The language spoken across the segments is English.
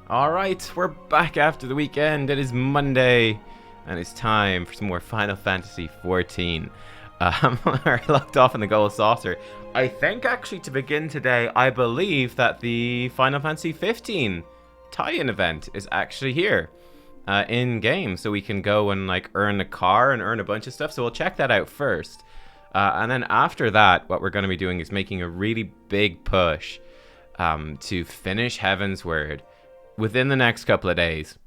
Alright, we're back after the weekend. It is Monday, and it's time for some more Final Fantasy XIV. I locked off in the Gold Saucer. I think, actually, to begin today, I believe that the Final Fantasy XV tie-in event is actually here in-game. So we can go and, like, earn a car and earn a bunch of stuff. So we'll check that out first. And then after that, what we're going to be doing is making a really big push to finish Heavensward within the next couple of days.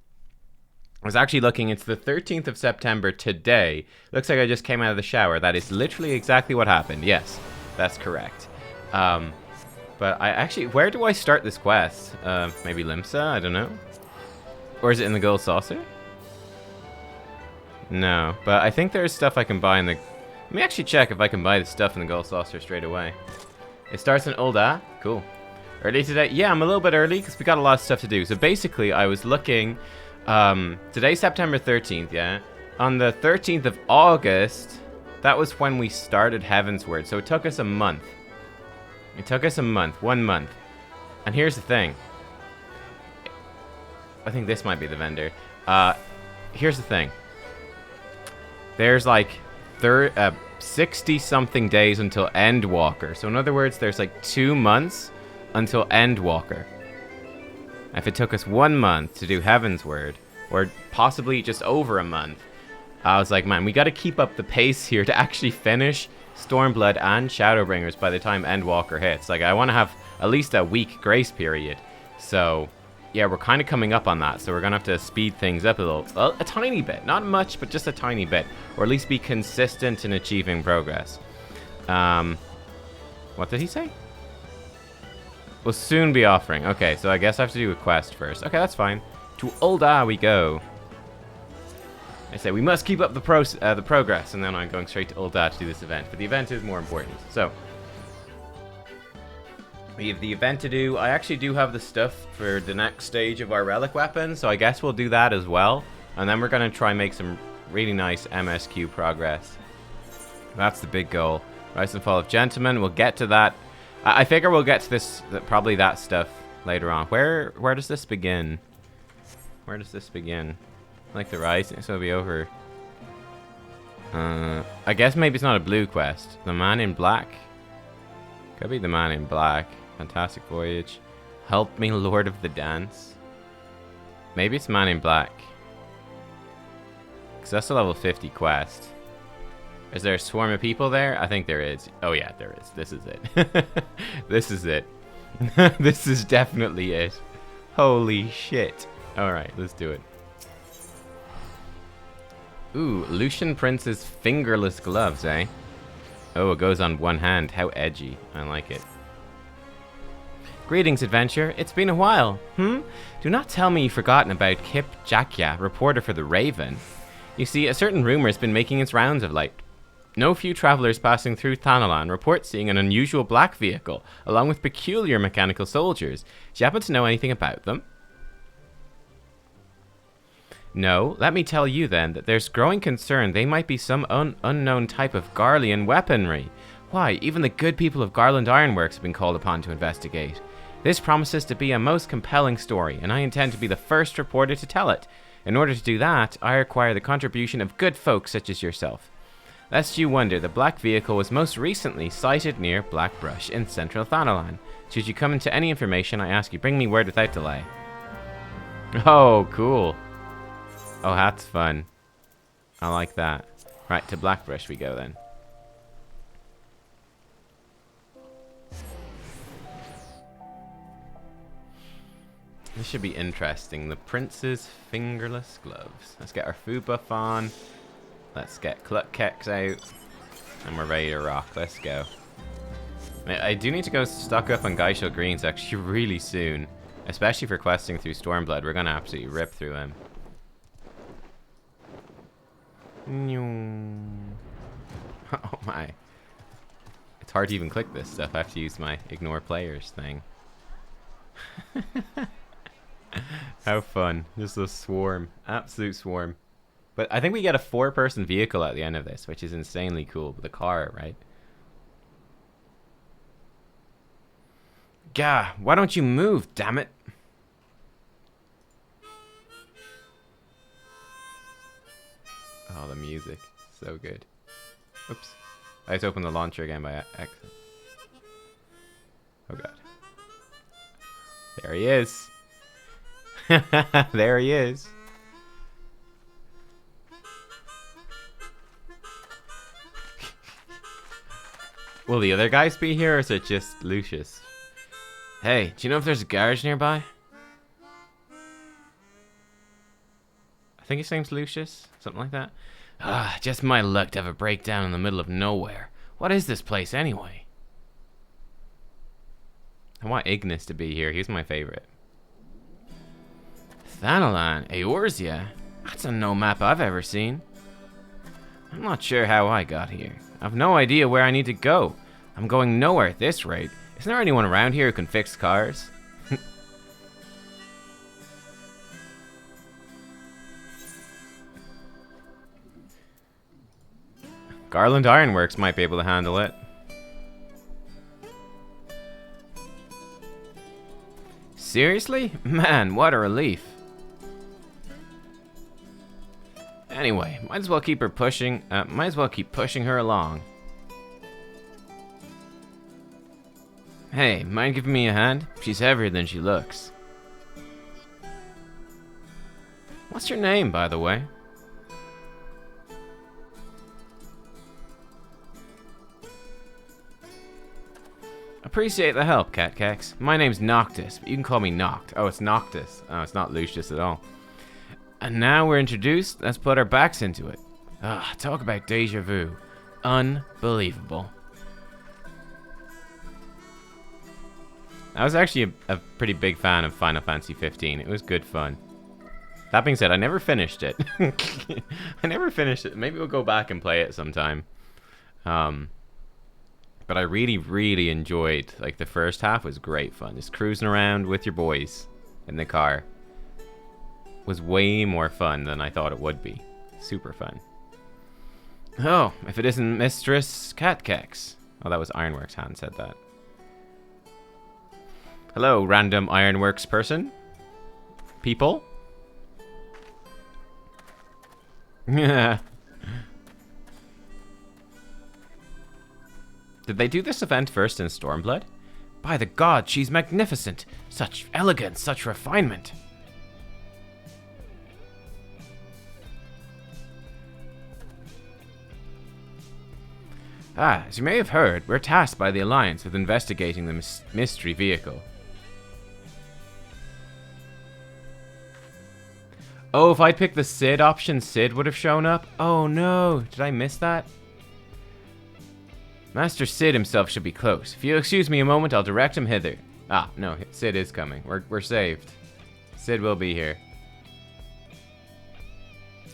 I was actually looking, it's the 13th of September today. Looks like I just came out of the shower. That is literally exactly what happened. Yes, that's correct. But I actually, where do I start this quest? Maybe Limsa? I don't know. Or is it in the Gold Saucer? No, but I think there's stuff I can buy in the... Let me actually check if I can buy the stuff in the Gold Saucer straight away. It starts in Ul'dah. Cool. Early today? Yeah, I'm a little bit early because we got a lot of stuff to do. So basically, I was looking... today's September 13th, yeah? On the 13th of August, that was when we started Heavensward. So it took us a month. It took us a month. 1 month. And here's the thing. I think this might be the vendor. Here's the thing. There's like 60-something days until Endwalker. So in other words, there's like 2 months until Endwalker. If it took us 1 month to do Heavensward, or possibly just over a month, I was like, man, we got to keep up the pace here to actually finish Stormblood and Shadowbringers by the time Endwalker hits. Like, I want to have at least a week grace period. So, yeah, we're kind of coming up on that. So we're going to have to speed things up a little. Well, a tiny bit. Not much, but just a tiny bit. Or at least be consistent in achieving progress. What did he say? Will soon be offering. Okay, so I guess I have to do a quest first. Okay, that's fine. To Ul'dah we go. I say we must keep up the progress, and then I'm going straight to Ul'dah to do this event. But the event is more important. So we have the event to do. I actually do have the stuff for the next stage of our relic weapon, so I guess we'll do that as well. And then we're going to try and make some really nice MSQ progress. That's the big goal. Rise and Fall of Gentlemen. We'll get to that. I figure we'll get to this, probably that stuff later on. Where does this begin? Where does this begin? Like the Rising, so it'll be over. I guess maybe it's not a blue quest. The Man in Black? Could be the Man in Black. Fantastic Voyage. Help Me, Lord of the Dance. Maybe it's Man in Black. Because that's a level 50 quest. Is there a swarm of people there? I think there is. Oh yeah, there is. This is it. This is it. This is definitely it. Holy shit. Alright, let's do it. Ooh, Lucian Prince's fingerless gloves, eh? Oh, it goes on one hand. How edgy. I like it. Greetings, adventure. It's been a while. Do not tell me you've forgotten about Kip Jakya, reporter for the Raven. You see, a certain rumor has been making its rounds of late. No few travelers passing through Thanalan report seeing an unusual black vehicle, along with peculiar mechanical soldiers. Do you happen to know anything about them? No, let me tell you then that there's growing concern they might be some unknown type of Garlean weaponry. Why, even the good people of Garland Ironworks have been called upon to investigate. This promises to be a most compelling story, and I intend to be the first reporter to tell it. In order to do that, I require the contribution of good folk such as yourself. Lest you wonder, the black vehicle was most recently sighted near Blackbrush in central Thanalan. Should you come into any information, I ask you bring me word without delay. Oh, cool. Oh, that's fun. I like that. Right, to Blackbrush we go then. This should be interesting. The Prince's fingerless gloves. Let's get our food buff on. Let's get Nubkeks out. And we're ready to rock. Let's go. I do need to go stock up on Geishel Greens actually really soon. Especially for questing through Stormblood. We're going to absolutely rip through him. Oh my. It's hard to even click this stuff. I have to use my ignore players thing. How fun. Just a swarm. Absolute swarm. But I think we get a 4-person vehicle at the end of this, which is insanely cool. With a car, right? Gah, why don't you move, damn it? Oh, the music. So good. Oops. I just opened the launcher again by accident. Oh god. There he is. There he is. Will the other guys be here, or is it just Lucius? Hey, do you know if there's a garage nearby? I think his name's Lucius. Something like that. Ah, just my luck to have a breakdown in the middle of nowhere. What is this place anyway? I want Ignis to be here. He's my favorite. Thanalan, Eorzea? That's a no map I've ever seen. I'm not sure how I got here. I've no idea where I need to go. I'm going nowhere at this rate. Isn't there anyone around here who can fix cars? Garland Ironworks might be able to handle it. Seriously? Man, what a relief. Anyway, might as well keep pushing her along. Hey, mind giving me a hand? She's heavier than she looks. What's your name, by the way? Appreciate the help, Nubkeks. My name's Noctis, but you can call me Noct. Oh, it's Noctis. Oh, it's not Lucius at all. And now we're introduced, let's put our backs into it. Ah, talk about deja vu. Unbelievable. I was actually a pretty big fan of Final Fantasy XV. It was good fun. That being said, I never finished it. I never finished it. Maybe we'll go back and play it sometime. But I really, really enjoyed, like, the first half was great fun. Just cruising around with your boys in the car was way more fun than I thought it would be. Super fun. Oh, if it isn't Mistress Nubkeks. Oh, that was Ironworks hand said that. Hello, random Ironworks person. People. Yeah. Did they do this event first in Stormblood? By the god, she's magnificent. Such elegance, such refinement. Ah, as you may have heard, we're tasked by the Alliance with investigating the mystery vehicle. Oh, if I'd picked the Cid option, Cid would have shown up? Oh no, did I miss that? Master Cid himself should be close. If you'll excuse me a moment, I'll direct him hither. Ah, no, Cid is coming. We're saved. Cid will be here.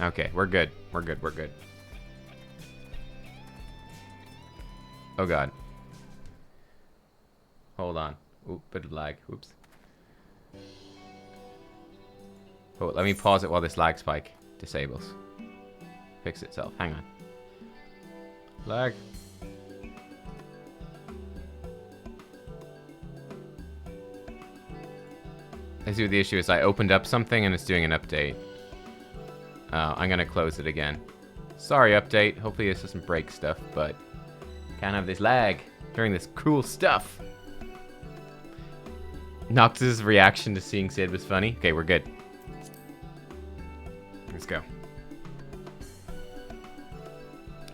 Okay, we're good. We're good, we're good. Oh god. Hold on. Oop, bit of lag. Oops. Oh, let me pause it while this lag spike disables. Fix itself. Hang on. Lag. I see what the issue is. I opened up something and it's doing an update. I'm gonna close it again. Sorry, update. Hopefully this doesn't break stuff, but can't have this lag during this cool stuff. Noctis' reaction to seeing Cid was funny. Okay, we're good. Let's go.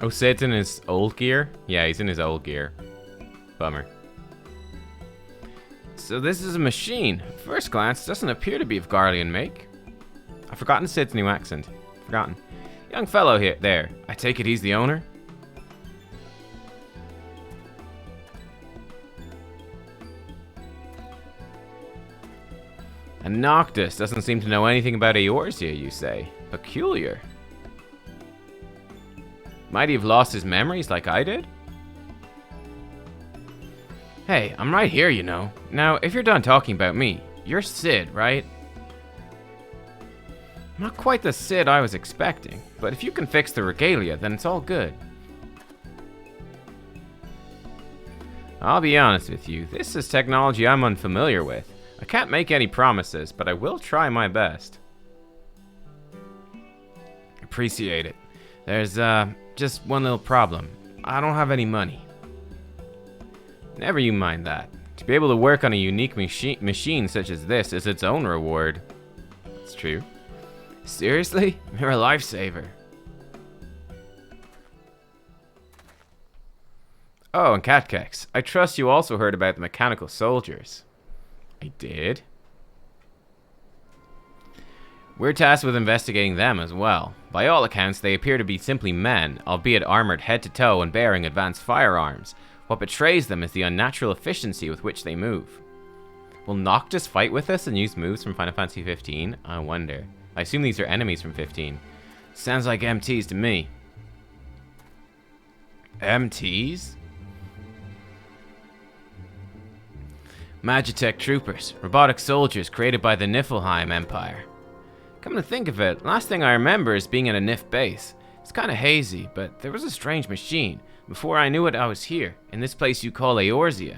Oh, Cid's in his old gear? Yeah, he's in his old gear. Bummer. So this is a machine. At first glance, doesn't appear to be of Garlean make. I've forgotten Cid's new accent. Forgotten. Young fellow here, there. I take it he's the owner? And Noctis doesn't seem to know anything about Eorzea, you say. Peculiar. Might he have lost his memories like I did? Hey, I'm right here, you know. Now, if you're done talking about me, you're Cid, right? Not quite the Cid I was expecting, but if you can fix the regalia, then it's all good. I'll be honest with you, this is technology I'm unfamiliar with. I can't make any promises, but I will try my best. Appreciate it. There's, just one little problem. I don't have any money. Never you mind that. To be able to work on a unique machine such as this is its own reward. It's true. Seriously? You're a lifesaver. Oh, and Nubkeks, I trust you also heard about the mechanical soldiers. I did. We're tasked with investigating them as well. By all accounts, they appear to be simply men, albeit armored head to toe and bearing advanced firearms. What betrays them is the unnatural efficiency with which they move. Will Noctis fight with us and use moves from Final Fantasy XV? I wonder. I assume these are enemies from 15. Sounds like MTs to me. MTs? Magitech troopers, robotic soldiers created by the Niflheim Empire. Come to think of it, last thing I remember is being at a Nif base. It's kind of hazy, but there was a strange machine. Before I knew it, I was here, in this place you call Eorzea.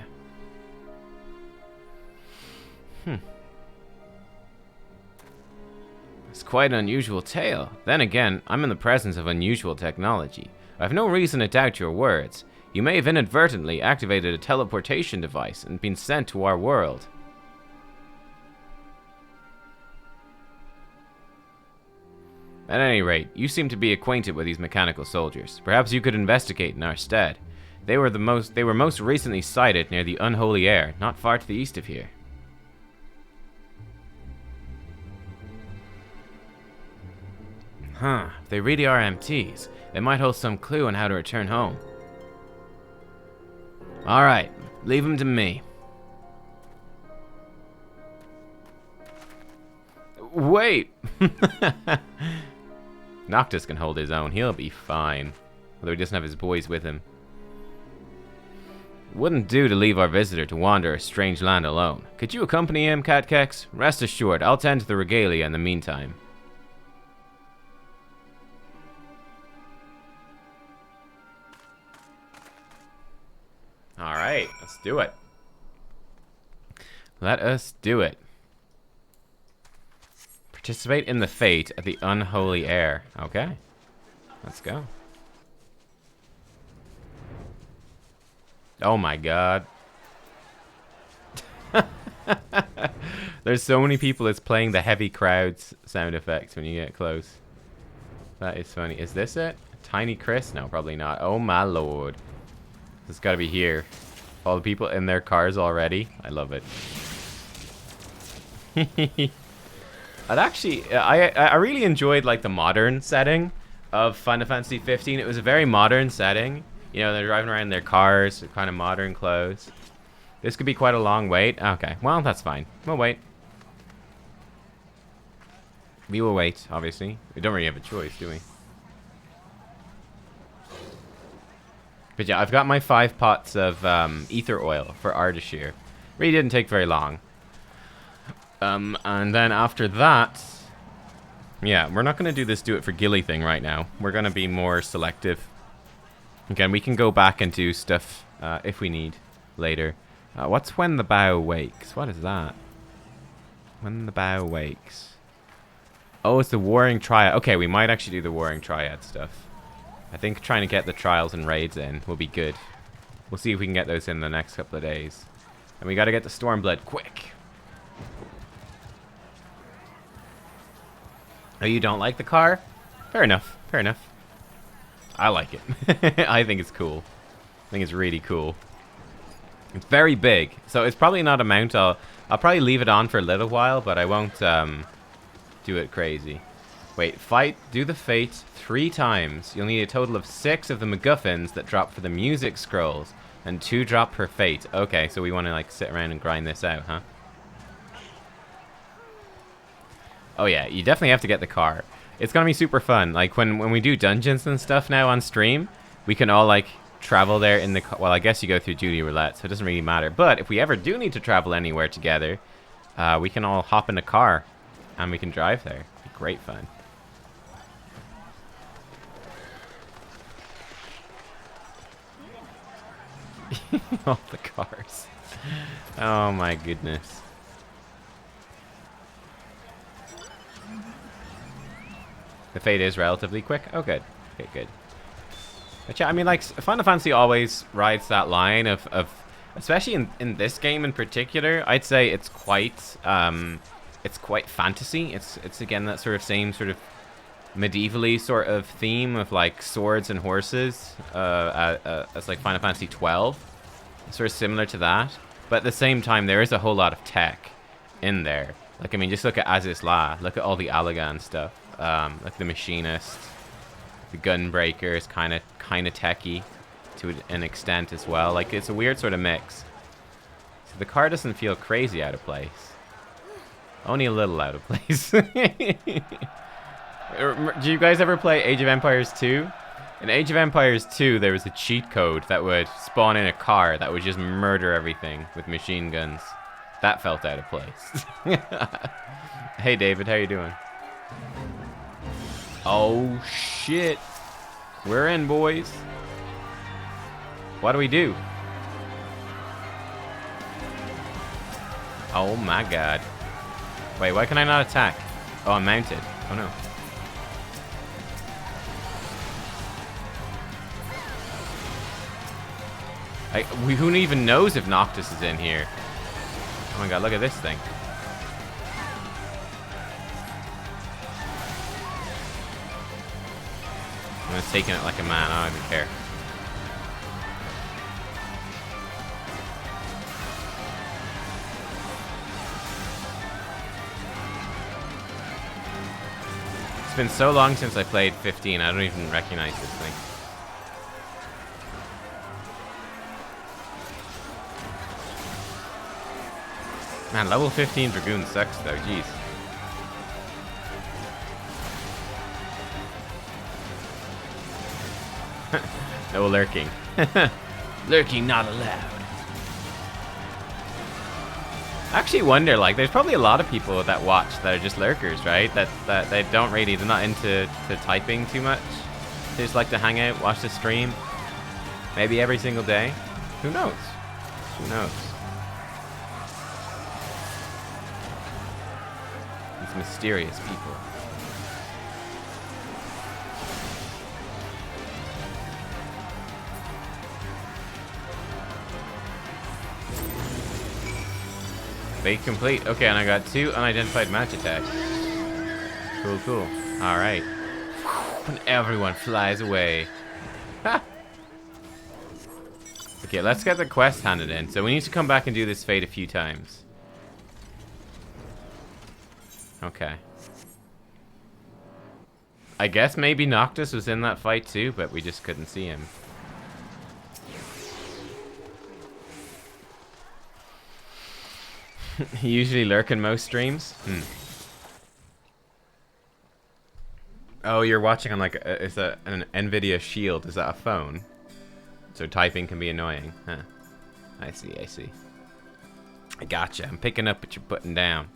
It's quite an unusual tale. Then again, I'm in the presence of unusual technology. I have no reason to doubt your words. You may have inadvertently activated a teleportation device and been sent to our world. At any rate, you seem to be acquainted with these mechanical soldiers. Perhaps you could investigate in our stead. They were most recently sighted near the Unholy Air, not far to the east of here. Huh, if they really are MTs, they might hold some clue on how to return home. Alright, leave them to me. Wait! Noctis can hold his own, he'll be fine. Although he doesn't have his boys with him. Wouldn't do to leave our visitor to wander a strange land alone. Could you accompany him, Nubkeks? Rest assured, I'll tend to the regalia in the meantime. Alright, let's do it. Let us do it. Participate in the fate at the Unholy Air. Okay. Let's go. Oh my god. There's so many people that's playing the heavy crowds sound effects when you get close. That is funny. Is this it? Tiny Chris? No, probably not. Oh my lord. It's gotta be here. All the people in their cars already. I love it. I'd actually, I really enjoyed like the modern setting of Final Fantasy XV. It was a very modern setting. You know, they're driving around in their cars, kind of modern clothes. This could be quite a long wait. Okay, well, that's fine. We'll wait. We will wait, obviously. We don't really have a choice, do we? But yeah, I've got my 5 pots of ether oil for Ardashir. Really didn't take very long. And then after that, yeah, we're not going to do this do it for Gilly thing right now. We're going to be more selective. Again, we can go back and do stuff if we need later. What's when the bow wakes? What is that? When the bow wakes. Oh, it's the Warring Triad. Okay, we might actually do the Warring Triad stuff. I think trying to get the trials and raids in will be good. We'll see if we can get those in the next couple of days. And we got to get the Stormblood quick. Oh, you don't like the car? Fair enough. Fair enough. I like it. I think it's cool. I think it's really cool. It's very big. So it's probably not a mount. I'll probably leave it on for a little while, but I won't do it crazy. Wait, do the fate 3 times. You'll need a total of 6 of the MacGuffins that drop for the music scrolls, and 2 drop per fate. Okay, so we want to like sit around and grind this out, huh? Oh yeah, you definitely have to get the car. It's gonna be super fun. Like when we do dungeons and stuff now on stream, we can all like travel there in the car. Well, I guess you go through duty roulette, so it doesn't really matter. But if we ever do need to travel anywhere together, we can all hop in a car and we can drive there. It'd be great fun. All the cars. Oh my goodness. The fate is relatively quick. Oh, good. Okay, good. But yeah, I mean, like, Final Fantasy always rides that line of especially in this game in particular, I'd say it's quite fantasy. It's again that sort of same sort of medievally sort of theme of like swords and horses, as like Final Fantasy XII, sort of similar to that. But at the same time, there is a whole lot of tech in there. Like, I mean, just look at Aziz La. Look at all the Allagan stuff. Like the Machinist, the Gunbreaker is kind of techy to an extent as well. Like, it's a weird sort of mix. So the car doesn't feel crazy out of place. Only a little out of place. Do you guys ever play Age of Empires 2? In Age of Empires 2, there was a cheat code that would spawn in a car that would just murder everything with machine guns. That felt out of place. Hey, David, how you doing? Oh, shit. We're in, boys. What do we do? Oh, my God. Wait, why can I not attack? Oh, I'm mounted. Oh, no. Who even knows if Noctis is in here? Oh my god, look at this thing. I'm just taking it like a man, I don't even care. It's been so long since I played 15, I don't even recognize this thing. Man, level 15 Dragoon sucks though, jeez. No lurking. Lurking not allowed. I actually wonder, like, there's probably a lot of people that watch that are just lurkers, right? That they don't really, they're not into typing too much. They just like to hang out, watch the stream. Maybe every single day. Who knows? Who knows? These mysterious people. Fate complete. Okay, and I got 2 unidentified match attacks. Cool, cool. Alright. And everyone flies away. Ha! Okay, let's get the quest handed in. So we need to come back and do this fate a few times. Okay. I guess maybe Noctis was in that fight too, but we just couldn't see him. You usually lurk in most streams? Oh, you're watching on like is that an Nvidia Shield? Is that a phone? So typing can be annoying, huh? I see, I see. I gotcha. I'm picking up what you're putting down.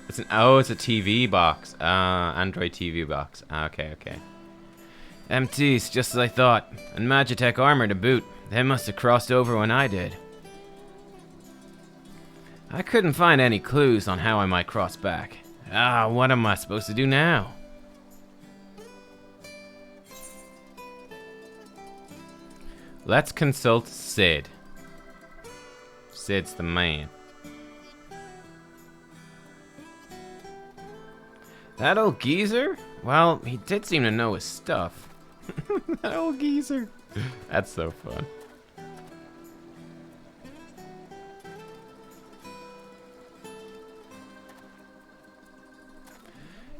It's it's a TV box. Android TV box. Okay, okay. MT's just as I thought. And Magitech armor to boot. They must have crossed over when I did. I couldn't find any clues on how I might cross back. What am I supposed to do now? Let's consult Sid. Sid's the man. That old geezer? Well, he did seem to know his stuff. That old geezer. That's so fun.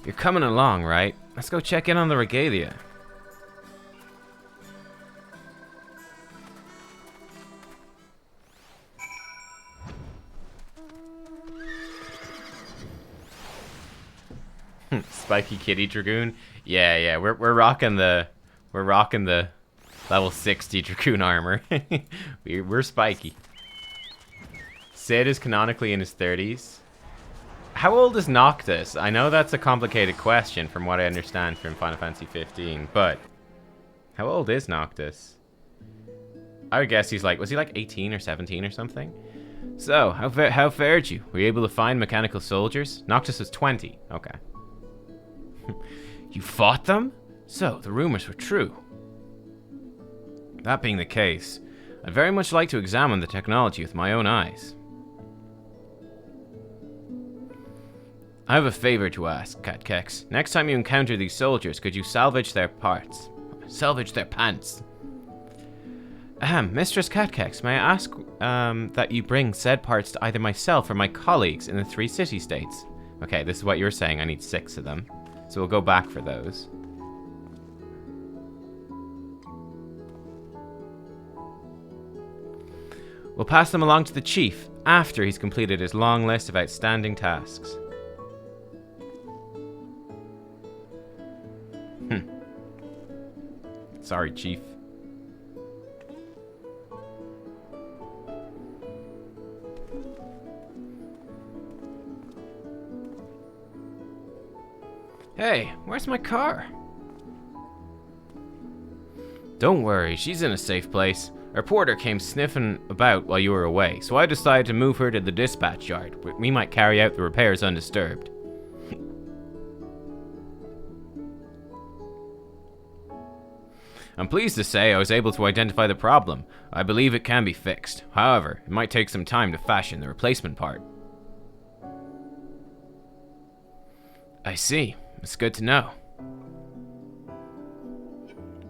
You're coming along, right? Let's go check in on the regalia. Spiky Kitty Dragoon. Yeah, we're rocking the level 60 Dragoon armor. we're spiky. Sid is canonically in his 30s. How old is Noctis? I know that's a complicated question from what I understand from Final Fantasy XV, but how old is Noctis? I would guess he's like, was he like 18 or 17 or something? So, how fared you? Were you able to find mechanical soldiers? Noctis was 20. Okay. You fought them? So, the rumors were true. That being the case, I'd very much like to examine the technology with my own eyes. I have a favor to ask, Nubkeks. Next time you encounter these soldiers, could you salvage their parts? Salvage their pants. Mistress Nubkeks, may I ask that you bring said parts to either myself or my colleagues in the 3 city-states? Okay, this is what you were saying. I need 6 of them. So we'll go back for those. We'll pass them along to the chief after he's completed his long list of outstanding tasks. Sorry, chief. Hey, where's my car? Don't worry, she's in a safe place. A reporter came sniffing about while you were away, so I decided to move her to the dispatch yard, where we might carry out the repairs undisturbed. I'm pleased to say I was able to identify the problem. I believe it can be fixed. However, it might take some time to fashion the replacement part. I see. It's good to know.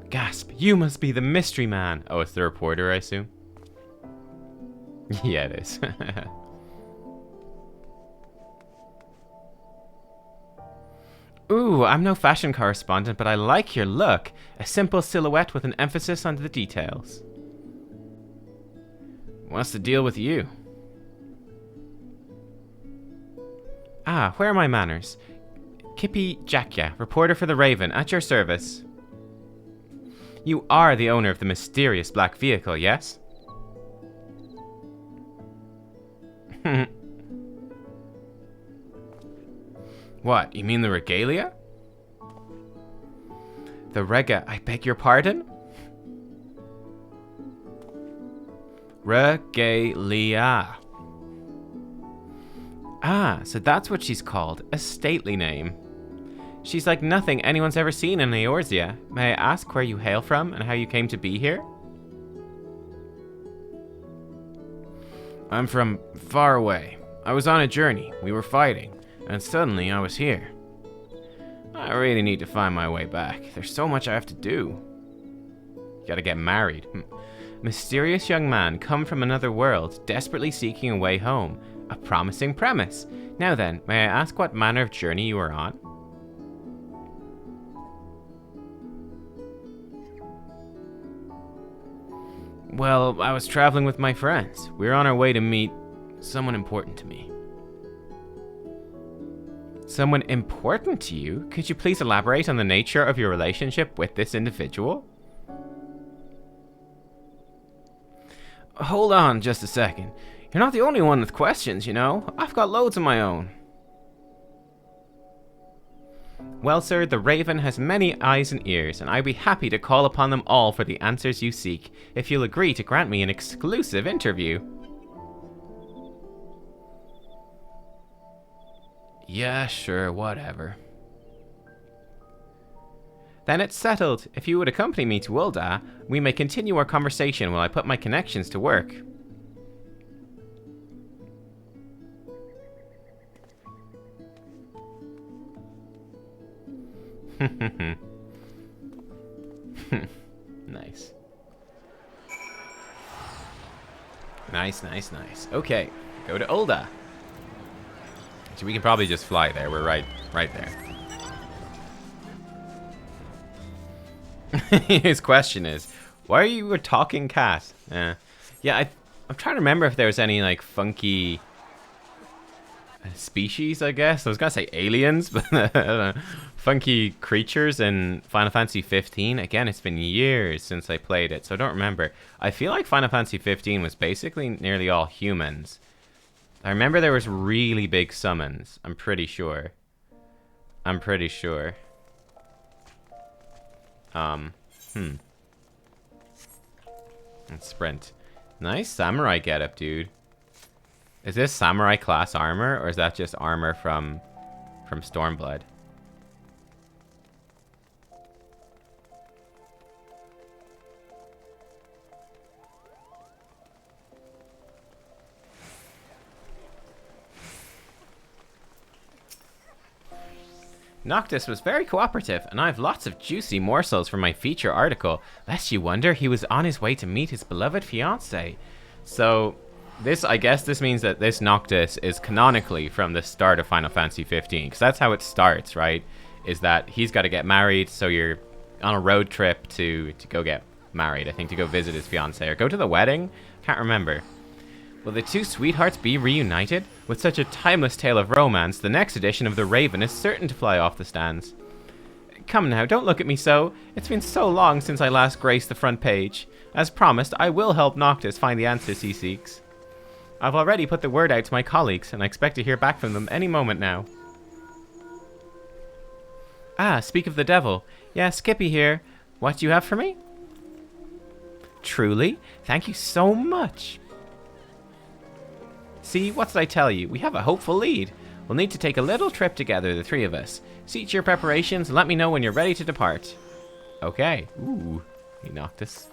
Gasp, you must be the mystery man. Oh, it's the reporter, I assume? Yeah, it is. Ooh, I'm no fashion correspondent, but I like your look. A simple silhouette with an emphasis on the details. What's the deal with you? Ah, where are my manners? Kippy Jackya, reporter for the Raven, at your service. You are the owner of the mysterious black vehicle, yes? What, you mean the regalia? The I beg your pardon? Regalia. Ah, so that's what she's called. A stately name. She's like nothing anyone's ever seen in Eorzea. May I ask where you hail from and how you came to be here? I'm from far away. I was on a journey. We were fighting. And suddenly I was here. I really need to find my way back. There's so much I have to do. Gotta get married. Mysterious young man come from another world, desperately seeking a way home. A promising premise. Now then, may I ask what manner of journey you were on? Well, I was traveling with my friends. We were on our way to meet someone important to me. Someone important to you? Could you please elaborate on the nature of your relationship with this individual? Hold on just a second. You're not the only one with questions, you know. I've got loads of my own. Well, sir, the Raven has many eyes and ears, and I'd be happy to call upon them all for the answers you seek, if you'll agree to grant me an exclusive interview. Yeah, sure, whatever. Then it's settled. If you would accompany me to Ul'dah, we may continue our conversation while I put my connections to work. Nice. Nice. Okay, go to Ul'dah. So we can probably just fly there. We're right there. His question is, why are you a talking cat? Yeah, I'm trying to remember if there was any like funky species, I guess. I was gonna say aliens, but I don't know. Funky creatures in Final Fantasy XV. Again, it's been years since I played it, so I don't remember. I feel like Final Fantasy XV was basically nearly all humans. I remember there was really big summons. I'm pretty sure. And sprint. Nice samurai getup, dude. Is this samurai class armor, or is that just armor from Stormblood? Noctis was very cooperative, and I have lots of juicy morsels for my feature article, lest you wonder he was on his way to meet his beloved fiancée. So, I guess this means that this Noctis is canonically from the start of Final Fantasy XV, because that's how it starts, right? Is that he's got to get married, so you're on a road trip to go get married, I think, to go visit his fiancée, or go to the wedding? Can't remember. Will the two sweethearts be reunited? With such a timeless tale of romance, the next edition of The Raven is certain to fly off the stands. Come now, don't look at me so. It's been so long since I last graced the front page. As promised, I will help Noctis find the answers he seeks. I've already put the word out to my colleagues, and I expect to hear back from them any moment now. Ah, speak of the devil. Yeah, Skippy here. What do you have for me? Truly? Thank you so much. See, what did I tell you? We have a hopeful lead. We'll need to take a little trip together, the three of us. See to your preparations and let me know when you're ready to depart. Okay. Ooh, he Noctis.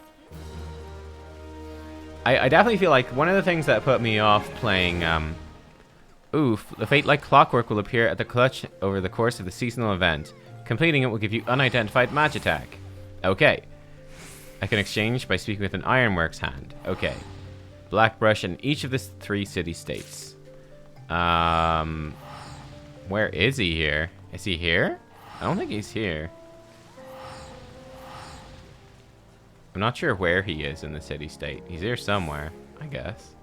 I definitely feel like one of the things that put me off playing, the fate like clockwork will appear at the clutch over the course of the seasonal event. Completing it will give you unidentified match attack. Okay. I can exchange by speaking with an Ironworks hand. Okay. Black brush in each of the 3 city-states. Where is he here? Is he here? I don't think he's here. I'm not sure where he is in the city-state. He's here somewhere, I guess.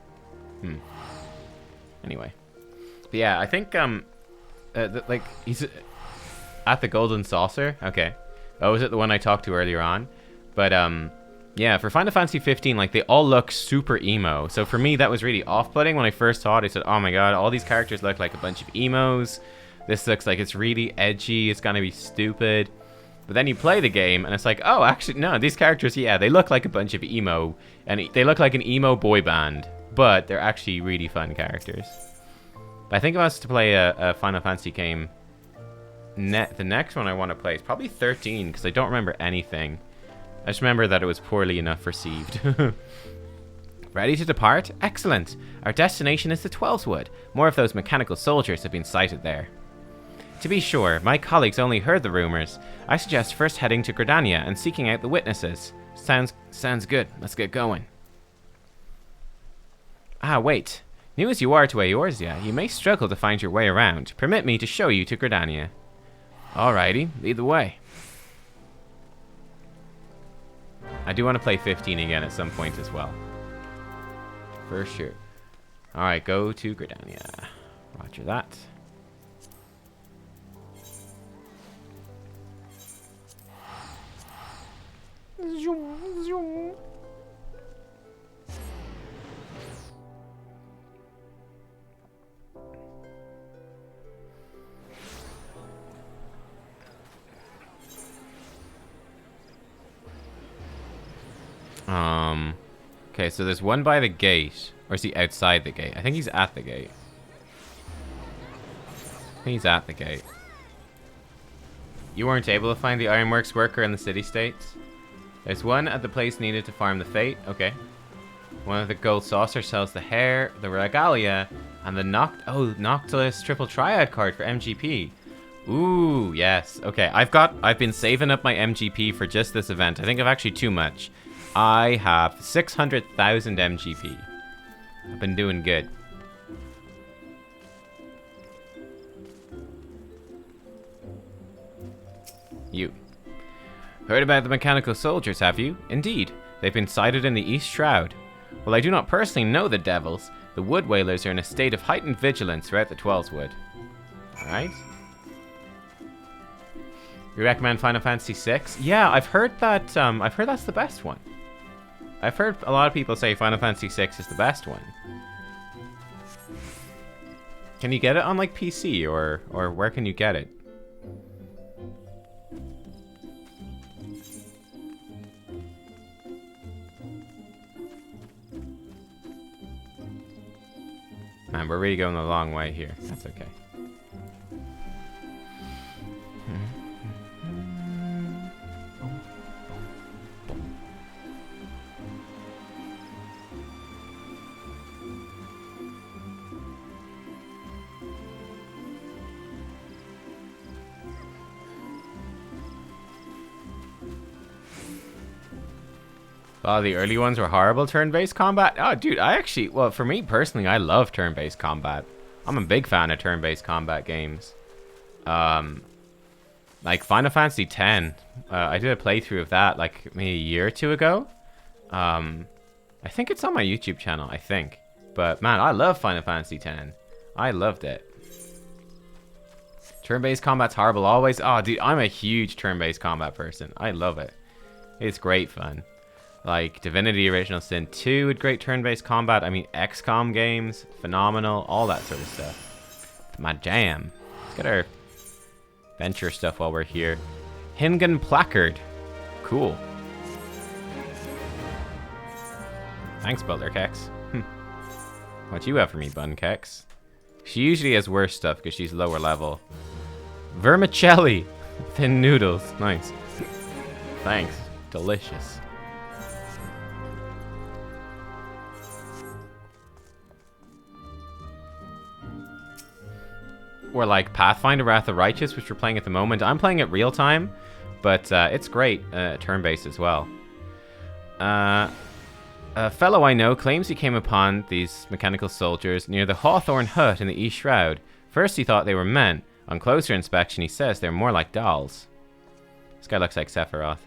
Anyway. But yeah, I think, like, he's at the Golden Saucer. Okay. Oh, is it the one I talked to earlier on? But, yeah, for Final Fantasy XV, like, they all look super emo. So for me, that was really off-putting when I first saw it. I said, oh my god, all these characters look like a bunch of emos. This looks like it's really edgy. It's gonna be stupid. But then you play the game, and it's like, oh, actually, no, these characters, yeah, they look like a bunch of emo. And they look like an emo boy band. But they're actually really fun characters. But I think if I was to play a Final Fantasy game, the next one I want to play is probably 13, because I don't remember anything. I just remember that it was poorly enough received. Ready to depart? Excellent. Our destination is the Twelveswood. More of those mechanical soldiers have been sighted there. To be sure, my colleagues only heard the rumors. I suggest first heading to Gridania and seeking out the witnesses. Sounds good. Let's get going. Ah, wait. New as you are to Eorzea, you may struggle to find your way around. Permit me to show you to Gridania. Alrighty, lead the way. I do want to play 15 again at some point as well. For sure. Alright, go to Gridania. Roger that. Okay, so there's one by the gate. Or is he outside the gate? I think he's at the gate. I think he's at the gate. You weren't able to find the Ironworks worker in the city-states? There's one at the place needed to farm the Fate. Okay. One of the gold saucer sells the hair, the regalia, and the Noctis triple triad card for MGP. Ooh, yes. Okay, I've been saving up my MGP for just this event. I think I've actually too much. I have 600,000 MGP. I've been doing good. You. Heard about the mechanical soldiers, have you? Indeed. They've been sighted in the East Shroud. While I do not personally know the devils, the Wood Whalers are in a state of heightened vigilance throughout the Twelveswood. Alright. You recommend Final Fantasy VI? Yeah, I've heard that, I've heard that's the best one. I've heard a lot of people say Final Fantasy VI is the best one. Can you get it on, like, PC, or where can you get it? Man, we're really going a long way here. That's okay. Oh, the early ones were horrible turn-based combat? Oh, dude, I actually... Well, for me personally, I love turn-based combat. I'm a big fan of turn-based combat games. Like Final Fantasy X. I did a playthrough of that, like, maybe a year or two ago. I think it's on my YouTube channel, I think. But, man, I love Final Fantasy X. I loved it. Turn-based combat's horrible always. Oh, dude, I'm a huge turn-based combat person. I love it. It's great fun. Like Divinity Original Sin 2 with great turn-based combat. I mean, XCOM games, phenomenal, all that sort of stuff. My jam. Let's get our venture stuff while we're here. Hingan Placard. Cool. Thanks, Nubkeks. What you have for me, Bunkeks? She usually has worse stuff because she's lower level. Vermicelli. Thin noodles. Nice. Thanks. Delicious. Or like Pathfinder Wrath of Righteous, which we're playing at the moment. I'm playing it real time, but it's great, turn-based as well. A fellow I know claims he came upon these mechanical soldiers near the Hawthorne Hut in the East Shroud. First he thought they were men. On closer inspection he says they're more like dolls. This guy looks like Sephiroth.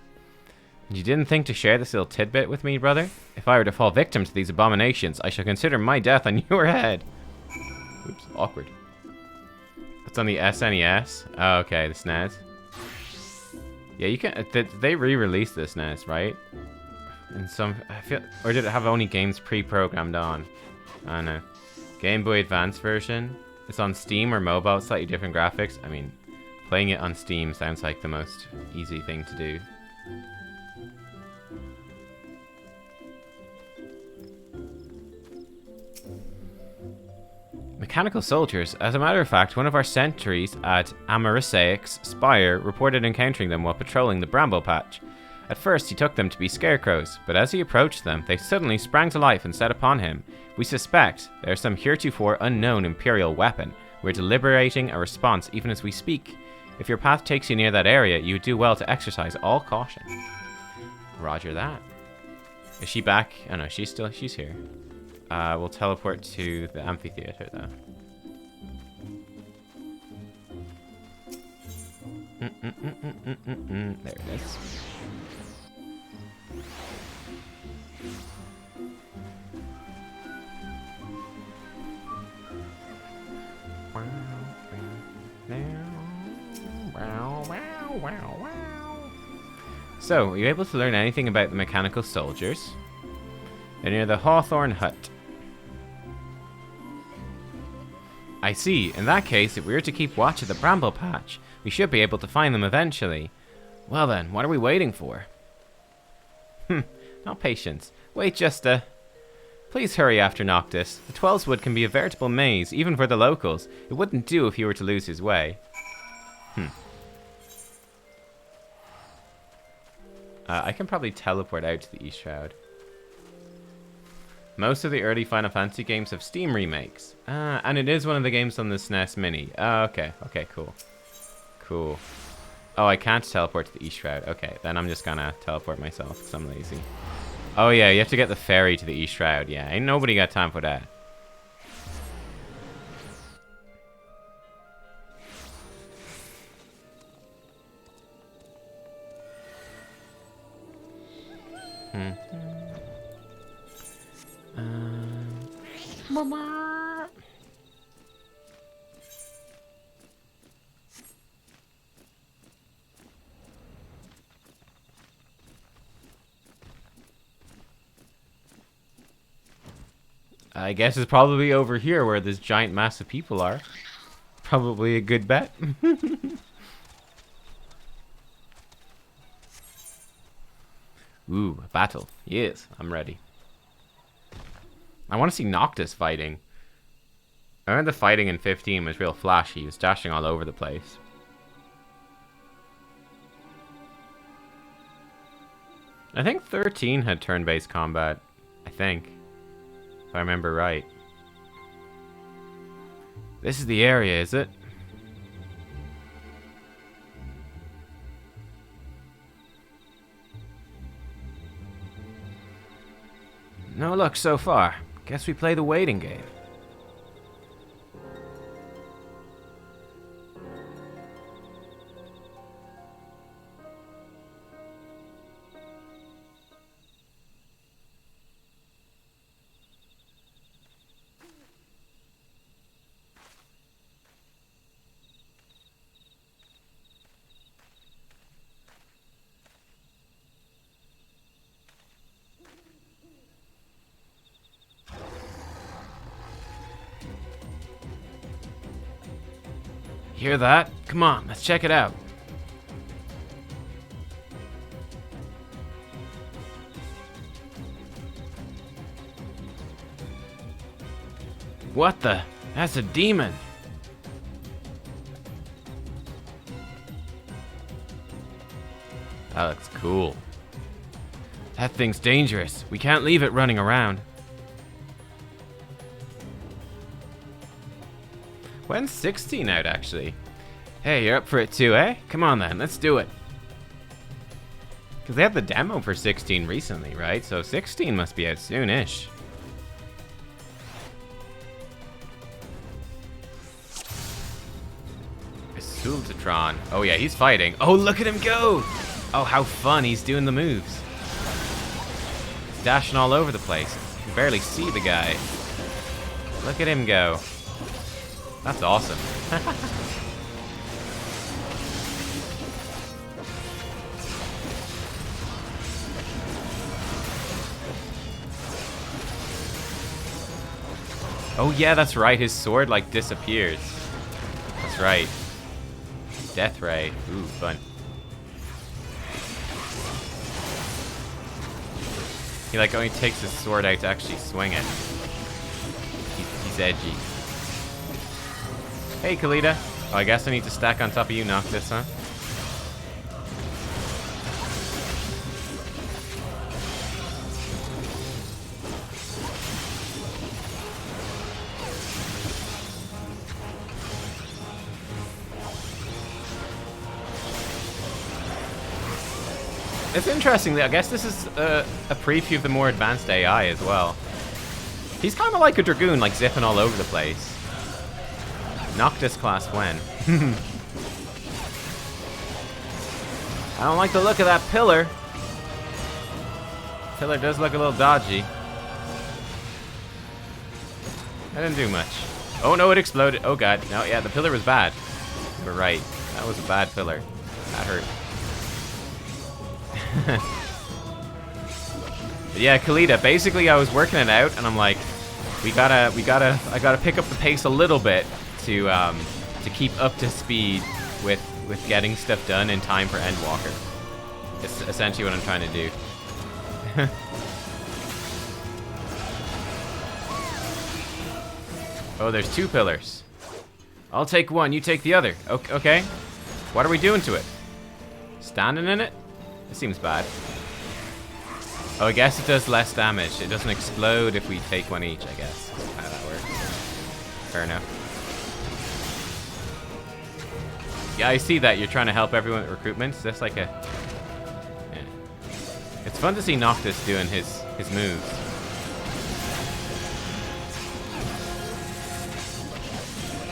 You didn't think to share this little tidbit with me, brother? If I were to fall victim to these abominations, I shall consider my death on your head. Oops, awkward. It's on the SNES. Oh, okay, the SNES. Yeah, you can. They re-released this SNES, right? And some, I feel, or did it have only games pre-programmed on? I don't know. Game Boy Advance version. It's on Steam or mobile. Slightly different graphics. I mean, playing it on Steam sounds like the most easy thing to do. Mechanical soldiers. As a matter of fact, one of our sentries at Amarisaic's Spire reported encountering them while patrolling the Bramble Patch. At first, he took them to be scarecrows, but as he approached them, they suddenly sprang to life and set upon him. We suspect they are some heretofore unknown Imperial weapon. We're deliberating a response even as we speak. If your path takes you near that area, you would do well to exercise all caution. Roger that. Is she back? Oh no, she's here. We'll teleport to the amphitheater though. There it is. So, were you able to learn anything about the mechanical soldiers? They're near the Hawthorne Hut. I see. In that case, if we were to keep watch at the Bramble Patch, we should be able to find them eventually. Well then, what are we waiting for? Not patience. Wait just a... Please hurry after Noctis. The Twelveswood can be a veritable maze, even for the locals. It wouldn't do if he were to lose his way. I can probably teleport out to the East Shroud. Most of the early Final Fantasy games have Steam remakes. And it is one of the games on the SNES Mini. Okay, cool. Cool. Oh, I can't teleport to the East Shroud. Okay, then I'm just gonna teleport myself because I'm lazy. Oh yeah, you have to get the ferry to the East Shroud. Yeah, ain't nobody got time for that. I guess it's probably over here where this giant mass of people are. Probably a good bet. Ooh, a battle. Yes, I'm ready. I want to see Noctis fighting. I remember the fighting in 15 was real flashy. He was dashing all over the place. I think 13 had turn-based combat. I think. If I remember right. This is the area, is it? No luck so far. Guess we play the waiting game. Hear that? Come on, let's check it out. What the? That's a demon. That looks cool. That thing's dangerous. We can't leave it running around. When's 16 out, actually? Hey, you're up for it too, eh? Come on then, let's do it. Because they had the demo for 16 recently, right? So 16 must be out soon-ish. Sultatron. Oh yeah, he's fighting. Oh, look at him go! Oh, how fun, he's doing the moves. He's dashing all over the place. You can barely see the guy. Look at him go. That's awesome. Oh yeah, that's right, his sword like disappears. That's right. Death Ray. Ooh, fun. He like only takes his sword out to actually swing it. He's edgy. Hey, Kalita. Oh, I guess I need to stack on top of you, Noctis, huh? It's interesting. I guess this is a preview of the more advanced AI as well. He's kind of like a Dragoon, like zipping all over the place. Noctis class when? I don't like the look of that pillar. Pillar does look a little dodgy. That didn't do much. Oh no, it exploded. Oh god. No, yeah, the pillar was bad. You were right. That was a bad pillar. That hurt. But yeah, Kalita, basically I was working it out and I'm like, I gotta pick up the pace a little bit to keep up to speed with getting stuff done in time for Endwalker. It's essentially what I'm trying to do. Oh, there's two pillars. I'll take one, you take the other. Okay. What are we doing to it? Standing in it? It seems bad. Oh, I guess it does less damage. It doesn't explode if we take one each, I guess. That's how that works. Fair enough. Yeah, I see that. You're trying to help everyone with recruitments. That's like a... Yeah. It's fun to see Noctis doing his moves.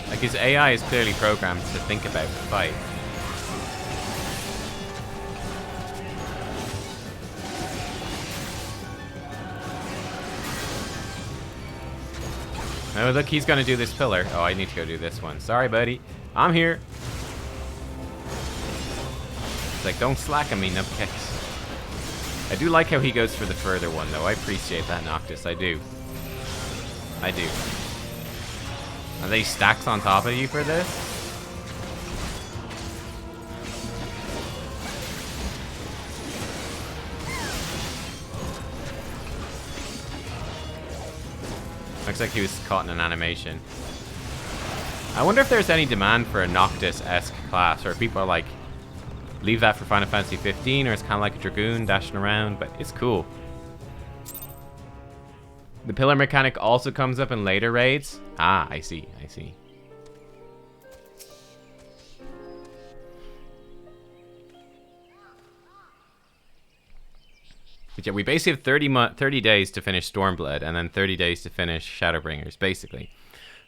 Like, his AI is clearly programmed to think about the fight. Oh, look, he's gonna do this pillar. Oh, I need to go do this one. Sorry, buddy. I'm here. It's like, don't slack on me, Nubkeks. I do like how he goes for the further one, though. I appreciate that, Noctis. I do. I do. Are they stacks on top of you for this? Looks like he was caught in an animation. I wonder if there's any demand for a Noctis-esque class, or if people are like, leave that for Final Fantasy XV, or it's kind of like a Dragoon dashing around, but it's cool. The pillar mechanic also comes up in later raids. Ah, I see, I see. But yeah, we basically have 30 days to finish Stormblood, and then 30 days to finish Shadowbringers, basically.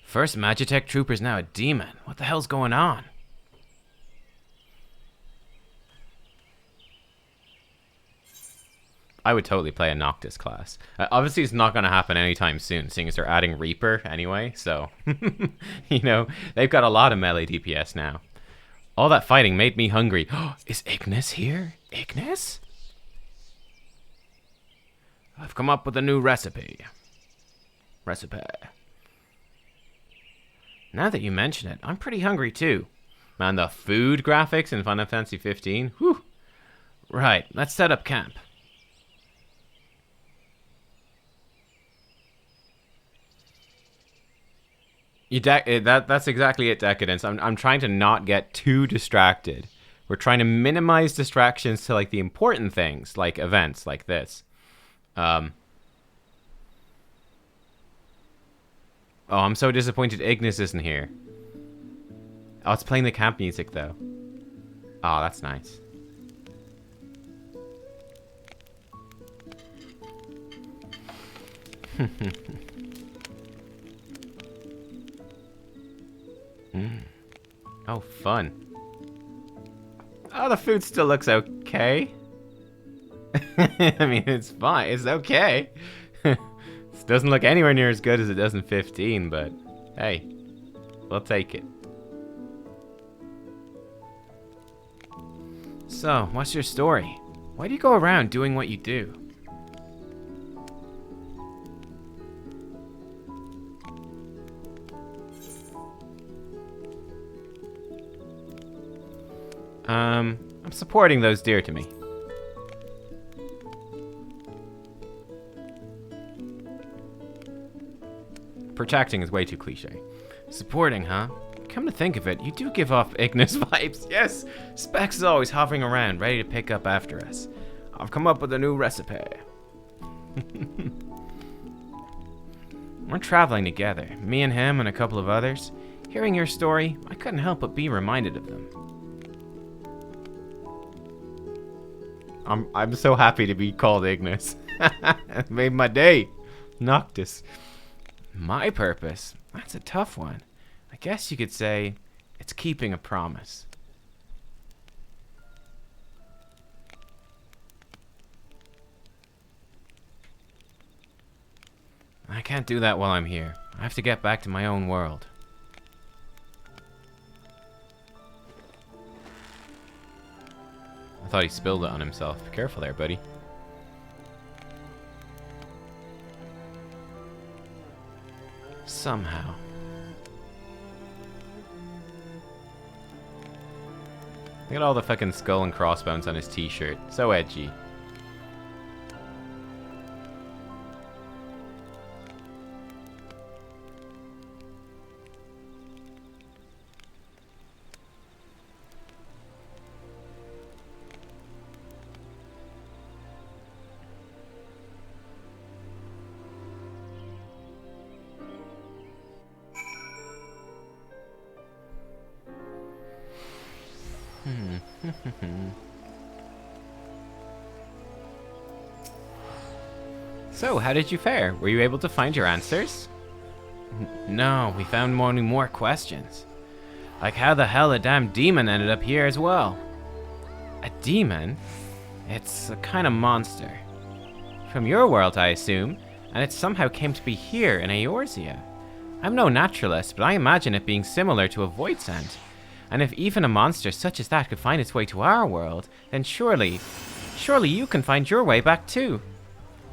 First Magitech Trooper's now a demon. What the hell's going on? I would totally play a Noctis class. Obviously, it's not going to happen anytime soon, seeing as they're adding Reaper anyway, so... you know, they've got a lot of melee DPS now. All that fighting made me hungry. Is Ignis here? Ignis? I've come up with a new recipe. Now that you mention it, I'm pretty hungry too. Man, the food graphics in Final Fantasy XV. Whew. Right, let's set up camp. That's exactly it, Decadence. I'm trying to not get too distracted. We're trying to minimize distractions to like the important things, like events like this. Oh, I'm so disappointed Ignis isn't here. Oh, it's playing the camp music, though. Oh, that's nice. Oh, fun. Oh, the food still looks okay. I mean, it's fine. It's okay. It doesn't look anywhere near as good as it does in 15, but hey, we'll take it. So, what's your story? Why do you go around doing what you do? I'm supporting those dear to me. Protecting is way too cliche. Supporting, huh? Come to think of it, you do give off Ignis vibes. Yes, Specs is always hovering around, ready to pick up after us. I've come up with a new recipe. We're traveling together, me and him and a couple of others. Hearing your story, I couldn't help but be reminded of them. I'm so happy to be called Ignis. It made my day. Noctis. My purpose? That's a tough one. I guess you could say it's keeping a promise. I can't do that while I'm here. I have to get back to my own world. I thought he spilled it on himself. Be careful there, buddy. Somehow. Look at all the fucking skull and crossbones on his t-shirt. So edgy. So, how did you fare? Were you able to find your answers? No, we found only more questions. Like how the hell a damn demon ended up here as well. A demon? It's a kind of monster. From your world, I assume, and it somehow came to be here in Eorzea. I'm no naturalist, but I imagine it being similar to a void sand. And if even a monster such as that could find its way to our world, then surely you can find your way back too.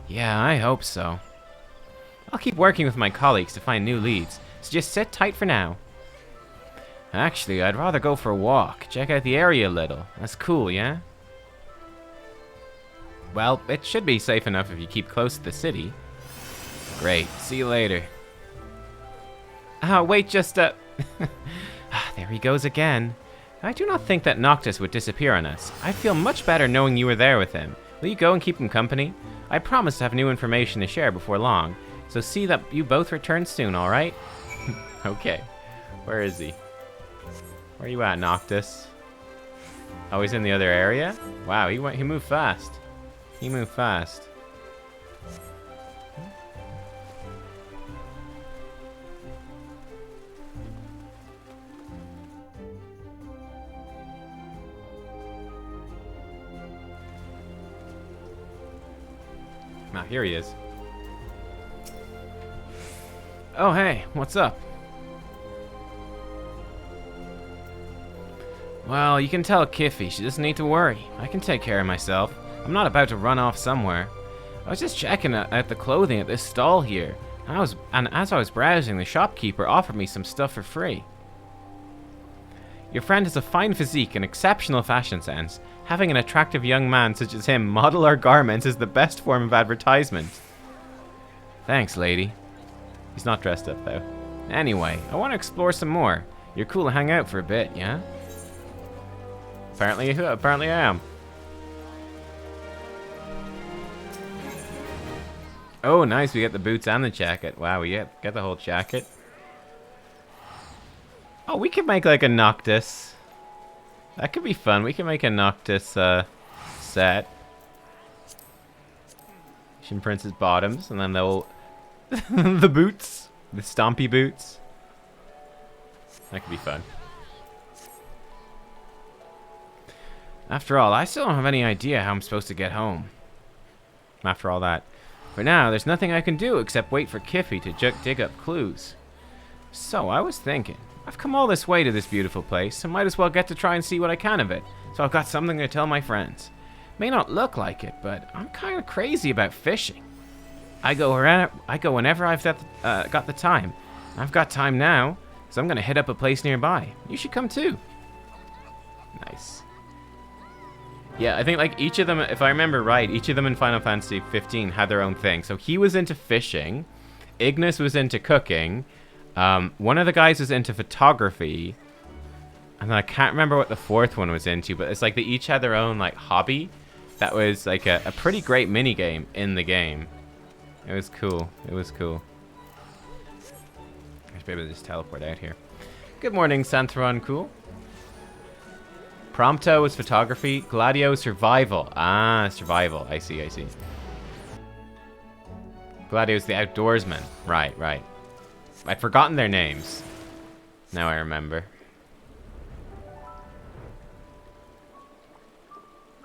Yeah, I hope so. I'll keep working with my colleagues to find new leads, so just sit tight for now. Actually, I'd rather go for a walk, check out the area a little. That's cool, yeah? Well, it should be safe enough if you keep close to the city. Great, see you later. Wait, just There he goes again. I do not think that Noctis would disappear on us. I feel much better knowing you were there with him. Will you go and keep him company? I promise to have new information to share before long, so see that you both return soon, alright? Okay. Where is he? Where are you at, Noctis? Oh, he's in the other area? Wow, he moved fast. He moved fast. Ah, here he is. Oh, hey, what's up? Well, you can tell Kiffy she doesn't need to worry. I can take care of myself. I'm not about to run off somewhere. I was just checking out the clothing at this stall here. And as I was browsing, the shopkeeper offered me some stuff for free. Your friend has a fine physique and exceptional fashion sense. Having an attractive young man such as him model our garments is the best form of advertisement. Thanks, lady. He's not dressed up, though. Anyway, I want to explore some more. You're cool to hang out for a bit, yeah? Apparently I am. Oh, nice. We get the boots and the jacket. Wow, we get the whole jacket. Oh, we could make like a Noctis. That could be fun. We can make a Noctis set. Shin Prince's bottoms, and then they'll the boots, the stompy boots. That could be fun. After all, I still don't have any idea how I'm supposed to get home. After all that. For now, there's nothing I can do except wait for Kiffy to dig up clues. So, I was thinking, I've come all this way to this beautiful place, and might as well get to try and see what I can of it. So I've got something to tell my friends. May not look like it, but I'm kind of crazy about fishing. I go whenever I've got the time. I've got time now, so I'm going to hit up a place nearby. You should come too. Nice. Yeah, I think like each of them, if I remember right, each of them in Final Fantasy XV had their own thing. So he was into fishing, Ignis was into cooking, one of the guys was into photography, and then I can't remember what the fourth one was into, but it's like they each had their own like hobby. That was like a pretty great mini game in the game. It was cool. It was cool. I should be able to just teleport out here. Good morning, Santhron Cool. Prompto is photography. Gladio survival. Ah, survival. I see, I see. Gladio's the outdoorsman. Right, right. I'd forgotten their names. Now I remember.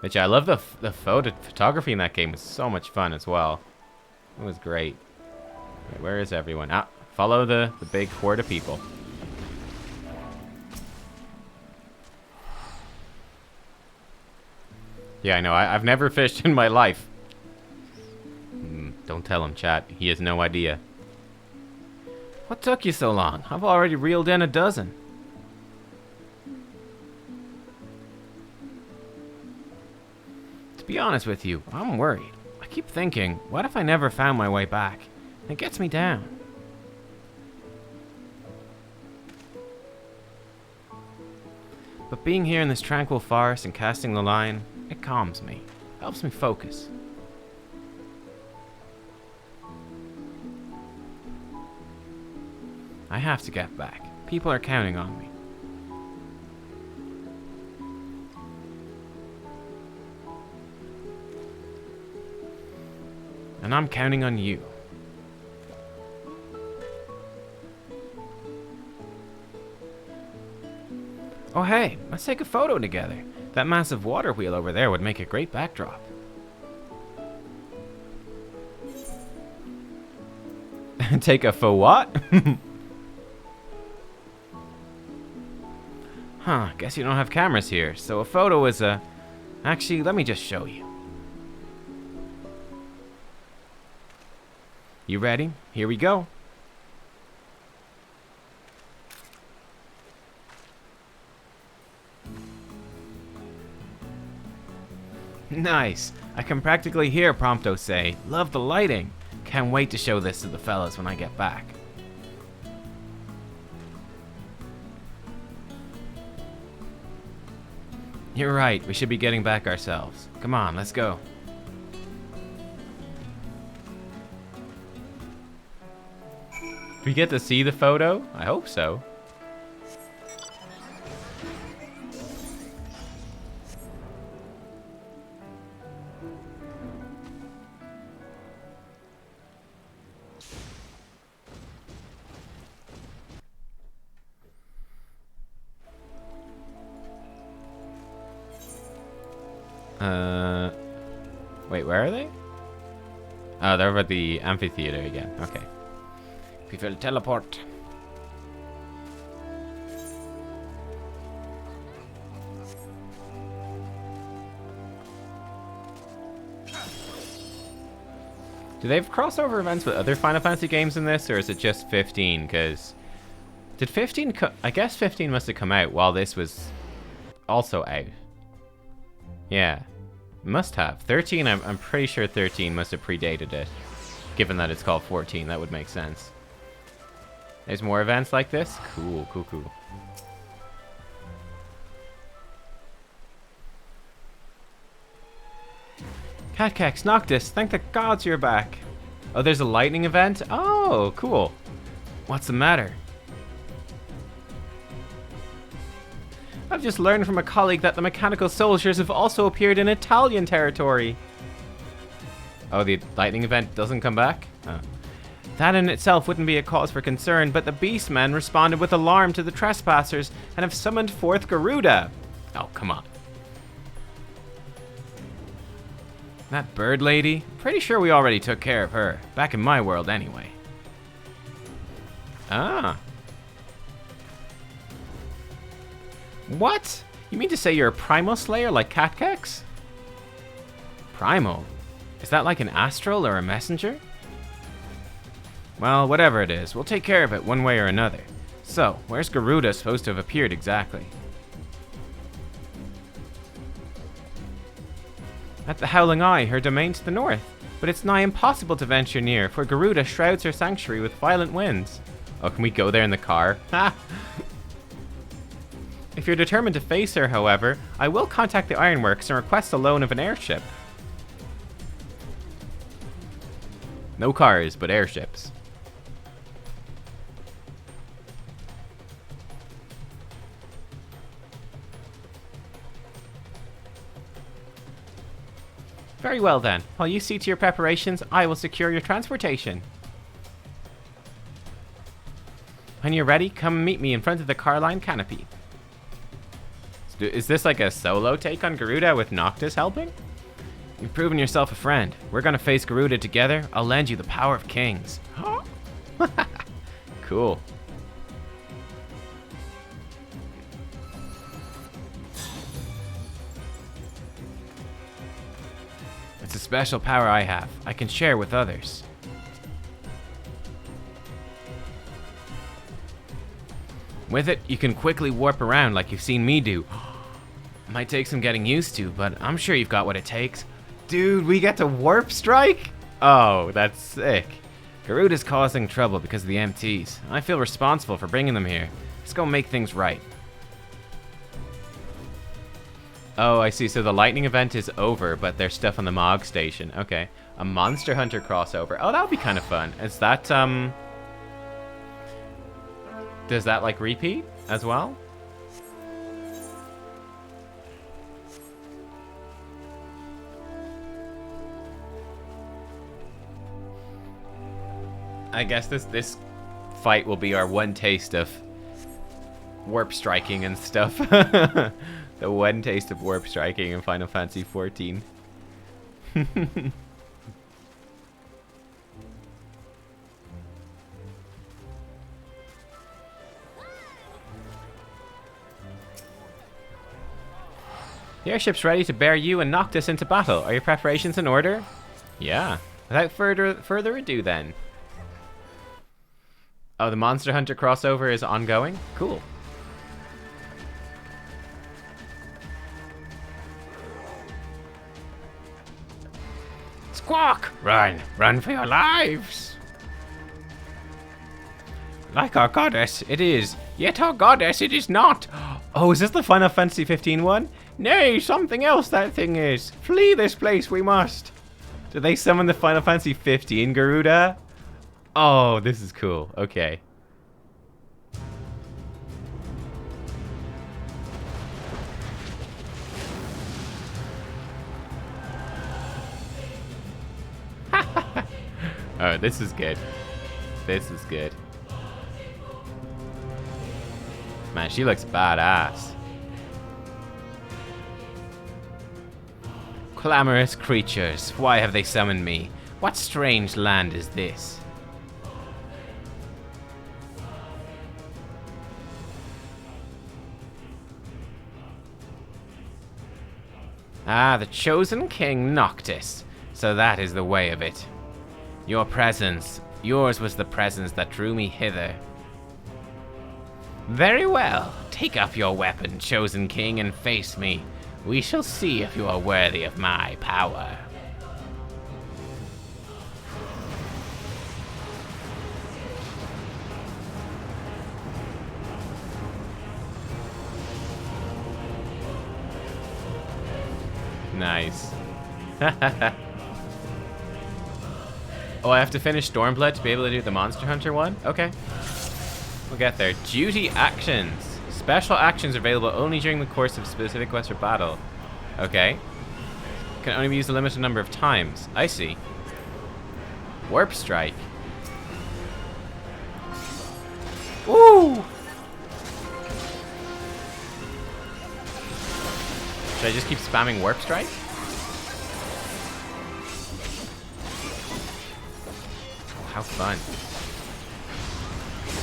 But yeah, I love the photography in that game. Was so much fun as well. It was great. Wait, where is everyone? Ah, follow the big horde of people. Yeah, I know. I've never fished in my life. Don't tell him, chat. He has no idea. What took you so long? I've already reeled in a dozen. To be honest with you, I'm worried. I keep thinking, what if I never found my way back? It gets me down. But being here in this tranquil forest and casting the line, it calms me, helps me focus. I have to get back. People are counting on me. And I'm counting on you. Oh hey, let's take a photo together. That massive water wheel over there would make a great backdrop. Take a faux what? Huh, guess you don't have cameras here, so a photo is a... Actually, let me just show you. You ready? Here we go. Nice. I can practically hear Prompto say, "Love the lighting. Can't wait to show this to the fellas when I get back." You're right, we should be getting back ourselves. Come on, let's go. Do we get to see the photo? I hope so. Wait, where are they? Oh, they're over at the amphitheater again. Okay. We will teleport. Do they have crossover events with other Final Fantasy games in this, or is it just 15? Because did 15 I guess 15 must have come out while this was also out. Yeah. Must have. 13, I'm pretty sure 13 must have predated it. Given that it's called 14, that would make sense. There's more events like this? Cool, cool, cool. Nubkeks, Noctis, thank the gods you're back. Oh, there's a lightning event? Oh, cool. What's the matter? I've just learned from a colleague that the mechanical soldiers have also appeared in Italian territory. Oh, the lightning event doesn't come back? Oh. That in itself wouldn't be a cause for concern, but the beastmen responded with alarm to the trespassers and have summoned forth Garuda. Oh, come on. That bird lady? Pretty sure we already took care of her. Back in my world, anyway. Ah. What? You mean to say you're a primal slayer like Nubkeks? Primal? Is that like an astral or a messenger? Well, whatever it is, we'll take care of it one way or another. So, where's Garuda supposed to have appeared exactly? At the Howling Eye, her domain to the north. But it's nigh impossible to venture near, for Garuda shrouds her sanctuary with violent winds. Oh, can we go there in the car? Ha! If you're determined to face her, however, I will contact the Ironworks and request a loan of an airship. No cars, but airships. Very well then. While you see to your preparations, I will secure your transportation. When you're ready, come meet me in front of the Carline canopy. Is this like a solo take on Garuda with Noctis helping? You've proven yourself a friend. We're gonna face Garuda together. I'll lend you the power of kings. Cool. It's a special power I have. I can share with others. With it, you can quickly warp around like you've seen me do. Might take some getting used to, but I'm sure you've got what it takes. Dude, we get to warp strike? Oh, that's sick. Garuda's causing trouble because of the MTs. I feel responsible for bringing them here. Let's go make things right. Oh, I see. So the lightning event is over, but there's stuff on the Mog station. Okay. A Monster Hunter crossover. Oh, that would be kind of fun. Is that, does that, like, repeat as well? I guess this fight will be our one taste of warp striking and stuff. The one taste of warp striking in Final Fantasy XIV. The airship's ready to bear you and Noctis into battle. Are your preparations in order? Yeah. Without further ado then. Oh, the Monster Hunter crossover is ongoing? Cool. Squawk! Run! Run for your lives! Like our goddess, it is. Yet our goddess, it is not. Oh, is this the Final Fantasy XV one? Nay, something else that thing is. Flee this place, we must. Did they summon the Final Fantasy XV Garuda? Oh, this is cool. Okay. Oh, this is good. This is good. Man, she looks badass. Clamorous creatures, why have they summoned me? What strange land is this? Ah, the chosen king Noctis. So that is the way of it. Your presence, yours was the presence that drew me hither. Very well, take up your weapon, chosen king, and face me. We shall see if you are worthy of my power. Nice. Oh, I have to finish Stormblood to be able to do the Monster Hunter one? Okay. We'll get there. Duty actions. Special actions are available only during the course of specific quest or battle. Okay. Can only be used a limited number of times. I see. Warp Strike. Ooh! Should I just keep spamming Warp Strike? How fun.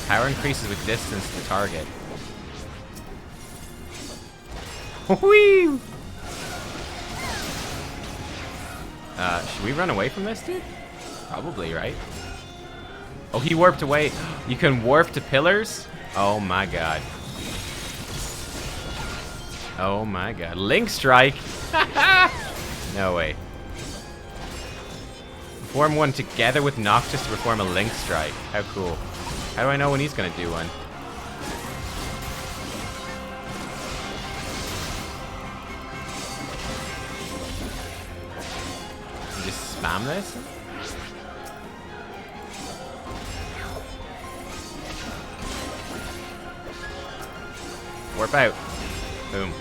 Power increases with distance to the target. Whee! Should we run away from this dude? Probably, right? Oh, he warped away. You can warp to pillars? Oh my god. Oh my god. Link Strike! No way. Perform one together with Noctis to perform a Link Strike. How cool. How do I know when he's gonna do one? You just spam this? Warp out. Boom.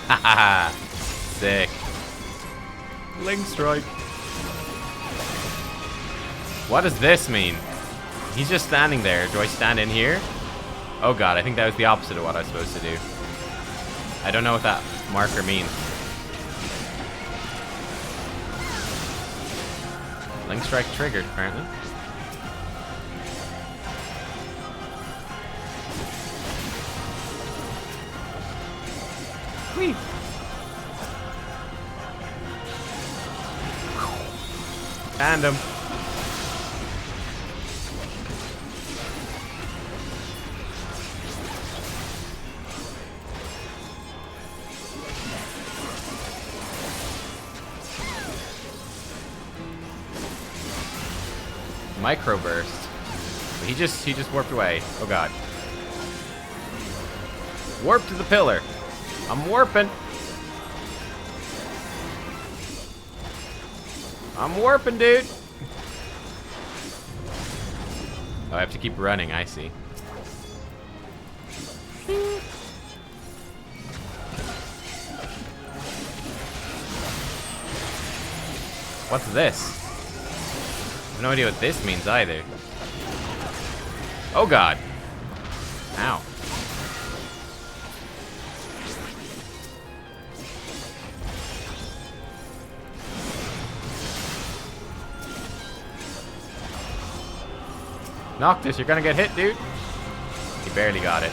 Haha. Sick. Link Strike. What does this mean? He's just standing there. Do I stand in here? Oh god, I think that was the opposite of what I was supposed to do. I don't know what that marker means. Link Strike triggered, apparently. Whee! Tandem. Microburst. He just warped away. Oh god. Warp to the pillar. I'm warping. I'm warping, dude. Oh, I have to keep running, I see. What's this? I have no idea what this means either. Oh god. Ow. Noctis, you're gonna get hit, dude. He barely got it.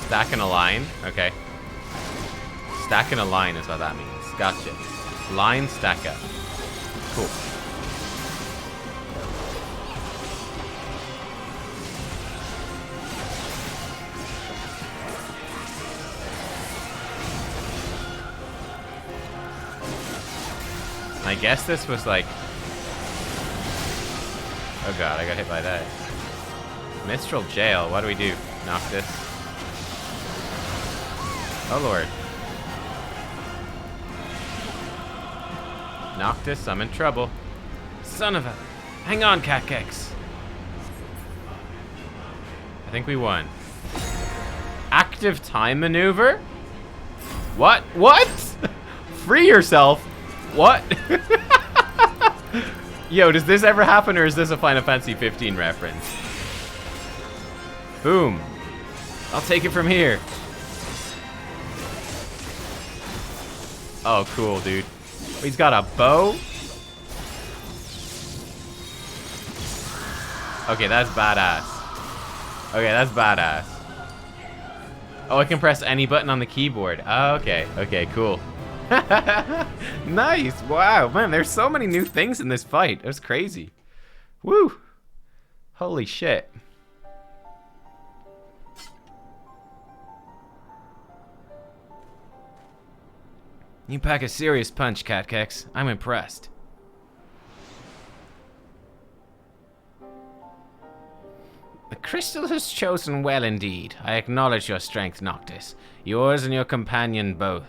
Stack in a line? Okay. Stack in a line is what that means. Gotcha. Line stack up. Cool. I guess this was like... Oh god, I got hit by that. Mistral Jail, what do we do? Noctis. Oh lord. Noctis, I'm in trouble. Son of a... Hang on, Nubkeks. I think we won. Active time maneuver? What? What? Free yourself? What? Yo, does this ever happen, or is this a Final Fantasy XV reference? Boom. I'll take it from here. Oh, cool, dude. He's got a bow? Okay, that's badass. Okay, that's badass. Oh, I can press any button on the keyboard. Oh, okay. Okay, cool. Nice. Wow, man, there's so many new things in this fight. It was crazy. Woo. Holy shit. You pack a serious punch, Nubkeks. I'm impressed. The crystal has chosen well indeed. I acknowledge your strength, Noctis. Yours and your companion both.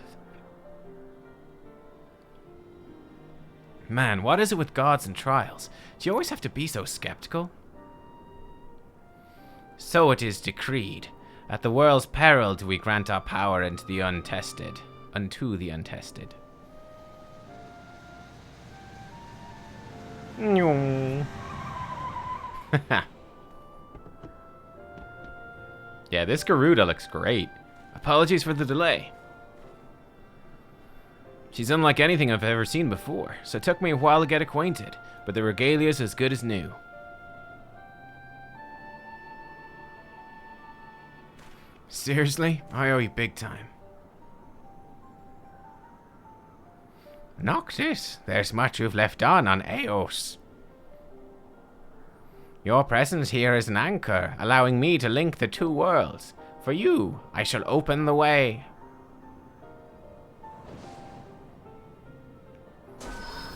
Man, what is it with gods and trials? Do you always have to be so skeptical? So it is decreed. At the world's peril do we grant our power unto the untested. Unto the untested. Yeah, this Garuda looks great. Apologies for the delay. She's unlike anything I've ever seen before, so it took me a while to get acquainted, but the regalia's as good as new. Seriously? I owe you big time. Noctis, there's much you've left on Eos. Your presence here is an anchor, allowing me to link the two worlds. For you, I shall open the way.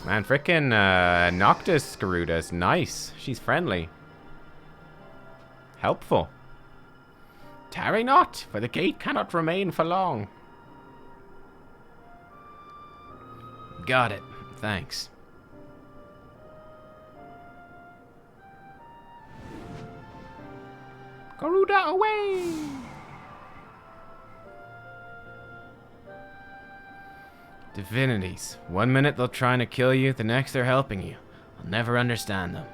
Man, frickin' Noctis Garuda's nice. She's friendly. Helpful. Tarry not, for the gate cannot remain for long. Got it. Thanks. Garuda away! Divinities. One minute they're trying to kill you, the next they're helping you. I'll never understand them.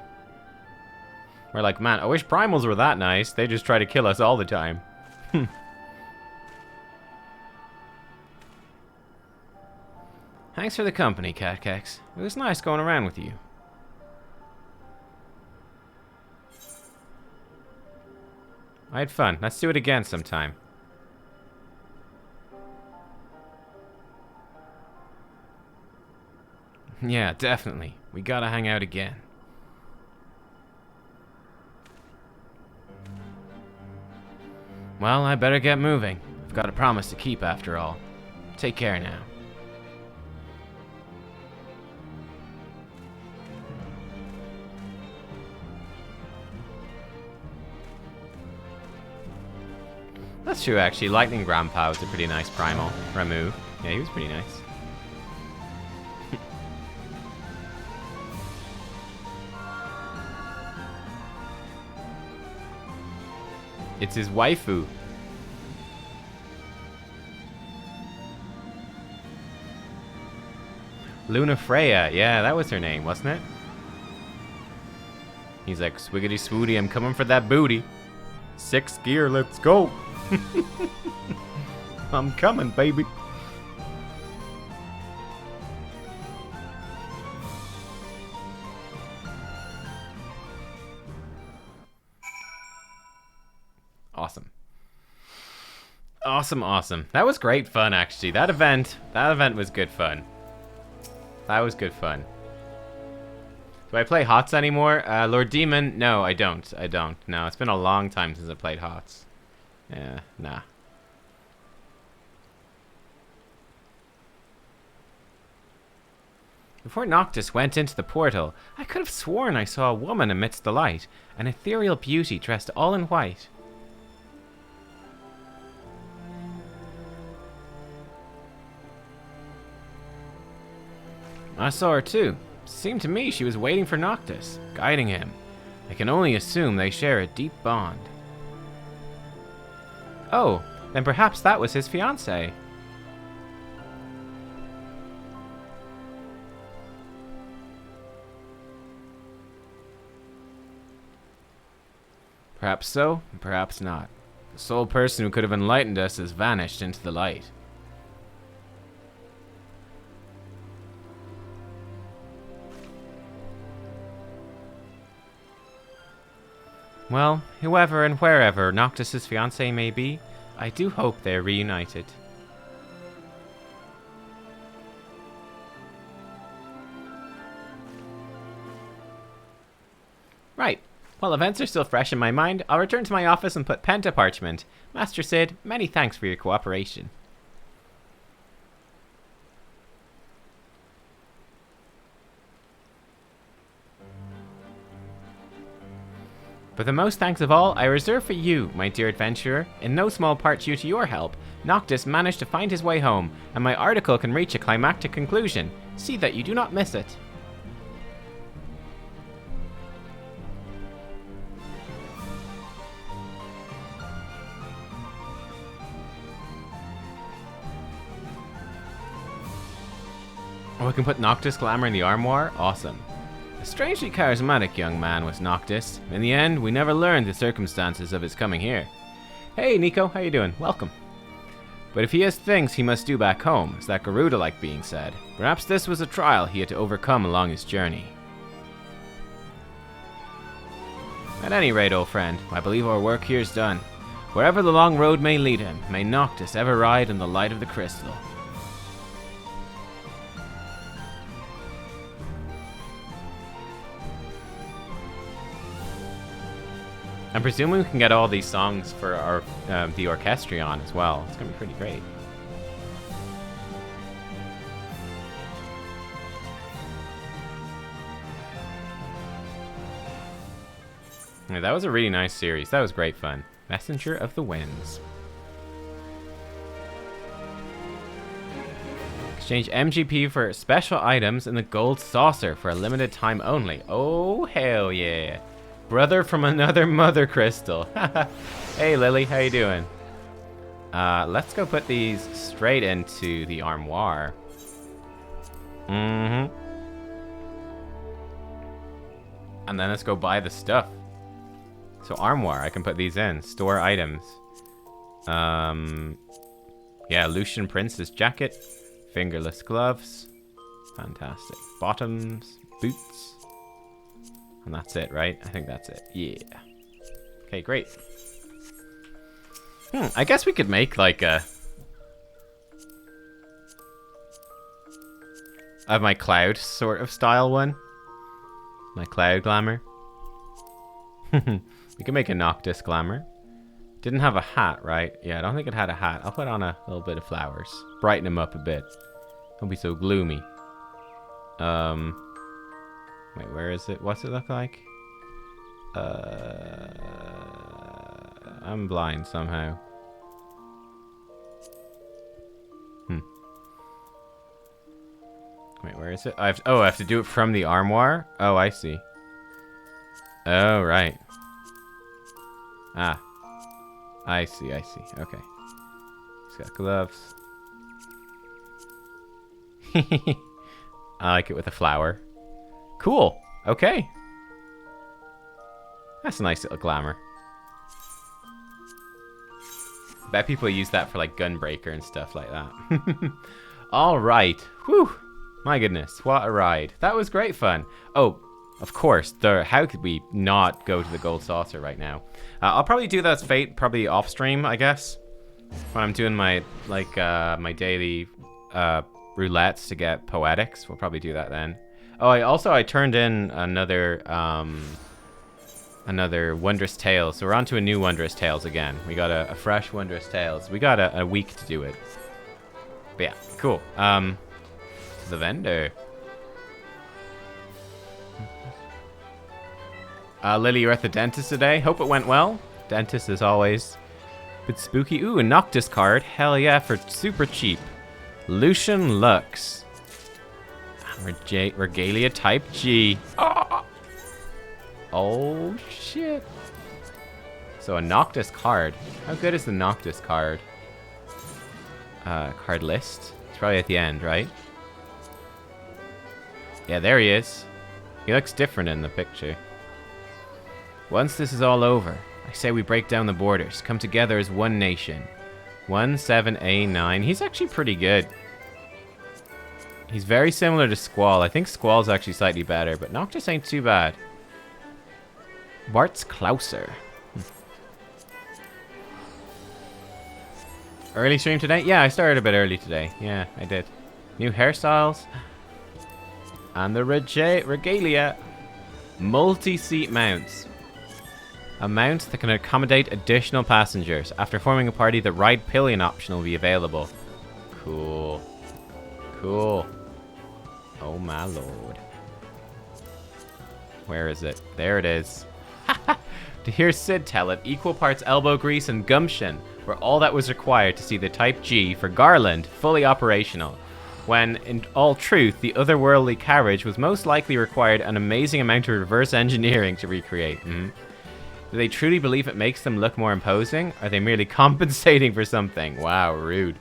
We're like, man, I wish primals were that nice. They just try to kill us all the time. Thanks for the company, Nubkeks. It was nice going around with you. I had fun. Let's do it again sometime. Yeah, definitely. We gotta hang out again. Well, I better get moving. I've got a promise to keep after all. Take care now. That's true, actually. Lightning Grandpa was a pretty nice primal remove. Yeah, he was pretty nice. It's his waifu. Luna Freya. Yeah, that was her name, wasn't it? He's like, swiggity swooty, I'm coming for that booty. 6th gear, let's go. I'm coming, baby. Awesome. Awesome, awesome. That was great fun, actually. That event was good fun. That was good fun. Do I play HOTS anymore? Lord Demon? No, I don't. I don't. No, it's been a long time since I played HOTS. Yeah, nah. Before Noctis went into the portal, I could have sworn I saw a woman amidst the light, an ethereal beauty dressed all in white. I saw her too. Seemed to me she was waiting for Noctis, guiding him. I can only assume they share a deep bond. Oh, then perhaps that was his fiancée. Perhaps so, and perhaps not. The sole person who could have enlightened us has vanished into the light. Well, whoever and wherever Noctis' fiancée may be, I do hope they are reunited. Right. While events are still fresh in my mind, I'll return to my office and put pen to parchment. Master Cid, many thanks for your cooperation. But the most thanks of all, I reserve for you, my dear adventurer. In no small part due to your help, Noctis managed to find his way home, and my article can reach a climactic conclusion. See that you do not miss it. Oh, I can put Noctis glamour in the armoire? Awesome. A strangely charismatic young man was Noctis. In the end, we never learned the circumstances of his coming here. Hey, Nico, how you doing? Welcome. But if he has things he must do back home, as that Garuda-like being said, perhaps this was a trial he had to overcome along his journey. At any rate, old friend, I believe our work here is done. Wherever the long road may lead him, may Noctis ever ride in the light of the crystal. I'm presuming we can get all these songs for our the Orchestrion as well. It's gonna be pretty great. Yeah, that was a really nice series. That was great fun. Messenger of the Winds. Exchange MGP for special items in the gold saucer for a limited time only. Oh, hell yeah. Brother from another mother crystal. Hey Lily, how you doing? Let's go put these straight into the armoire. And then let's go buy the stuff. So armoire, I can put these in. Store items. Yeah, Lucian Prince's jacket. Fingerless gloves. Fantastic. Bottoms. Boots. And that's it, right? I think that's it. Yeah. Okay, great. I guess we could make like a... my cloud sort of style one. My cloud glamour. We can make a Noctis glamour. Didn't have a hat, right? Yeah, I don't think it had a hat. I'll put on a little bit of flowers. Brighten him up a bit. Don't be so gloomy. Wait, where is it? What's it look like? I'm blind somehow. Wait, where is it? I have to do it from the armoire? Oh, I see. Oh, right. Ah. I see. Okay. He's got gloves. I like it with a flower. Cool. Okay. That's a nice little glamour. Bet people use that for like Gunbreaker and stuff like that. All right. Whew. My goodness. What a ride. That was great fun. Oh, of course. How could we not go to the gold saucer right now? I'll probably do that as Fate, probably off stream, I guess. When I'm doing my like my daily roulettes to get poetics. We'll probably do that then. Oh, I turned in another Wondrous Tales. So we're on to a new Wondrous Tales again. We got a fresh Wondrous Tales. We got a week to do it. But yeah, cool. The vendor. Lily, you're at the dentist today. Hope it went well. Dentist as always. Bit spooky. Ooh, a Noctis card. Hell yeah, for super cheap. Lucian Lux. Regalia type G. Oh shit. So a Noctis card. How good is the Noctis card? Card list. It's probably at the end, right? Yeah, there he is. He looks different in the picture. Once this is all over, I say we break down the borders, come together as one nation. 17A9. He's actually pretty good. He's very similar to Squall. I think Squall's actually slightly better, but Noctis ain't too bad. Bart's Klauser. Early stream today? Yeah, I started a bit early today. Yeah, I did. New hairstyles. And the regalia. Multi-seat mounts. A mount that can accommodate additional passengers. After forming a party, the ride pillion option will be available. Cool. Cool. Oh my lord. Where is it? There it is. To hear Sid tell it, equal parts elbow grease and gumption were all that was required to see the Type G for Garland fully operational, when, in all truth, the otherworldly carriage was most likely required an amazing amount of reverse engineering to recreate. Do they truly believe it makes them look more imposing? Are they merely compensating for something? Wow, rude.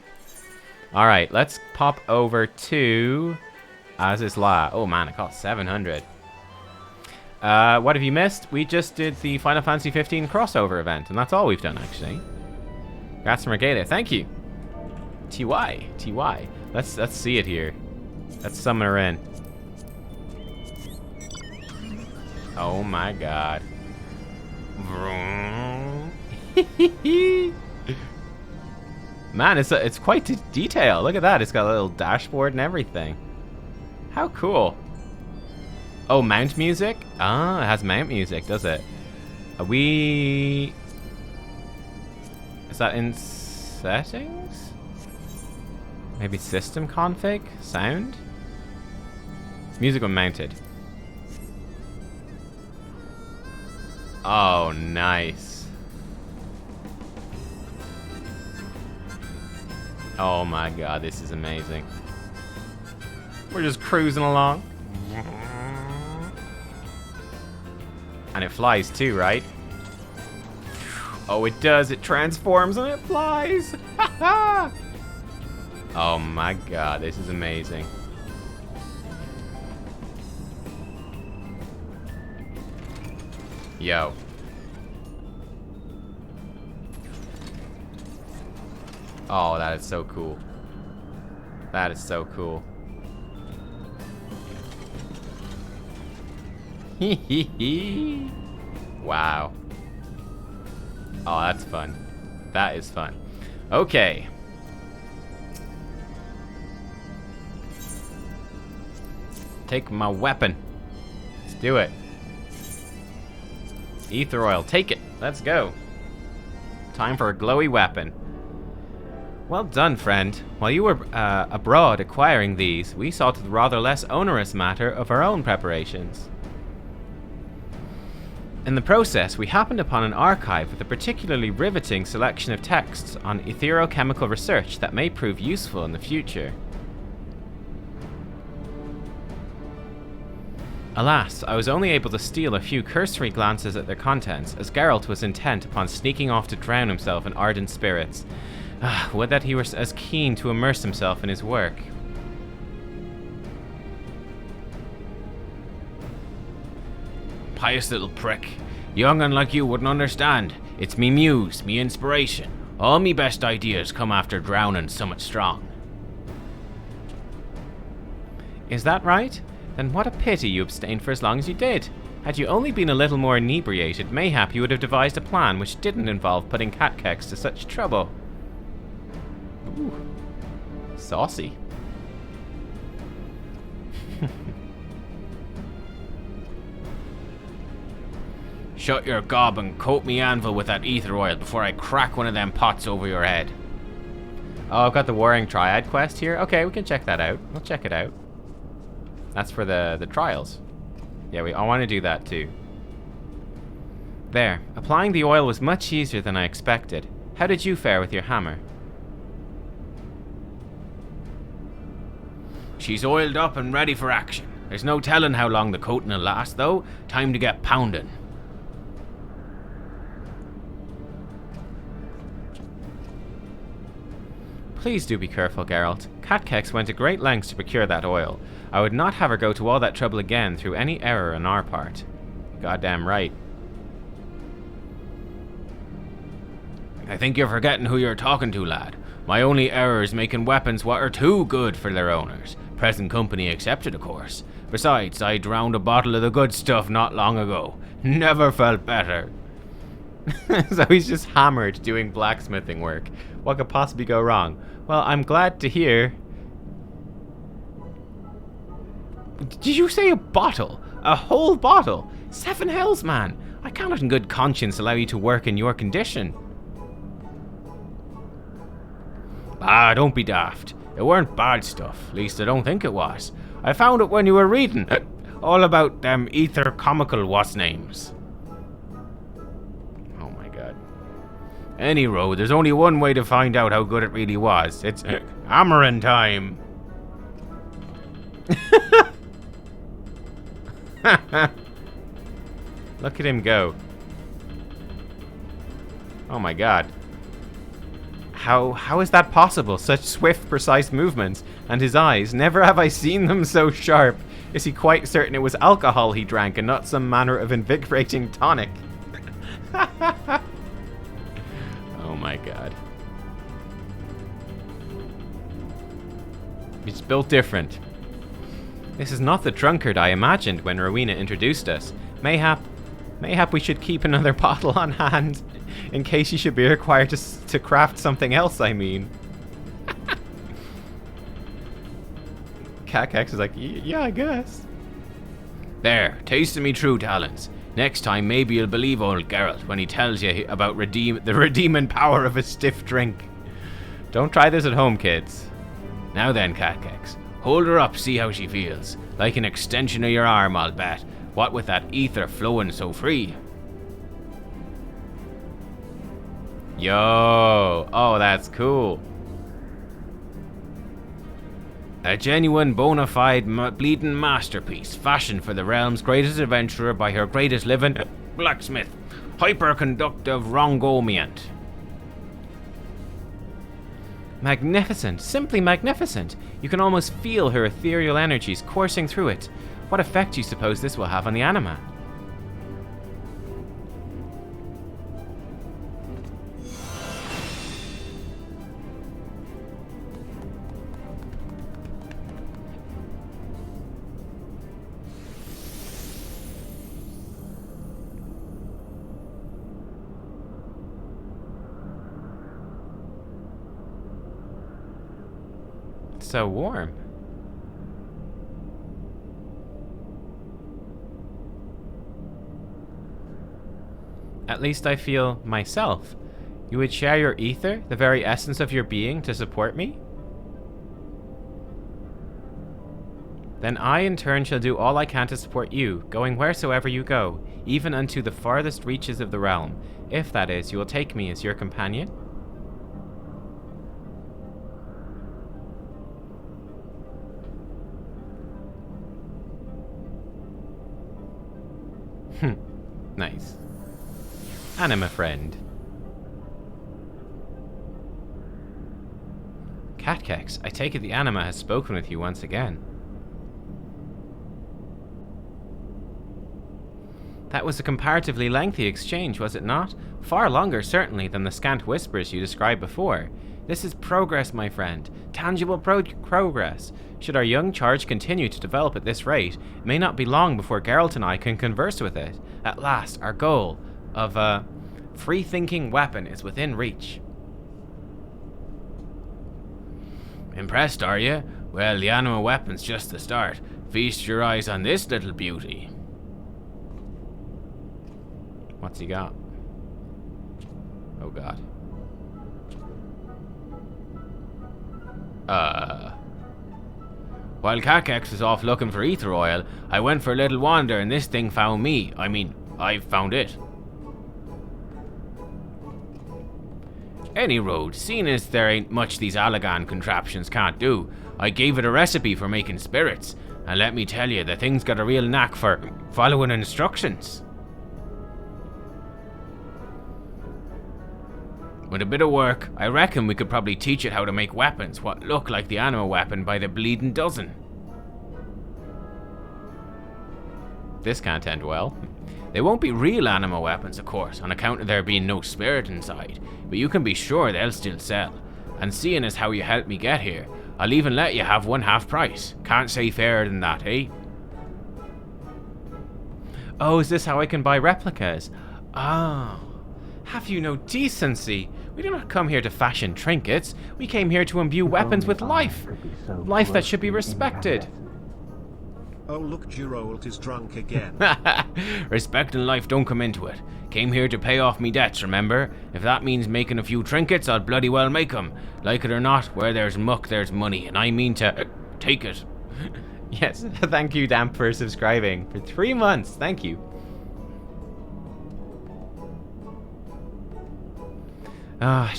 Alright, let's pop over to Azizla. Oh man, it cost 700. What have you missed? We just did the Final Fantasy XV crossover event, and that's all we've done, actually. Congrats from Regalia. Thank you. TY. Let's see it here. Let's summon her in. Oh my god. Man, it's quite detailed. Look at that. It's got a little dashboard and everything. How cool. Oh, mount music? Ah, it has mount music, does it? Is that in settings? Maybe system config? Sound? Music when mounted. Oh, nice. Oh my god, this is amazing. We're just cruising along. And it flies too, right? Oh, it does. It transforms and it flies. Oh my god, this is amazing. Yo. Oh, that is so cool. That is so cool. Wow. Oh, that's fun. That is fun. Okay. Take my weapon. Let's do it. Ether oil. Take it. Let's go. Time for a glowy weapon. Well done, friend. While you were abroad acquiring these, we saw to the rather less onerous matter of our own preparations. In the process, we happened upon an archive with a particularly riveting selection of texts on etherochemical research that may prove useful in the future. Alas, I was only able to steal a few cursory glances at their contents, as Geralt was intent upon sneaking off to drown himself in ardent spirits. Would that he were as keen to immerse himself in his work. Pious little prick. Young and like you wouldn't understand. It's me muse, me inspiration. All me best ideas come after drowning somewhat strong. Is that right? Then what a pity you abstained for as long as you did. Had you only been a little more inebriated, mayhap you would have devised a plan which didn't involve putting Nubkeks to such trouble. Ooh. Saucy. Shut your gob and coat me anvil with that ether oil before I crack one of them pots over your head. Oh, I've got the Warring Triad quest here. Okay, we can check that out. We'll check it out. That's for the trials. Yeah, I want to do that too. There. Applying the oil was much easier than I expected. How did you fare with your hammer? She's oiled up and ready for action. There's no telling how long the coating will last, though. Time to get pounding. Please do be careful, Geralt. Nubkeks went to great lengths to procure that oil. I would not have her go to all that trouble again through any error on our part. Goddamn right. I think you're forgetting who you're talking to, lad. My only error is making weapons what are too good for their owners. Present company accepted, of course. Besides, I drowned a bottle of the good stuff not long ago. Never felt better. So he's just hammered doing blacksmithing work. What could possibly go wrong? Well, I'm glad to hear. Did you say a bottle? A whole bottle? 7 hells, man. I cannot in good conscience allow you to work in your condition. Ah, don't be daft. It weren't bad stuff. At least I don't think it was. I found it when you were reading. All about them ether comical what's-names. Oh my god. Any road, there's only one way to find out how good it really was. It's hammering time. Look at him go. Oh my god. How is that possible? Such swift, precise movements. And his eyes, never have I seen them so sharp. Is he quite certain it was alcohol he drank and not some manner of invigorating tonic? Oh my god. He's built different. This is not the drunkard I imagined when Rowena introduced us. Mayhap we should keep another bottle on hand, in case you should be required to craft something else, I mean. Nubkeks is like, yeah, I guess. There, tasting me true talents. Next time, maybe you'll believe old Geralt when he tells you about the redeeming power of a stiff drink. Don't try this at home, kids. Now then, Nubkeks, hold her up, see how she feels. Like an extension of your arm, I'll bet. What with that ether flowing so free. Yo, oh, that's cool. A genuine bona fide bleeding masterpiece, fashioned for the realm's greatest adventurer by her greatest living blacksmith, hyperconductive Rongomiant. Magnificent, simply magnificent. You can almost feel her ethereal energies coursing through it. What effect do you suppose this will have on the anima? It's so warm. At least I feel myself. You would share your ether, the very essence of your being, to support me? Then I in turn shall do all I can to support you, going wheresoever you go, even unto the farthest reaches of the realm, if, that is, you will take me as your companion. Nice. Anima friend. Nubkeks, I take it the anima has spoken with you once again. That was a comparatively lengthy exchange, was it not? Far longer, certainly, than the scant whispers you described before. This is progress, my friend. Tangible progress. Should our young charge continue to develop at this rate, it may not be long before Geralt and I can converse with it. At last, our goal of a free-thinking weapon is within reach. Impressed, are you? Well, the anima weapon's just the start. Feast your eyes on this little beauty. What's he got? Oh god. While Nubkeks was off looking for ether oil, I went for a little wander and this thing found me. I found it. Any road, seeing as there ain't much these Allagan contraptions can't do, I gave it a recipe for making spirits, and let me tell you, the thing's got a real knack for following instructions. With a bit of work, I reckon we could probably teach it how to make weapons what look like the anima weapon by the bleeding dozen. This can't end well. They won't be real anima weapons, of course, on account of there being no spirit inside, but you can be sure they'll still sell. And seeing as how you helped me get here, I'll even let you have 1/2 price. Can't say fairer than that, eh? Oh, is this how I can buy replicas? Oh. Have you no decency? We do not come here to fashion trinkets. We came here to imbue weapons with life. Life that should be respected. Oh look, Roulette is drunk again. Respect and life don't come into it. Came here to pay off me debts, remember? If that means making a few trinkets, I'll bloody well make 'em. Like it or not, where there's muck, there's money, and I mean to take it. Yes, thank you, Damp, for subscribing for 3 months. Thank you.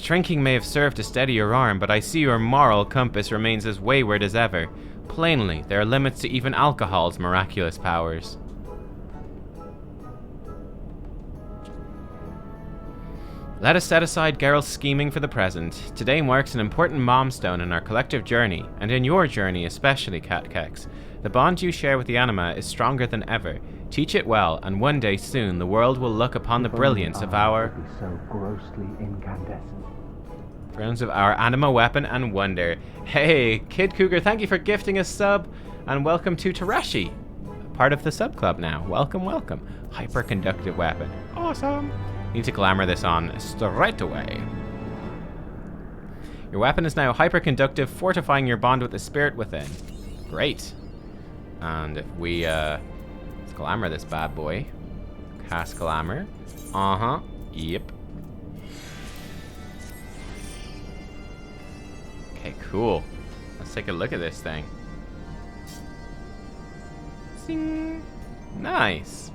Drinking may have served to steady your arm, but I see your moral compass remains as wayward as ever. Plainly, there are limits to even alcohol's miraculous powers. Let us set aside Geralt's scheming for the present. Today marks an important milestone in our collective journey, and in your journey especially, Nubkeks. The bond you share with the anima is stronger than ever. Teach it well, and one day soon the world will look upon the brilliance of our... so grossly incandescent. Brilliance of our anima weapon and wonder. Hey, Kid Cougar, thank you for gifting a sub, and welcome to Tereshi, part of the sub club now. Welcome, welcome. Hyperconductive weapon. Awesome. Need to glamour this on straight away. Your weapon is now hyperconductive, fortifying your bond with the spirit within. Great. And if we, let's glamour this bad boy. Cast glamour. Yep. Okay, cool. Let's take a look at this thing. Zing. Nice.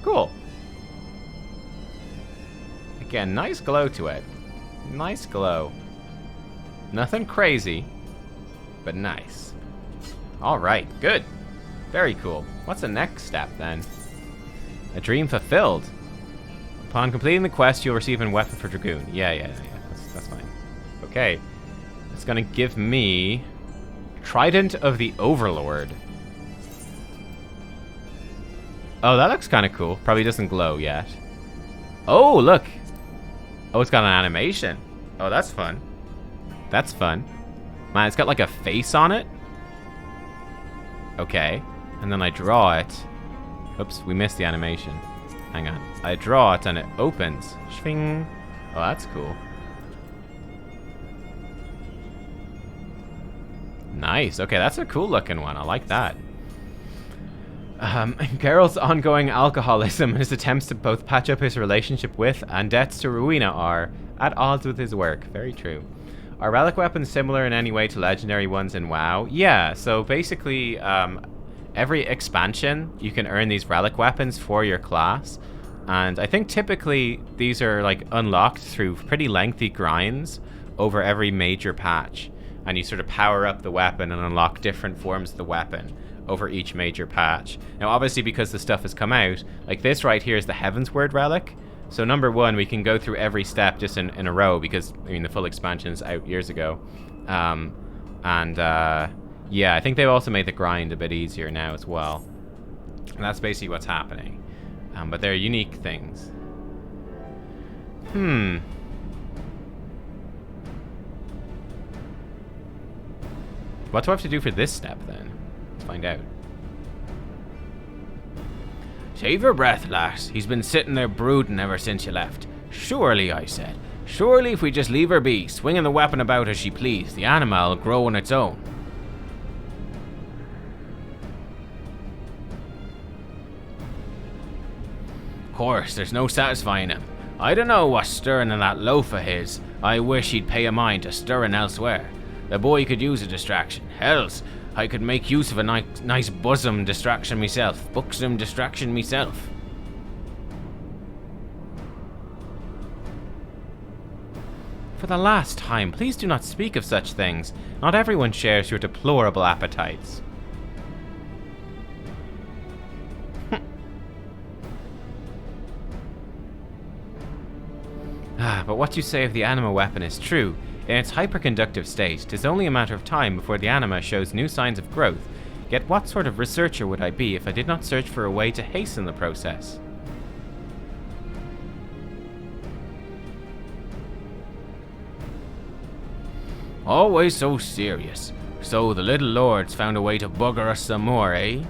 Cool. Again, nice glow to it. Nice glow. Nothing crazy, but nice. Alright, good. Very cool. What's the next step then? A dream fulfilled. Upon completing the quest, you'll receive a weapon for Dragoon. Yeah. That's fine. Okay. It's gonna give me Trident of the Overlord. Oh, that looks kind of cool. Probably doesn't glow yet. Oh, look. Oh, it's got an animation. Oh, that's fun. That's fun. Man, it's got like a face on it. Okay. And then I draw it. Oops, we missed the animation. Hang on. I draw it and it opens. Shwing. Oh, that's cool. Nice. Okay, that's a cool looking one. I like that. Geralt's ongoing alcoholism and his attempts to both patch up his relationship with and debts to Rowena are at odds with his work. Very true. Are relic weapons similar in any way to legendary ones in WoW? Yeah, so basically, every expansion, you can earn these relic weapons for your class. And I think typically these are like unlocked through pretty lengthy grinds over every major patch. And you sort of power up the weapon and unlock different forms of the weapon over each major patch. Now obviously because the stuff has come out, like this right here is the Heavensward relic. So number one, we can go through every step just in a row because, I mean, the full expansion's out years ago. Yeah, I think they've also made the grind a bit easier now as well. And that's basically what's happening. But they're unique things. What do I have to do for this step then? Let's find out. Save your breath, lass. He's been sitting there brooding ever since you left. Surely, I said. Surely if we just leave her be, swinging the weapon about as she please, the animal will grow on its own. Of course, there's no satisfying him. I don't know what's stirring in that loaf of his. I wish he'd pay a mind to stirring elsewhere. The boy could use a distraction. Hells, I could make use of a nice bosom distraction myself. Buxom distraction myself. For the last time, please do not speak of such things. Not everyone shares your deplorable appetites. But what you say of the anima weapon is true. In its hyperconductive state, 'tis only a matter of time before the anima shows new signs of growth. Yet what sort of researcher would I be if I did not search for a way to hasten the process? Always so serious. So the little lord's found a way to bugger us some more, eh?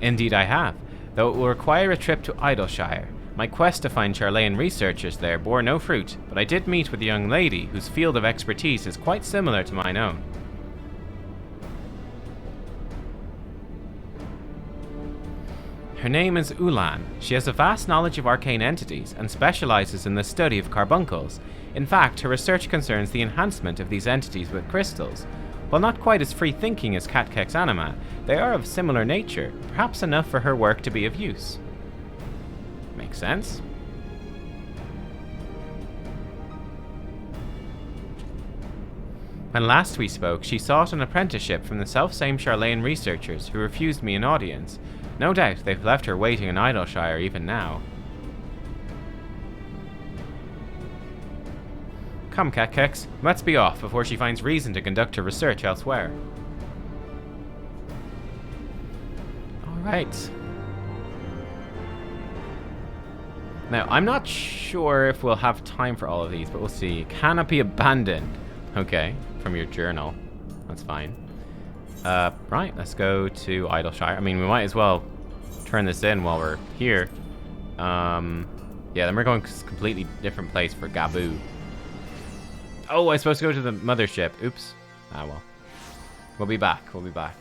Indeed I have, though it will require a trip to Idleshire. My quest to find Charlayan researchers there bore no fruit, but I did meet with a young lady whose field of expertise is quite similar to mine own. Her name is Ulan. She has a vast knowledge of arcane entities and specializes in the study of carbuncles. In fact, her research concerns the enhancement of these entities with crystals. While not quite as free-thinking as Nubkeks anima, they are of similar nature, perhaps enough for her work to be of use. Makes sense. When last we spoke, she sought an apprenticeship from the self-same Charlayan researchers who refused me an audience. No doubt they've left her waiting in Idleshire even now. Come, Nubkeks, let's be off before she finds reason to conduct her research elsewhere. Alright. Now, I'm not sure if we'll have time for all of these, but we'll see. Cannot be abandoned. Okay, from your journal. That's fine. Right, let's go to Idleshire. I mean, we might as well turn this in while we're here. Yeah, then we're going to a completely different place for Gabu. Oh, I'm supposed to go to the mothership. Oops. Ah, well. We'll be back. We'll be back.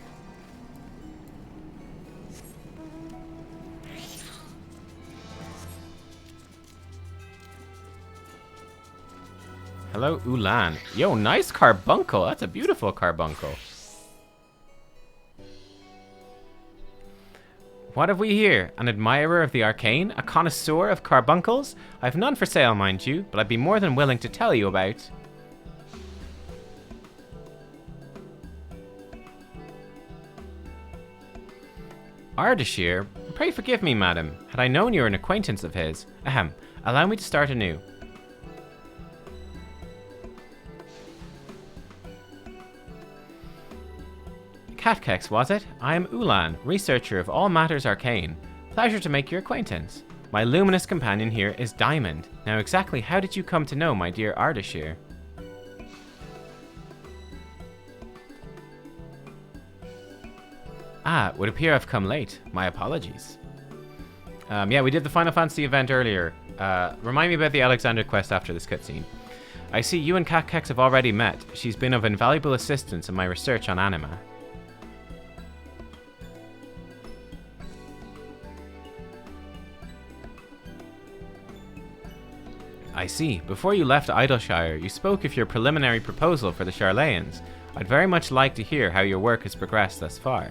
Hello, Ulan. Yo, nice carbuncle. That's a beautiful carbuncle. What have we here? An admirer of the arcane? A connoisseur of carbuncles? I've none for sale, mind you, but I'd be more than willing to tell you about. Ardashir? Pray forgive me, madam. Had I known you were an acquaintance of his. Ahem. Allow me to start anew. Nubkeks, was it? I am Ulan, researcher of all matters arcane. Pleasure to make your acquaintance. My luminous companion here is Diamond. Now exactly how did you come to know my dear Ardashir? Ah, it would appear I've come late. My apologies. Yeah, we did the Final Fantasy event earlier. Remind me about the Alexander quest after this cutscene. I see you and Nubkeks have already met. She's been of invaluable assistance in my research on anima. I see. Before you left Idleshire, you spoke of your preliminary proposal for the Charlayans. I'd very much like to hear how your work has progressed thus far.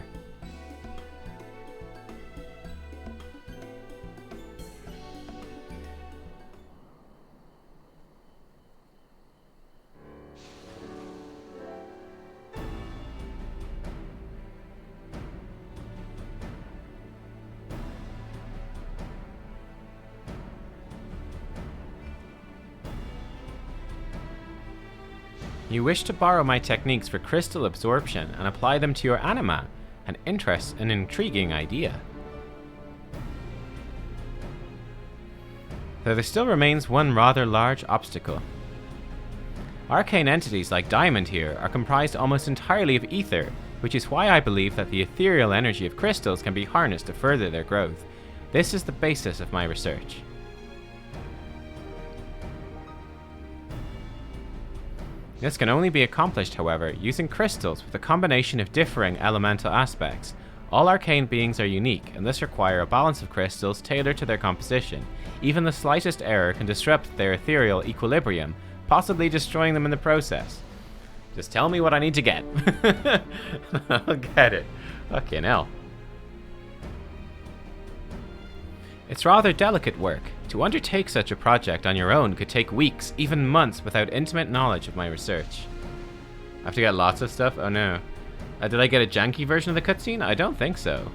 You wish to borrow my techniques for crystal absorption and apply them to your anima. An intriguing idea. Though there still remains one rather large obstacle. Arcane entities like Diamond here are comprised almost entirely of ether, which is why I believe that the ethereal energy of crystals can be harnessed to further their growth. This is the basis of my research. This can only be accomplished, however, using crystals with a combination of differing elemental aspects, All arcane beings are unique, and thus require a balance of crystals tailored to their composition. Even the slightest error can disrupt their ethereal equilibrium, possibly destroying them in the process. Just tell me what I need to get. I'll get it. Fucking hell. It's rather delicate work. To undertake such a project on your own could take weeks, even months, without intimate knowledge of my research. I have to get lots of stuff? Oh no. Did I get a janky version of the cutscene? I don't think so.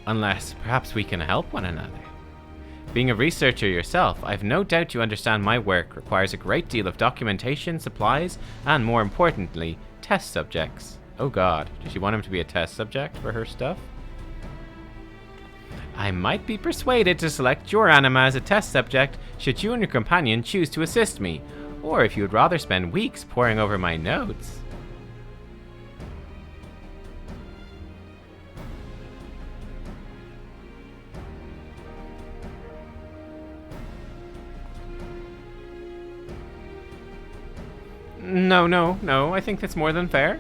Unless, perhaps we can help one another. Being a researcher yourself, I've no doubt you understand my work requires a great deal of documentation, supplies, and more importantly, test subjects. Oh god, does she want him to be a test subject for her stuff? I might be persuaded to select your anima as a test subject should you and your companion choose to assist me, or if you would rather spend weeks poring over my notes. No, I think that's more than fair.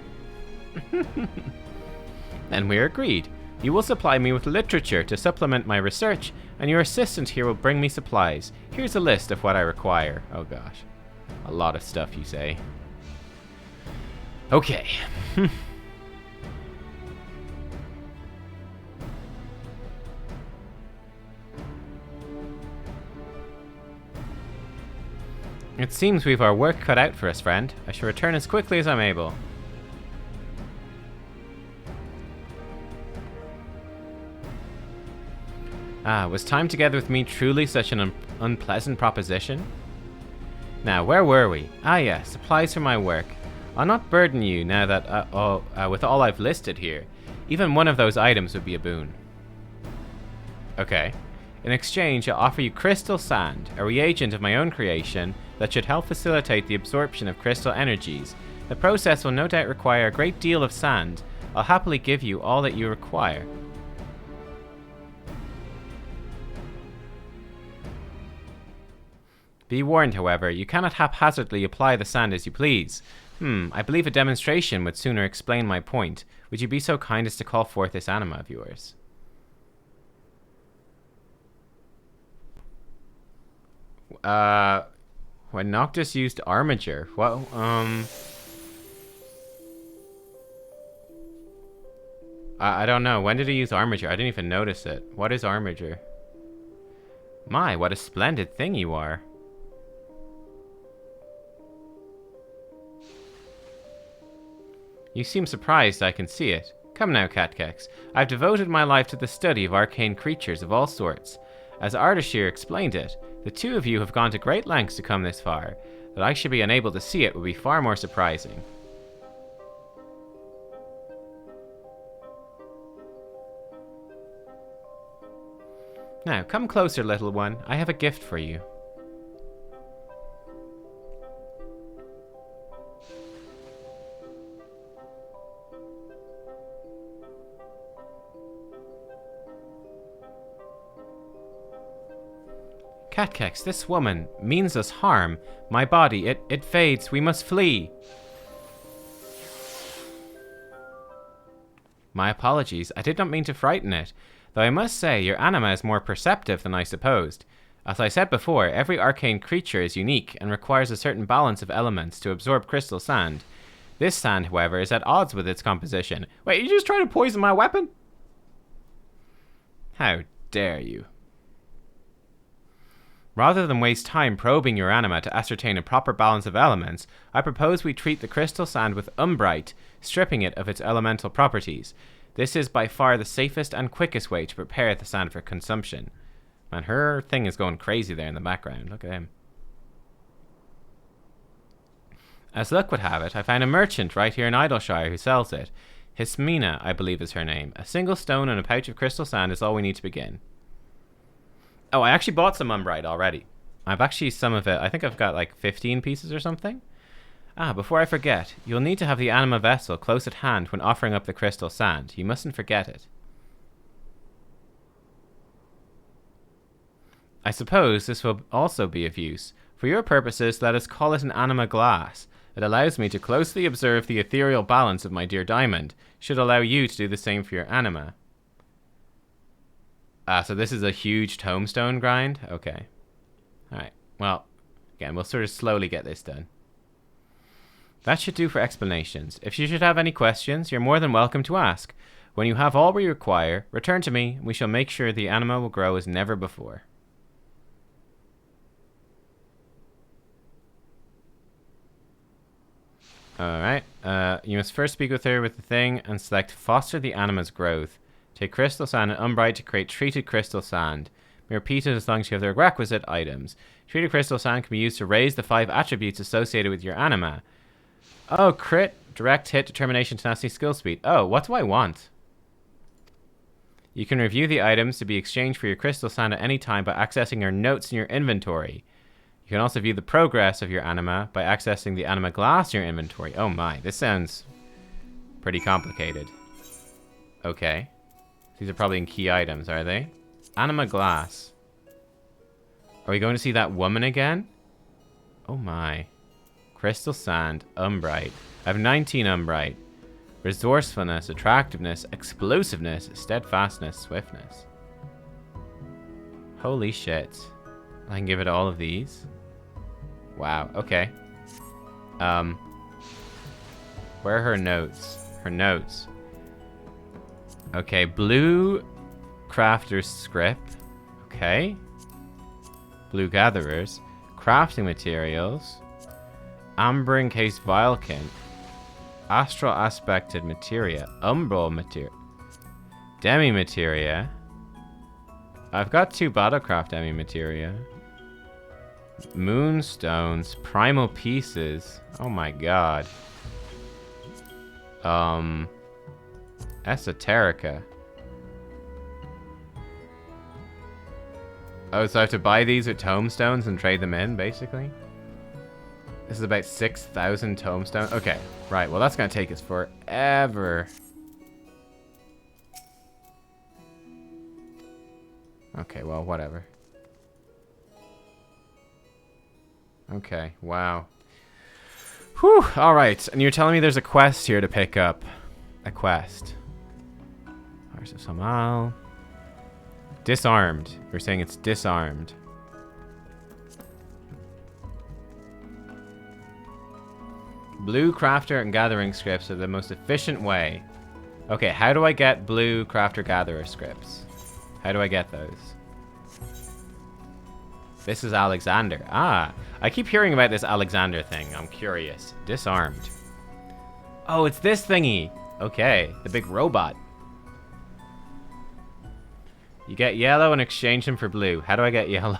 Then we're agreed. You will supply me with literature to supplement my research, and your assistant here will bring me supplies. Here's a list of what I require. Oh gosh. A lot of stuff, you say. Okay. It seems we've our work cut out for us, friend. I shall return as quickly as I'm able. Was time together with me truly such an unpleasant proposition? Now, where were we? Yes, supplies for my work. I'll not burden you now that with all I've listed here. Even one of those items would be a boon. Okay. In exchange, I'll offer you crystal sand, a reagent of my own creation that should help facilitate the absorption of crystal energies. The process will no doubt require a great deal of sand. I'll happily give you all that you require. Be warned, however, you cannot haphazardly apply the sand as you please. I believe a demonstration would sooner explain my point. Would you be so kind as to call forth this anima of yours? When Noctis used Armiger, well, I don't know. When did he use Armiger? I didn't even notice it. What is Armiger? My, what a splendid thing you are. You seem surprised, I can see it. Come now, Nubkeks. I've devoted my life to the study of arcane creatures of all sorts. As Ardashir explained it, the two of you have gone to great lengths to come this far. That I should be unable to see it would be far more surprising. Now, come closer, little one. I have a gift for you. Nubkeks, this woman means us harm. My body, it fades. We must flee. My apologies. I did not mean to frighten it. Though I must say, your anima is more perceptive than I supposed. As I said before, every arcane creature is unique and requires a certain balance of elements to absorb crystal sand. This sand, however, is at odds with its composition. Wait, you just trying to poison my weapon? How dare you? Rather than waste time probing your anima to ascertain a proper balance of elements, I propose we treat the crystal sand with umbrite, stripping it of its elemental properties. This is by far the safest and quickest way to prepare the sand for consumption. Man, her thing is going crazy there in the background. Look at him. As luck would have it, I found a merchant right here in Idleshire who sells it. Hismina, I believe is her name. A single stone and a pouch of crystal sand is all we need to begin. Oh, I actually bought some umbrite already. I've actually some of it. I think I've got like 15 pieces or something. Before I forget, you'll need to have the anima vessel close at hand when offering up the crystal sand. You mustn't forget it. I suppose this will also be of use. For your purposes, let us call it an anima glass. It allows me to closely observe the ethereal balance of my dear diamond. Should allow you to do the same for your anima. So this is a huge tombstone grind? Okay. Alright. Well, again, we'll sort of slowly get this done. That should do for explanations. If you should have any questions, you're more than welcome to ask. When you have all we require, return to me, and we shall make sure the anima will grow as never before. Alright. You must first speak with her with the thing and select Foster the anima's growth. Take crystal sand and umbrite to create treated crystal sand. May repeat it as long as you have the requisite items. Treated crystal sand can be used to raise the 5 attributes associated with your anima. Oh, crit, direct hit, determination, tenacity, skill speed. Oh, what do I want? You can review the items to be exchanged for your crystal sand at any time by accessing your notes in your inventory. You can also view the progress of your anima by accessing the anima glass in your inventory. Oh my, this sounds pretty complicated. Okay. These are probably in key items, are they? Anima glass. Are we going to see that woman again? Oh my. Crystal sand, umbrite. I have 19 umbrite. Resourcefulness, attractiveness, explosiveness, steadfastness, swiftness. Holy shit. I can give it all of these. Wow, okay. Where are her notes? Her notes. Okay, blue crafter's script. Okay. Blue gatherers. Crafting materials. Amber encased vialkin. Astral aspected materia. Umbral materia. Demi materia. I've got 2 battlecraft demi materia. Moonstones. Primal pieces. Oh my god. Esoterica. Oh, so I have to buy these with tomestones and trade them in, basically? This is about 6,000 tomestones. Okay, right. Well, that's going to take us forever. Okay, well, whatever. Okay, wow. Whew, alright. And you're telling me there's a quest here to pick up. A quest. Hearts of Samal. Disarmed. You're saying it's disarmed. Blue crafter and gathering scripts are the most efficient way. Okay, how do I get blue crafter gatherer scripts? How do I get those? This is Alexander. Ah, I keep hearing about this Alexander thing. I'm curious. Disarmed. Oh, it's this thingy. Okay, the big robot. You get yellow and exchange them for blue. How do I get yellow?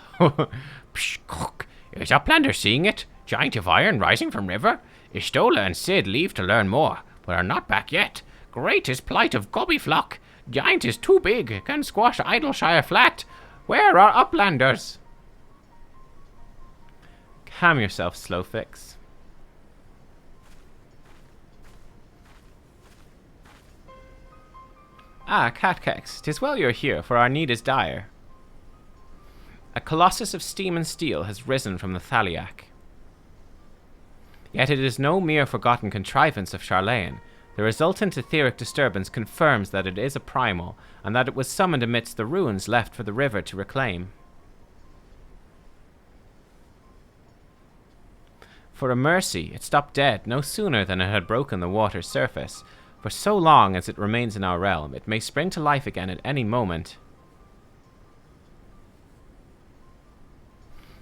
Is Uplander seeing it? Giant of iron rising from river? Istola and Sid leave to learn more, but are not back yet. Great is plight of Gobbyflock. Giant is too big, can squash Idleshire flat. Where are Uplanders? Calm yourself, Slowfix. Ah, Nubkeks, 'tis well you're here, for our need is dire. A colossus of steam and steel has risen from the Thaliak. Yet it is no mere forgotten contrivance of Charlayan. The resultant etheric disturbance confirms that it is a primal, and that it was summoned amidst the ruins left for the river to reclaim. For a mercy, it stopped dead no sooner than it had broken the water's surface. For so long as it remains in our realm, it may spring to life again at any moment.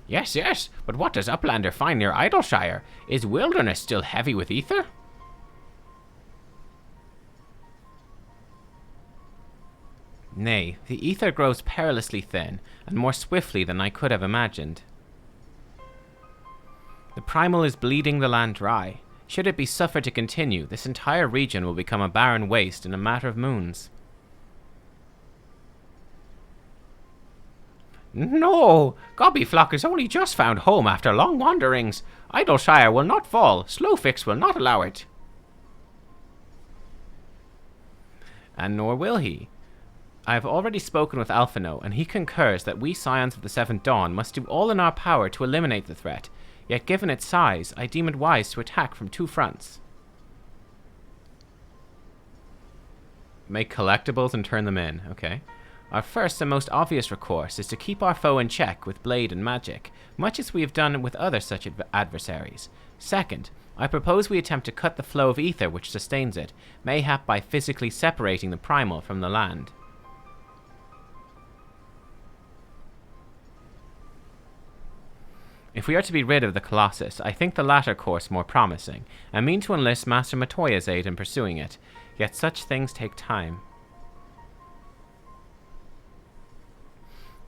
Yes, yes, but what does Uplander find near Idleshire? Is wilderness still heavy with ether? Nay, the ether grows perilously thin, and more swiftly than I could have imagined. The primal is bleeding the land dry. Should it be suffered to continue, this entire region will become a barren waste in a matter of moons. No! Gobbyflock has only just found home after long wanderings. Idleshire will not fall. Slowfix will not allow it. And nor will he. I have already spoken with Alphino, and he concurs that we Scions of the Seventh Dawn must do all in our power to eliminate the threat. Yet given its size, I deem it wise to attack from 2 fronts. Make collectibles and turn them in. Okay. Our first and most obvious recourse is to keep our foe in check with blade and magic, much as we have done with other such adversaries. Second, I propose we attempt to cut the flow of ether which sustains it, mayhap by physically separating the primal from the land. If we are to be rid of the Colossus, I think the latter course more promising, and mean to enlist Master Matoya's aid in pursuing it, yet such things take time.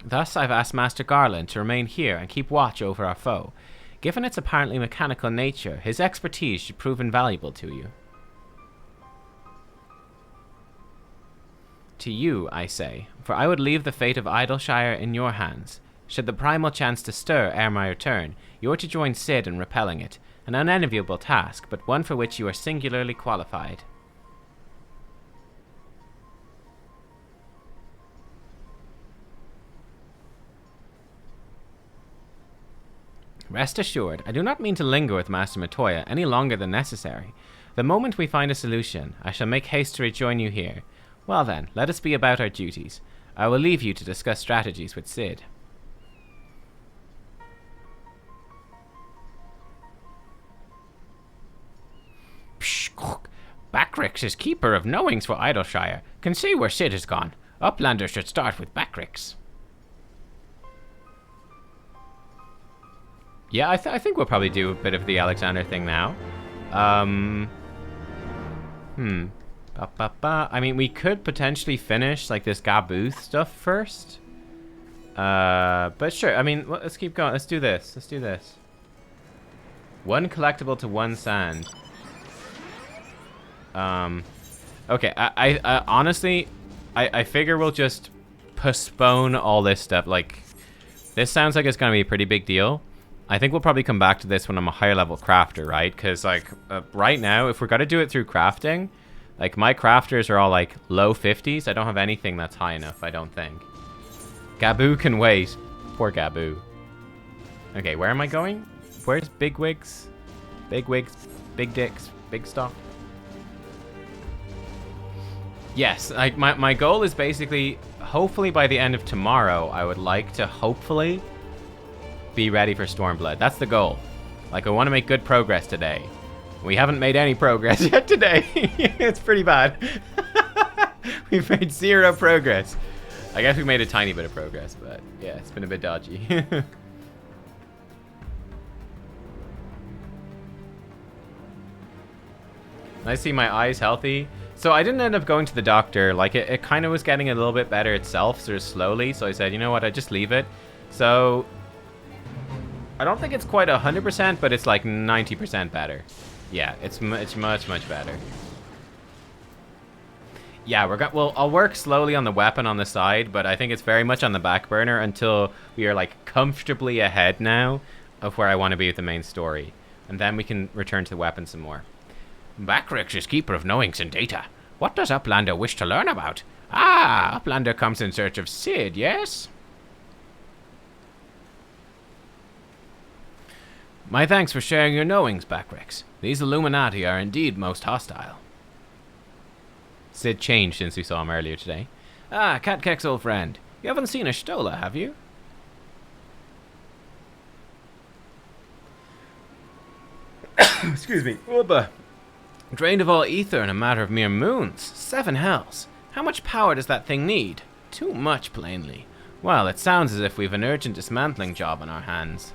Thus, I've asked Master Garland to remain here and keep watch over our foe. Given its apparently mechanical nature, his expertise should prove invaluable to you. To you, I say, for I would leave the fate of Idleshire in your hands. Should the primal chance to stir ere my return, you are to join Cid in repelling it, an unenviable task, but one for which you are singularly qualified. Rest assured, I do not mean to linger with Master Matoya any longer than necessary. The moment we find a solution, I shall make haste to rejoin you here. Well then, let us be about our duties. I will leave you to discuss strategies with Cid. Psh, Backrix is keeper of knowings for Idleshire. Can see where Cid has gone. Uplander should start with Backrix. Yeah, I think we'll probably do a bit of the Alexander thing now. I mean, we could potentially finish, like, this Gabuth stuff first. But sure, I mean, let's keep going. Let's do this. Let's do this. One collectible to one sand. Okay, I honestly, I figure we'll just postpone all this stuff. Like, this sounds like it's going to be a pretty big deal. I think we'll probably come back to this when I'm a higher level crafter, right? Because, like, right now, if we're going to do it through crafting, like, my crafters are all, like, low 50s. I don't have anything that's high enough, I don't think. Gabu can wait. Poor Gabu. Okay, where am I going? Where's Big Wigs? Big Wigs, Big Dicks, Big Stuff? Yes, like, my goal is basically, hopefully by the end of tomorrow, I would like to hopefully be ready for Stormblood. That's the goal. Like, I want to make good progress today. We haven't made any progress yet today. It's pretty bad. We've made 0 progress. I guess we made a tiny bit of progress, but yeah, it's been a bit dodgy. I see my eyes healthy. So I didn't end up going to the doctor. Like, it kind of was getting a little bit better itself, sort of slowly. So I said, you know what, I just leave it. So I don't think it's quite 100%, but it's like 90% better. Yeah, it's much, much better. Yeah, well, I'll work slowly on the weapon on the side, but I think it's very much on the back burner until we are, like, comfortably ahead now of where I want to be with the main story. And then we can return to the weapon some more. Backrix is keeper of knowings and data. What does Uplander wish to learn about? Ah, Uplander comes in search of Cid, yes? My thanks for sharing your knowings, Backrix. These Illuminati are indeed most hostile. Cid changed since we saw him earlier today. Ah, Nubkeks, old friend. You haven't seen a Stola, have you? Excuse me. Oba. Drained of all ether in a matter of mere moons. 7 hells. How much power does that thing need? Too much, plainly. Well, it sounds as if we've an urgent dismantling job on our hands.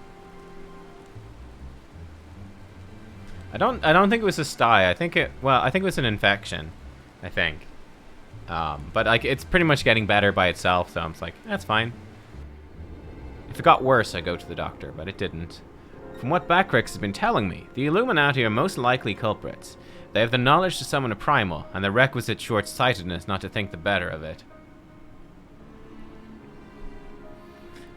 I don't think it was a sty. I think it was an infection. I think. But like, it's pretty much getting better by itself, so I'm just like, that's fine. If it got worse, I go to the doctor, but it didn't. From what Backrix has been telling me, the Illuminati are most likely culprits. They have the knowledge to summon a primal, and the requisite short-sightedness not to think the better of it.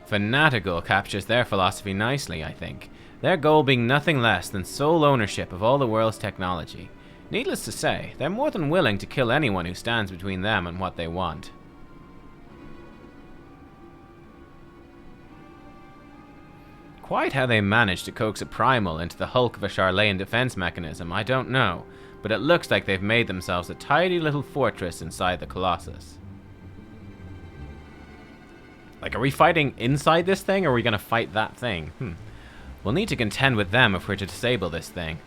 Fanatical captures their philosophy nicely, I think. Their goal being nothing less than sole ownership of all the world's technology. Needless to say, they're more than willing to kill anyone who stands between them and what they want. Quite how they managed to coax a primal into the hulk of a Charlayan defense mechanism, I don't know, but it looks like they've made themselves a tidy little fortress inside the Colossus. Like, are we fighting inside this thing, or are we going to fight that thing? We'll need to contend with them if we're to disable this thing.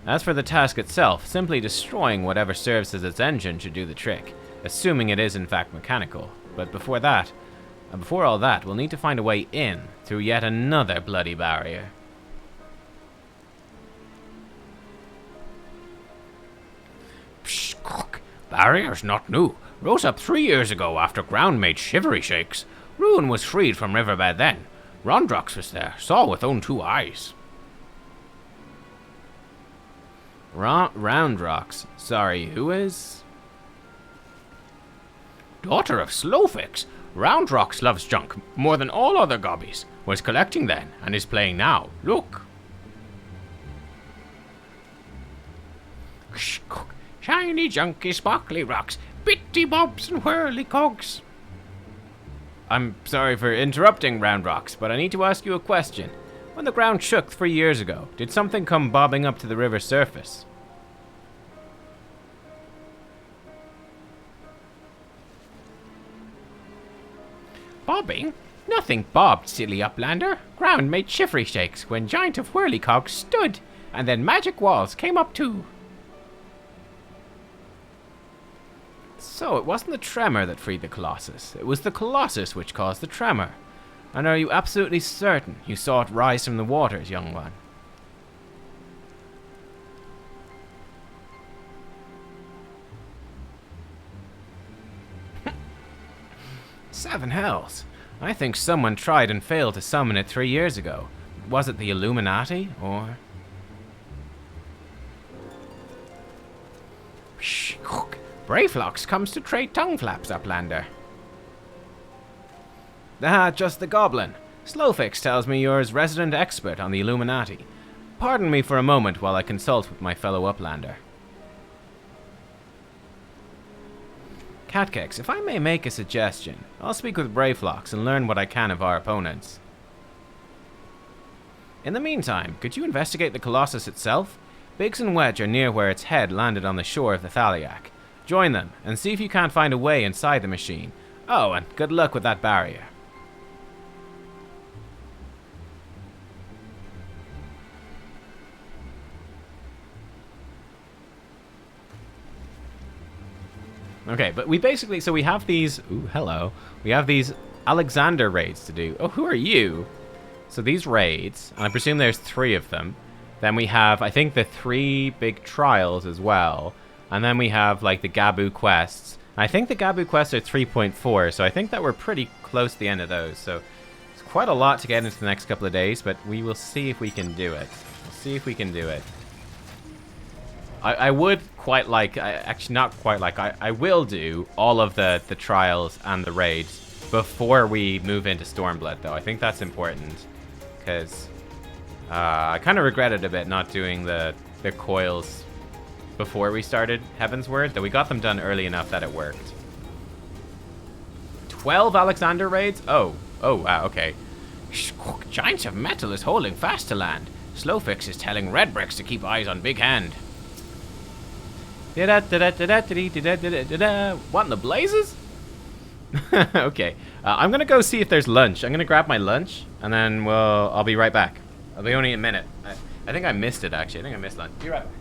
As for the task itself, simply destroying whatever serves as its engine should do the trick, assuming it is in fact mechanical. But before all that, we'll need to find a way in through yet another bloody barrier. Psh, barrier's not new. Rose up 3 years ago after ground made shivery shakes. Ruin was freed from riverbed then. Rondrox was there, saw with own 2 eyes. Roundrox. Sorry, who is? Daughter of Slowfix. Roundrox loves junk more than all other gobbies. Was collecting then, and is playing now. Look. Shiny, junky, sparkly rocks. Bitty bobs and whirly cogs. I'm sorry for interrupting, Roundrox, but I need to ask you a question. When the ground shook 3 years ago, did something come bobbing up to the river's surface? Bobbing? Nothing bobbed, silly uplander. Ground made shivery shakes when giant of whirlycogs stood, and then magic walls came up too. So it wasn't the tremor that freed the Colossus. It was the Colossus which caused the tremor. And are you absolutely certain you saw it rise from the waters, young one? Seven hells. I think someone tried and failed to summon it 3 years ago. Was it the Illuminati, or... Shh, Brayflox comes to trade tongue flaps, Uplander. Ah, just the goblin. Slowfix tells me you're his resident expert on the Illuminati. Pardon me for a moment while I consult with my fellow Uplander. Catkex, if I may make a suggestion, I'll speak with Brayflox and learn what I can of our opponents. In the meantime, could you investigate the Colossus itself? Biggs and Wedge are near where its head landed on the shore of the Thaliac. Join them, and see if you can't find a way inside the machine. Oh, and good luck with that barrier. Okay, but we basically, so we have these, ooh, hello. We have these Alexander raids to do. Oh, who are you? So these raids, and I presume there's 3 of them. Then we have, I think, the 3 big trials as well. And then we have, like, the Gabu quests. I think the Gabu quests are 3.4, so I think that we're pretty close to the end of those. So it's quite a lot to get into the next couple of days, but we will see if we can do it. We'll see if we can do it. I would quite like, actually not quite like, I will do all of the trials and the raids before we move into Stormblood, though. I think that's important, because I kind of regretted a bit not doing the coils before we started Heavensward, though we got them done early enough that it worked. 12 Alexander raids? Oh, wow, okay. Giants of Metal is holding fast to land. Slowfix is telling Red Bricks to keep eyes on Big Hand. What in the blazes? Okay, I'm gonna go see if there's lunch. I'm gonna grab my lunch, and then I'll be right back. I'll be only a minute. I think I missed it, actually. I think I missed lunch. Be right back.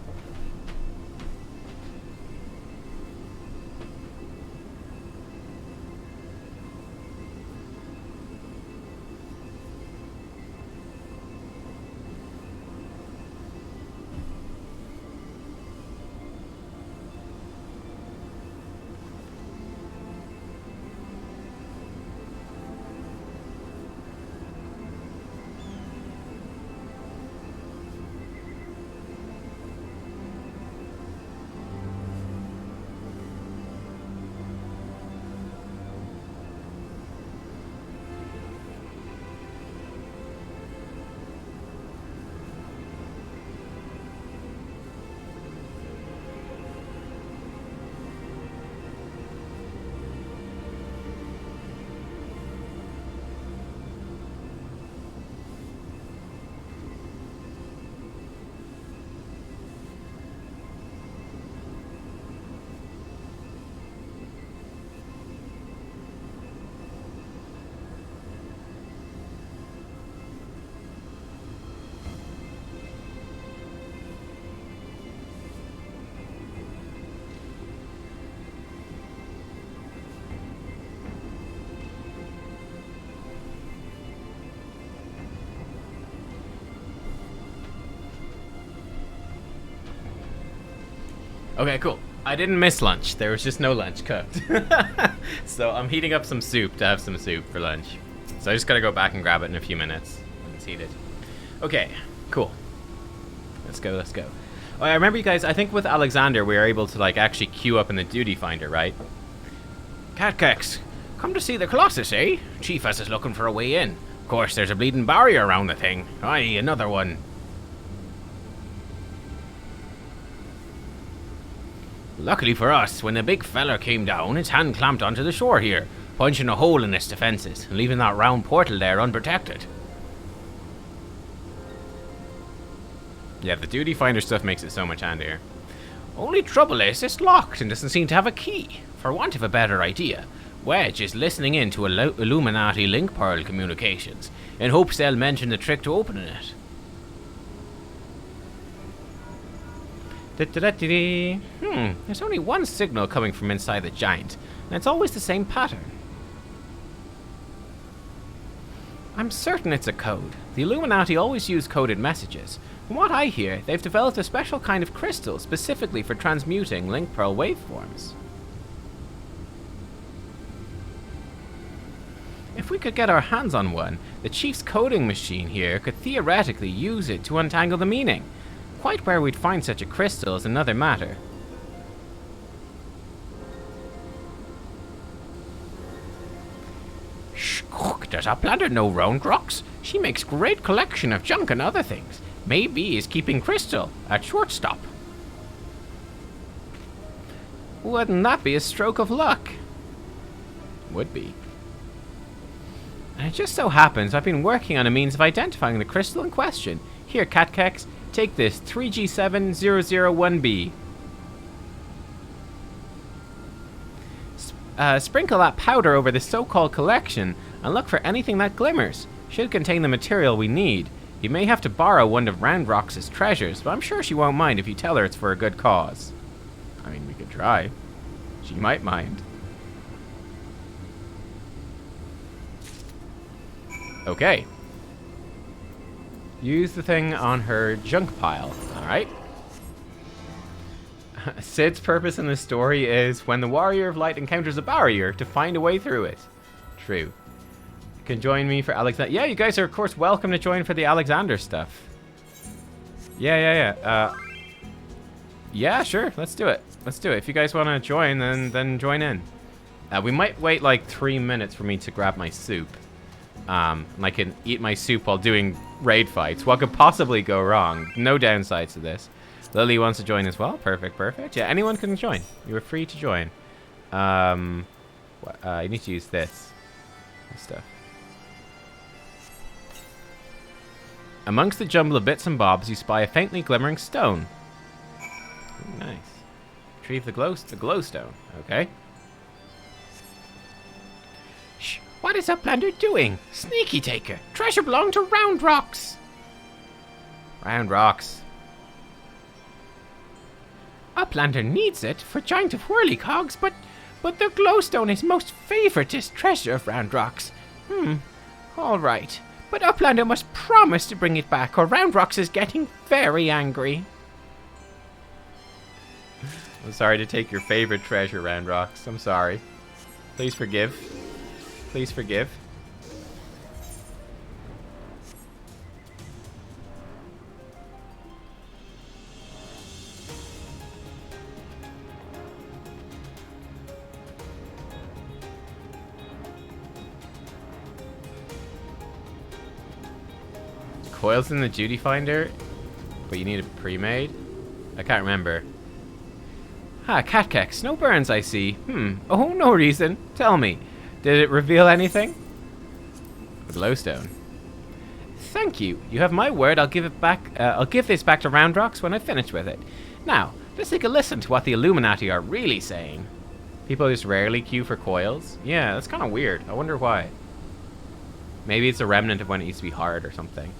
Okay, cool. I didn't miss lunch. There was just no lunch cooked. So I'm heating up some soup to have some soup for lunch. So I just gotta go back and grab it in a few minutes when it's heated. Okay, cool. Let's go, let's go. Oh, I remember you guys, I think with Alexander we were able to like actually queue up in the duty finder, right? Nubkeks, come to see the Colossus, eh? Chief has us looking for a way in. Of course, there's a bleeding barrier around the thing. Aye, another one. Luckily for us, when the big fella came down, his hand clamped onto the shore here, punching a hole in its defenses, and leaving that round portal there unprotected. Yeah, the duty finder stuff makes it so much handier. Only trouble is, it's locked and doesn't seem to have a key. For want of a better idea, Wedge is listening in to Illuminati link pearl communications, in hopes they'll mention the trick to opening it. There's only one signal coming from inside the giant, and it's always the same pattern. I'm certain it's a code. The Illuminati always use coded messages. From what I hear, they've developed a special kind of crystal specifically for transmuting link pearl waveforms. If we could get our hands on one, the Chief's coding machine here could theoretically use it to untangle the meaning. Quite where we'd find such a crystal is another matter. Shh, does our planter know round rocks? She makes great collection of junk and other things. Maybe is keeping crystal at shortstop. Wouldn't that be a stroke of luck? Would be. And it just so happens I've been working on a means of identifying the crystal in question. Here, Nubkeks, take this 3G7001B. Sprinkle that powder over the so-called collection and look for anything that glimmers. Should contain the material we need. You may have to borrow one of Roundrox's treasures, but I'm sure she won't mind if you tell her it's for a good cause. I mean, we could try. She might mind. Okay. Use the thing on her junk pile. Alright. Sid's purpose in this story is when the Warrior of Light encounters a barrier to find a way through it. True. You can join me for Alexander. Yeah, you guys are of course welcome to join for the Alexander stuff. Yeah, sure. Let's do it. Let's do it. If you guys want to join, then join in. We might wait like 3 minutes for me to grab my soup. And I can eat my soup while doing raid fights. What could possibly go wrong? No downsides to this. Lily wants to join as well. Perfect, perfect. Yeah, anyone can join. You are free to join. You need to use this stuff. Amongst the jumble of bits and bobs, you spy a faintly glimmering stone. Ooh, nice. Retrieve the glowstone. Okay. Shh! What is Uplander doing? Sneaky taker! Treasure belonged to Roundrox! Roundrox. Uplander needs it for giant of whirlycogs, but the glowstone is most favoritist treasure of Roundrox. All right. But Uplander must promise to bring it back, or Roundrox is getting very angry. I'm sorry to take your favorite treasure, Roundrox. I'm sorry. Please forgive. Please forgive. Coils in the duty finder, but you need a pre-made? I can't remember. Nubkeks, no burns I see. Oh, no reason. Tell me, did it reveal anything? A glowstone. Thank you. You have my word. I'll give it back. I'll give this back to Roundrox when I finish with it. Now, let's take a listen to what the Illuminati are really saying. People just rarely queue for coils. Yeah, that's kind of weird. I wonder why. Maybe it's a remnant of when it used to be hard or something.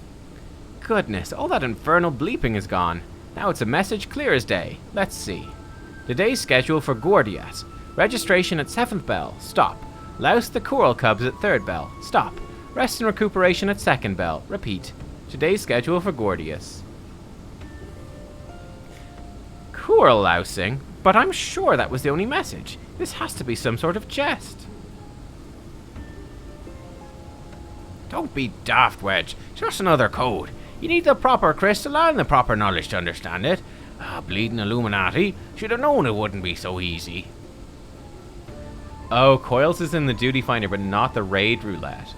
Goodness, all that infernal bleeping is gone. Now it's a message clear as day. Let's see. Today's schedule for Gordias. Registration at 7th bell. Stop. Louse the coral cubs at 3rd bell. Stop. Rest and recuperation at 2nd bell. Repeat. Today's schedule for Gordias. Poor lousing, but I'm sure that was the only message. This has to be some sort of jest. Don't be daft, Wedge. Just another code. You need the proper crystal and the proper knowledge to understand it. Bleeding Illuminati. Should have known it wouldn't be so easy. Oh, Coils is in the duty finder, but not the raid roulette.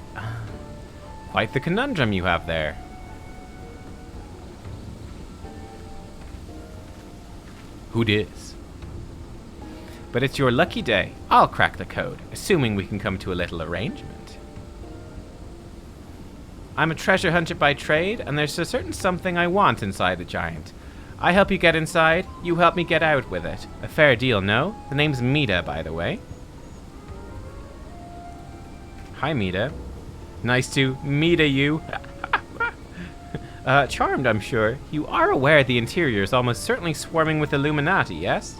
Quite the conundrum you have there. Who dis? But it's your lucky day. I'll crack the code, assuming we can come to a little arrangement. I'm a treasure hunter by trade, and there's a certain something I want inside the giant. I help you get inside, you help me get out with it. A fair deal, no? The name's Mita, by the way. Hi, Mita. Nice to meet you. Charmed, I'm sure. You are aware the interior is almost certainly swarming with Illuminati, yes?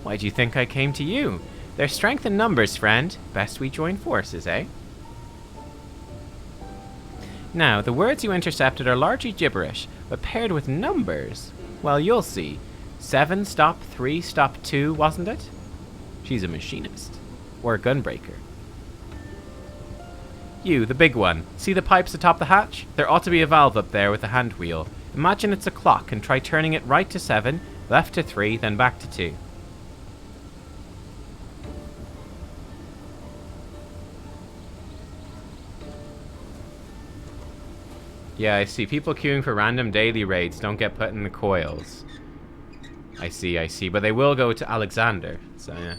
Why do you think I came to you? There's strength in numbers, friend. Best we join forces, eh? Now, the words you intercepted are largely gibberish, but paired with numbers, well, you'll see. 7 stop 3 stop 2, wasn't it? She's a machinist. Or a gunbreaker. You, the big one. See the pipes atop the hatch? There ought to be a valve up there with a hand wheel. Imagine it's a clock and try turning it right to 7, left to 3, then back to 2. Yeah, I see. People queuing for random daily raids don't get put in the coils. I see. But they will go to Alexander, so yeah.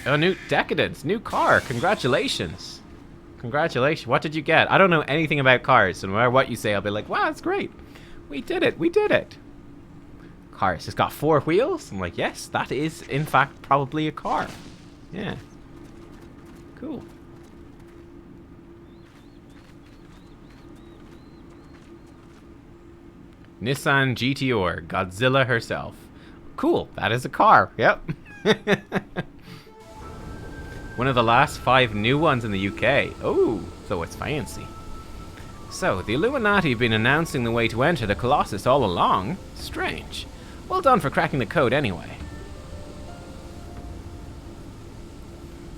Oh, new Decadence, new car. Congratulations. Congratulations. What did you get? I don't know anything about cars, so no matter what you say, I'll be like, wow, that's great. We did it. Cars. It's got 4 wheels? I'm like, yes, that is, in fact, probably a car. Yeah. Cool. Nissan GTR, Godzilla herself. Cool, that is a car. Yep. One of the last 5 new ones in the UK. Oh, so it's fancy. So, the Illuminati have been announcing the way to enter the Colossus all along. Strange. Well done for cracking the code anyway.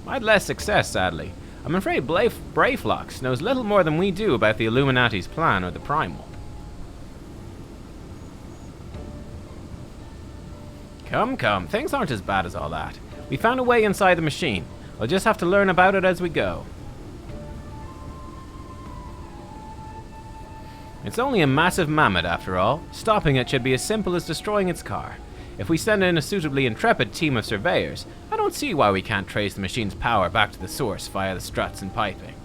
I had less success, sadly. I'm afraid Brayflox knows little more than we do about the Illuminati's plan or the Primal. Come, things aren't as bad as all that. We found a way inside the machine. We'll just have to learn about it as we go. It's only a massive mammoth after all. Stopping it should be as simple as destroying its car. If we send in a suitably intrepid team of surveyors, I don't see why we can't trace the machine's power back to the source via the struts and piping.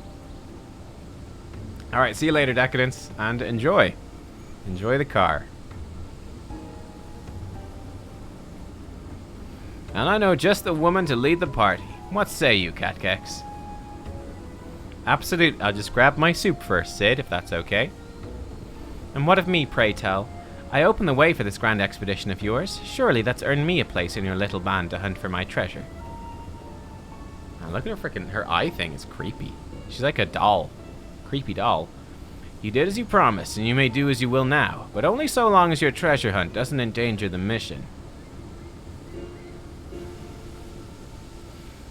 Alright, see you later, Decadence, and enjoy. Enjoy the car. And I know just the woman to lead the party. What say you, Nubkeks? Absolute. I'll just grab my soup first, Sid, if that's okay. And what of me, pray tell? I open the way for this grand expedition of yours. Surely that's earned me a place in your little band to hunt for my treasure. Oh, look at her eye thing is creepy. She's like a doll. Creepy doll. You did as you promised, and you may do as you will now, but only so long as your treasure hunt doesn't endanger the mission.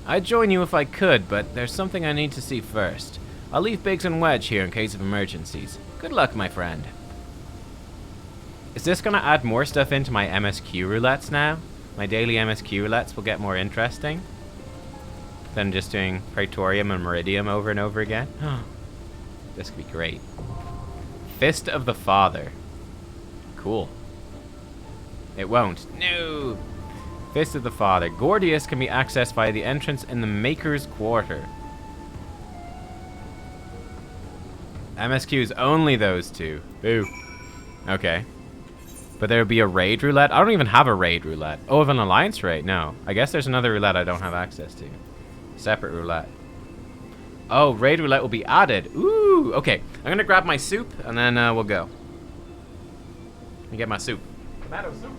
I'd join you if I could, but there's something I need to see first. I'll leave Biggs and Wedge here in case of emergencies. Good luck, my friend. Is this going to add more stuff into my MSQ roulettes now? My daily MSQ roulettes will get more interesting than just doing Praetorium and Meridium over and over again. This could be great. Fist of the Father. Cool. It won't. No! Fist of the Father. Gordius can be accessed via the entrance in the Maker's Quarter. MSQs only those 2. Boo. Okay. But there would be a raid roulette? I don't even have a raid roulette. Oh, of an alliance raid? No. I guess there's another roulette I don't have access to. Separate roulette. Oh, raid roulette will be added. Ooh, okay. I'm going to grab my soup, and then we'll go. Let me get my soup. Tomato soup.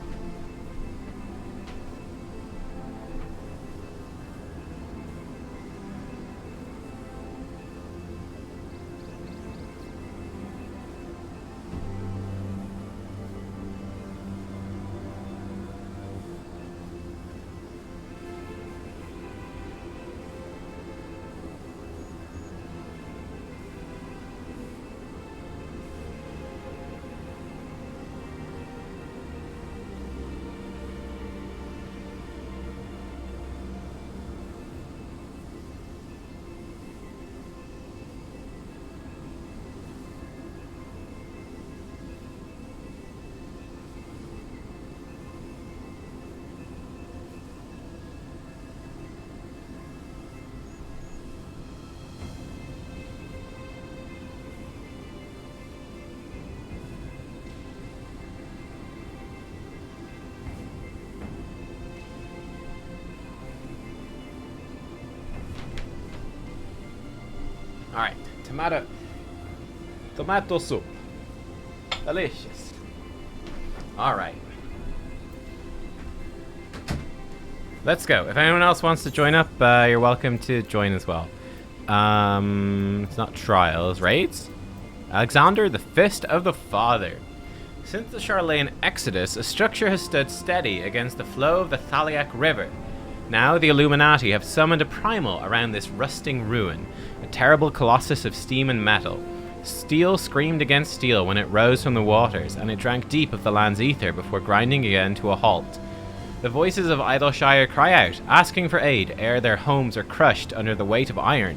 Tomato soup. Delicious. Alright. Let's go. If anyone else wants to join up, you're welcome to join as well. It's not trials, raids? Alexander, the Fist of the Father. Since the Charlene Exodus, a structure has stood steady against the flow of the Thaliac River. Now the Illuminati have summoned a primal around this rusting ruin, a terrible colossus of steam and metal. Steel screamed against steel when it rose from the waters, and it drank deep of the land's ether before grinding again to a halt. The voices of Idleshire cry out, asking for aid ere their homes are crushed under the weight of iron.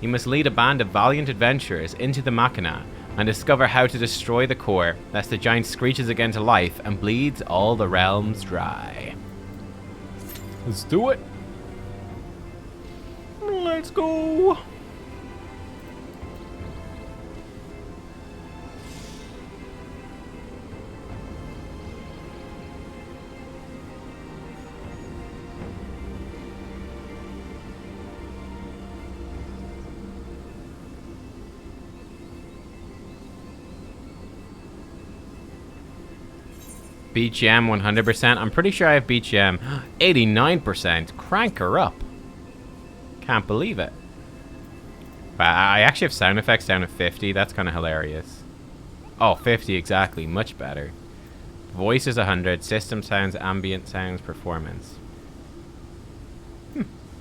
You must lead a band of valiant adventurers into the Machina and discover how to destroy the core, lest the giant screeches again to life and bleeds all the realms dry. Let's do it. Let's go. BGM 100%. I'm pretty sure I have BGM 89%. Crank her up. Can't believe it. I actually have sound effects down at 50. That's kind of hilarious. Oh, 50 exactly. Much better. Voice is 100. System sounds, ambient sounds, performance.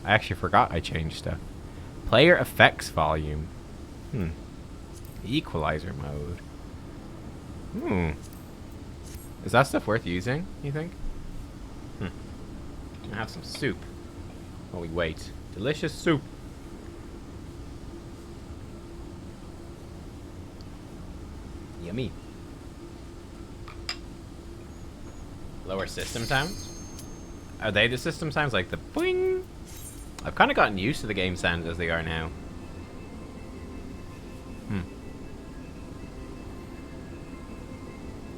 I actually forgot I changed stuff. Player effects volume. Equalizer mode. Is that stuff worth using, you think? Gonna have some soup while we wait. Delicious soup. Yummy. Lower system sounds? Are they the system sounds, like the boing? I've kind of gotten used to the game sounds as they are now.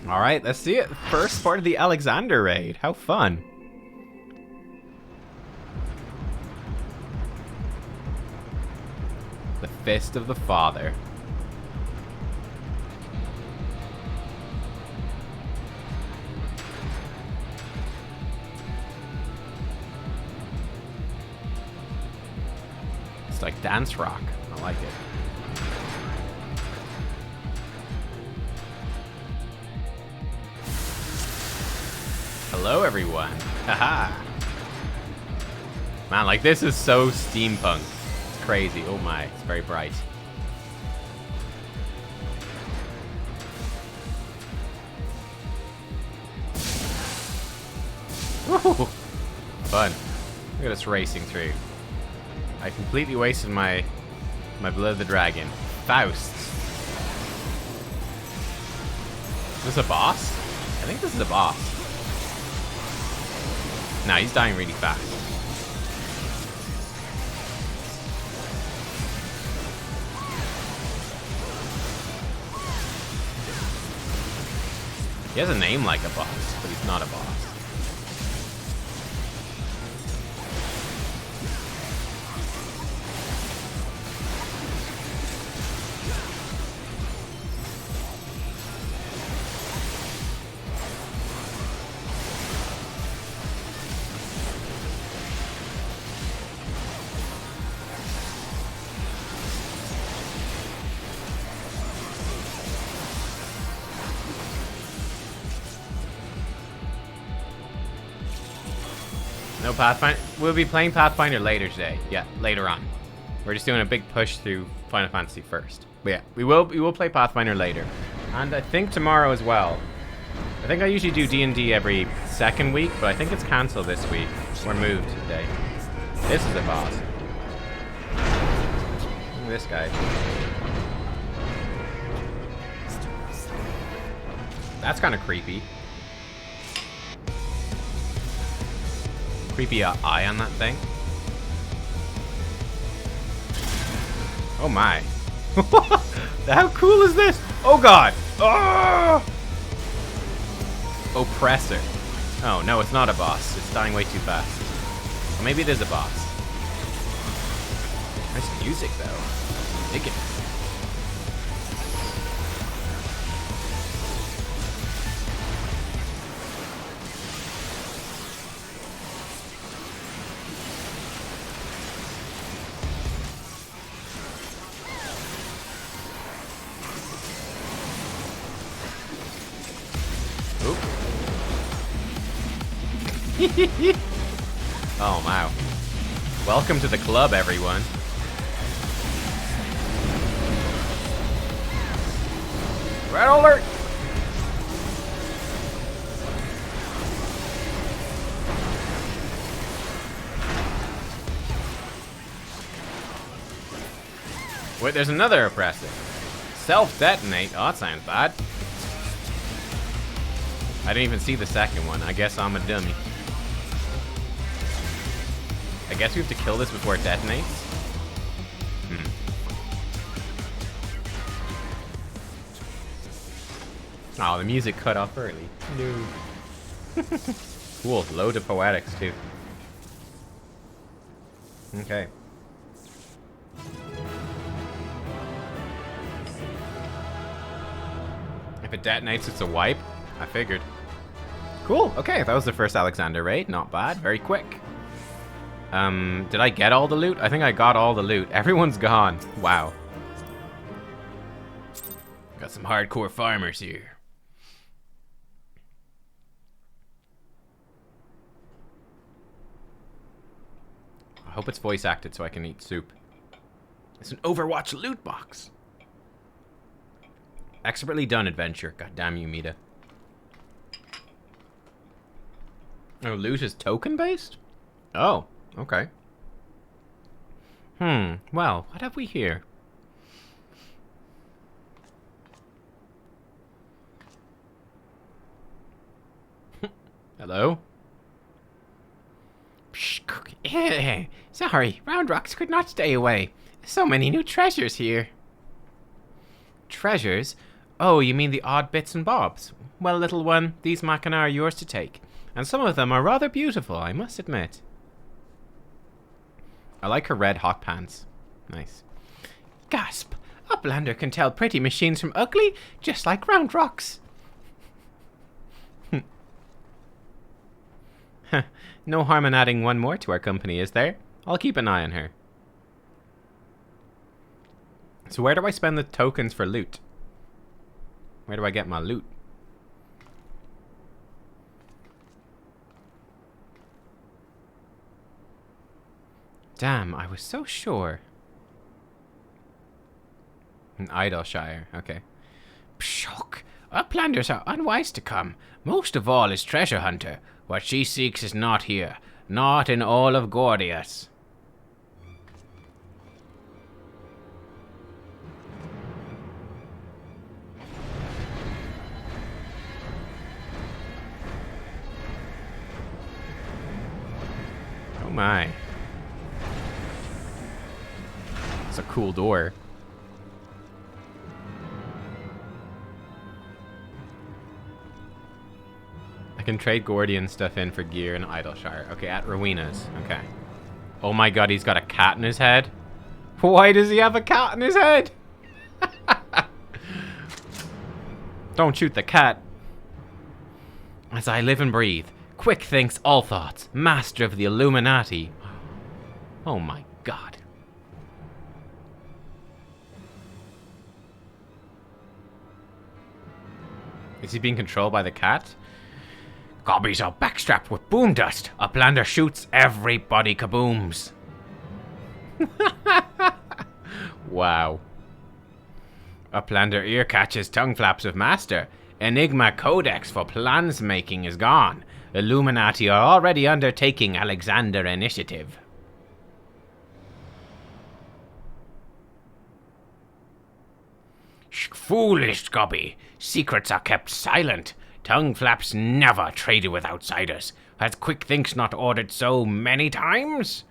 Alright, let's see it. First part of the Alexander raid. How fun. The Fist of the Father. It's like dance rock. I like it. Hello, everyone. Haha. Man, like, this is so steampunk. It's crazy. Oh my, it's very bright. Woo! Fun. Look at us racing through. I completely wasted my Blood of the Dragon. Faust. Is this a boss? I think this is a boss. Nah, he's dying really fast. He has a name like a boss, but he's not a boss. No Pathfinder. We'll be playing Pathfinder later today. Yeah, later on. We're just doing a big push through Final Fantasy first. But yeah, we will play Pathfinder later. And I think tomorrow as well. I think I usually do D&D every second week, but I think it's cancelled this week. We're moved today. This is a boss. Look at this guy. That's kind of creepy. Creepy eye on that thing. Oh my. How cool is this? Oh god. Oh! Oppressor. Oh no, it's not a boss. It's dying way too fast. Or maybe it is a boss. Nice music though. Dig it. Oh, wow. Welcome to the club, everyone. Red alert! Wait, there's another oppressor. Self-detonate. Oh, that sounds bad. I didn't even see the second one. I guess I'm a dummy. I guess we have to kill this before it detonates. Oh, the music cut off early. No. Cool. Load of poetics, too. Okay. If it detonates, it's a wipe. I figured. Cool. Okay, that was the first Alexander raid. Not bad. Very quick. Did I get all the loot? I think I got all the loot. Everyone's gone. Wow. Got some hardcore farmers here. I hope it's voice acted so I can eat soup. It's an Overwatch loot box. Expertly done adventure. God damn you, Mita. Oh, loot is token based? Oh, okay. Well, what have we here? Hello? Sorry, Round Rocks could not stay away. So many new treasures here. Treasures? Oh, you mean the odd bits and bobs? Well, little one, these machina are yours to take. And some of them are rather beautiful, I must admit. I like her red hot pants. Nice. Gasp! Uplander can tell pretty machines from ugly, just like Round Rocks. No harm in adding one more to our company, is there? I'll keep an eye on her. So where do I spend the tokens for loot? Where do I get my loot? Damn, I was so sure. In Idleshire, okay. Pshock! Uplanders are unwise to come. Most of all is Treasure Hunter. What she seeks is not here. Not in all of Gordius. Oh my. It's a cool door. I can trade Gordian stuff in for gear in Idleshire. Okay, at Rowena's. Okay. Oh my god, he's got a cat in his head. Why does he have a cat in his head? Don't shoot the cat. As I live and breathe, quick thinks all thoughts, master of the Illuminati. Oh my god. Is he being controlled by the cat? Gobbies are backstrapped with boom dust. Uplander shoots, everybody kabooms. Wow. Uplander ear catches tongue flaps of master. Enigma Codex for plans making is gone. Illuminati are already undertaking Alexander initiative. Foolish Gobby. Secrets are kept silent. Tongue flaps never traded with outsiders. Has Quick Thinks not ordered so many times?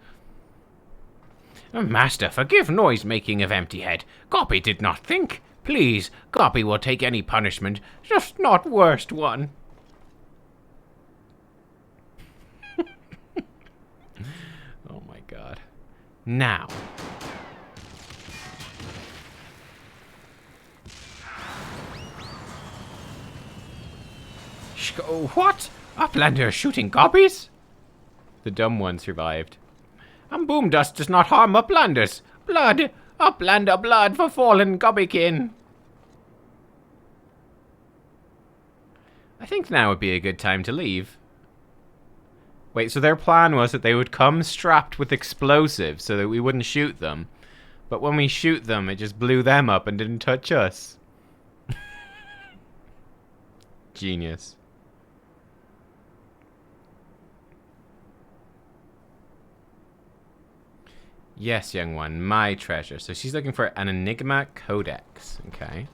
Master, forgive noise making of empty head. Goppy did not think. Please, Goppy will take any punishment, just not worst one. Oh my god. Now. What? Uplander shooting gobbies? The dumb one survived. And boom dust does not harm uplanders. Blood! Uplander blood for fallen gobbykin. I think now would be a good time to leave. Wait, so their plan was that they would come strapped with explosives so that we wouldn't shoot them. But when we shoot them, it just blew them up and didn't touch us. Genius. Yes, young one, my treasure. So she's looking for an Enigma Codex. Okay.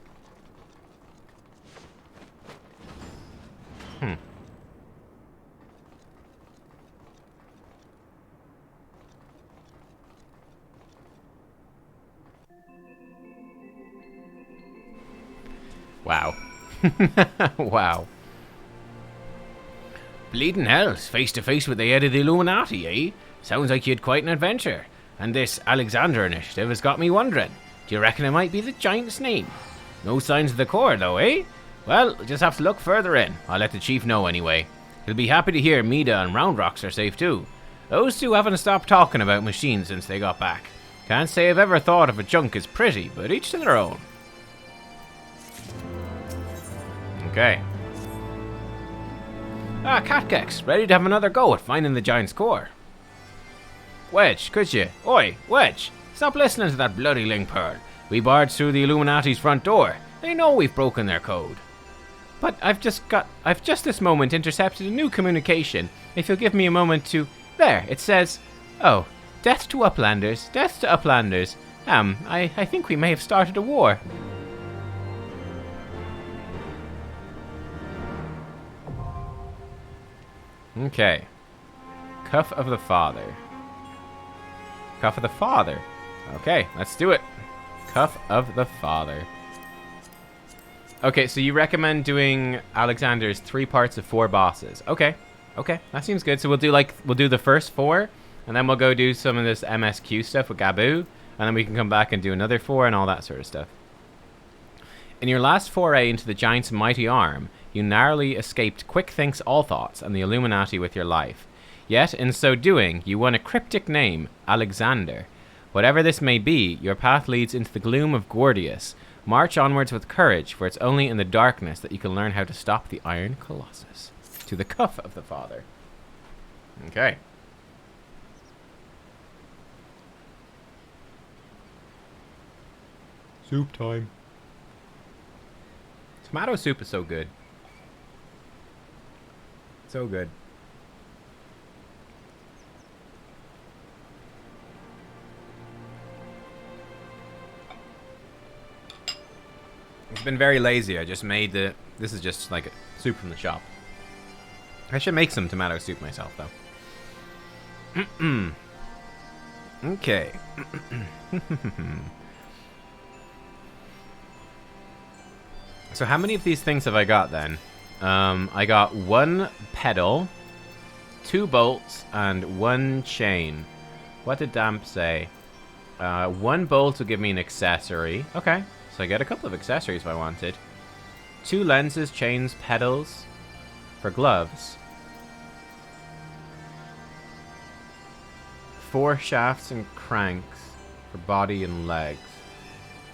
Wow. Wow. Bleeding hells, face to face with the head of the Illuminati, eh? Sounds like you had quite an adventure. And this Alexander initiative has got me wondering. Do you reckon it might be the giant's name? No signs of the core, though, eh? Well, just have to look further in. I'll let the chief know anyway. He'll be happy to hear Mida and Round Rocks are safe too. Those two haven't stopped talking about machines since they got back. Can't say I've ever thought of a junk as pretty, but each to their own. Okay. Nubkeks, ready to have another go at finding the giant's core. Wedge, could you? Oi, Wedge, stop listening to that bloody link pearl. We barged through the Illuminati's front door. They know we've broken their code. But I've just this moment intercepted a new communication. If you'll give me a moment to... There, it says... Oh, death to Uplanders, death to Uplanders. I think we may have started a war. Okay. Cuff of the Father. Cuff of the Father. Okay, let's do it. Cuff of the Father. Okay, so you recommend doing Alexander's 3 parts of 4 bosses. Okay, that seems good. So we'll do the first 4, and then we'll go do some of this MSQ stuff with Gabu, and then we can come back and do another 4 and all that sort of stuff. In your last foray into the giant's mighty arm, you narrowly escaped Quick Think's All Thoughts and the Illuminati with your life. Yet, in so doing, you won a cryptic name, Alexander. Whatever this may be, your path leads into the gloom of Gordius. March onwards with courage, for it's only in the darkness that you can learn how to stop the Iron Colossus. To the Cuff of the Father. Okay. Soup time. Tomato soup is so good. So good. It's been very lazy. I just made the... This is just like a soup from the shop. I should make some tomato soup myself, though. Okay. So how many of these things have I got, then? I got 1 pedal, 2 bolts, and 1 chain. What did Damp say? 1 bolt will give me an accessory. Okay. So I get a couple of accessories if I wanted. 2 lenses, chains, pedals for gloves. 4 shafts and cranks for body and legs.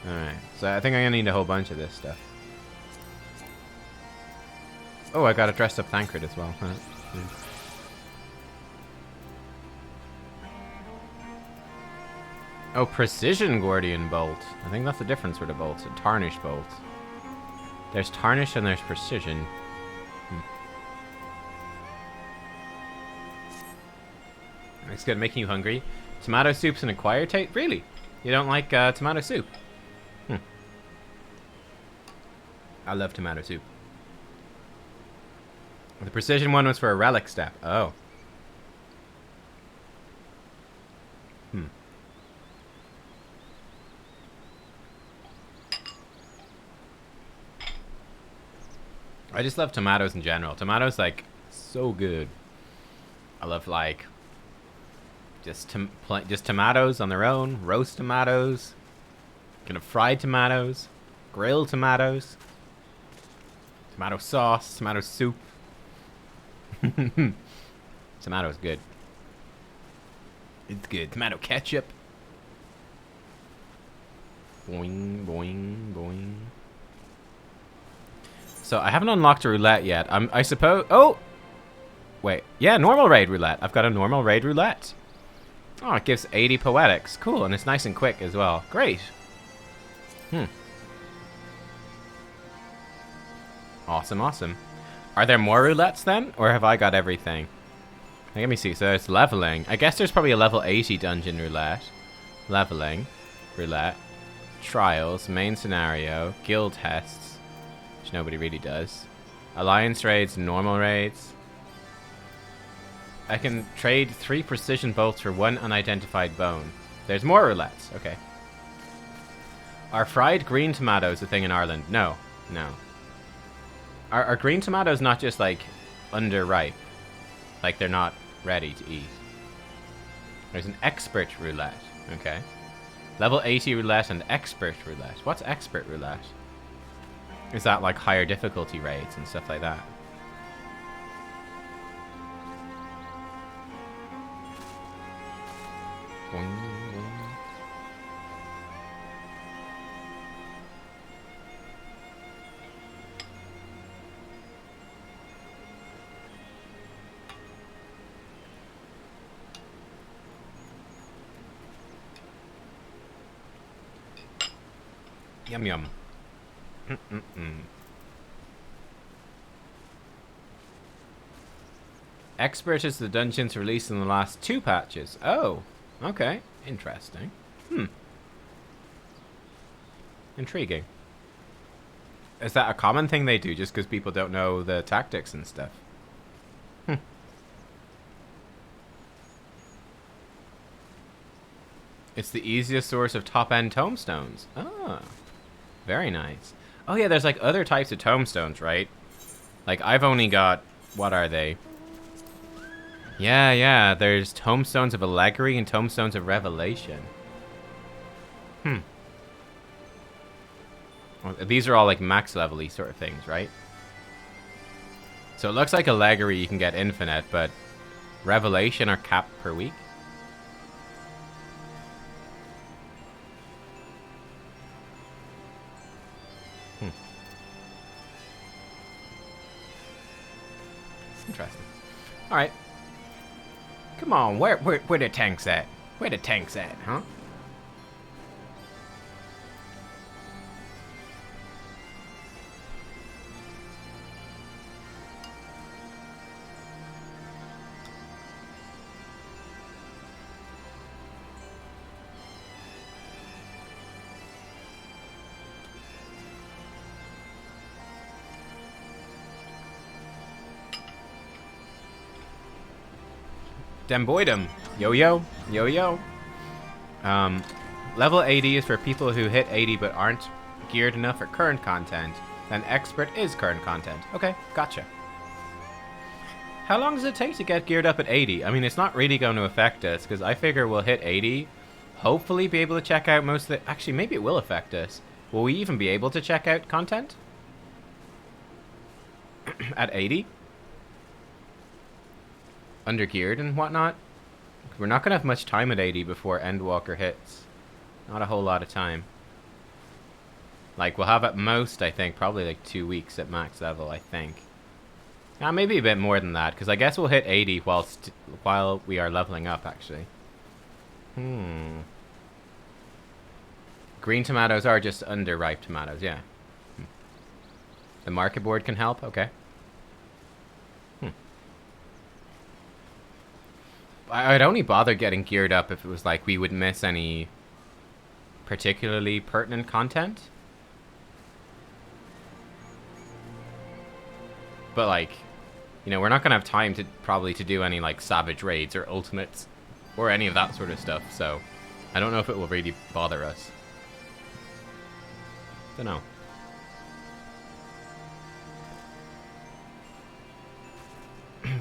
Alright, so I think I'm gonna need a whole bunch of this stuff. Oh, I got a dressed up Thancred as well. Huh? Yeah. Oh, Precision Gordian Bolt. I think that's the difference for the bolts. A Tarnished Bolt. There's Tarnished and there's Precision. It's good, making you hungry. Tomato soup's an acquired taste? Really? You don't like tomato soup? I love tomato soup. The Precision one was for a relic step. Oh. I just love tomatoes in general. Tomatoes, like, so good. I love, like, just tomatoes on their own. Roast tomatoes. Kind of fried tomatoes. Grilled tomatoes. Tomato sauce. Tomato soup. Tomato's good. It's good. Tomato ketchup. Boing, boing, boing. So I haven't unlocked a roulette yet. I suppose... Oh! Wait. Yeah, normal raid roulette. I've got a normal raid roulette. Oh, it gives 80 poetics. Cool, and it's nice and quick as well. Great. Awesome, awesome. Are there more roulettes then? Or have I got everything? Let me see. So it's leveling. I guess there's probably a level 80 dungeon roulette. Leveling. Roulette. Trials. Main scenario. Guild tests. Which nobody really does. Alliance raids. Normal raids. I can trade 3 precision bolts for 1 unidentified bone. There's more roulettes. Okay. Are fried green tomatoes a thing in Ireland? No. No. Are green tomatoes not just, like, underripe? Like, they're not ready to eat? There's an expert roulette. Okay. Level 80 roulette and expert roulette. What's expert roulette? Is that, like, higher difficulty raids and stuff like that? Yum yum. Expert is the dungeons released in the last 2 patches. Oh, okay. Interesting. Intriguing. Is that a common thing they do just because people don't know the tactics and stuff? It's the easiest source of top-end tomestones. Ah. Very nice. Oh yeah, there's like other types of tomestones, right? Like I've only got, what are they? Yeah, there's tomestones of allegory and tomestones of revelation. Well, these are all like max level-y sort of things, right? So it looks like allegory you can get infinite, but revelation are capped per week. Interesting. Alright. Come on, where the tanks at? Where the tanks at, huh? Demboydum. Yo-yo. Yo-yo. Level 80 is for people who hit 80 but aren't geared enough for current content. Then expert is current content. Okay, gotcha. How long does it take to get geared up at 80? I mean, it's not really going to affect us, because I figure we'll hit 80, hopefully be able to check out most of the... Actually, maybe it will affect us. Will we even be able to check out content? At 80? Undergeared and whatnot? We're not going to have much time at 80 before Endwalker hits. Not a whole lot of time. Like, we'll have at most, I think, probably like 2 weeks at max level, I think. Maybe a bit more than that, because I guess we'll hit 80 while we are leveling up, actually. Green tomatoes are just underripe tomatoes, yeah. The market board can help? Okay. I'd only bother getting geared up if it was like we would miss any particularly pertinent content. But like, you know, we're not gonna have time to probably to do any like savage raids or ultimates or any of that sort of stuff, so I don't know if it will really bother us. Don't know.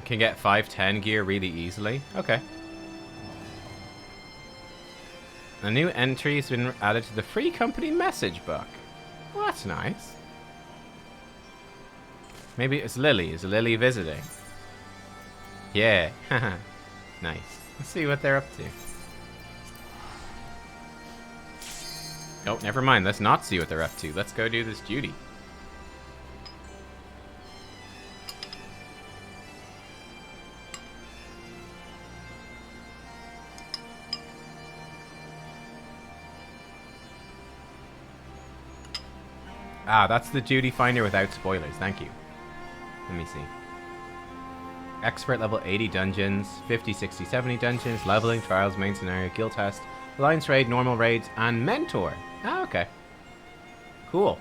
Can get 510 gear really easily. Okay. A new entry has been added to the free company message book. Well, that's nice. Maybe it's Lily. Is Lily visiting? Yeah. Nice. Let's see what they're up to. Oh, never mind. Let's not see what they're up to. Let's go do this duty. Ah, that's the duty finder without spoilers. Thank you. Let me see. Expert level 80 dungeons, 50, 60, 70 dungeons, leveling, trials, main scenario, guild test, alliance raid, normal raids, and mentor. Ah, okay. Cool.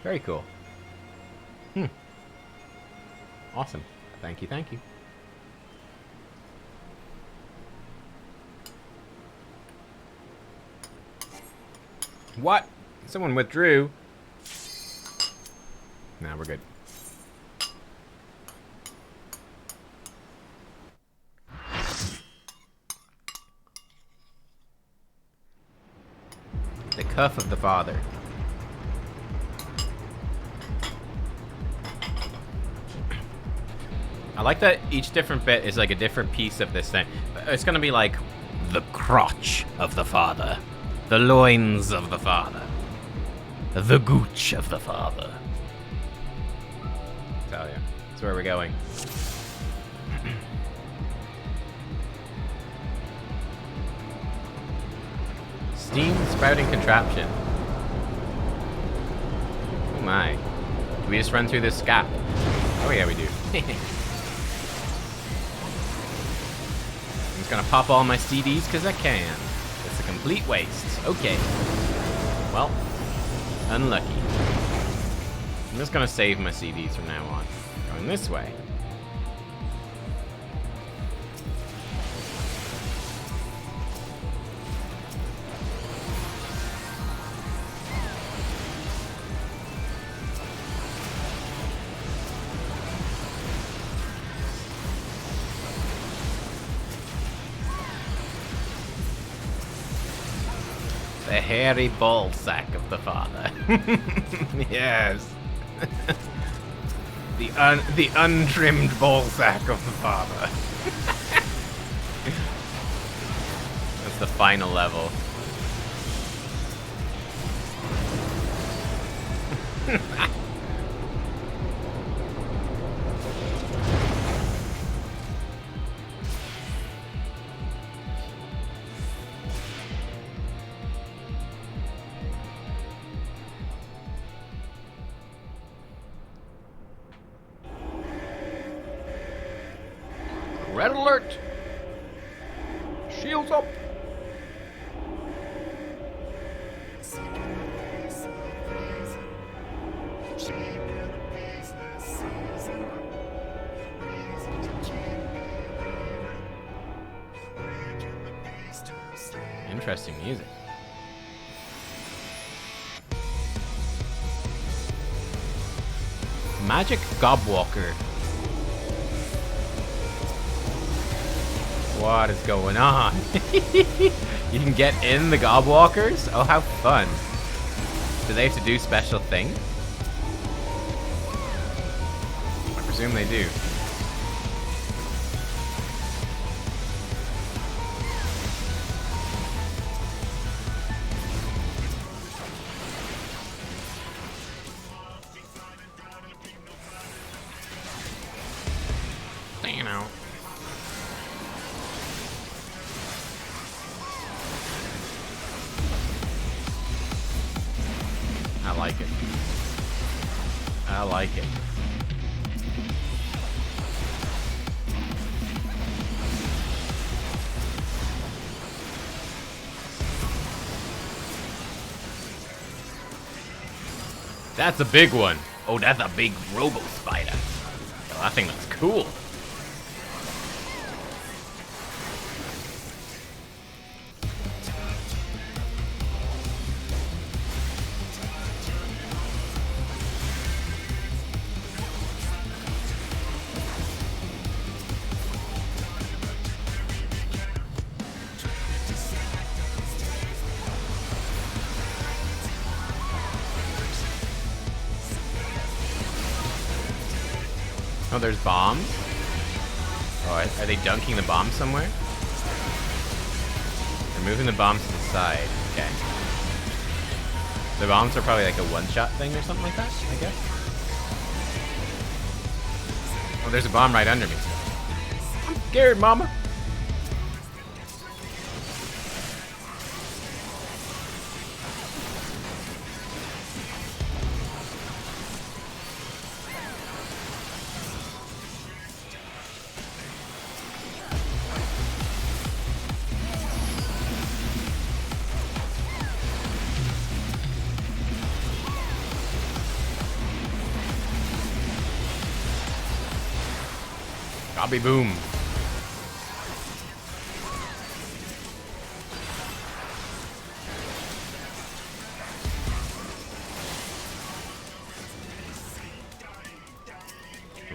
Very cool. Awesome. Thank you, thank you. What? Someone withdrew. Nah, we're good. The cuff of the father. I like that each different bit is like a different piece of this thing. It's gonna be like the crotch of the father, the loins of the father, the gooch of the father. I tell you, that's where we're going. Steam sprouting contraption. Oh my. Do we just run through this gap? Oh yeah, we do. I'm just gonna pop all my CDs because I can. It's a complete waste. Okay. Well, unlucky. I'm just gonna save my CDs from now on. Going this way. The hairy ball sack of the father. Yes. the untrimmed ball sack of the father. That's the final level. Red alert! Shields up! Interesting music. Magic Gobwalker. What is going on? You can get in the Gobwalkers? Oh, how fun. Do they have to do special things? I presume they do. You know. I like it. I like it. That's a big one. Oh, that's a big robo spider. Oh, that thing looks cool. Oh, there's bombs? Oh, are they dunking the bombs somewhere? They're moving the bombs to the side. Okay. The bombs are probably like a one-shot thing or something like that, I guess? Oh, there's a bomb right under me. I'm scared, mama. Gobby boom.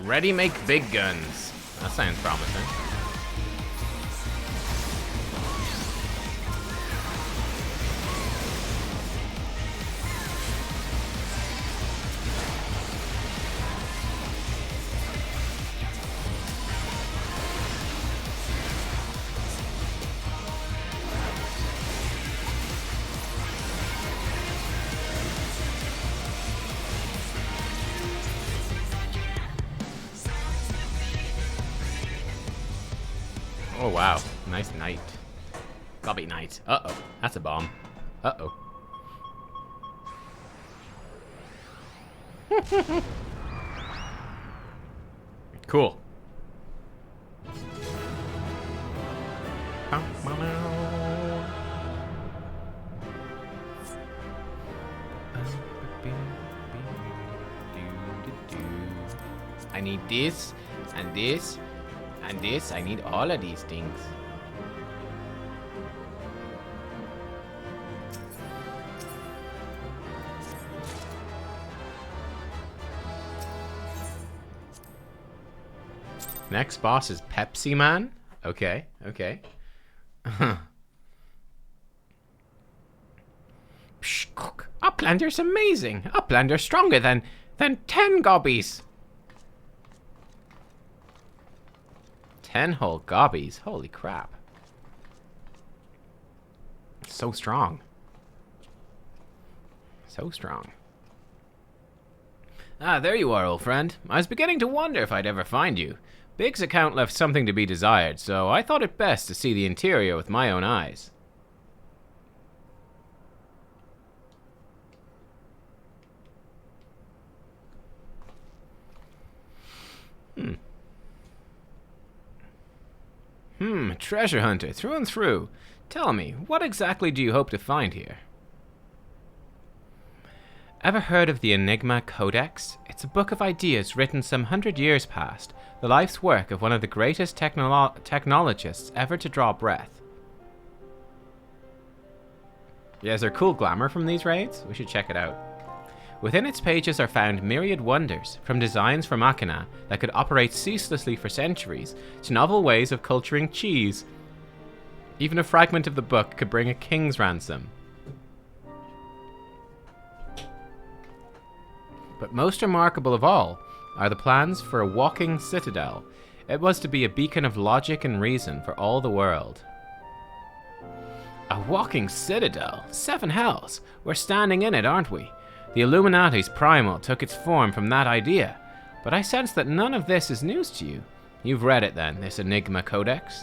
Ready, make big guns. That sounds promising. Oh wow, nice knight. Gobby knight. Uh-oh, that's a bomb. Uh-oh. Cool. I need this, and this, and this. I need all of these things. Next boss is Pepsi Man. Okay, okay. Uplander's amazing. Uplander's stronger than 10 gobbies. 10 whole gobbies. Holy crap. So strong. So strong. Ah, there you are, old friend. I was beginning to wonder if I'd ever find you. Big's account left something to be desired, so I thought it best to see the interior with my own eyes. Treasure hunter through and through. Tell me, what exactly do you hope to find here? Ever heard of the Enigma Codex? It's a book of ideas written some 100 years past, the life's work of one of the greatest technologists ever to draw breath. Yeah, is there cool glamour from these raids? We should check it out. Within its pages are found myriad wonders, from designs for machina that could operate ceaselessly for centuries, to novel ways of culturing cheese. Even a fragment of the book could bring a king's ransom. But most remarkable of all are the plans for a walking citadel. It was to be a beacon of logic and reason for all the world. A walking citadel? 7 hells! We're standing in it, aren't we? The Illuminati's primal took its form from that idea, but I sense that none of this is news to you. You've read it then, this Enigma Codex?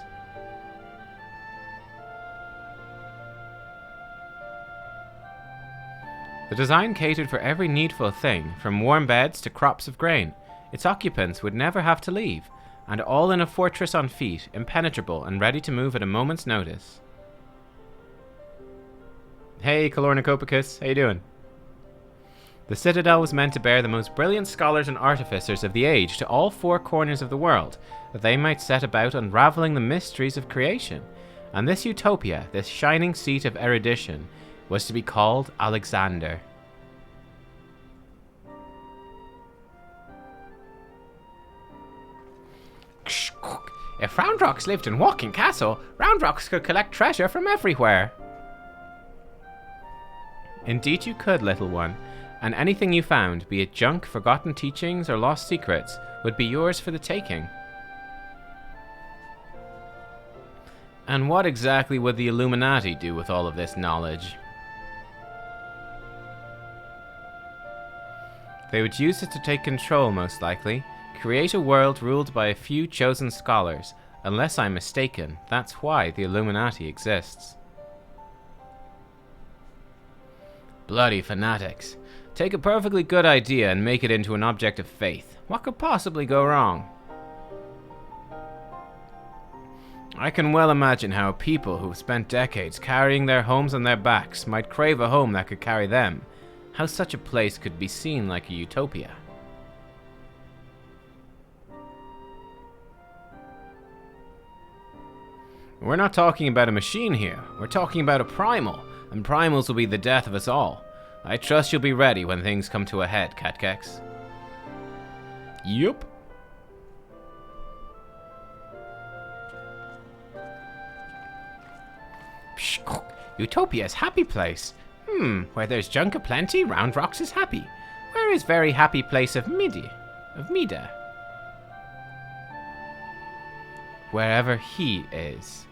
The design catered for every needful thing, from warm beds to crops of grain. Its occupants would never have to leave, and all in a fortress on feet, impenetrable and ready to move at a moment's notice. Hey, Calornicopicus, how you doing? The citadel was meant to bear the most brilliant scholars and artificers of the age to all 4 corners of the world, that they might set about unraveling the mysteries of creation. And this utopia, this shining seat of erudition, was to be called Alexander. If Roundrocks lived in Walking Castle, Roundrocks could collect treasure from everywhere. Indeed you could, little one, and anything you found, be it junk, forgotten teachings, or lost secrets, would be yours for the taking. And what exactly would the Illuminati do with all of this knowledge? They would use it to take control, most likely, create a world ruled by a few chosen scholars. Unless I'm mistaken, that's why the Illuminati exists. Bloody fanatics. Take a perfectly good idea and make it into an object of faith. What could possibly go wrong? I can well imagine how people who've spent decades carrying their homes on their backs might crave a home that could carry them. How such a place could be seen like a utopia. We're not talking about a machine here. We're talking about a primal, and primals will be the death of us all. I trust you'll be ready when things come to a head, Nubkeks. Yup. Utopia's happy place. Where there's junk aplenty, Round Rocks is happy. Where is very happy place of Mida? Wherever he is.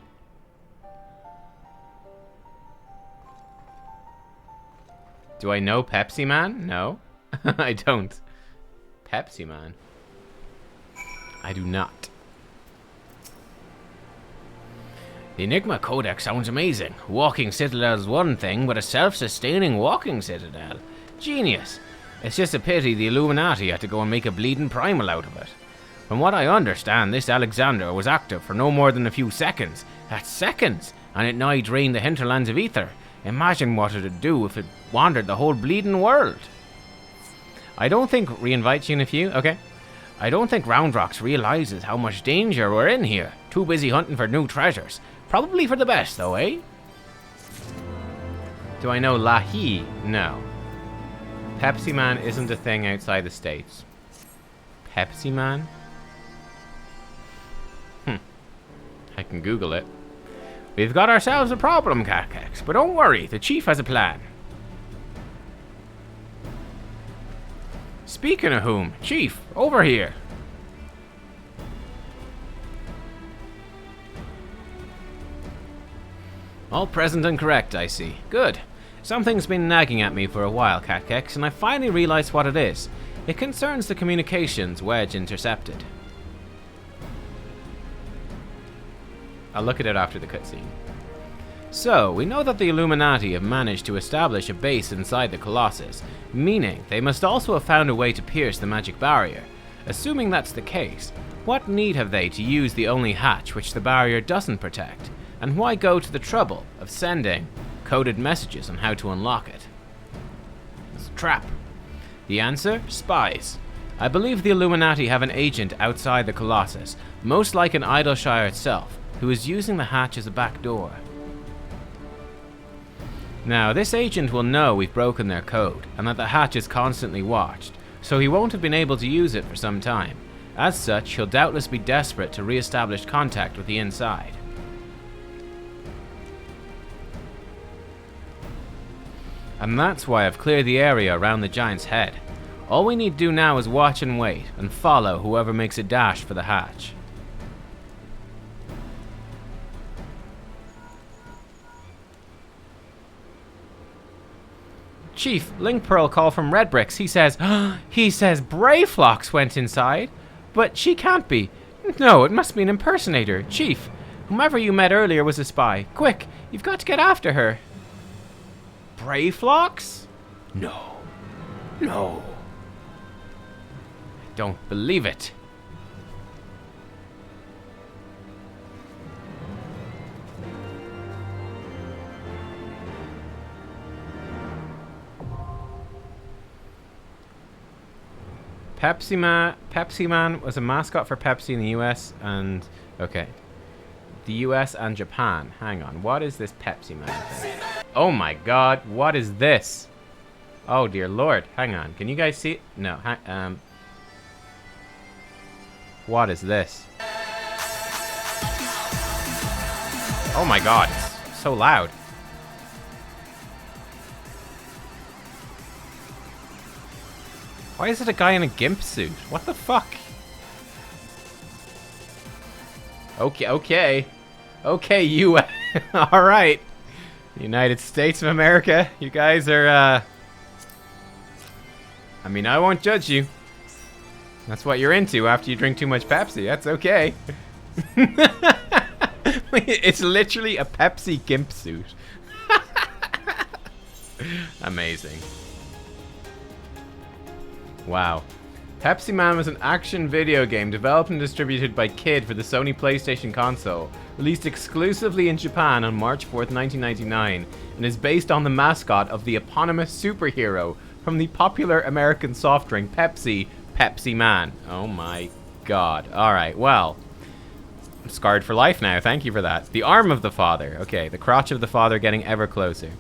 Do I know Pepsi Man? No. I don't. Pepsi Man? I do not. The Enigma Codex sounds amazing. Walking Citadel's one thing, but a self-sustaining walking citadel. Genius. It's just a pity the Illuminati had to go and make a bleeding primal out of it. From what I understand, this Alexander was active for no more than a few seconds. That's seconds! And it nigh drained the hinterlands of ether. Imagine what it'd do if it wandered the whole bleeding world. I don't think... Reinvite you in a few? Okay. I don't think Round Rocks realizes how much danger we're in here. Too busy hunting for new treasures. Probably for the best, though, eh? Do I know Lahi? No. Pepsi Man isn't a thing outside the States. Pepsi Man? I can Google it. We've got ourselves a problem, Nubkeks, but don't worry, the chief has a plan. Speaking of whom, Chief, over here. All present and correct, I see. Good. Something's been nagging at me for a while, Nubkeks, and I finally realized what it is. It concerns the communications Wedge intercepted. I'll look at it after the cutscene. So, we know that the Illuminati have managed to establish a base inside the Colossus, meaning they must also have found a way to pierce the magic barrier. Assuming that's the case, what need have they to use the only hatch which the barrier doesn't protect? And why go to the trouble of sending coded messages on how to unlock it? It's a trap. The answer? Spies. I believe the Illuminati have an agent outside the Colossus, most like an Idleshire itself, who is using the hatch as a back door. Now, this agent will know we've broken their code, and that the hatch is constantly watched, so he won't have been able to use it for some time. As such, he'll doubtless be desperate to re-establish contact with the inside. And that's why I've cleared the area around the giant's head. All we need to do now is watch and wait, and follow whoever makes a dash for the hatch. Chief, Link Pearl call from Red Bricks. He says Brayflox went inside, but she can't be. No, it must be an impersonator. Chief, whomever you met earlier was a spy. Quick, you've got to get after her. Brayflox? No. No. I don't believe it. Pepsi Man was a mascot for Pepsi in the US and... Okay. The US and Japan. Hang on. What is this Pepsi Man thing? Oh my god. What is this? Oh dear lord. Hang on. Can you guys see it? No. What is this? Oh my god. It's so loud. Why is it a guy in a gimp suit? What the fuck? Okay. Okay, you... Alright. United States of America. You guys are, I mean, I won't judge you. That's what you're into after you drink too much Pepsi. That's okay. It's literally a Pepsi gimp suit. Amazing. Wow. Pepsi Man was an action video game developed and distributed by Kid for the Sony PlayStation console, released exclusively in Japan on March 4th, 1999, and is based on the mascot of the eponymous superhero from the popular American soft drink Pepsi, Pepsi Man. Oh my god. Alright, well. I'm scarred for life now. Thank you for that. The arm of the father. Okay, the crotch of the father getting ever closer.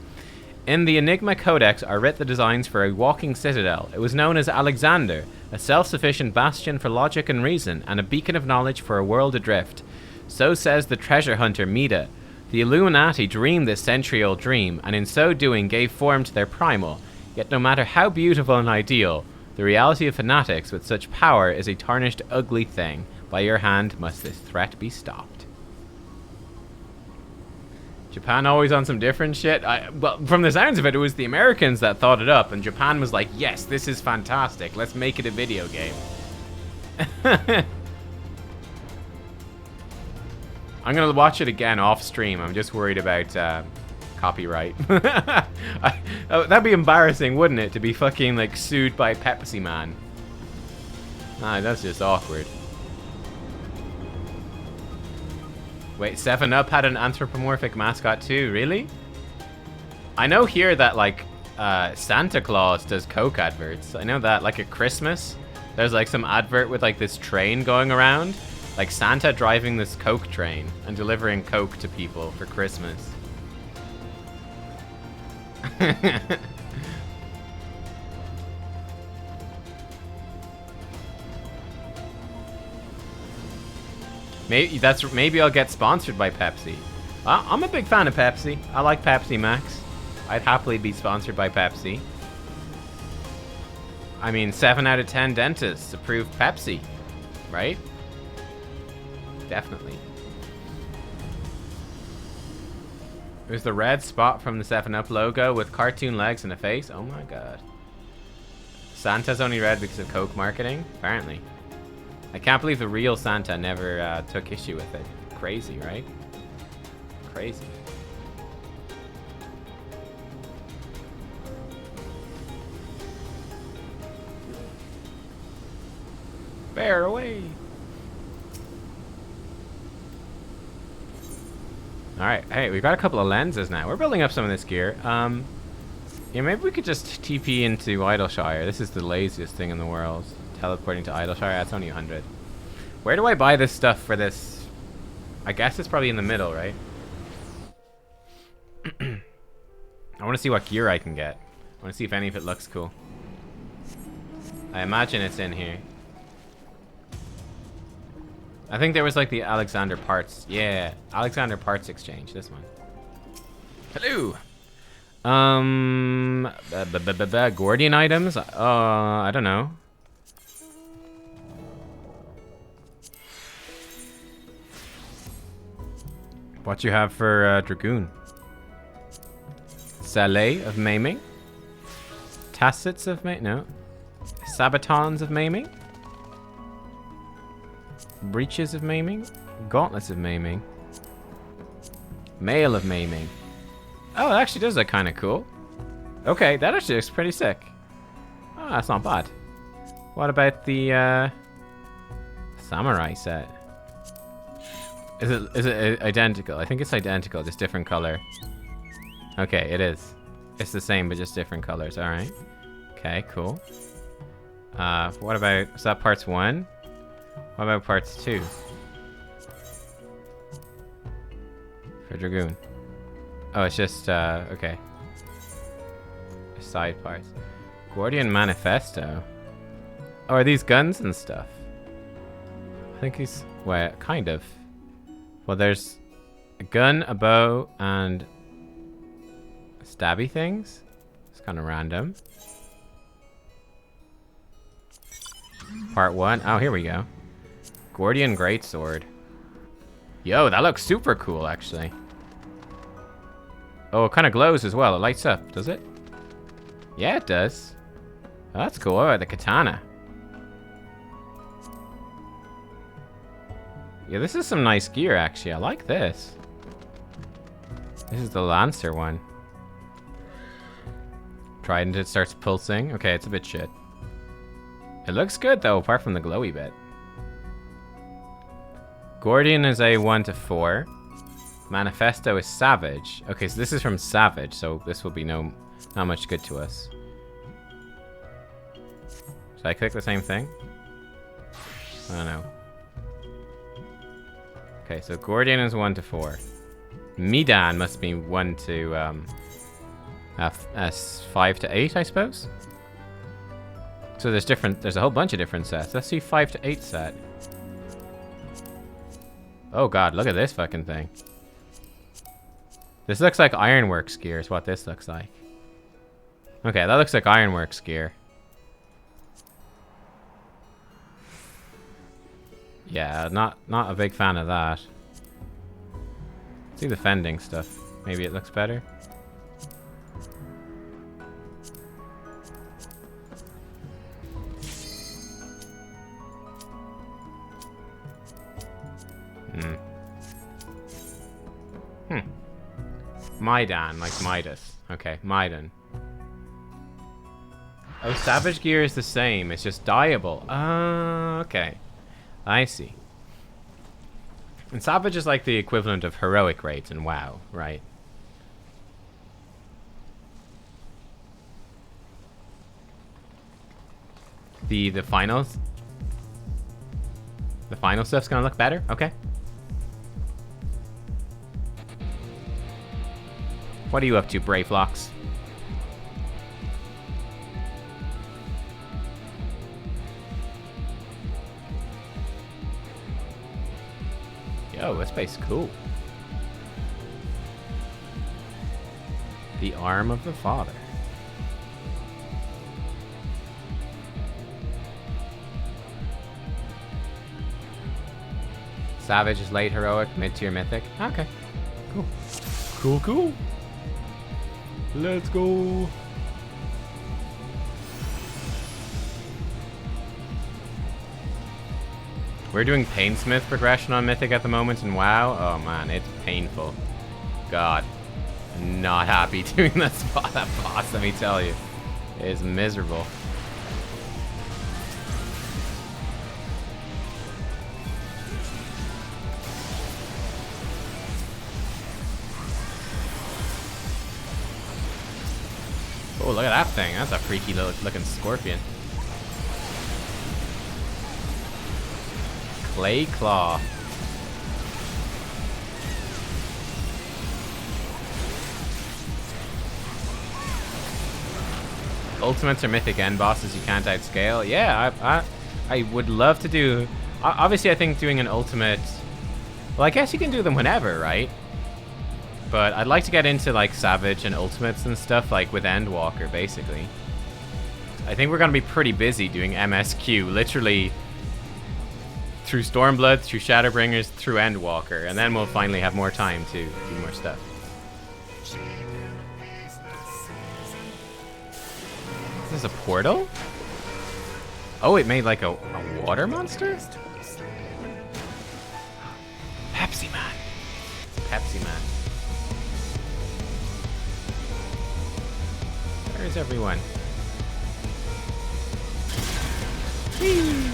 In the Enigma Codex are writ the designs for a walking citadel. It was known as Alexander, a self-sufficient bastion for logic and reason, and a beacon of knowledge for a world adrift. So says the treasure hunter Mida. The Illuminati dreamed this century-old dream, and in so doing gave form to their primal. Yet no matter how beautiful and ideal, the reality of fanatics with such power is a tarnished, ugly thing. By your hand must this threat be stopped. Japan always on some different shit. Well, from the sounds of it, it was the Americans that thought it up, and Japan was like, yes, this is fantastic. Let's make it a video game. I'm going to watch it again off stream. I'm just worried about copyright. That'd be embarrassing, wouldn't it? To be fucking, like, sued by Pepsi Man. Nah, that's just awkward. Wait, 7-Up had an anthropomorphic mascot too, really? I know here that, like, Santa Claus does Coke adverts. I know that, like, at Christmas, there's, like, some advert with, like, this train going around. Like, Santa driving this Coke train and delivering Coke to people for Christmas. Maybe I'll get sponsored by Pepsi. I'm a big fan of Pepsi. I like Pepsi Max. I'd happily be sponsored by Pepsi. I mean, 7 out of 10 dentists approve Pepsi, right? Definitely. There's the red spot from the 7-Up logo with cartoon legs and a face. Oh my god. Santa's only red because of Coke marketing? Apparently. I can't believe the real Santa never took issue with it. Crazy, right? Crazy. Bear away. Alright, hey, we've got a couple of lenses now. We're building up some of this gear. Yeah, maybe we could just TP into Idleshire. This is the laziest thing in the world. Teleporting to Idleshire, that's only 100. Where do I buy this stuff for this? I guess it's probably in the middle, right? I want to see what gear I can get. I want to see if any of it looks cool. I imagine it's in here. I think there was like the Alexander Parts. Yeah, Alexander Parts Exchange, this one. Hello! Gordian items? I don't know. What you have for Dragoon? Saleh of Maiming? Tacits of Maiming? No. Sabatons of Maiming? Breaches of Maiming? Gauntlets of Maiming? Mail of Maiming? Oh, it actually does look kind of cool. Okay, that actually looks pretty sick. Oh, that's not bad. What about the samurai set? Is it identical? I think it's identical, just different color. Okay, it is. It's the same, but just different colors. All right. Okay, cool. What about, is that parts 1? What about parts 2? For Dragoon. Oh, it's just, okay. Side parts. Gordian Manifesto. Oh, are these guns and stuff? I think he's, well, kind of. Well, there's a gun, a bow, and stabby things. It's kind of random. Part 1. Oh, here we go. Gordian Greatsword. Yo, that looks super cool, actually. Oh, it kind of glows as well. It lights up, does it? Yeah, it does. Oh, that's cool. What about the katana? Yeah, this is some nice gear, actually. I like this. This is the Lancer one. Trident, it starts pulsing. Okay, it's a bit shit. It looks good, though, apart from the glowy bit. Gordian is a 1 to 4. Manifesto is Savage. Okay, so this is from Savage, so this will be not much good to us. Should I click the same thing? I don't know. Okay, so Gordian is 1 to 4. Midan must be 1 to 5 to 8, I suppose. So there's a whole bunch of different sets. Let's see 5 to 8 set. Oh god, look at this fucking thing. This looks like Ironworks gear is what this looks like. Okay, that looks like Ironworks gear. Yeah, not a big fan of that. See the fending stuff. Maybe it looks better. Maidan, like Midas. Okay, Maidan. Oh, Savage Gear is the same. It's just dyeable. Okay. I see. And Savage is like the equivalent of heroic raids in WoW, right? The finals. The final stuff's gonna look better. Okay. What are you up to, Brayflocks? Yo, this place is cool. The Arm of the Father. Savage is late heroic, mid-tier mythic. Okay. Cool. Cool, cool. Let's go. We're doing Painsmith progression on Mythic at the moment in WoW. Oh man, it's painful. God. Not happy doing that boss, let me tell you. It is miserable. Oh, look at that thing. That's a freaky looking scorpion. Clay Claw. Ultimates are mythic end bosses you can't outscale. Yeah, I would love to do... Obviously, I think doing an ultimate... Well, I guess you can do them whenever, right? But I'd like to get into like Savage and Ultimates and stuff like with Endwalker, basically. I think we're going to be pretty busy doing MSQ, literally through Stormblood, through Shadowbringers, through Endwalker, and then we'll finally have more time to do more stuff. Is this a portal? Oh, it made like a water monster? Pepsi Man. Pepsi Man. Where's everyone? Whee!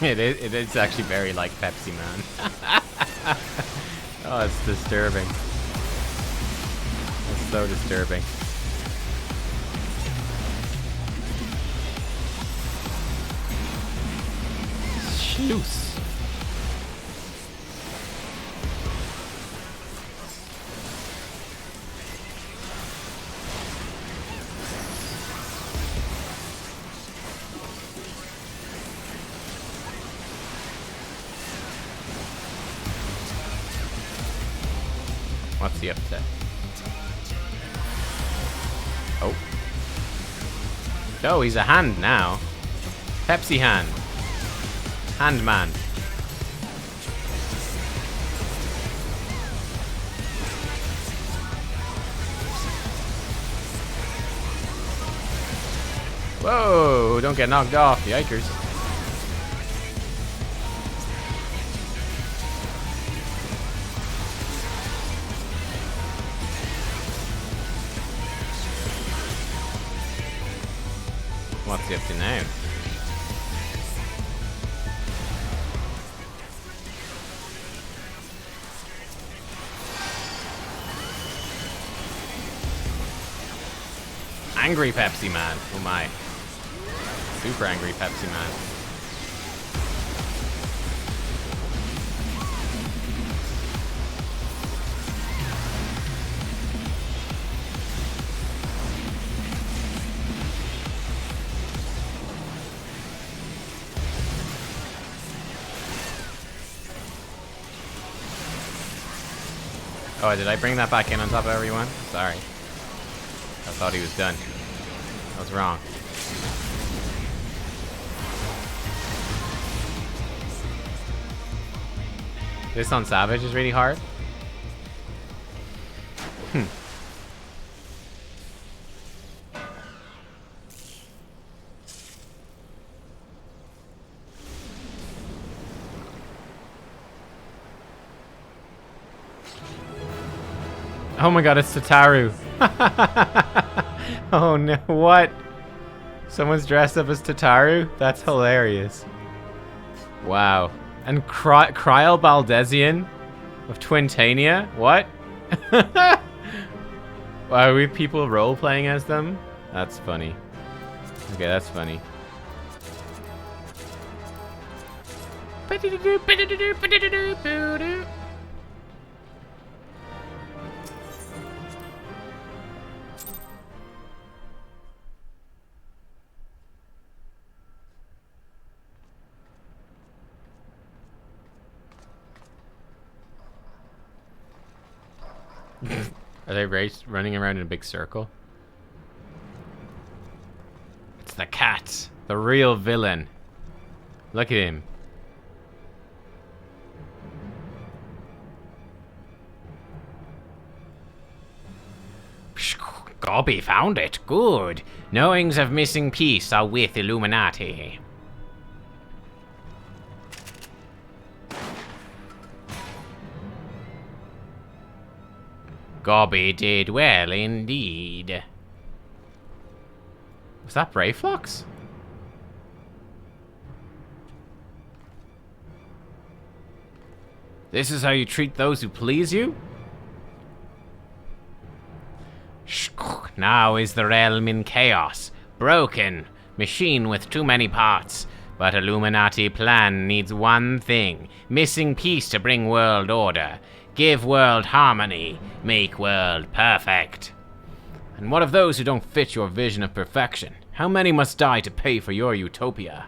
It is actually very like Pepsi Man. Oh, it's disturbing. It's so disturbing. Shoes. What's the upset? Oh. Oh, he's a hand now. Pepsi hand. Hand man. Whoa, don't get knocked off, yikers. What's he up to now? Angry Pepsi Man. Oh my. Super angry Pepsi Man. Oh, did I bring that back in on top of everyone? Sorry. I thought he was done. I was wrong. This on Savage is really hard. Oh my god, it's Tataru. Oh no, what? Someone's dressed up as Tataru? That's hilarious. Wow. And Kryl Baldezian of Twintania? What? Are we people role-playing as them? That's funny. Okay, that's funny. Are they running around in a big circle? It's the cat, the real villain. Look at him. Gobby found it. Good. Knowings of missing piece are with Illuminati. Gobby did well indeed. Was that Brayflox? This is how you treat those who please you? Now is the realm in chaos. Broken. Machine with too many parts. But Illuminati plan needs one thing. Missing piece to bring world order. Give world harmony. Make world perfect. And what of those who don't fit your vision of perfection? How many must die to pay for your utopia?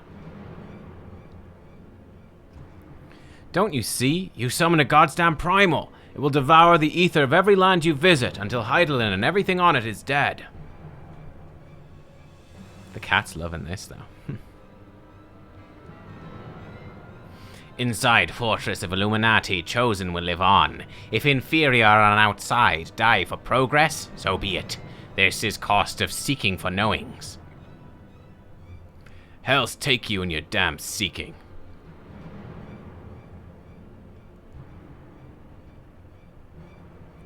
Don't you see? You summon a goddamn primal. It will devour the ether of every land you visit until Heidelin and everything on it is dead. The cat's loving this, though. Inside Fortress of Illuminati, Chosen will live on. If inferior on outside die for progress, so be it. This is cost of seeking for knowings. Hell's take you and your damn seeking.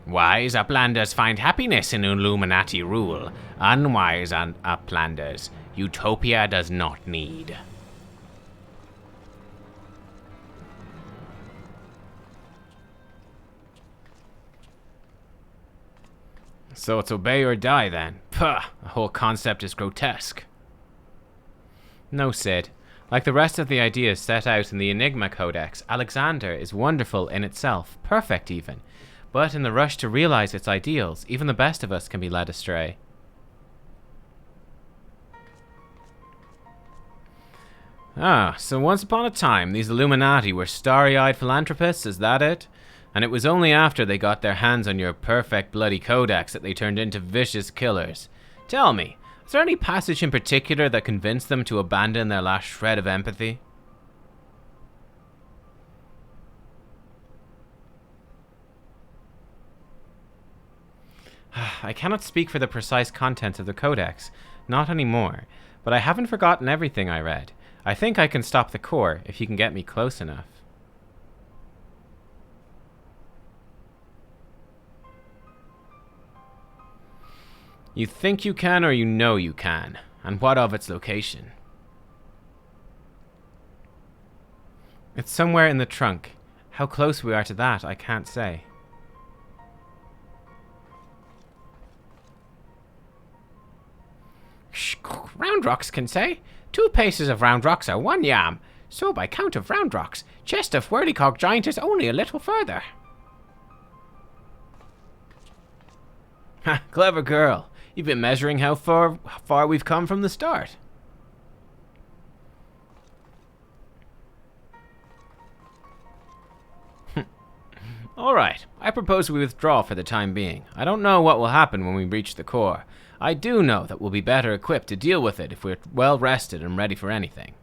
Wise uplanders find happiness in Illuminati rule. Unwise uplanders, utopia does not need. So it's obey or die then. Puh, the whole concept is grotesque. No, Sid. Like the rest of the ideas set out in the Enigma Codex, Alexander is wonderful in itself, perfect even. But in the rush to realize its ideals, even the best of us can be led astray. Ah, so once upon a time, these Illuminati were starry-eyed philanthropists, is that it? And it was only after they got their hands on your perfect bloody codex that they turned into vicious killers. Tell me, is there any passage in particular that convinced them to abandon their last shred of empathy? I cannot speak for the precise contents of the codex, not anymore, but I haven't forgotten everything I read. I think I can stop the core if you can get me close enough. You think you can or you know you can? And what of its location? It's somewhere in the trunk. How close we are to that, I can't say. Round rocks can say. 2 paces of round rocks are 1 yam. So by count of round rocks, chest of whirlycock giant is only a little further. Ha, clever girl. You've been measuring how far we've come from the start. Alright, I propose we withdraw for the time being. I don't know what will happen when we reach the core. I do know that we'll be better equipped to deal with it if we're well rested and ready for anything.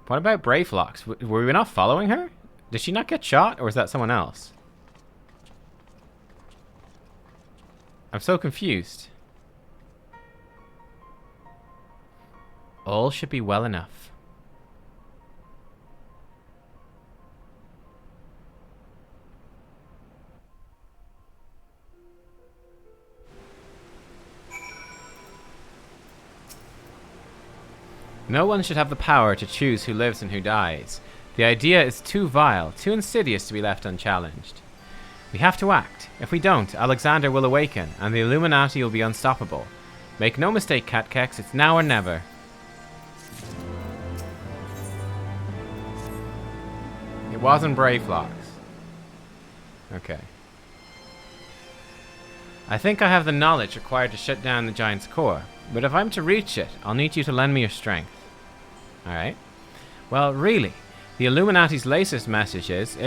What about Brayflox? Were we not following her? Did she not get shot, or was that someone else? I'm so confused. All should be well enough. No one should have the power to choose who lives and who dies. The idea is too vile, too insidious to be left unchallenged. We have to act. If we don't, Alexander will awaken, and the Illuminati will be unstoppable. Make no mistake, Nubkeks, it's now or never. It wasn't Brayflox. Okay. I think I have the knowledge required to shut down the giant's core, but if I'm to reach it, I'll need you to lend me your strength. Alright. Well, really, the Illuminati's latest message is,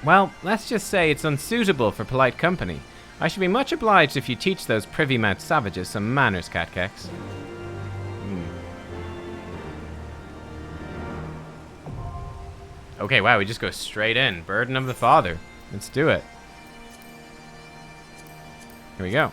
well, let's just say it's unsuitable for polite company. I should be much obliged if you teach those privy-mouthed savages some manners, Nubkeks. Okay, wow, we just go straight in. Burden of the Father. Let's do it. Here we go.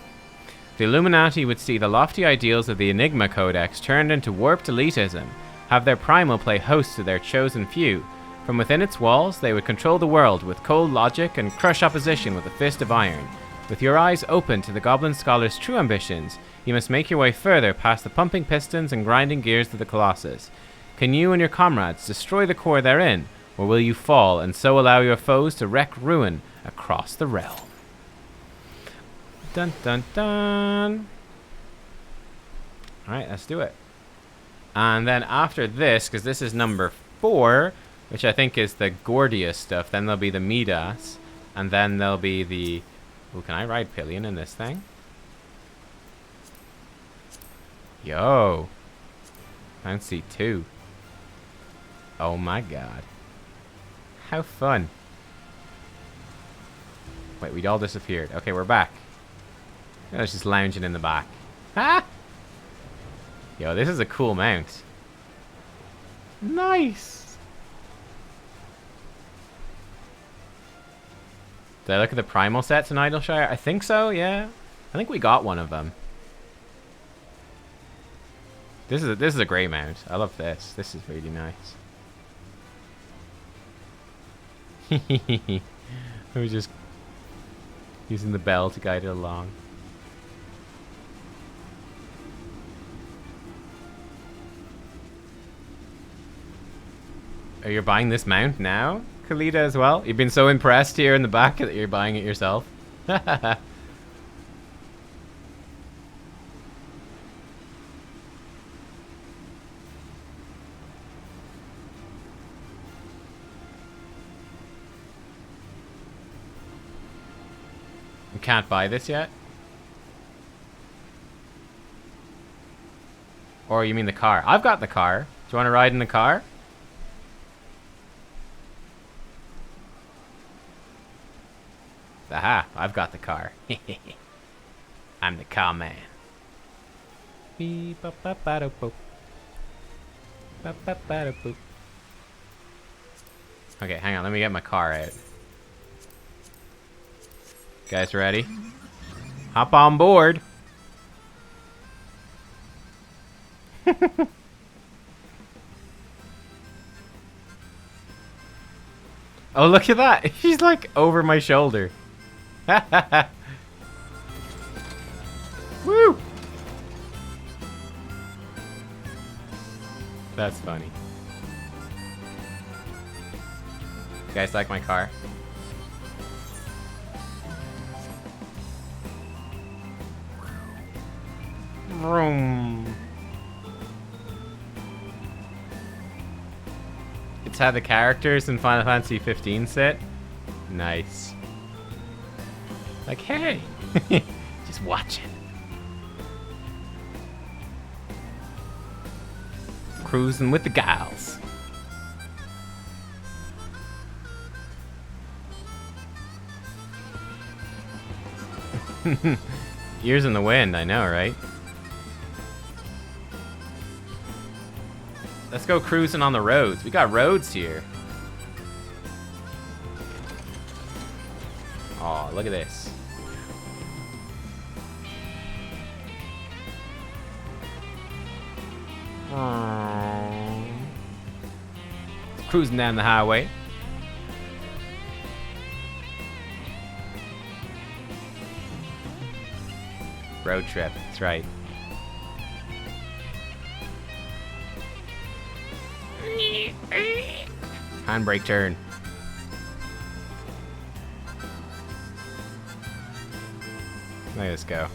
The Illuminati would see the lofty ideals of the Enigma Codex turned into warped elitism, have their primal play host to their chosen few. From within its walls, they would control the world with cold logic and crush opposition with a fist of iron. With your eyes open to the Goblin Scholar's true ambitions, you must make your way further past the pumping pistons and grinding gears of the Colossus. Can you and your comrades destroy the core therein, or will you fall and so allow your foes to wreak ruin across the realm? Dun dun dun. Alright, let's do it. And then after this, because this is number 4, which I think is the Gordius stuff, then there'll be the Midas, and then there'll be the... Ooh, can I ride Pillion in this thing? Yo. Fancy 2. Oh my god. How fun. Wait, we'd all disappeared. Okay, we're back. I was just lounging in the back. Ha! Yo, this is a cool mount. Nice! Did I look at the primal sets in Idleshire? I think so, yeah. I think we got one of them. This is a great mount. I love this. This is really nice. I was just using the bell to guide it along. Are you buying this mount now, Khalida, as well? You've been so impressed here in the back that you're buying it yourself. You can't buy this yet? Or you mean the car? I've got the car. Do you want to ride in the car? Aha, I've got the car. I'm the car man. Beep, ba, ba, ba, do, boop. Ba, ba, ba, do, boop. Okay, hang on, let me get my car out. Guys ready? Hop on board. Oh, look at that. He's like over my shoulder. Woo! That's funny. You guys like my car? Vroom. It's how the characters in Final Fantasy XV sit. Nice. Like, hey, just watching. Cruising with the gals. Ears in the wind, I know, right? Let's go cruising on the roads. We got roads here. Oh, look at this. Cruising down the highway. Road trip, that's right. Handbrake turn. Look at this go.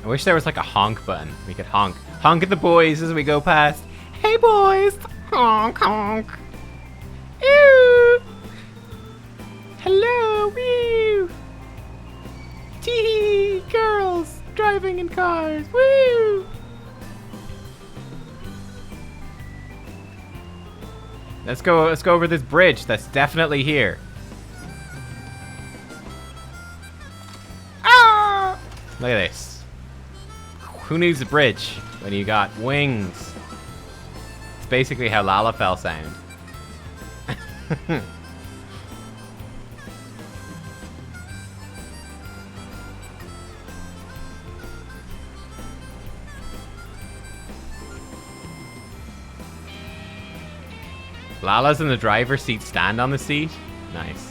I wish there was like a honk button. We could honk. Honk at the boys as we go past. Hey boys! Honk, honk. Ew! Hello, woo! Tee, girls driving in cars, woo! Let's go over this bridge that's definitely here. Ah! Look at this. Who needs a bridge when you got wings? It's basically how Lalafell sound. Lala's in the driver's seat, stand on the seat. Nice.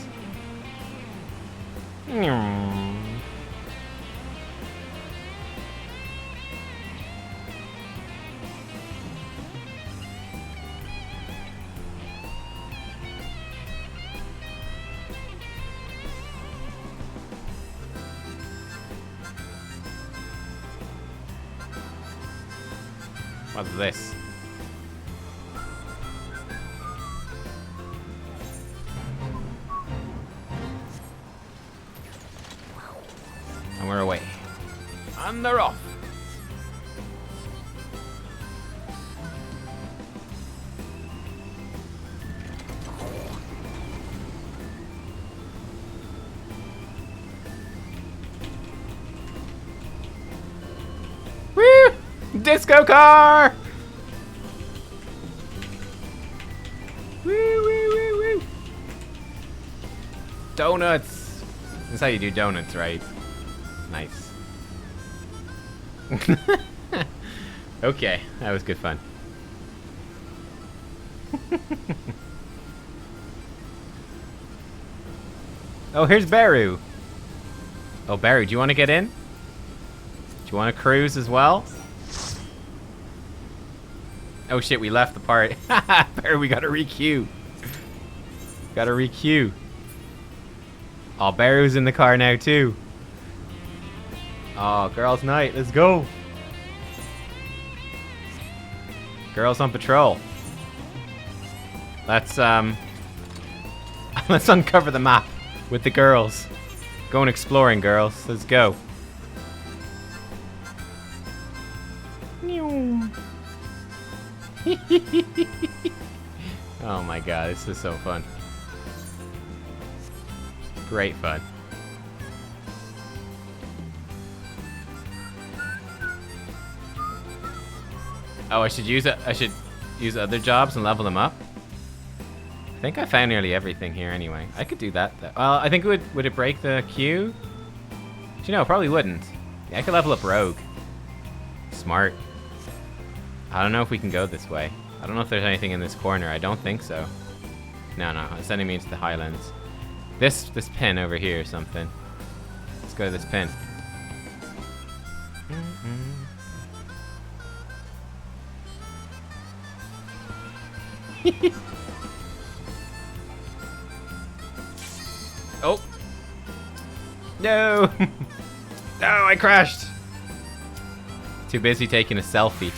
What's this? And we're away. And they're off. Woo! Disco car! Woo, woo, woo, woo. Donuts! That's how you do donuts, right? Nice. Okay, that was good fun. Oh, here's Baru. Oh, Baru, do you want to get in? Do you want to cruise as well? Oh shit, we left the part. Baru, we gotta re-queue. Gotta re-queue. Oh, Baru's in the car now too. Oh, girls' night. Let's go. Girls on patrol. Let's let's uncover the map with the girls. Going exploring, girls. Let's go. Oh my god, this is so fun. Great fun. Oh, I should use other jobs and level them up. I think I found nearly everything here anyway. I could do that though. Well, I think would it break the queue? Do you know, it probably wouldn't. Yeah, I could level up Rogue. Smart. I don't know if we can go this way. I don't know if there's anything in this corner. I don't think so. No, it's sending me into the Highlands. This pin over here or something. Let's go to this pin. Oh! No! No, I crashed! Too busy taking a selfie.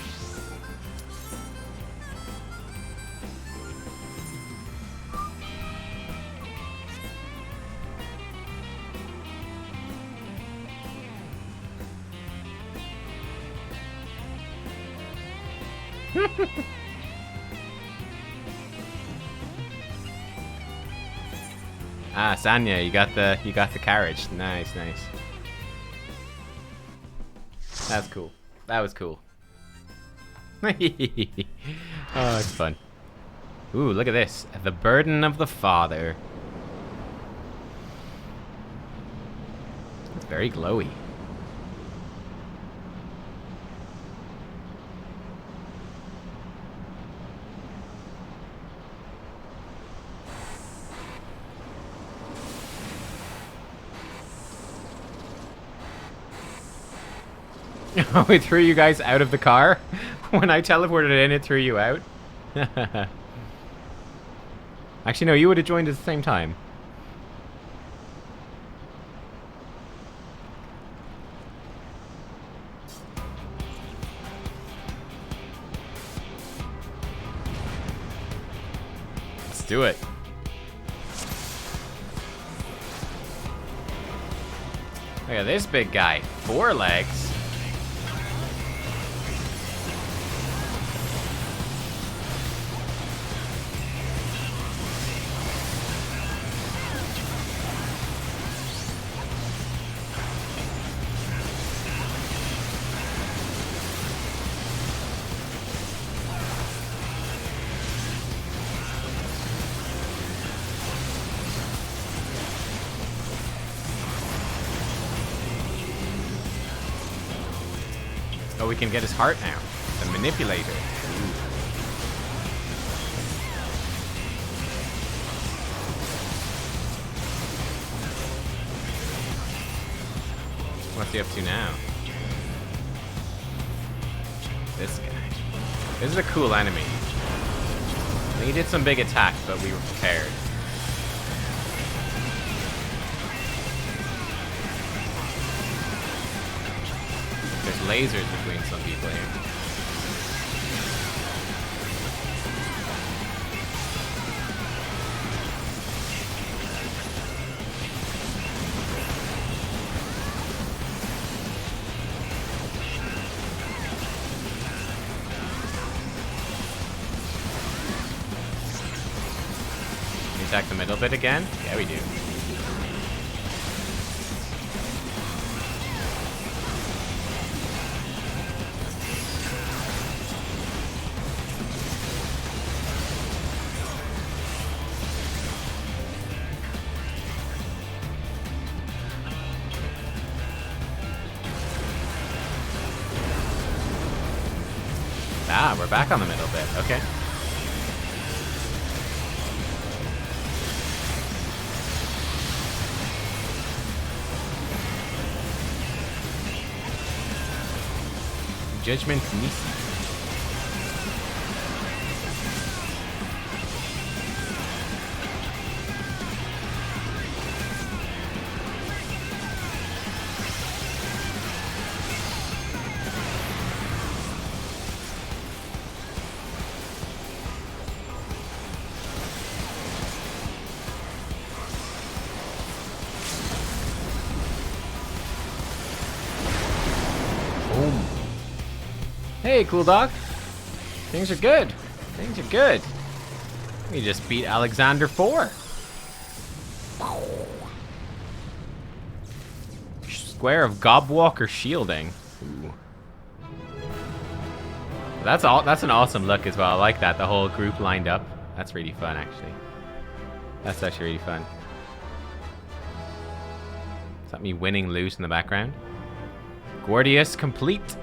Ah, Sanya, you got the carriage. Nice. That's cool. That was cool. Oh, it's fun. Ooh, look at this. The burden of the father. It's very glowy. Oh, it threw you guys out of the car? When I teleported in, it threw you out? Actually, no, you would have joined at the same time. Let's do it. Look at this big guy. 4 legs. Oh, we can get his heart now. The manipulator. Ooh. What's he up to now? This guy. This is a cool enemy. He did some big attacks, but we were prepared. There's lasers between some people here. Can we attack the middle bit again? Yeah, we do. Ah, we're back on the middle bit. Okay. Judgment Nisi. Hey, cool dog. Things are good. Things are good. We just beat Alexander 4. Square of Gobwalker shielding. Ooh. That's an awesome look as well. I like that. The whole group lined up. That's really fun, actually. That's actually really fun. Is that me winning loot in the background? Gordius complete.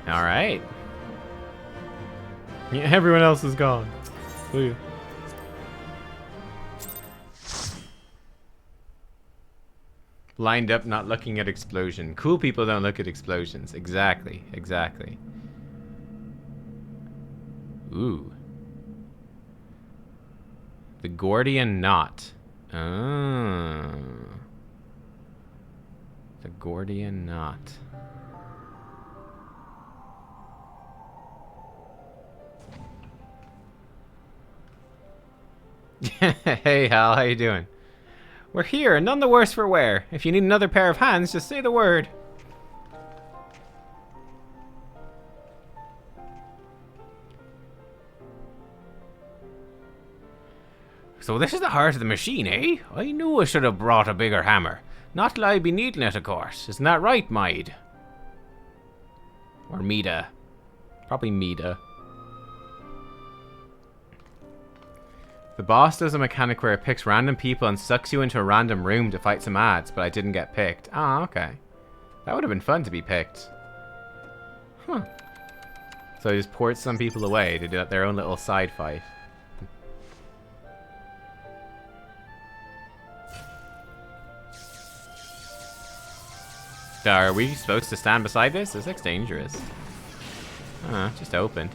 All right. Yeah, everyone else is gone. Ooh. Lined up, not looking at explosion. Cool people don't look at explosions. Exactly, exactly. Ooh. The Gordian knot. Oh. The Gordian knot. Hey Hal, how you doing? We're here, and none the worse for wear. If you need another pair of hands, just say the word. So this is the heart of the machine, eh? I knew I should have brought a bigger hammer. Not till I'd be needing it, of course. Isn't that right, Maid? Or Mida. Probably Mida. The boss does a mechanic where it picks random people and sucks you into a random room to fight some ads, but I didn't get picked. Ah, okay. That would have been fun to be picked. Huh. So I just ports some people away to do their own little side fight. Are we supposed to stand beside this? This looks dangerous. Just opened.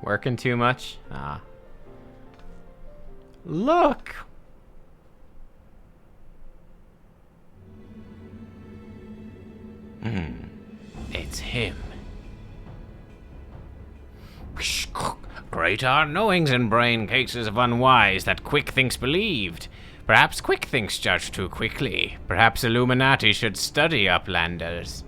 Working too much? Ah. Look! It's him. Great are knowings in brain cases of unwise that quick thinks believed. Perhaps quick thinks judge too quickly. Perhaps Illuminati should study uplanders.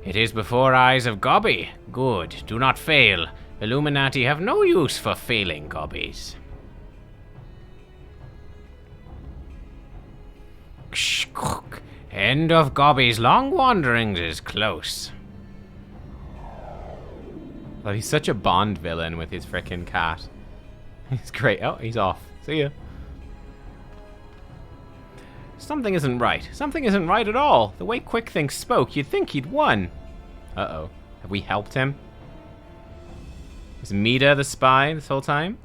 It is before eyes of Gobby. Good, do not fail. Illuminati have no use for failing Gobbies. End of Gobby's long wanderings is close. Oh, he's such a Bond villain with his frickin' cat. He's great. Oh, he's off. See ya. Something isn't right. Something isn't right at all. The way Quick Things spoke, you'd think he'd won. Uh-oh. Have we helped him? Was Mida the spy this whole time?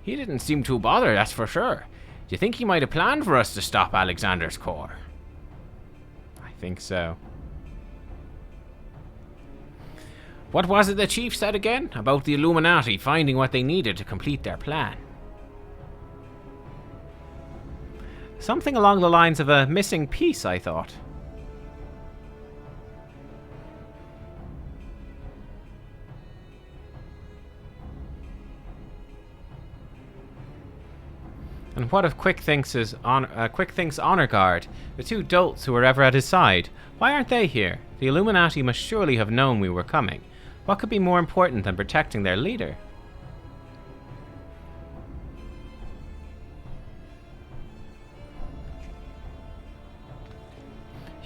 He didn't seem too bothered, that's for sure. Do you think he might have planned for us to stop Alexander's core? I think so. What was it the chief said again? About the Illuminati finding what they needed to complete their plan? Something along the lines of a missing piece, I thought. And what of Quick Thinks' honor guard, the two dolts who were ever at his side? Why aren't they here? The Illuminati must surely have known we were coming. What could be more important than protecting their leader?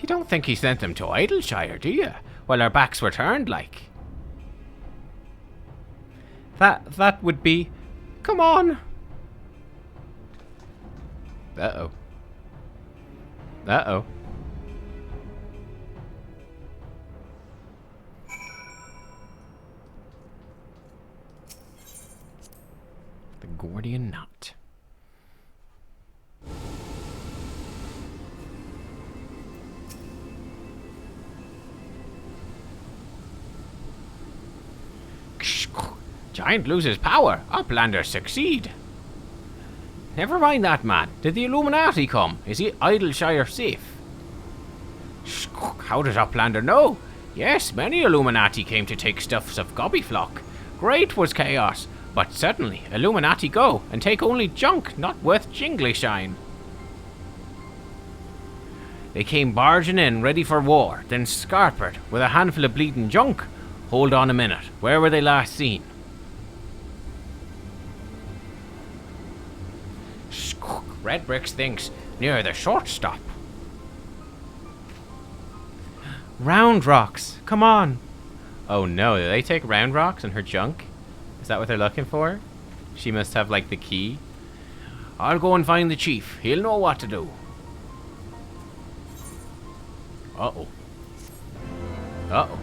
You don't think he sent them to Idleshire, do you? While our backs were turned, like? That would be... Come on! Uh-oh. Uh-oh. The Gordian knot. Giant loses power. Uplanders succeed. Never mind that, man. Did the Illuminati come? Is he Idleshire safe? How does Uplander know? Yes, many Illuminati came to take stuffs of Gobbyflock. Great was chaos. But suddenly, Illuminati go and take only junk not worth jingly shine. They came barging in, ready for war, then scarpered with a handful of bleeding junk. Hold on a minute. Where were they last seen? Red Bricks thinks near the shortstop. Round rocks! Come on! Oh no, did they take round rocks and her junk? Is that what they're looking for? She must have, like, the key. I'll go and find the chief. He'll know what to do. Uh-oh. Uh-oh.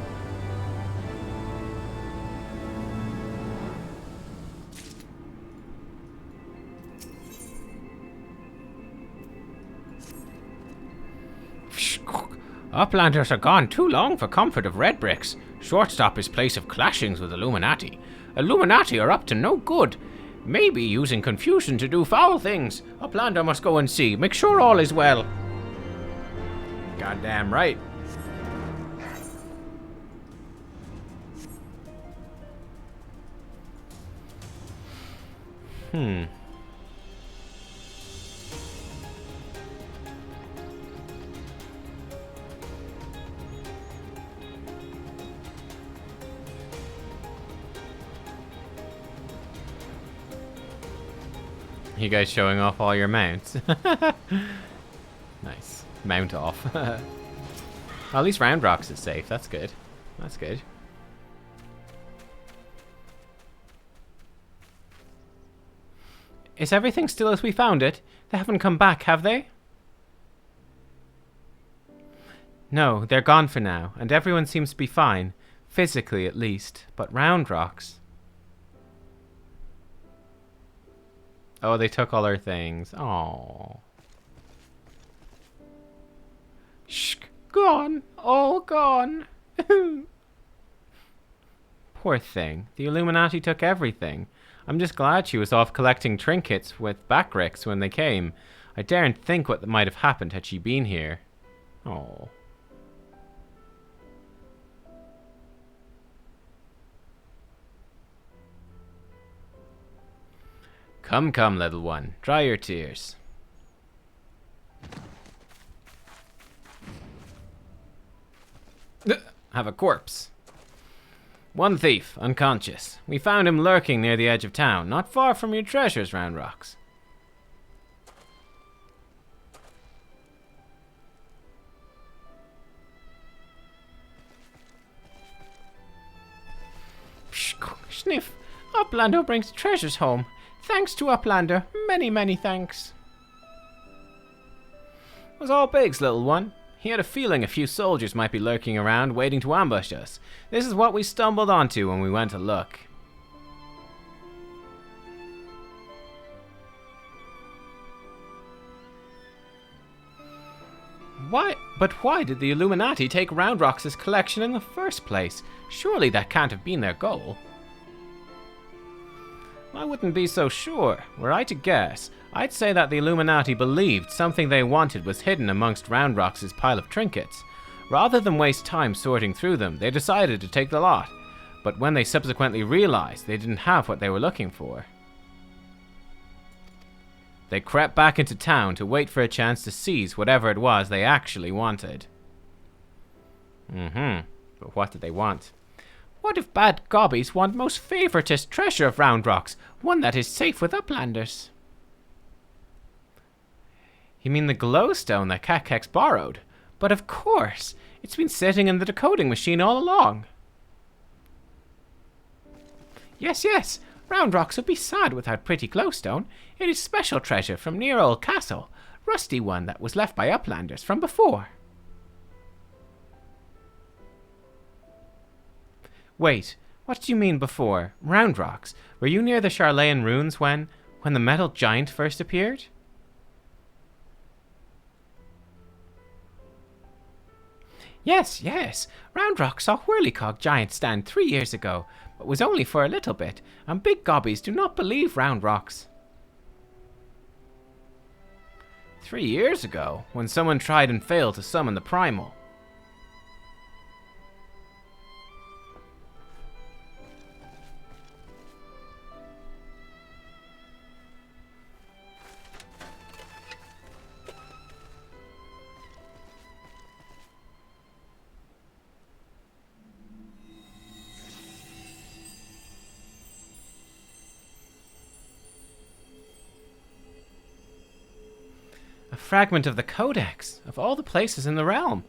Uplanders are gone too long for comfort of red bricks. Shortstop is place of clashings with Illuminati. Illuminati are up to no good. Maybe using confusion to do foul things. Uplander must go and see. Make sure all is well. Goddamn right. You guys showing off all your mounts. Nice. Mount off. Well, at least Round Rocks is safe. That's good. That's good. Is everything still as we found it? They haven't come back, have they? No, they're gone for now, and everyone seems to be fine. Physically, at least. But Round Rocks... Oh, they took all our things. Oh. Shh. Gone. All gone. Poor thing. The Illuminati took everything. I'm just glad she was off collecting trinkets with Backricks when they came. I daren't think what might have happened had she been here. Oh. Come, come, little one. Dry your tears. Have a corpse. One thief, unconscious. We found him lurking near the edge of town, not far from your treasures, Round Rocks. Sniff. Uplander brings treasures home. Thanks to Uplander. Many, many thanks. It was all Biggs, little one. He had a feeling a few soldiers might be lurking around, waiting to ambush us. This is what we stumbled onto when we went to look. Why did the Illuminati take Round Rocks' collection in the first place? Surely that can't have been their goal. I wouldn't be so sure. Were I to guess, I'd say that the Illuminati believed something they wanted was hidden amongst Round Rocks' pile of trinkets. Rather than waste time sorting through them, they decided to take the lot. But when they subsequently realized they didn't have what they were looking for, they crept back into town to wait for a chance to seize whatever it was they actually wanted. But what did they want? What if bad gobbies want most favoritist treasure of Round Rocks, one that is safe with Uplanders? You mean the glowstone that Nubkeks borrowed? But of course, it's been sitting in the decoding machine all along. Yes, yes, Round Rocks would be sad without pretty glowstone. It is special treasure from near old castle, rusty one that was left by Uplanders from before. Wait, what do you mean before? Round Rocks? Were you near the Charlayan ruins when the metal giant first appeared? Yes, yes. Round Rocks saw Whirlycog giant stand 3 years ago, but was only for a little bit, and big gobbies do not believe Round Rocks. 3 years ago, when someone tried and failed to summon the Primal. A fragment of the Codex, of all the places in the realm.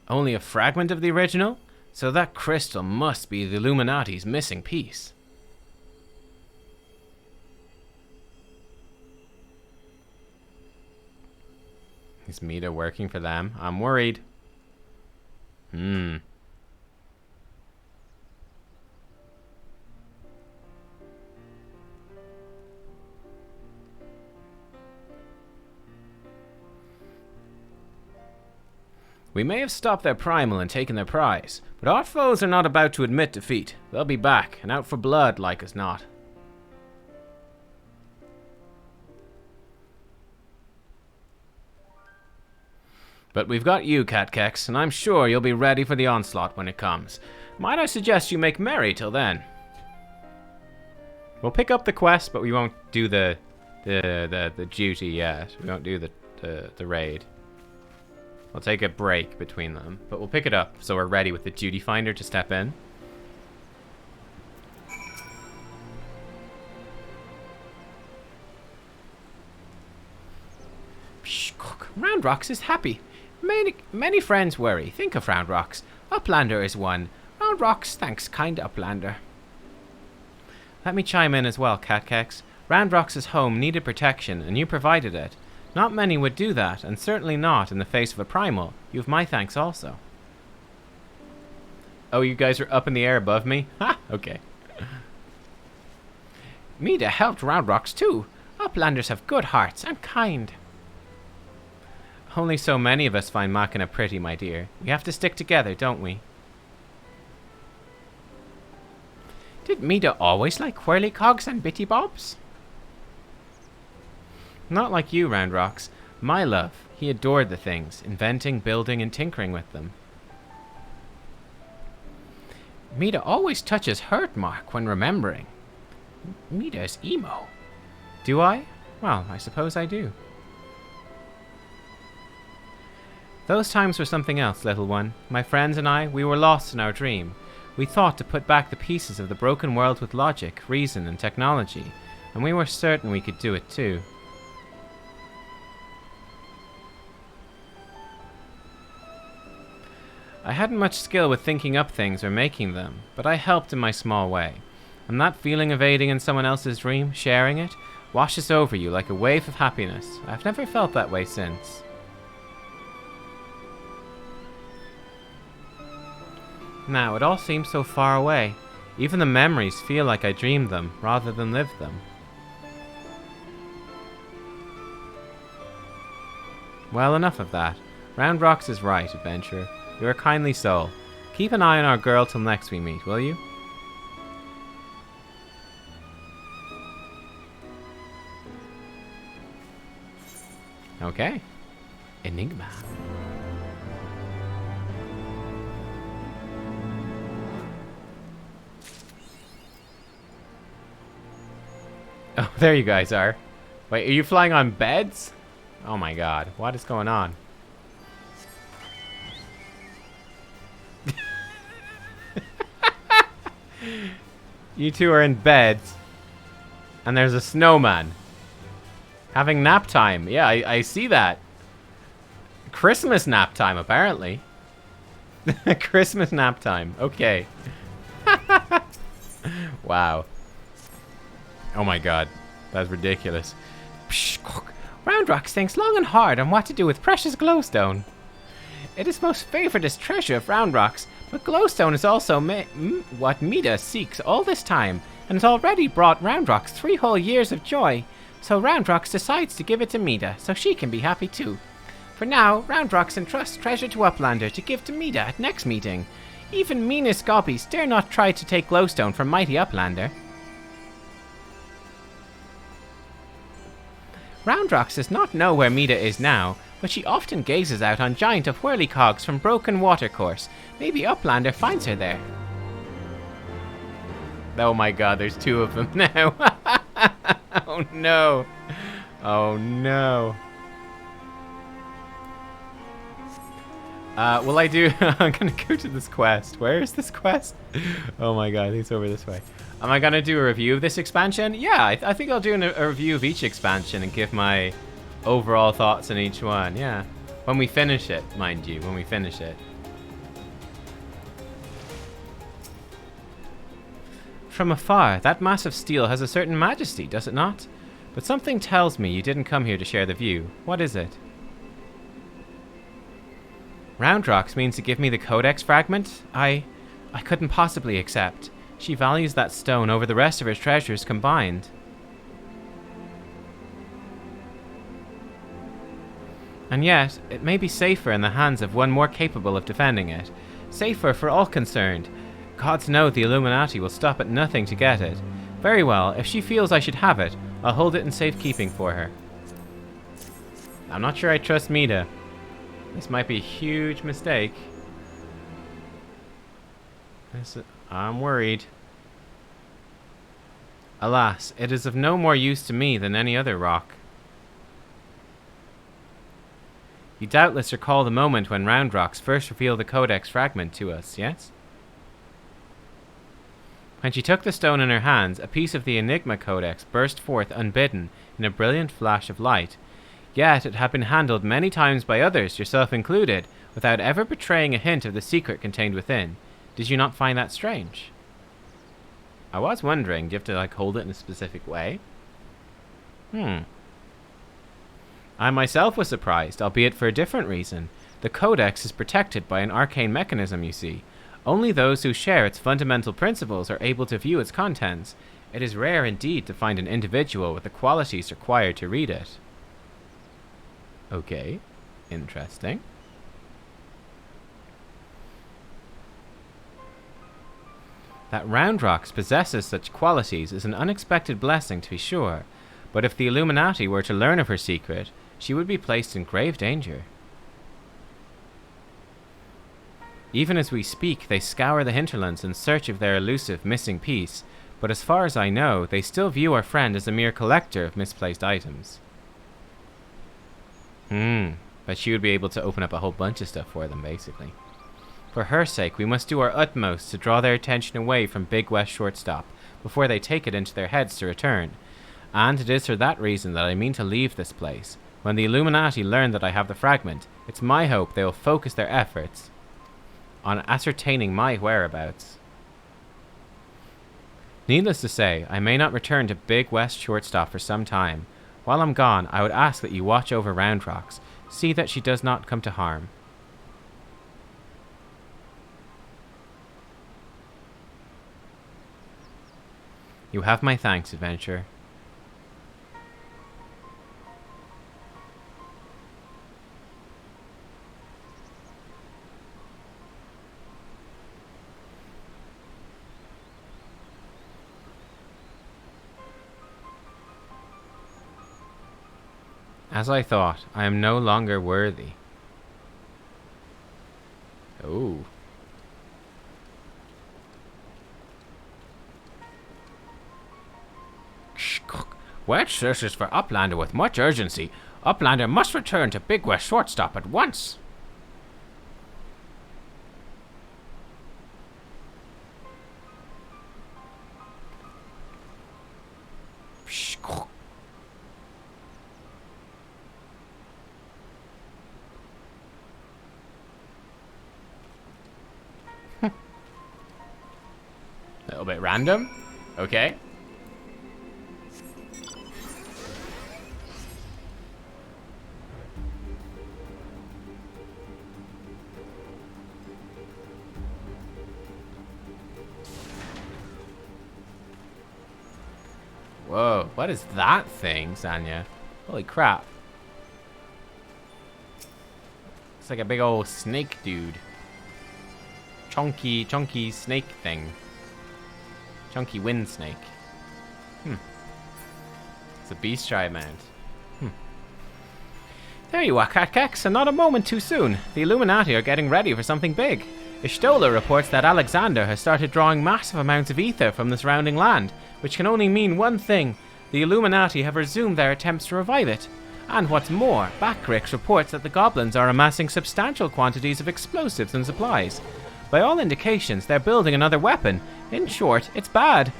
Only a fragment of the original? So that crystal must be the Illuminati's missing piece. Is Mida working for them? I'm worried. We may have stopped their primal and taken their prize, but our foes are not about to admit defeat. They'll be back, and out for blood like as not. But we've got you, Nubkeks, and I'm sure you'll be ready for the onslaught when it comes. Might I suggest you make merry till then? We'll pick up the quest, but we won't do the duty yet. We won't do the raid. We'll take a break between them, but we'll pick it up so we're ready with the duty finder to step in. Roundrocks is happy. Many friends worry. Think of Roundrocks. Uplander is one. Roundrocks thanks kind Uplander. Let me chime in as well, Nubkeks. Roundrocks' home needed protection, and you provided it. Not many would do that, and certainly not in the face of a primal. You have my thanks also. Oh, you guys are up in the air above me? Ha! Okay. Mida helped Roundrocks too. Uplanders have good hearts and kind. Only so many of us find Machina pretty, my dear. We have to stick together, don't we? Did Mida always like whirlycogs and bitty bobs? Not like you, Roundrocks. My love, he adored the things, inventing, building, and tinkering with them. Mida always touches hurt mark when remembering. Mida is emo. Do I? Well, I suppose I do. Those times were something else, little one. My friends and I, we were lost in our dream. We thought to put back the pieces of the broken world with logic, reason, and technology, and we were certain we could do it too. I hadn't much skill with thinking up things or making them, but I helped in my small way. And that feeling of aiding in someone else's dream, sharing it, washes over you like a wave of happiness. I've never felt that way since. Now, it all seems so far away. Even the memories feel like I dreamed them, rather than lived them. Well, enough of that. Roundrocks is right, adventurer. You're a kindly soul. Keep an eye on our girl till next we meet, will you? Okay. Enigma. Oh, there you guys are. Wait, are you flying on beds? Oh my god, what is going on? You two are in beds, and there's a snowman. Having nap time. Yeah, I see that. Christmas nap time, apparently. Christmas nap time. Okay. Wow. Oh my god. That's ridiculous. Roundrocks thinks long and hard on what to do with precious glowstone. It is most favoritist treasure of Roundrocks, but glowstone is also what Mida seeks all this time, and has already brought Roundrocks 3 whole years of joy. So Roundrocks decides to give it to Mida, so she can be happy too. For now, Roundrocks entrusts treasure to Uplander to give to Mida at next meeting. Even meanest gobbies dare not try to take glowstone from mighty Uplander. Roundrocks does not know where Mida is now, but she often gazes out on giant of whirlycogs from broken watercourse. Maybe Uplander finds her there. Oh my god, there's 2 of them now. Oh no. Oh no. Well, I do. I'm gonna go to this quest. Where is this quest? Oh my god, he's over this way. Am I gonna do a review of this expansion? Yeah, I think I'll do a review of each expansion and give my overall thoughts on each one. Yeah, when we finish it, mind you, when we finish it. From afar, that mass of steel has a certain majesty, does it not? But something tells me you didn't come here to share the view. What is it? Round Rocks means to give me the Codex fragment? I couldn't possibly accept. She values that stone over the rest of her treasures combined. And yet, it may be safer in the hands of one more capable of defending it. Safer for all concerned. Gods know the Illuminati will stop at nothing to get it. Very well, if she feels I should have it, I'll hold it in safekeeping for her. I'm not sure I trust Mida. This might be a huge mistake. I'm worried. Alas, it is of no more use to me than any other rock. You doubtless recall the moment when Round Rocks first revealed the Codex fragment to us, yes? When she took the stone in her hands, a piece of the Enigma Codex burst forth unbidden in a brilliant flash of light. Yet it had been handled many times by others, yourself included, without ever betraying a hint of the secret contained within. Did you not find that strange? I was wondering, do you have to like hold it in a specific way? I myself was surprised, albeit for a different reason. The Codex is protected by an arcane mechanism, you see. Only those who share its fundamental principles are able to view its contents. It is rare indeed to find an individual with the qualities required to read it. Okay, interesting. That Round Rocks possesses such qualities is an unexpected blessing, to be sure, but if the Illuminati were to learn of her secret, she would be placed in grave danger. Even as we speak, they scour the hinterlands in search of their elusive missing piece, but as far as I know, they still view our friend as a mere collector of misplaced items. But she would be able to open up a whole bunch of stuff for them, basically. For her sake, we must do our utmost to draw their attention away from Big West Shortstop before they take it into their heads to return. And it is for that reason that I mean to leave this place. When the Illuminati learn that I have the fragment, it's my hope they will focus their efforts on ascertaining my whereabouts. Needless to say, I may not return to Big West Shortstop for some time. While I'm gone, I would ask that you watch over Round Rocks. See that she does not come to harm. You have my thanks, adventurer. As I thought, I am no longer worthy. Oh. Wedge searches for Uplander with much urgency. Uplander must return to Big West Shortstop at once. A little bit random. Okay. Whoa, what is that thing, Sanya? Holy crap. It's like a big old snake dude. Chunky snake thing. Chunky wind snake. It's a beast tribe mount. There you are, Nubkeks, and not a moment too soon. The Illuminati are getting ready for something big. Ishtola reports that Alexander has started drawing massive amounts of ether from the surrounding land, which can only mean one thing. The Illuminati have resumed their attempts to revive it. And what's more, Backrix reports that the goblins are amassing substantial quantities of explosives and supplies. By all indications, they're building another weapon. In short, it's bad.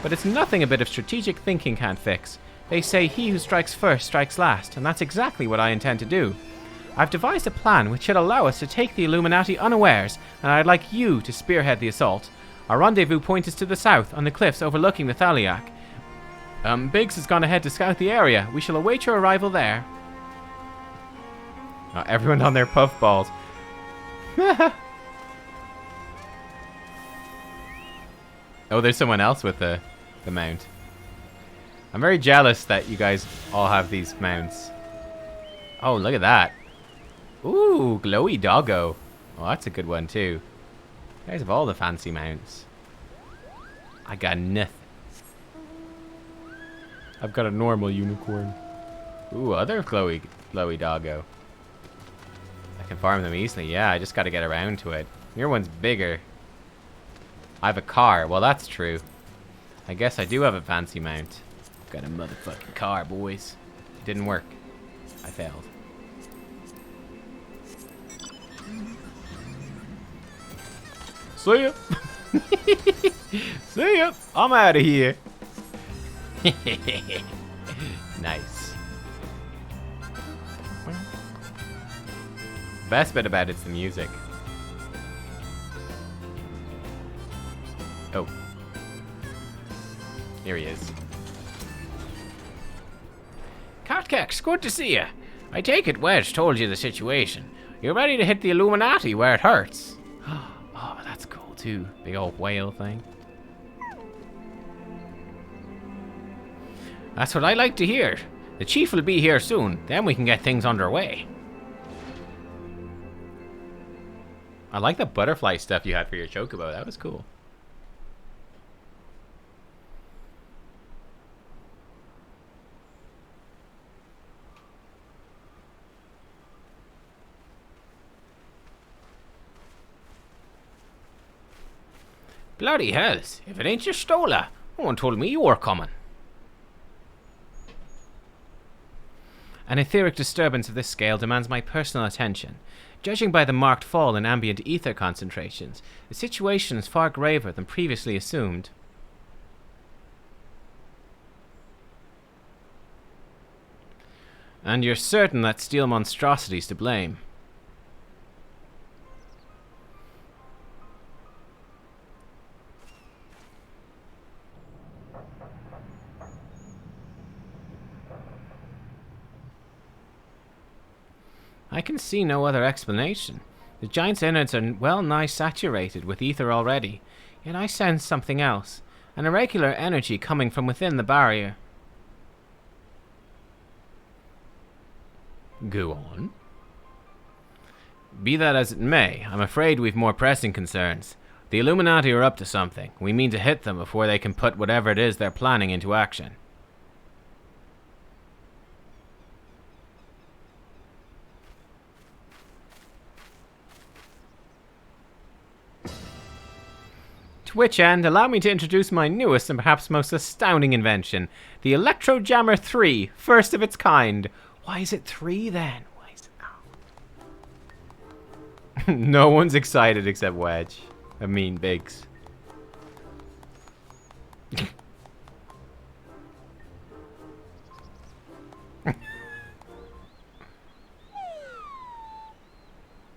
But it's nothing a bit of strategic thinking can't fix. They say he who strikes first strikes last, and that's exactly what I intend to do. I've devised a plan which should allow us to take the Illuminati unawares, and I'd like you to spearhead the assault. Our rendezvous point is to the south, on the cliffs overlooking the Thaliak. Biggs has gone ahead to scout the area. We shall await your arrival there. Everyone on their puffballs. Oh, there's someone else with the mount. I'm very jealous that you guys all have these mounts. Oh, look at that. Ooh, glowy doggo. Oh, that's a good one too. You guys have all the fancy mounts. I got nothing. I've got a normal unicorn. Ooh, other glowy doggo. I can farm them easily. Yeah, I just got to get around to it. Your one's bigger. I have a car. Well, that's true. I guess I do have a fancy mount. Got a motherfucking car, boys. It didn't work. I failed. See ya. See ya. I'm out of here. Nice. Best bit about it's the music. Oh. Here he is. Nubkeks, good to see you. I take it Wedge told you the situation. You're ready to hit the Illuminati where it hurts. Oh, that's cool too. Big old whale thing. That's what I like to hear. The chief will be here soon, then we can get things underway. I like the butterfly stuff you had for your chocobo. That was cool. Bloody hells, if it ain't your Stola. No one told me you were coming. An etheric disturbance of this scale demands my personal attention. Judging by the marked fall in ambient ether concentrations, the situation is far graver than previously assumed. And you're certain that steel monstrosity's to blame? I can see no other explanation. The giant's innards are well nigh saturated with ether already, yet I sense something else, an irregular energy coming from within the barrier. Go on. Be that as it may, I'm afraid we've more pressing concerns. The Illuminati are up to something. We mean to hit them before they can put whatever it is they're planning into action. To which end, allow me to introduce my newest and perhaps most astounding invention, the Electro Jammer 3, first of its kind. Why is it 3 then? Why is it... Oh. No one's excited except Wedge. I mean, Biggs.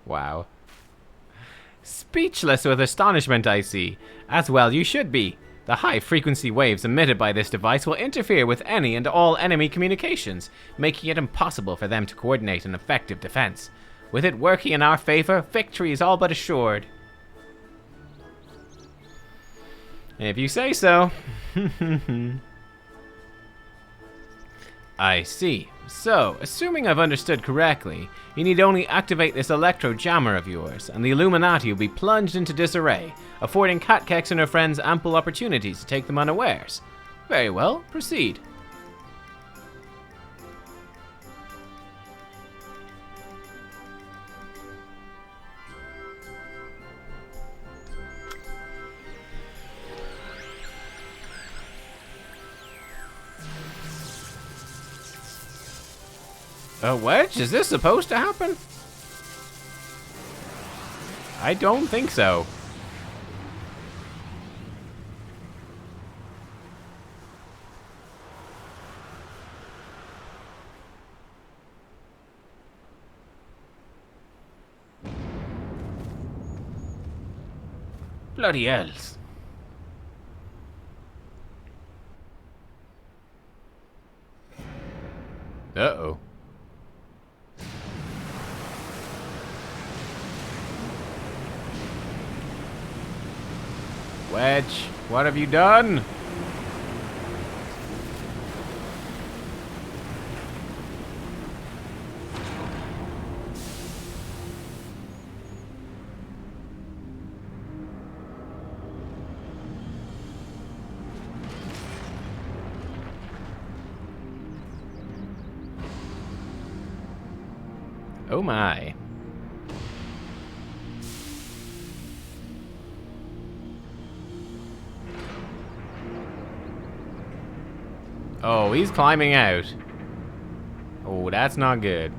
Wow. Speechless with astonishment, I see. As well you should be. The high-frequency waves emitted by this device will interfere with any and all enemy communications, making it impossible for them to coordinate an effective defense. With it working in our favor, victory is all but assured. If you say so. I see. So, assuming I've understood correctly, you need only activate this electro jammer of yours, and the Illuminati will be plunged into disarray, affording Nubkeks and her friends ample opportunities to take them unawares. Very well, proceed. Wedge, is this supposed to happen? I don't think so. Bloody hells. Uh-oh. Wedge, what have you done? Oh my. Oh, he's climbing out. Oh, that's not good.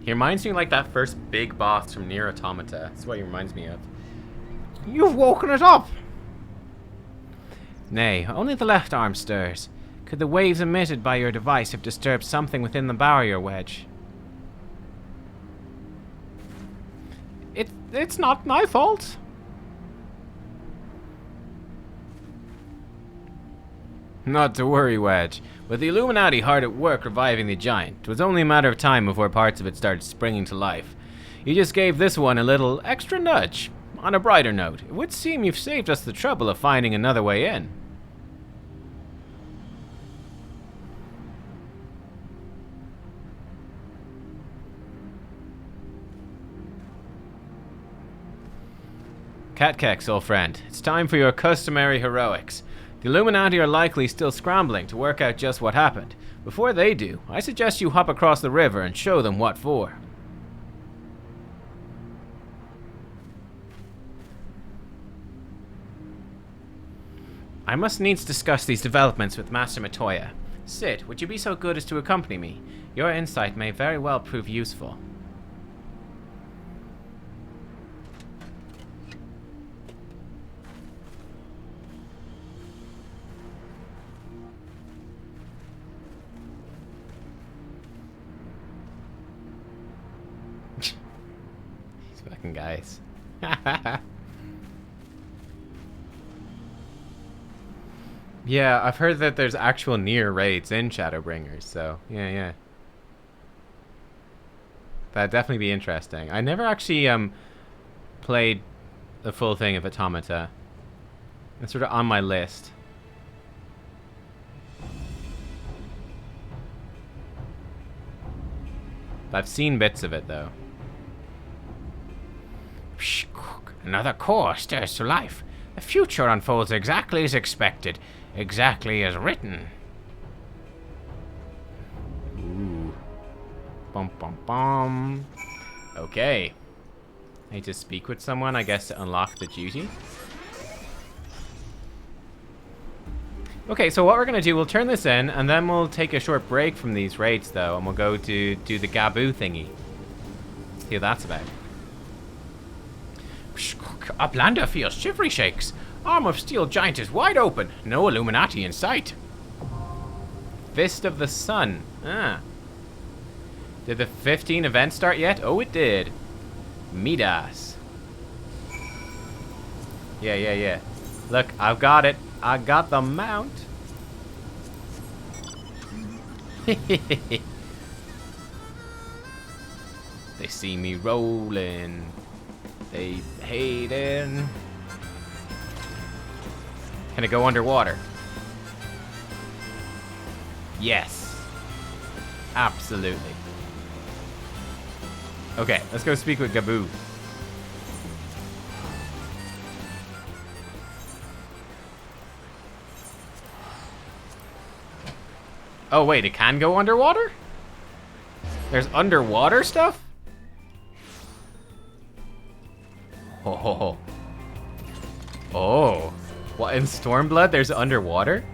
He reminds me like that first big boss from Nier Automata. That's what he reminds me of. You've woken it up! Nay, only the left arm stirs. Could the waves emitted by your device have disturbed something within the barrier wedge? It's not my fault. Not to worry, Wedge. With the Illuminati hard at work reviving the giant, it was only a matter of time before parts of it started springing to life. You just gave this one a little extra nudge. On a brighter note, it would seem you've saved us the trouble of finding another way in. Nubkeks, old friend, it's time for your customary heroics. The Illuminati are likely still scrambling to work out just what happened. Before they do, I suggest you hop across the river and show them what for. I must needs discuss these developments with Master Matoya. Sid, would you be so good as to accompany me? Your insight may very well prove useful. Guys. Yeah, I've heard that there's actual Nier raids in Shadowbringers, so yeah. That'd definitely be interesting. I never actually played the full thing of Automata. It's sort of on my list. I've seen bits of it though. Another core stirs to life. The future unfolds exactly as expected, exactly as written. Ooh. Bum bum bum. Okay. I need to speak with someone, I guess, to unlock the duty. Okay, so what we're gonna do, we'll turn this in, and then we'll take a short break from these raids, though, and we'll go to do the Gaboo thingy. See what that's about. Uplander feels shivery shakes. Arm of Steel Giant is wide open. No Illuminati in sight. Fist of the Sun. Ah. Did the 15 event start yet? Oh, it did. Midas. Yeah. Look, I've got it. I got the mount. They see me rolling. They hating. Can it go underwater? Yes. Absolutely. Okay, let's go speak with Gaboo. Oh, wait, it can go underwater? There's underwater stuff? Oh. Oh. What, in Stormblood there's underwater?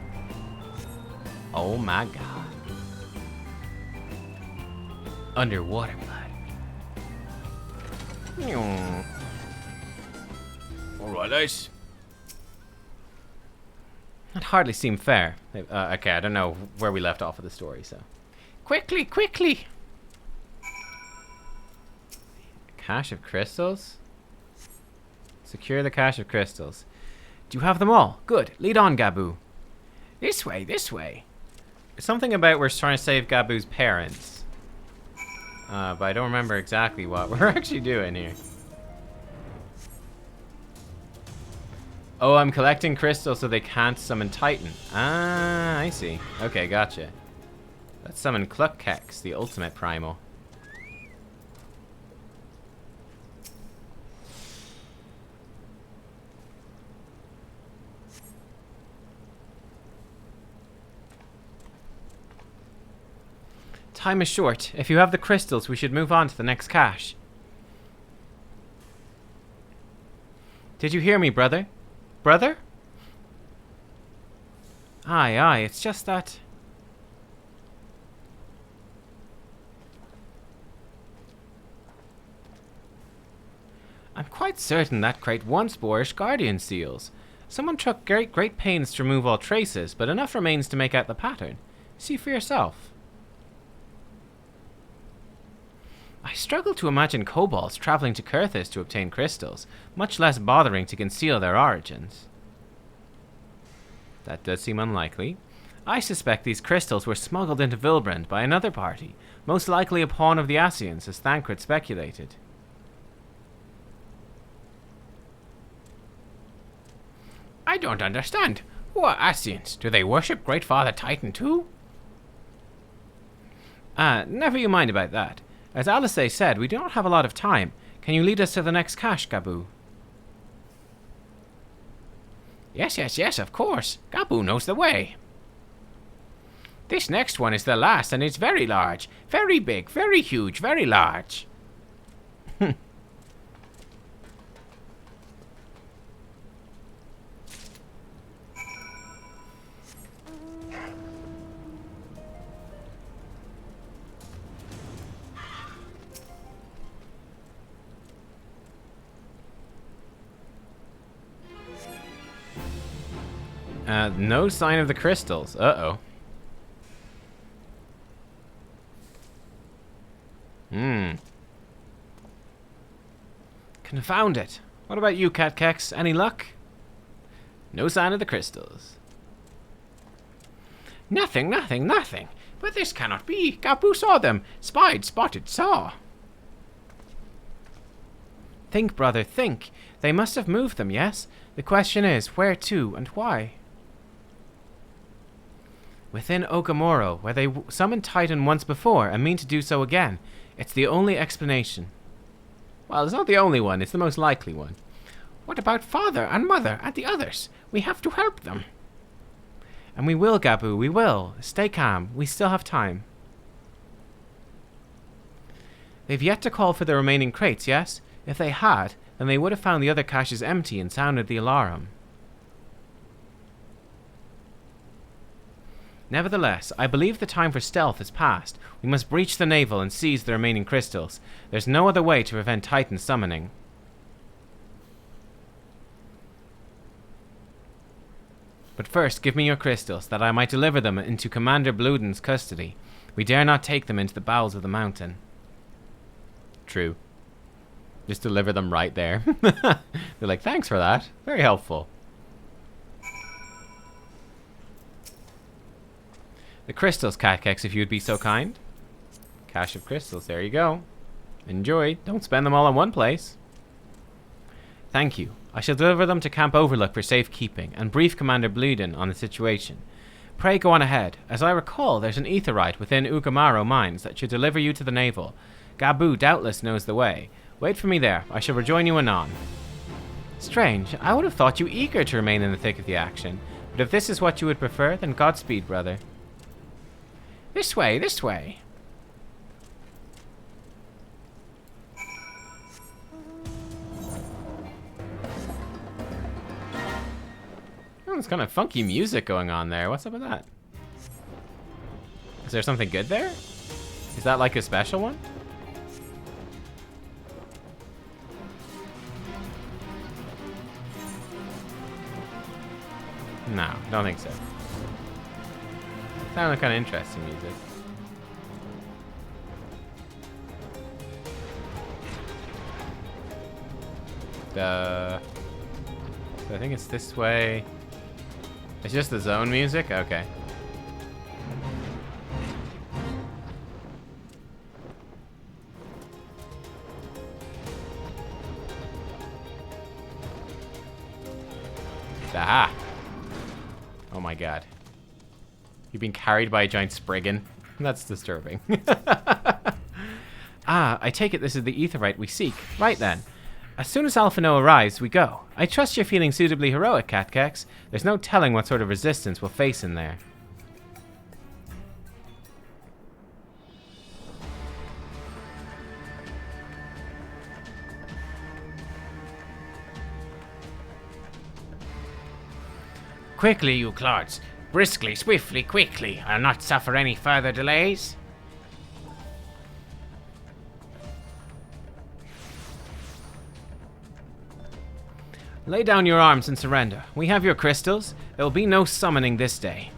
Oh my god. Underwater blood. Alright, guys. That hardly seemed fair. Okay, I don't know where we left off of the story, so. Quickly, quickly! Cache of crystals? Secure the cache of crystals. Do you have them all? Good. Lead on, Gabu. This way, this way. Something about we're trying to save Gabu's parents. But I don't remember exactly what we're actually doing here. Oh, I'm collecting crystals so they can't summon Titan. Ah, I see. Okay, gotcha. Let's summon Nubkeks, the ultimate primal. Time is short. If you have the crystals, we should move on to the next cache. Did you hear me, brother? Brother? Aye, aye, it's just that... I'm quite certain that crate once bore Guardian seals. Someone took great pains to remove all traces, but enough remains to make out the pattern. See for yourself. I struggle to imagine kobolds traveling to Kurthis to obtain crystals, much less bothering to conceal their origins. That does seem unlikely. I suspect these crystals were smuggled into Vilbrand by another party, most likely a pawn of the Ascians, as Thancred speculated. I don't understand. Who are Ascians? Do they worship Great Father Titan too? Never you mind about that. As Alice said, we do not have a lot of time. Can you lead us to the next cache, Gabu? Yes, of course. Gabu knows the way. This next one is the last, and it's very large. Very big, very huge, very large. No sign of the crystals. Uh-oh. Confound it. What about you, Nubkeks? Any luck? No sign of the crystals. Nothing. But this cannot be. Gabu saw them. Spied, spotted, saw. Think, brother, think. They must have moved them, yes? The question is, where to and why? Within Okamoro, where they summoned Titan once before and mean to do so again. It's the only explanation. Well, it's not the only one, it's the most likely one. What about father and mother and the others? We have to help them. And we will, Gabu, we will. Stay calm, we still have time. They've yet to call for the remaining crates, yes? If they had, then they would have found the other caches empty and sounded the alarm. Nevertheless, I believe the time for stealth is past. We must breach the navel and seize the remaining crystals. There's no other way to prevent Titan summoning. But first, give me your crystals, that I might deliver them into Commander Bluden's custody. We dare not take them into the bowels of the mountain. True. Just deliver them right there. They're like, thanks for that. Very helpful. The crystals, Nubkeks, if you would be so kind. Cache of crystals, there you go. Enjoy. Don't spend them all in one place. Thank you. I shall deliver them to Camp Overlook for safekeeping and brief Commander Bluden on the situation. Pray go on ahead. As I recall, there's an aetherite within Ugamaro mines that should deliver you to the navel. Gabu doubtless knows the way. Wait for me there. I shall rejoin you anon. Strange. I would have thought you eager to remain in the thick of the action. But if this is what you would prefer, then Godspeed, brother. This way, this way. Oh, there's kind of funky music going on there. What's up with that? Is there something good there? Is that like a special one? No, don't think so. Sounded kind of interesting music. So I think it's this way. It's just the zone music? Okay. Aha! Oh my god. You've been carried by a giant Spriggan? That's disturbing. Ah, I take it this is the Aetheryte we seek. Right then. As soon as Alphino arrives, we go. I trust you're feeling suitably heroic, Nubkeks. There's no telling what sort of resistance we'll face in there. Quickly, you clods. Briskly, swiftly, quickly. I'll not suffer any further delays. Lay down your arms and surrender. We have your crystals. There will be no summoning this day.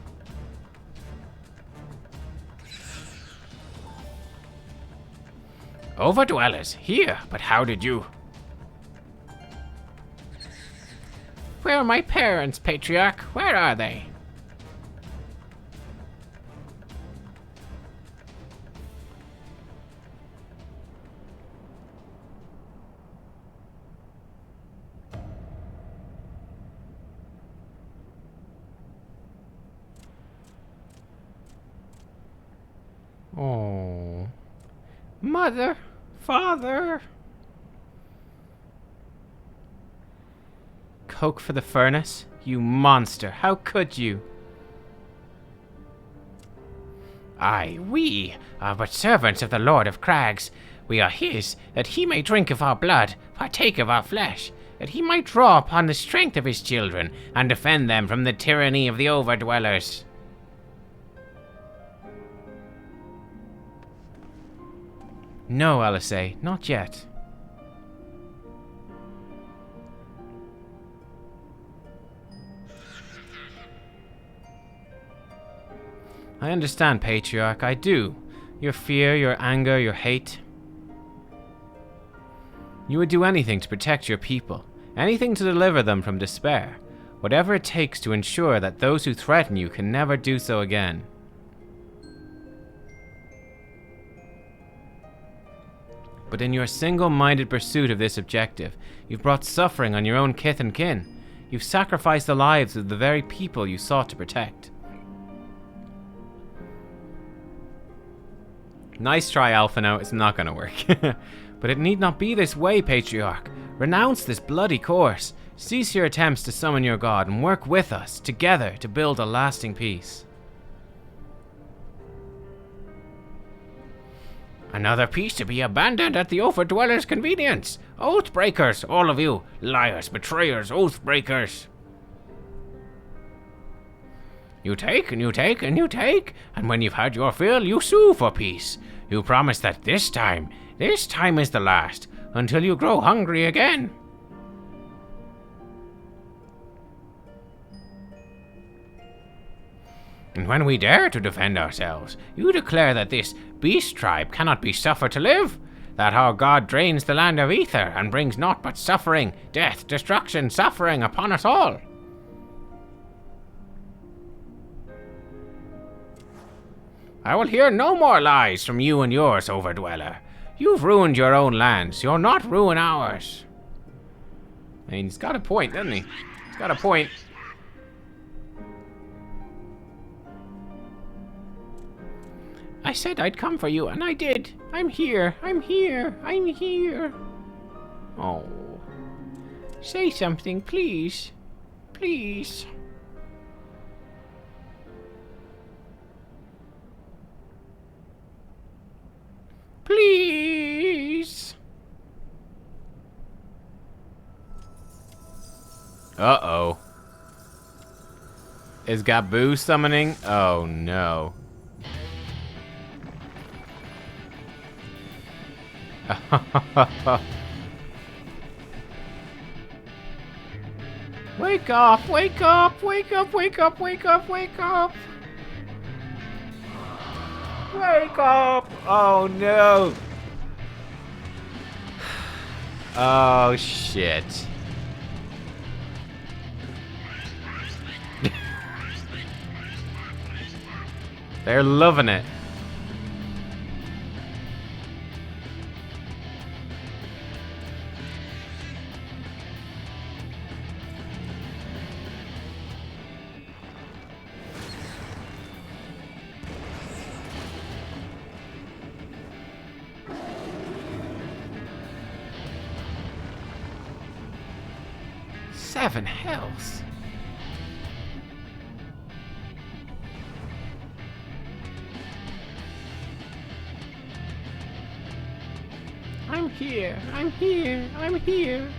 Overdwellers, here, but how did you... Where are my parents, Patriarch? Where are they? Oh. Mother, father. Coke for the furnace? You monster, how could you? Aye, we are but servants of the Lord of Crags. We are his, that he may drink of our blood, partake of our flesh, that he might draw upon the strength of his children, and defend them from the tyranny of the Overdwellers. No, Alice, not yet. I understand, Patriarch, I do. Your fear, your anger, your hate. You would do anything to protect your people, anything to deliver them from despair, whatever it takes to ensure that those who threaten you can never do so again. But in your single-minded pursuit of this objective, you've brought suffering on your own kith and kin. You've sacrificed the lives of the very people you sought to protect. Nice try, Alphino. It's not gonna work. But it need not be this way, Patriarch. Renounce this bloody course. Cease your attempts to summon your god and work with us, together, to build a lasting peace. Another piece to be abandoned at the Overdwellers' convenience. Oath-breakers, all of you. Liars, betrayers, oath-breakers. You take, and you take, and you take, and when you've had your fill, you sue for peace. You promise that this time is the last, until you grow hungry again. And when we dare to defend ourselves, you declare that this beast tribe cannot be suffered to live, that our god drains the land of ether and brings naught but suffering, death, destruction, suffering upon us all. I will hear no more lies from you and yours, Overdweller. You've ruined your own lands, you'll not ruin ours. I mean, he's got a point, doesn't he? He's got a point. I said I'd come for you, and I did. I'm here, I'm here, I'm here. Oh. Say something, please. Please. Uh-oh. Is Gaboo summoning? Oh, no. Wake up! Wake up! Wake up! Wake up! Wake up! Wake up! Wake up! Oh, no! Oh, shit. They're loving it. Seven hells. I'm here. I'm here. I'm here.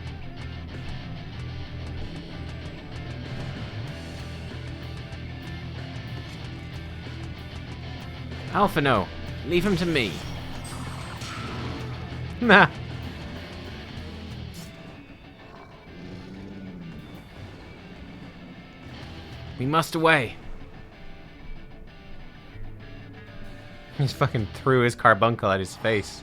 Alpha, no. Leave him to me. Nah. We must away. He just fucking threw his carbuncle at his face.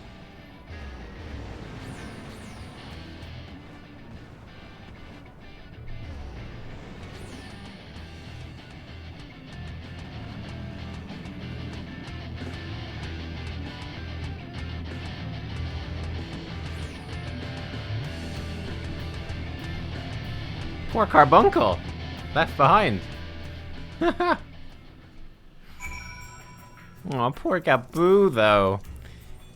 Poor carbuncle. Left behind. Oh, poor Gaboo, though.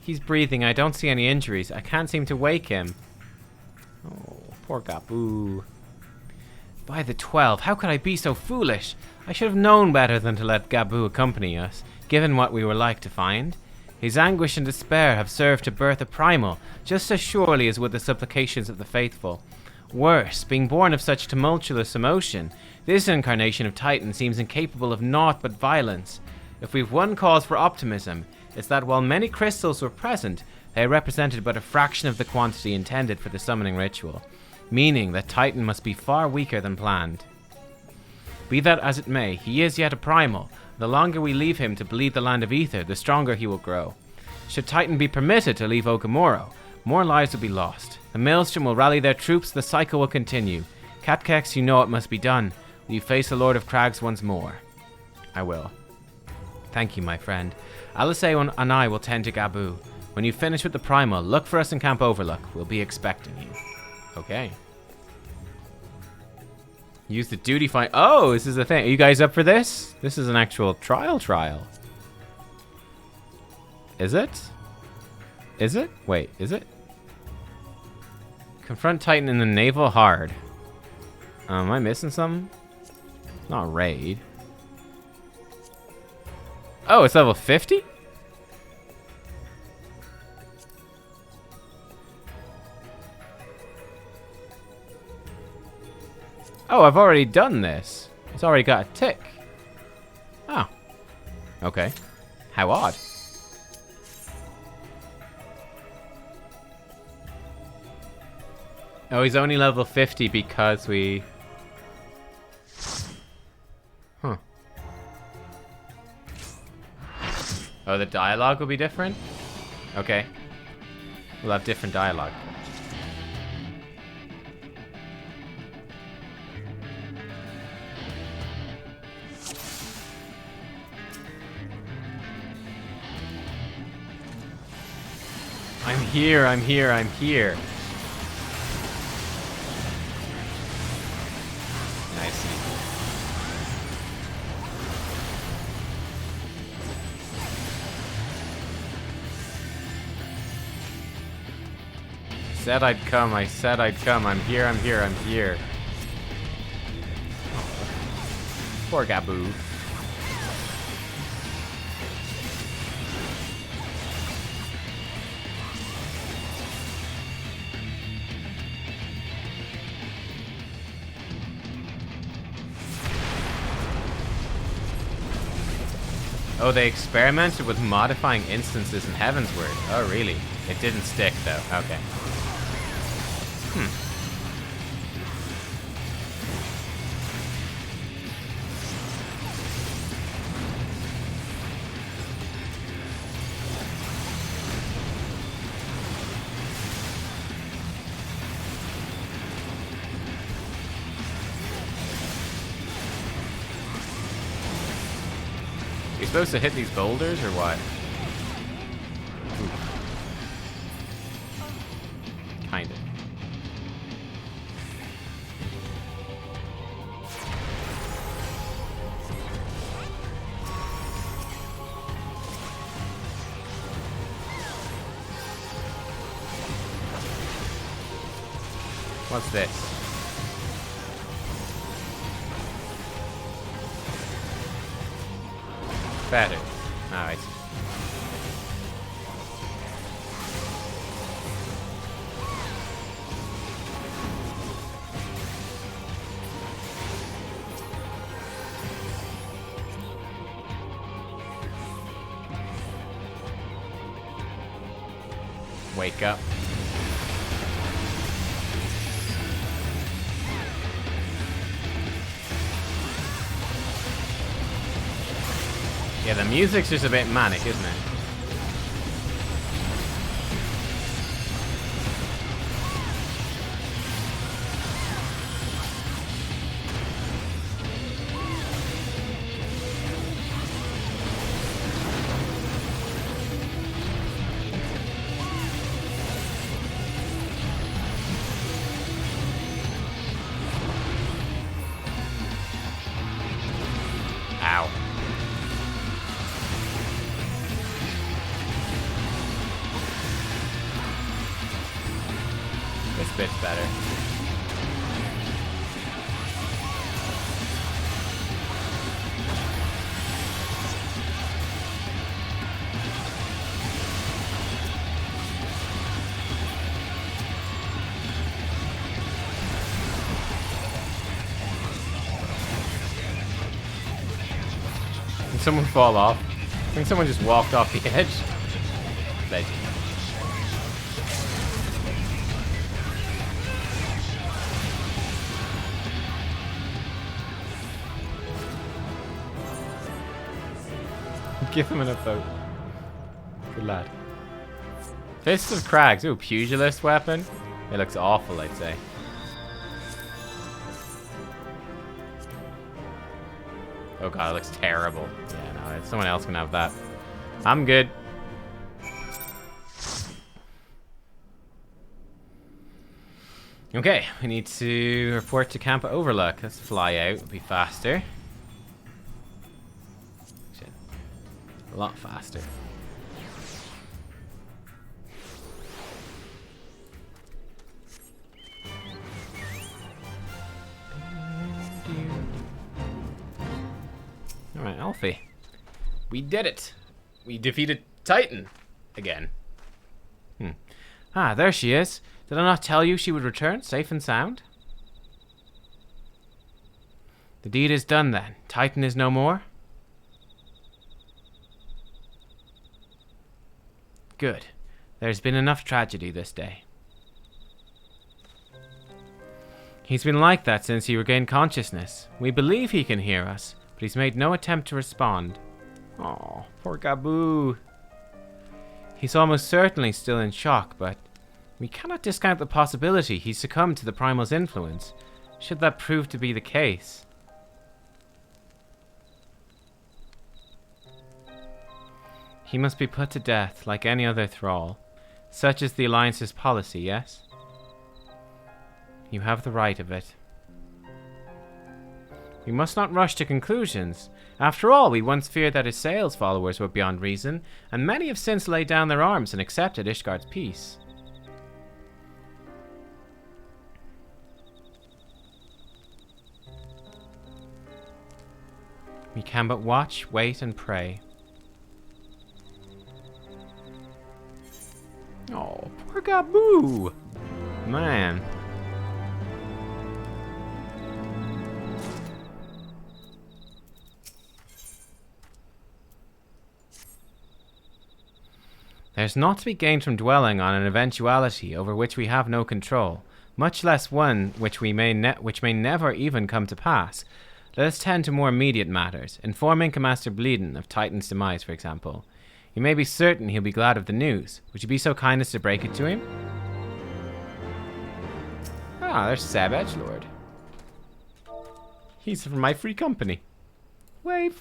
He's breathing. I don't see any injuries. I can't seem to wake him. Oh, poor Gaboo. By the 12, how could I be so foolish? I should have known better than to let Gaboo accompany us, given what we were like to find. His anguish and despair have served to birth a primal, just as surely as would the supplications of the faithful. Worse, being born of such tumultuous emotion, this incarnation of Titan seems incapable of naught but violence. If we've one cause for optimism, it's that while many crystals were present, they represented but a fraction of the quantity intended for the summoning ritual, meaning that Titan must be far weaker than planned. Be that as it may, he is yet a primal. The longer we leave him to bleed the land of Ether, the stronger he will grow. Should Titan be permitted to leave Okamoro, more lives will be lost. The Maelstrom will rally their troops, the cycle will continue. Nubkeks, you know what must be done. Will you face the Lord of Crags once more? I will. Thank you, my friend. Alice and I will tend to Gaboo. When you finish with the primal, look for us in Camp Overlook. We'll be expecting you. Okay. Use the duty find. Oh, this is a thing. Are you guys up for this? This is an actual trial. Is it? Is it? Wait, is it? Confront Titan in the naval hard. Am I missing something? Not raid. Oh, it's level 50? Oh, I've already done this. It's already got a tick. Oh. Okay. How odd. Oh, he's only level 50 because we... Huh. Oh, the dialogue will be different? Okay. We'll have different dialogue. I'm here, I'm here, I'm here. Nice. Said I'd come, I said I'd come. I'm here, I'm here, I'm here. Poor Gaboo. Oh, they experimented with modifying instances in Heavensward. Oh, really? It didn't stick, though. Okay. You're supposed to hit these boulders, or what? Kinda. What's this? Better. Alright. Wake up. Yeah, the music's just a bit manic, isn't it? Ow. This bit's better. Did someone fall off? I think someone just walked off the edge. Legend. Give him enough vote. Good lad. Fists of Crags. Ooh, pugilist weapon. It looks awful, I'd say. Oh god, it looks terrible. Yeah, no, someone else can have that. I'm good. Okay, we need to report to Camp Overlook. Let's fly out. It'll be faster. Shit. A lot faster. Alright, Alfie. We did it. We defeated Titan. Again. Ah, there she is. Did I not tell you she would return safe and sound? The deed is done then. Titan is no more? Good. There's been enough tragedy this day. He's been like that since he regained consciousness. We believe he can hear us, but he's made no attempt to respond. Aw, poor Gaboo. He's almost certainly still in shock, but we cannot discount the possibility he succumbed to the Primal's influence, should that prove to be the case. He must be put to death like any other thrall. Such is the Alliance's policy, yes? You have the right of it. We must not rush to conclusions. After all, we once feared that his Sales followers were beyond reason, and many have since laid down their arms and accepted Ishgard's peace. We can but watch, wait, and pray. Oh, poor Gaboo! Man. There's naught to be gained from dwelling on an eventuality over which we have no control, much less one which may never even come to pass. Let us tend to more immediate matters, informing Master Bleeden of Titan's demise, for example. You may be certain he'll be glad of the news. Would you be so kind as to break it to him? Ah, there's Seb Edgelord. He's from my free company. Wave.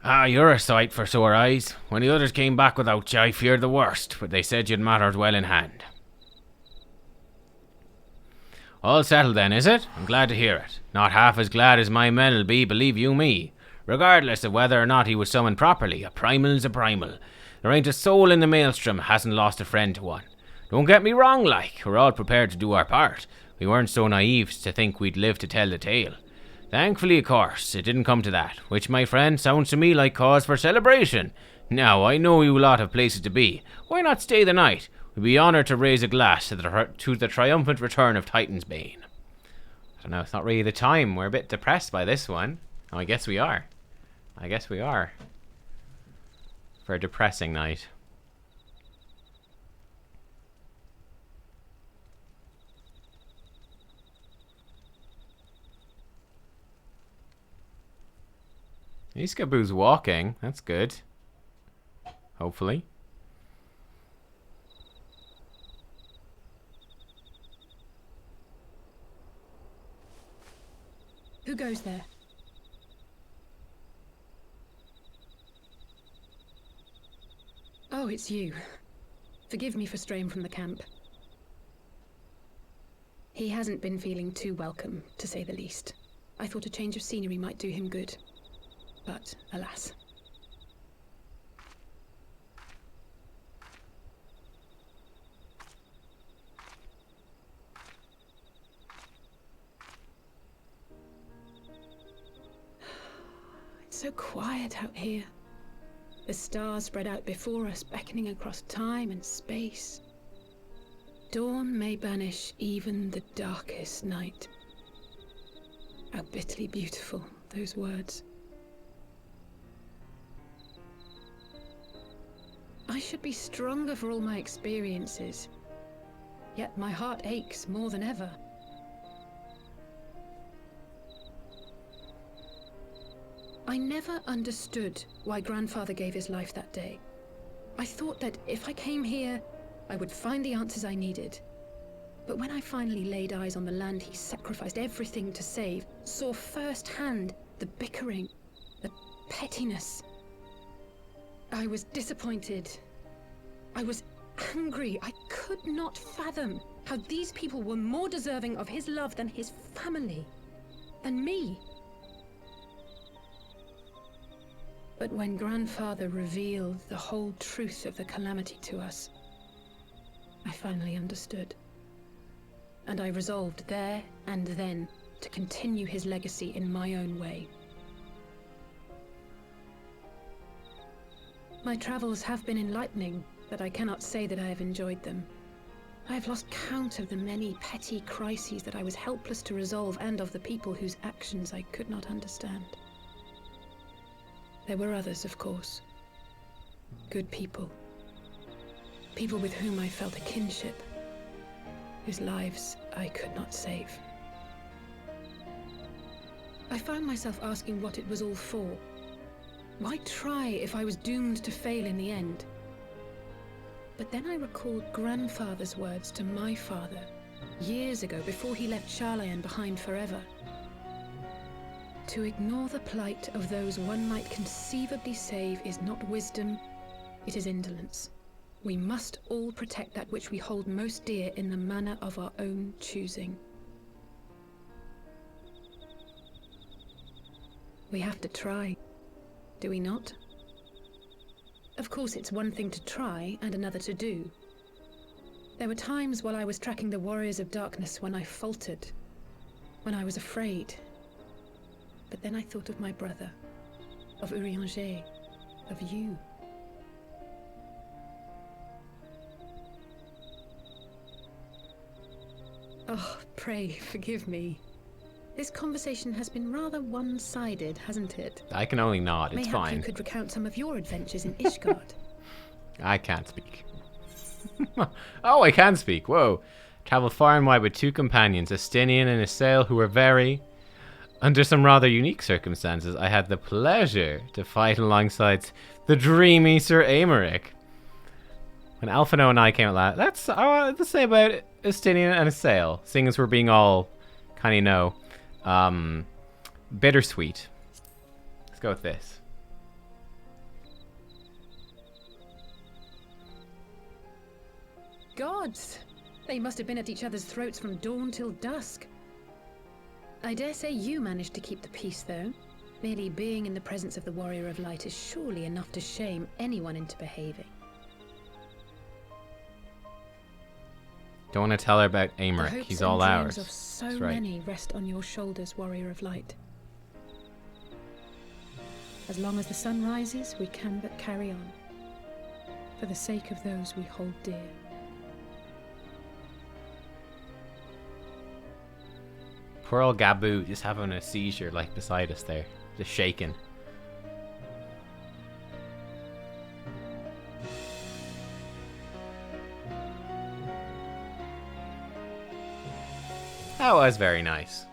Ah, you're a sight for sore eyes. When the others came back without you, I feared the worst, but they said you'd matters well in hand. All settled then, is it? I'm glad to hear it. Not half as glad as my men'll be, believe you me. Regardless of whether or not he was summoned properly, a primal's a primal. There ain't a soul in the maelstrom hasn't lost a friend to one. Don't get me wrong, like, we're all prepared to do our part. We weren't so naive to think we'd live to tell the tale. Thankfully, of course, it didn't come to that, which, my friend, sounds to me like cause for celebration. Now, I know you lot have places to be. Why not stay the night? We'd be honoured to raise a glass to the triumphant return of Titan's Bane. I don't know, it's not really the time. We're a bit depressed by this one. Oh, I guess we are. For a depressing night. Iskaboo's walking. That's good. Hopefully. Who goes there? Oh, it's you. Forgive me for straying from the camp. He hasn't been feeling too welcome, to say the least. I thought a change of scenery might do him good. But, alas. It's so quiet out here. The stars spread out before us, beckoning across time and space. Dawn may banish even the darkest night. How bitterly beautiful, those words. I should be stronger for all my experiences, yet my heart aches more than ever. I never understood why Grandfather gave his life that day. I thought that if I came here, I would find the answers I needed. But when I finally laid eyes on the land he sacrificed everything to save, saw firsthand the bickering, the pettiness, I was disappointed. I was angry. I could not fathom how these people were more deserving of his love than his family, than me. But when Grandfather revealed the whole truth of the calamity to us, I finally understood. And I resolved there and then to continue his legacy in my own way. My travels have been enlightening, but I cannot say that I have enjoyed them. I have lost count of the many petty crises that I was helpless to resolve and of the people whose actions I could not understand. There were others, of course. Good people. People with whom I felt a kinship, whose lives I could not save. I found myself asking what it was all for. Why try if I was doomed to fail in the end? But then I recalled Grandfather's words to my father, years ago, before he left Charlayan behind forever. To ignore the plight of those one might conceivably save is not wisdom, it is indolence. We must all protect that which we hold most dear in the manner of our own choosing. We have to try. Do we not? Of course, it's one thing to try and another to do. There were times while I was tracking the warriors of darkness when I faltered, when I was afraid. But then I thought of my brother, of Urianger, of you. Oh, pray forgive me. This conversation has been rather one-sided, hasn't it? I can only nod. It's Mayhap fine. you could recount some of your adventures in Ishgard. I can't speak. Oh, I can speak. Whoa. Traveled far and wide with 2 companions, a Stinian and a Sail, who were very... Under some rather unique circumstances, I had the pleasure to fight alongside the dreamy Sir Aymeric. When Alphino and I came at last, that's all I have to say about a Stinian and a Sail, seeing as we're being all kind of, bittersweet. Let's go with this. Gods! They must have been at each other's throats from dawn till dusk. I dare say you managed to keep the peace, though. Merely being in the presence of the Warrior of Light is surely enough to shame anyone into behaving. Don't want to tell her about The Aymeric. hopes He's and all dreams ours. of so That's right. many rest on your shoulders, Warrior of Light. As long as the sun rises, we can but carry on. For the sake of those we hold dear. Poor old Gabu just having a seizure like beside us there. Just shaking. That was very nice.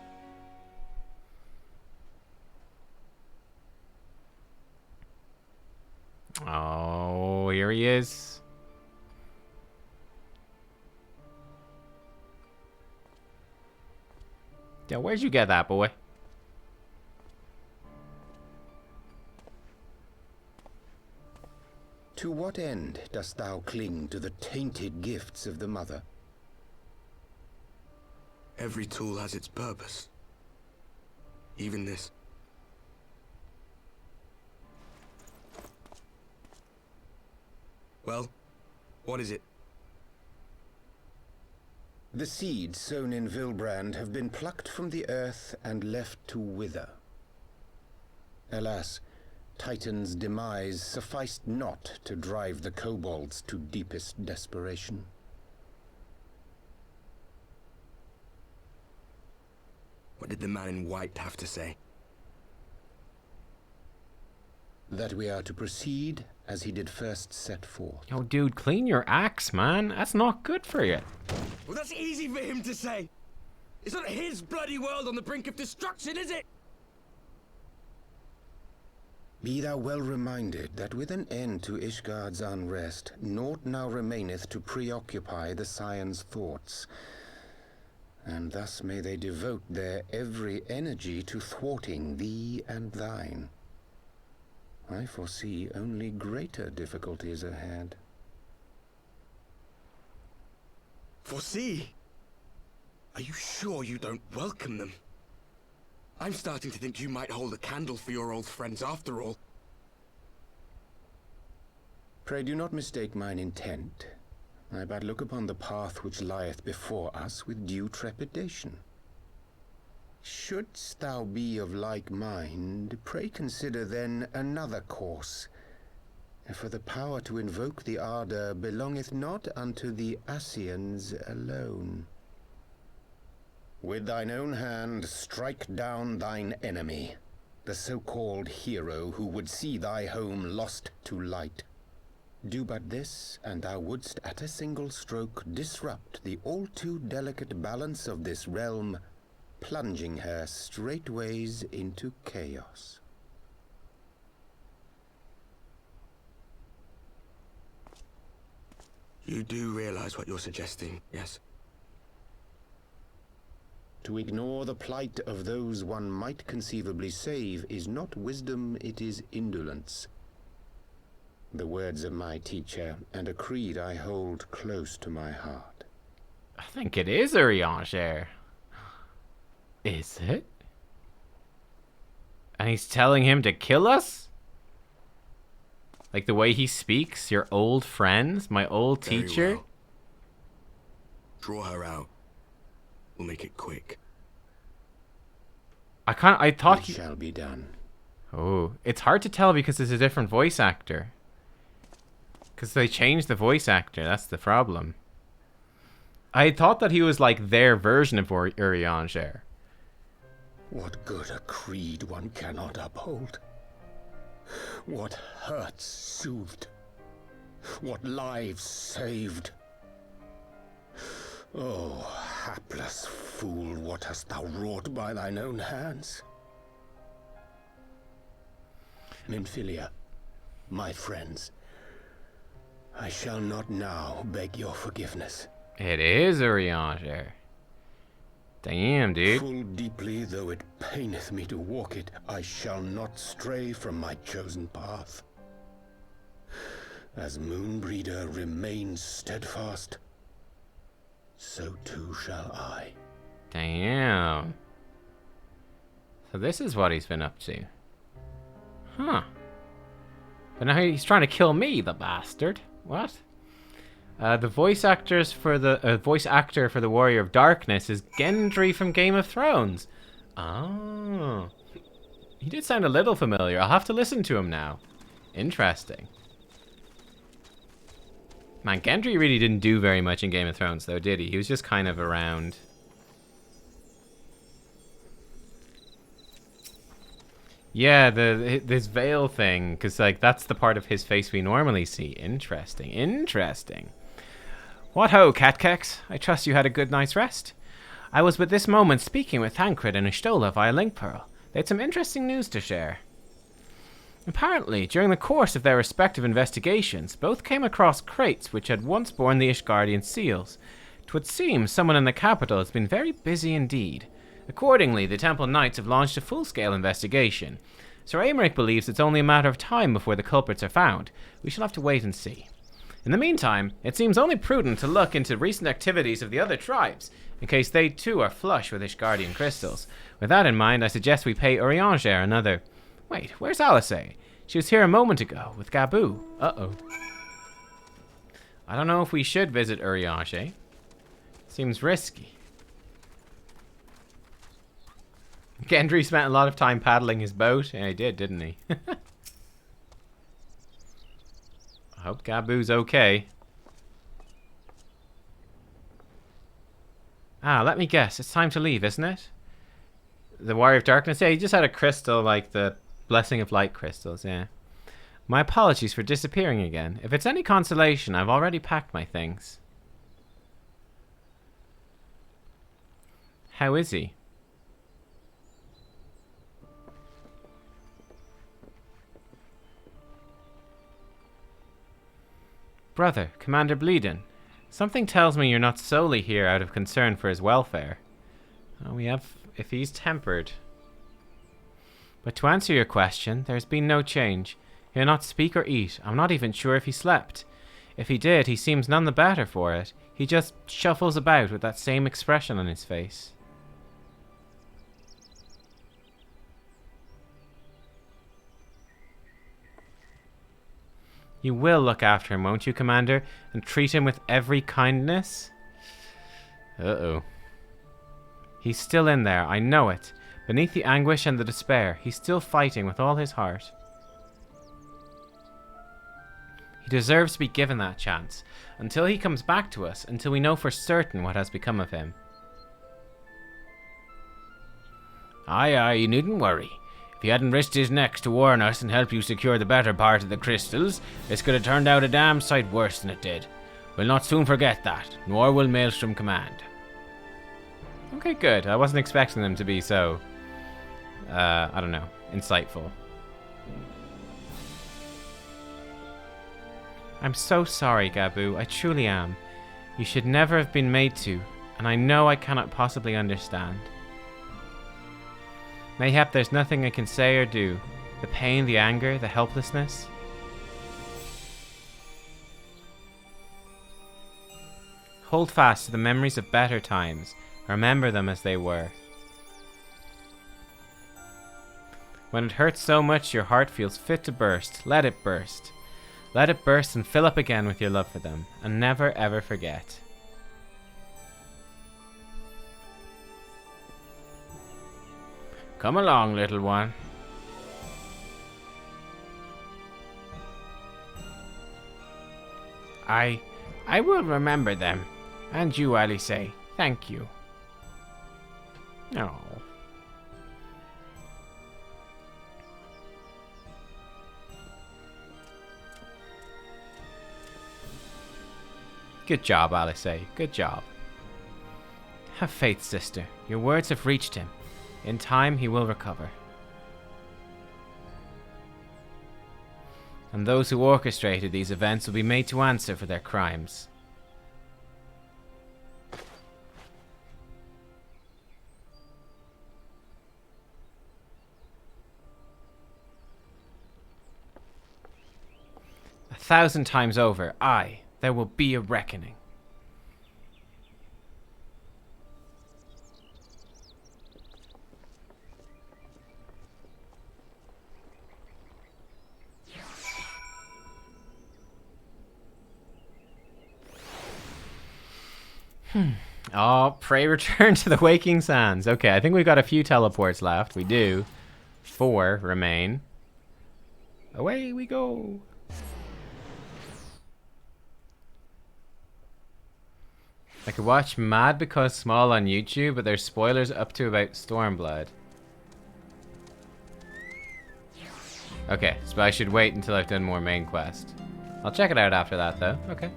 Oh, here he is. Yeah, where'd you get that, boy? To what end dost thou cling to the tainted gifts of the Mother? Every tool has its purpose. Even this. Well, what is it? The seeds sown in Vilbrand have been plucked from the earth and left to wither. Alas, Titan's demise sufficed not to drive the kobolds to deepest desperation. What did the man in white have to say? That we are to proceed as he did first set forth. Yo, dude, clean your axe, man. That's not good for you. Well, that's easy for him to say. It's not his bloody world on the brink of destruction, is it? Be thou well reminded that with an end to Ishgard's unrest, naught now remaineth to preoccupy the Scion's thoughts. And thus may they devote their every energy to thwarting thee and thine. I foresee only greater difficulties ahead. Foresee? Are you sure you don't welcome them? I'm starting to think you might hold a candle for your old friends after all. Pray do not mistake mine intent. I but look upon the path which lieth before us with due trepidation. Shouldst thou be of like mind, pray consider then another course. For the power to invoke the ardor belongeth not unto the Ascians alone. With thine own hand strike down thine enemy, the so-called hero who would see thy home lost to light. Do but this, and thou wouldst at a single stroke disrupt the all-too-delicate balance of this realm, plunging her straightways into chaos. You do realize what you're suggesting, yes? To ignore the plight of those one might conceivably save is not wisdom, it is indolence. The words of my teacher, and a creed I hold close to my heart. I think it is Urianger. Is it? And he's telling him to kill us? Like the way he speaks, your old friends, my old Very teacher? well. Draw her out. We'll make it quick. I thought It he... shall be done. Oh, it's hard to tell because it's a different voice actor. Because they changed the voice actor, that's the problem. I thought that he was like their version of Urianger. What good a creed one cannot uphold? What hurts soothed? What lives saved? Oh, hapless fool, what hast thou wrought by thine own hands? Nymphilia, my friends, I shall not now beg your forgiveness. It is Urianger. Damn, dude. Full deeply though it paineth me to walk it, I shall not stray from my chosen path. As Moonbreeder remains steadfast, so too shall I. Damn. So this is what he's been up to. Huh. But now he's trying to kill me, the bastard. What? The voice actor for the Warrior of Darkness is Gendry from Game of Thrones. Oh. He did sound a little familiar. I'll have to listen to him now. Interesting. Man, Gendry really didn't do very much in Game of Thrones, though, did he? He was just kind of around. Yeah, this veil thing, because like that's the part of his face we normally see. Interesting, interesting. What ho, Nubkeks? I trust you had a good night's rest. I was but this moment speaking with Thancred and Ishtola via Link Pearl. They had some interesting news to share. Apparently, during the course of their respective investigations, both came across crates which had once borne the Ishgardian seals. 'Twould seem someone in the capital has been very busy indeed. Accordingly, the Temple Knights have launched a full-scale investigation. Sir Aymeric believes it's only a matter of time before the culprits are found. We shall have to wait and see. In the meantime, it seems only prudent to look into recent activities of the other tribes, in case they too are flush with Ishgardian crystals. With that in mind, I suggest we pay Urianger another... Wait, where's Alice? She was here a moment ago, with Gabu. Uh-oh. I don't know if we should visit Urianger. Seems risky. Gendry spent a lot of time paddling his boat. Yeah, he did, didn't he? I hope Gabu's okay. Ah, let me guess. It's time to leave, isn't it? The Warrior of Darkness? Yeah, he just had a crystal, like the Blessing of Light crystals, yeah. My apologies for disappearing again. If it's any consolation, I've already packed my things. How is he? Brother, Commander Bleedon, something tells me you're not solely here out of concern for his welfare. We have, if he's tempered. But to answer your question, there's been no change. He'll not speak or eat. I'm not even sure if he slept. If he did, he seems none the better for it. He just shuffles about with that same expression on his face. You will look after him, won't you, Commander? And treat him with every kindness? Uh-oh. He's still in there, I know it. Beneath the anguish and the despair, he's still fighting with all his heart. He deserves to be given that chance. Until he comes back to us, until we know for certain what has become of him. Aye, you needn't worry. If he hadn't risked his neck to warn us and help you secure the better part of the crystals, this could have turned out a damn sight worse than it did. We'll not soon forget that, nor will Maelstrom Command. Okay, good. I wasn't expecting them to be so, I don't know, insightful. I'm so sorry, Gabu. I truly am. You should never have been made to, and I know I cannot possibly understand. Mayhap there's nothing I can say or do. The pain, the anger, the helplessness. Hold fast to the memories of better times. Remember them as they were. When it hurts so much your heart feels fit to burst, let it burst. Let it burst and fill up again with your love for them, and never ever forget. Come along, little one. I will remember them. And you, Alice, thank you. Oh. Good job, Alice. Good job. Have faith, sister. Your words have reached him. In time, he will recover. And those who orchestrated these events will be made to answer for their crimes. A 1,000 times over, there will be a reckoning. Oh, pray return to the Waking Sands. Okay, I think we've got a few teleports left. We do. 4 remain. Away we go. I could watch Mad Because Small on YouTube, but there's spoilers up to about Stormblood. Okay, so I should wait until I've done more main quest. I'll check it out after that, though. Okay.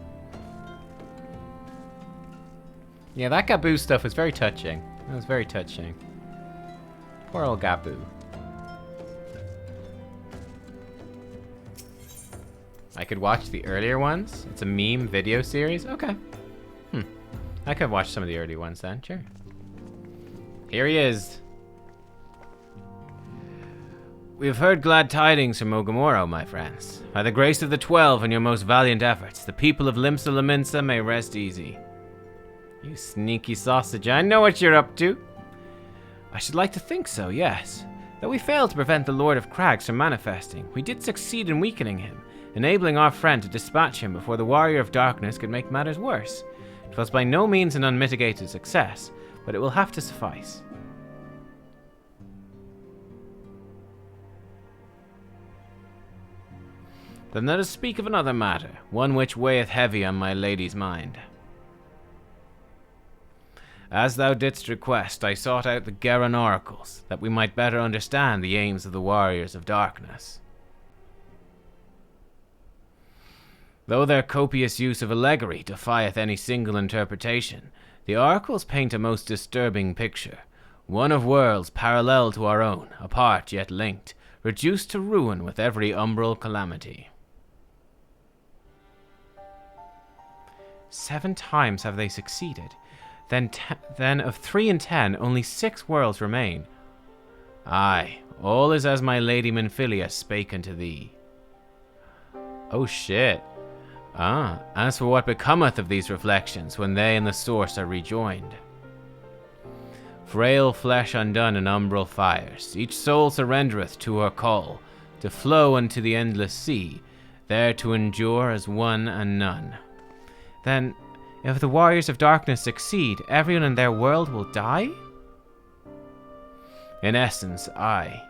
Yeah, that Gaboo stuff was very touching. It was very touching. Poor old Gaboo. I could watch the earlier ones. It's a meme video series. Okay. I could watch some of the early ones then. Sure. Here he is. We have heard glad tidings from Ogamoro, my friends. By the grace of the 12 and your most valiant efforts, the people of Limsa Laminsa may rest easy. You sneaky sausage, I know what you're up to. I should like to think so, yes. Though we failed to prevent the Lord of Crags from manifesting, we did succeed in weakening him, enabling our friend to dispatch him before the Warrior of Darkness could make matters worse. It was by no means an unmitigated success, but it will have to suffice. Then let us speak of another matter, one which weigheth heavy on my lady's mind. As thou didst request, I sought out the Geran oracles, that we might better understand the aims of the Warriors of Darkness. Though their copious use of allegory defieth any single interpretation, the oracles paint a most disturbing picture, one of worlds parallel to our own, apart yet linked, reduced to ruin with every umbral calamity. 7 times have they succeeded. Then of 3 in 10, only 6 worlds remain. Aye, all is as my lady Menphilia spake unto thee. Oh shit. As for what becometh of these reflections when they and the source are rejoined. Frail flesh undone in umbral fires, each soul surrendereth to her call, to flow unto the endless sea, there to endure as one and none. Then, if the Warriors of Darkness succeed, everyone in their world will die? In essence, aye.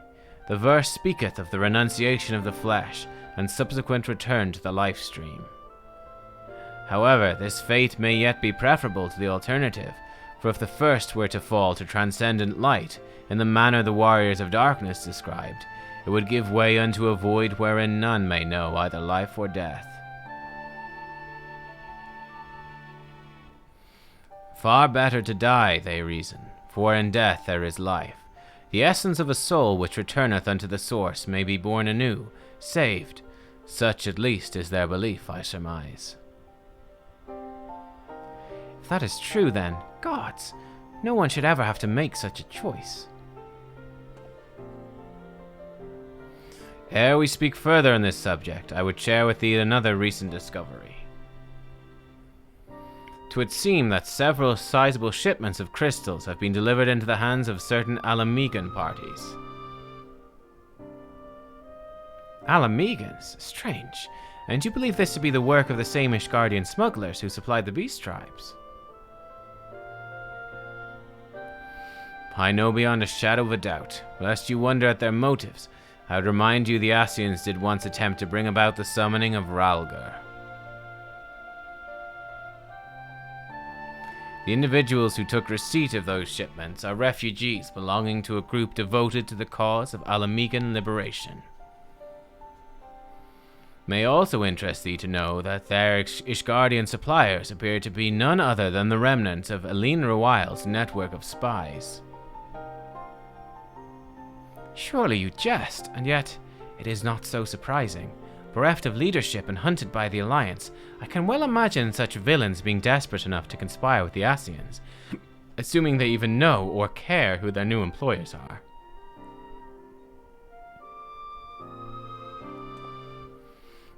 The verse speaketh of the renunciation of the flesh, and subsequent return to the life stream. However, this fate may yet be preferable to the alternative, for if the first were to fall to transcendent light, in the manner the Warriors of Darkness described, it would give way unto a void wherein none may know either life or death. Far better to die, they reason, for in death there is life. The essence of a soul which returneth unto the source may be born anew, saved. Such at least is their belief, I surmise. If that is true, then, gods, no one should ever have to make such a choice. Ere we speak further on this subject, I would share with thee another recent discovery. 'Twould seem that several sizable shipments of crystals have been delivered into the hands of certain Alamegan parties. Alamegans? Strange. And do you believe this to be the work of the same Ishgardian smugglers who supplied the beast tribes? I know beyond a shadow of a doubt. Lest you wonder at their motives, I would remind you the Ascians did once attempt to bring about the summoning of Ralgar. The individuals who took receipt of those shipments are refugees belonging to a group devoted to the cause of Alamegan liberation. May also interest thee to know that their Ishgardian suppliers appear to be none other than the remnants of Aline Royale's network of spies. Surely you jest, and yet it is not so surprising. Bereft of leadership and hunted by the Alliance, I can well imagine such villains being desperate enough to conspire with the Ascians, assuming they even know or care who their new employers are.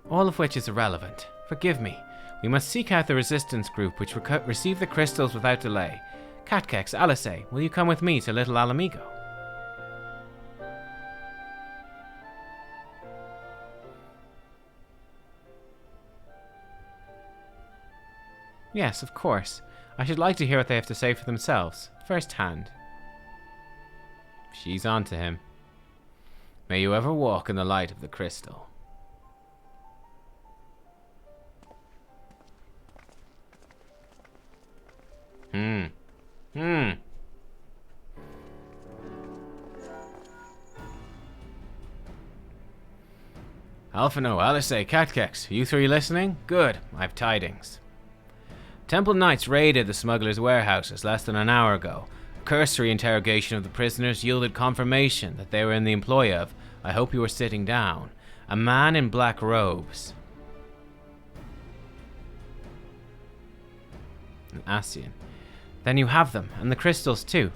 All of which is irrelevant. Forgive me. We must seek out the resistance group which received the crystals without delay. Nubkeks, Alice, will you come with me to Little Alamigo? Yes, of course. I should like to hear what they have to say for themselves, first hand. She's on to him. May you ever walk in the light of the crystal. Alphino, Alice, Nubkeks, you three listening? Good, I've tidings. Temple Knights raided the smugglers' warehouses less than an hour ago. A cursory interrogation of the prisoners yielded confirmation that they were in the employ of, I hope you were sitting down, a man in black robes. An Ascian. Then you have them, and the crystals too.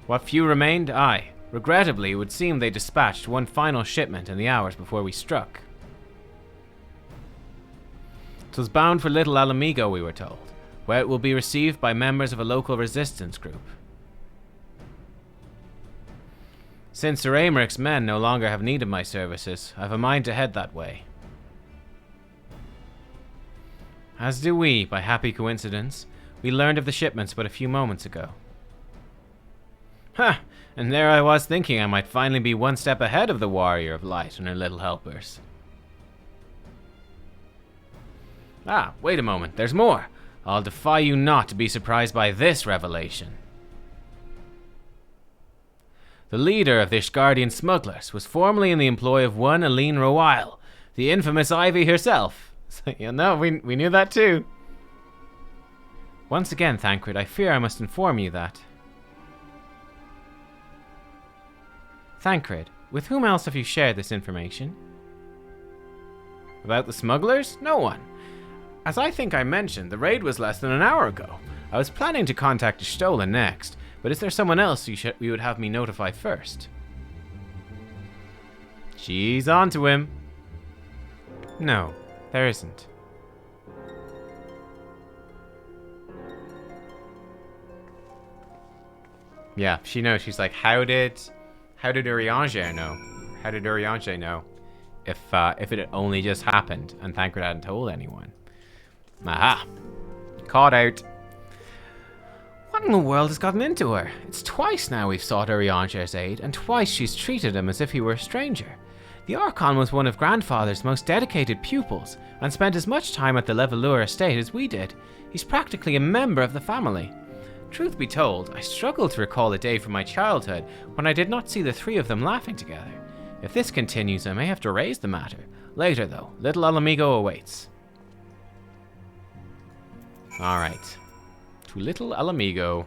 What few remained? Aye. Regrettably, it would seem they dispatched one final shipment in the hours before we struck. 'Twas bound for Little Alamigo, we were told, where it will be received by members of a local resistance group. Since Sir Americ's men no longer have need of my services, I've a mind to head that way. As do we, by happy coincidence. We learned of the shipments but a few moments ago. Ha! And there I was thinking I might finally be one step ahead of the Warrior of Light and her little helpers. Ah, wait a moment, there's more. I'll defy you not to be surprised by this revelation. The leader of the Ishgardian smugglers was formerly in the employ of one Aline Royale, the infamous Ivy herself. So, you know, we knew that too. Once again, Thancred, I fear I must inform you that... Thancred, with whom else have you shared this information? About the smugglers? No one. As I think I mentioned, the raid was less than an hour ago. I was planning to contact Y'shtola next, but is there someone else you would have me notify first? She's on to him. No, there isn't. Yeah, she knows. She's like, how did Urianger know? How did Urianger know if it had only just happened and Thancred hadn't told anyone? Aha! Caught out. What in the world has gotten into her? It's twice now we've sought Urianger's aid, and twice she's treated him as if he were a stranger. The Archon was one of Grandfather's most dedicated pupils, and spent as much time at the Levelure estate as we did. He's practically a member of the family. Truth be told, I struggle to recall a day from my childhood when I did not see the three of them laughing together. If this continues, I may have to raise the matter. Later, though, Little Alamigo awaits. Alright. To Little Alamigo.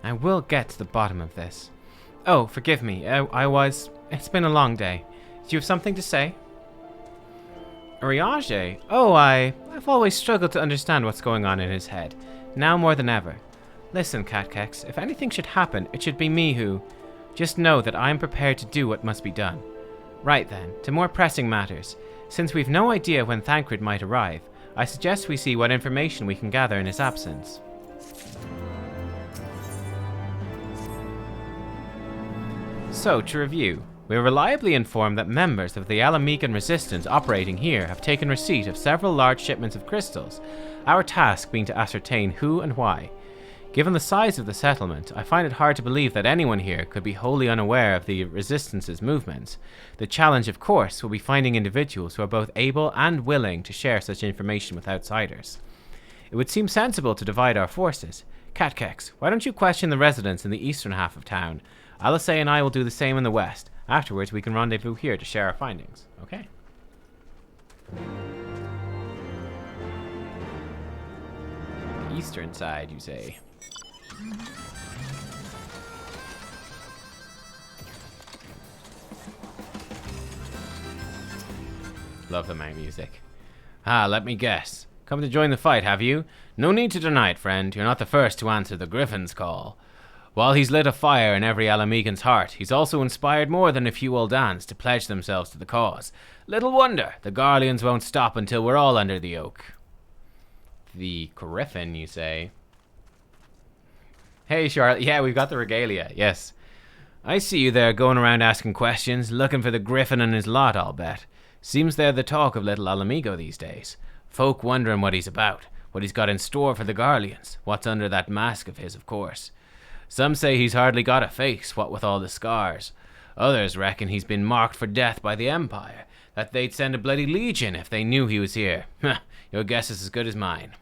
I will get to the bottom of this. Oh, forgive me. It's been a long day. Do you have something to say? Urianger? Oh, I've always struggled to understand what's going on in his head. Now more than ever. Listen, Nubkeks, if anything should happen, it should be me who... Just know that I am prepared to do what must be done. Right then, to more pressing matters. Since we've no idea when Thancred might arrive, I suggest we see what information we can gather in his absence. So, to review, We are reliably informed that members of the Alamecan resistance operating here have taken receipt of several large shipments of crystals, our task being to ascertain who and why. Given the size of the settlement, I find it hard to believe that anyone here could be wholly unaware of the Resistance's movements. The challenge, of course, will be finding individuals who are both able and willing to share such information with outsiders. It would seem sensible to divide our forces. Nubkeks, why don't you question the residents in the eastern half of town? Alisei and I will do the same in the west. Afterwards, we can rendezvous here to share our findings. Okay. Eastern side, you say? Love the main music. Ah, let me guess. Come to join the fight, have you? No need to deny it, friend. You're not the first to answer the Griffin's call. While he's lit a fire in every Alamecan's heart, he's also inspired more than a few old Dans to pledge themselves to the cause. Little wonder the Garleans won't stop until we're all under the yoke. The Griffin, you say? Hey, Charlotte. Yeah, we've got the regalia. Yes. I see you there going around asking questions, looking for the Griffin and his lot, I'll bet. Seems they're the talk of Little Alamigo these days. Folk wondering what he's about, what he's got in store for the Garleans, what's under that mask of his, of course. Some say he's hardly got a face, what with all the scars. Others reckon he's been marked for death by the Empire, that they'd send a bloody legion if they knew he was here. Your guess is as good as mine.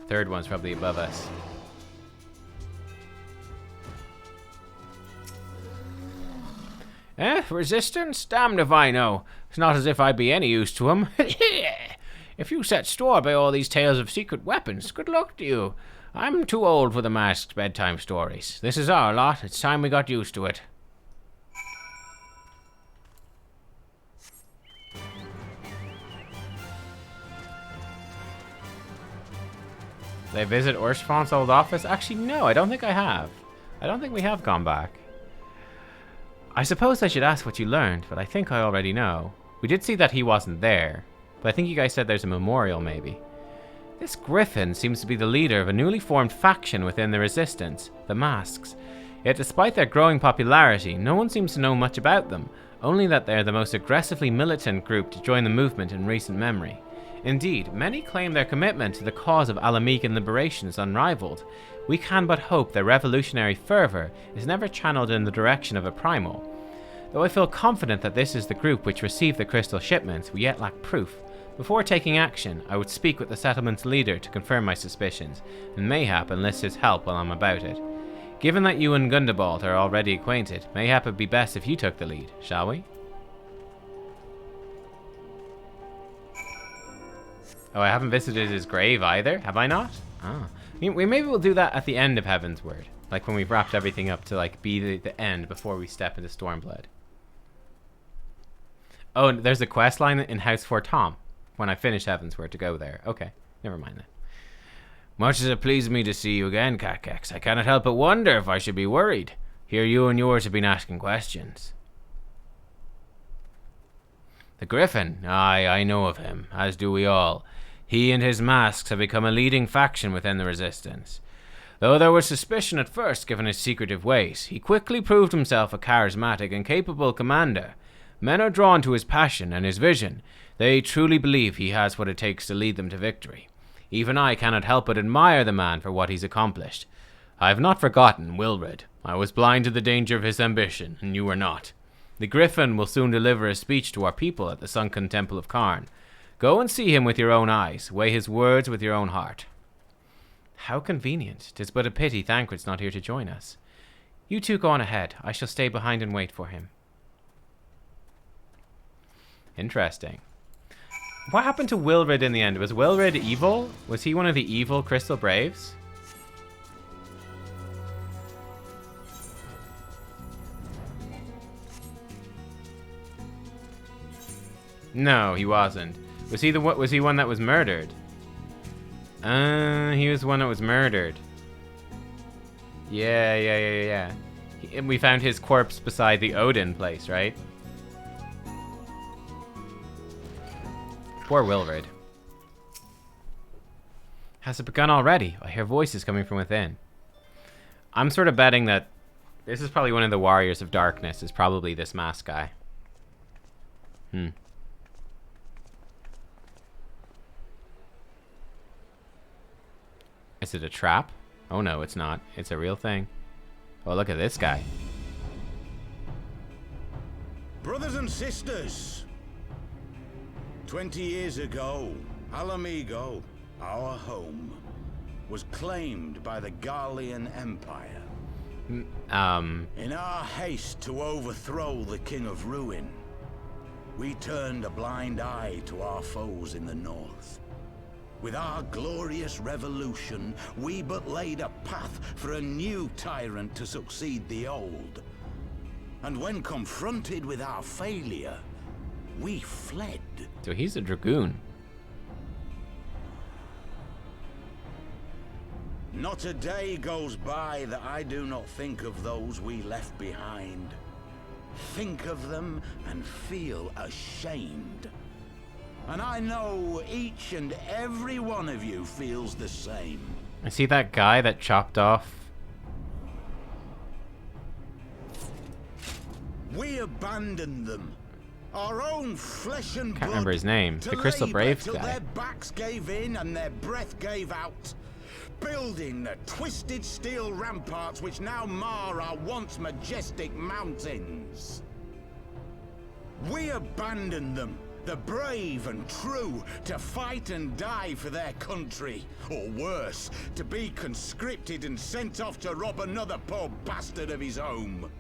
Third one's probably above us. Resistance? Damned if I know. It's not as if I'd be any use to 'em. If you set store by all these tales of secret weapons, good luck to you. I'm too old for the masked bedtime stories. This is our lot. It's time we got used to it. Did I visit Urshfon's old office? Actually, no, I don't think I have. I don't think we have gone back. I suppose I should ask what you learned, but I think I already know. We did see that he wasn't there, but I think you guys said there's a memorial, maybe. This Griffin seems to be the leader of a newly formed faction within the Resistance, the Masks. Yet despite their growing popularity, no one seems to know much about them, only that they're the most aggressively militant group to join the movement in recent memory. Indeed, many claim their commitment to the cause of Alamecan liberation is unrivaled. We can but hope their revolutionary fervor is never channeled in the direction of a primal. Though I feel confident that this is the group which received the crystal shipments, we yet lack proof. Before taking action, I would speak with the settlement's leader to confirm my suspicions, and mayhap enlist his help while I'm about it. Given that you and Gundabald are already acquainted, mayhap it'd be best if you took the lead, shall we? Oh, I haven't visited his grave either, have I not? Ah. Maybe we'll do that at the end of Heavensward. Like when we've wrapped everything up to like be the end before we step into Stormblood. Oh, and there's a quest line in House for Tom when I finish Heavensward to go there. Okay, never mind that. Much as it pleases me to see you again, Nubkeks, I cannot help but wonder if I should be worried. Here you and yours have been asking questions. The Griffin, aye, I know of him, as do we all. He and his masks have become a leading faction within the Resistance. Though there was suspicion at first given his secretive ways, he quickly proved himself a charismatic and capable commander. Men are drawn to his passion and his vision. They truly believe he has what it takes to lead them to victory. Even I cannot help but admire the man for what he's accomplished. I have not forgotten Wilred. I was blind to the danger of his ambition, and you were not. The Griffin will soon deliver a speech to our people at the sunken Temple of Karn. Go and see him with your own eyes. Weigh his words with your own heart. How convenient. 'Tis but a pity Thancred's not here to join us. You two go on ahead. I shall stay behind and wait for him. Interesting. What happened to Wilred in the end? Was Wilred evil? Was he one of the evil Crystal Braves? No, he wasn't. Was he one that was murdered? He was the one that was murdered. Yeah. We found his corpse beside the Odin place, right? Poor Wilred. Has it begun already? I hear voices coming from within. I'm sort of betting that This is probably one of the Warriors of Darkness. Is probably this mask guy. Is it a trap? Oh no, it's not. It's a real thing. Oh, look at this guy. Brothers and sisters, 20 years ago, Alamigo, our home, was claimed by the Garlean Empire. In our haste to overthrow the King of Ruin, we turned a blind eye to our foes in the north. With our glorious revolution, we but laid a path for a new tyrant to succeed the old. And when confronted with our failure, we fled. So he's a Dragoon. Not a day goes by that I do not think of those we left behind. Think of them and feel ashamed. And I know each and every one of you feels the same. I see that guy that chopped off. We abandoned them, our own flesh and blood. Can't remember his name. The Crystal Brave till guy. their backs gave in and their breath gave out, building the twisted steel ramparts which now mar our once majestic mountains. We abandoned them, the brave and true, to fight and die for their country, or worse, to be conscripted and sent off to rob another poor bastard of his home.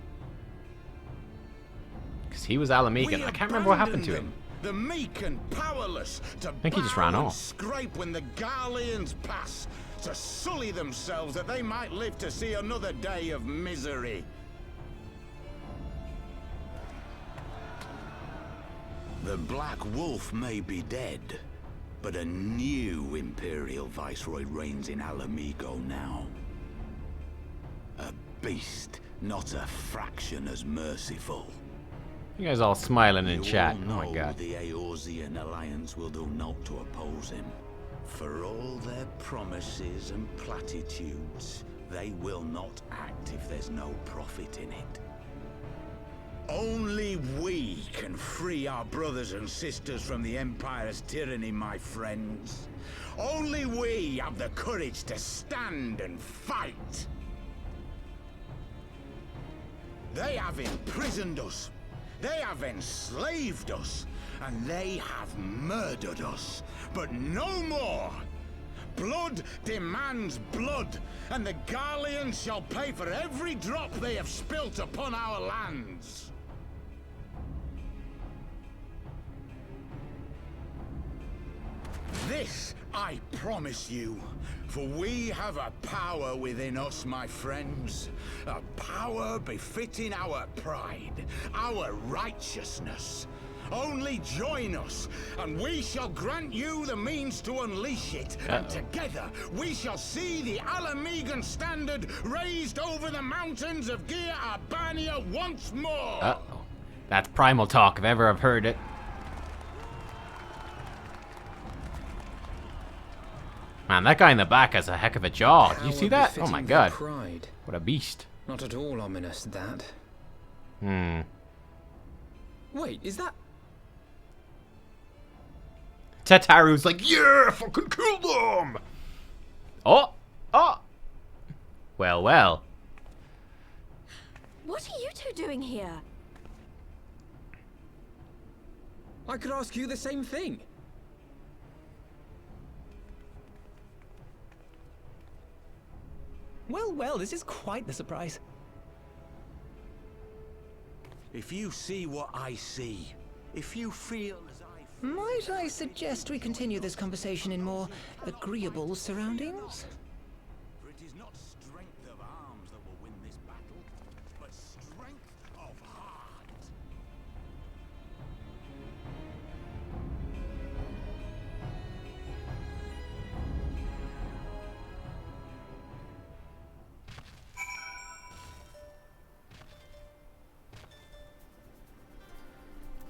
Because he was Alamigan. I can't remember what happened to him. The meek and powerless, to I think he just ran bow and off. scrape when the Garleans pass, to sully themselves that they might live to see another day of misery. The Black Wolf may be dead, but a new Imperial Viceroy reigns in Alamigo now. A beast, not a fraction as merciful. You guys all smiling in You chat. all Oh my know god. the Eorzean Alliance will do naught to oppose him. For all their promises and platitudes, they will not act if there's no profit in it. Only we can free our brothers and sisters from the Empire's tyranny, my friends. Only we have the courage to stand and fight. They have imprisoned us. They have enslaved us. And they have murdered us. But no more. Blood demands blood, and the Garleans shall pay for every drop they have spilt upon our lands. This I promise you, for we have a power within us, my friends. A power befitting our pride, our righteousness. Only join us, and we shall grant you the means to unleash it. And together, we shall see the Alamigan standard raised over the mountains of Gia Arbania once more. Uh-oh. That's primal talk if ever I've heard it. Man, that guy in the back has a heck of a jaw. Did you see that? Oh my god. Pride. What a beast. Not at all ominous, that. Wait, is that... Tataru's like, yeah, fucking kill them! Oh! Oh! Well, well. What are you two doing here? I could ask you the same thing. Well, well, this is quite the surprise. If you see what I see, if you feel as I feel... Might I suggest we continue this conversation in more agreeable surroundings? For it is not strength of arms that will win this battle, but strength of heart.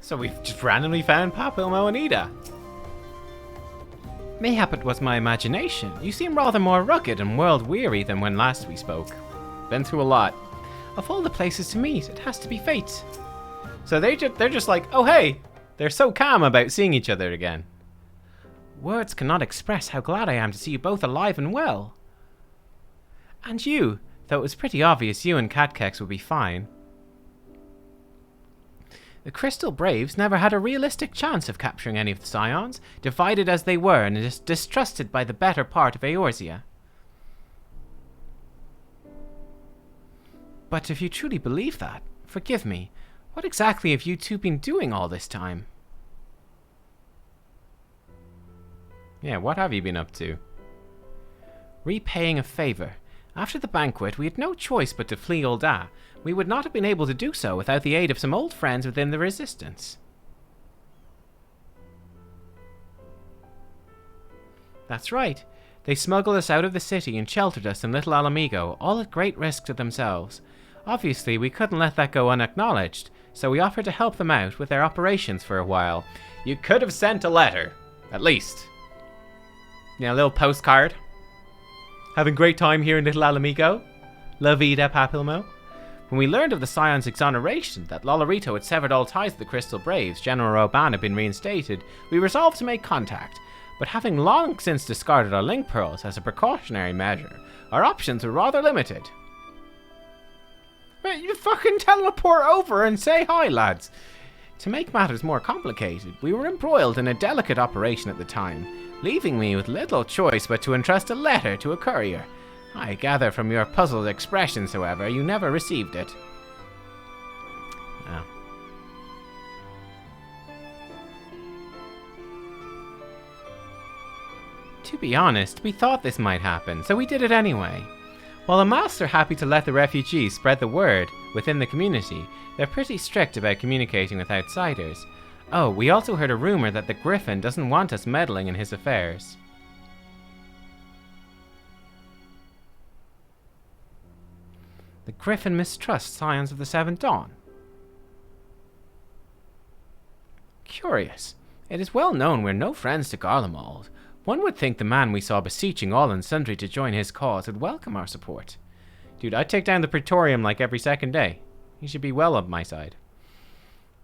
So we've just randomly found Papil Moanida. Mayhap it was my imagination. You seem rather more rugged and world-weary than when last we spoke. Been through a lot. Of all the places to meet, it has to be fate. So they're just like, oh hey, they're so calm about seeing each other again. Words cannot express how glad I am to see you both alive and well. And you, though it was pretty obvious you and Nubkeks would be fine. The Crystal Braves never had a realistic chance of capturing any of the Scions, divided as they were and distrusted by the better part of Eorzea. But if you truly believe that, forgive me, what exactly have you two been doing all this time? Yeah, what have you been up to? Repaying a favor. After the banquet, we had no choice but to flee Ul'dah. We would not have been able to do so without the aid of some old friends within the Resistance. That's right. They smuggled us out of the city and sheltered us in Little Alamigo, all at great risk to themselves. Obviously, we couldn't let that go unacknowledged, so we offered to help them out with their operations for a while. You could have sent a letter, at least. Yeah, a little postcard. Having great time here in Little Alamigo. La vida, Papilmo. When we learned of the Scion's exoneration, that Lolorito had severed all ties with the Crystal Braves, General Roban had been reinstated, we resolved to make contact. But having long since discarded our link pearls as a precautionary measure, our options were rather limited. But you fucking teleport over and say hi, lads. To make matters more complicated, we were embroiled in a delicate operation at the time, leaving me with little choice but to entrust a letter to a courier. I gather from your puzzled expressions, however, you never received it. Oh. To be honest, we thought this might happen, so we did it anyway. While the masks are happy to let the refugees spread the word within the community, they're pretty strict about communicating with outsiders. Oh, we also heard a rumor that the Griffin doesn't want us meddling in his affairs. The Griffin mistrusts Scions of the Seventh Dawn. Curious. It is well known we're no friends to Garlemald. One would think the man we saw beseeching all and sundry to join his cause would welcome our support. Dude, I'd take down the Praetorium like every second day. He should be well on my side.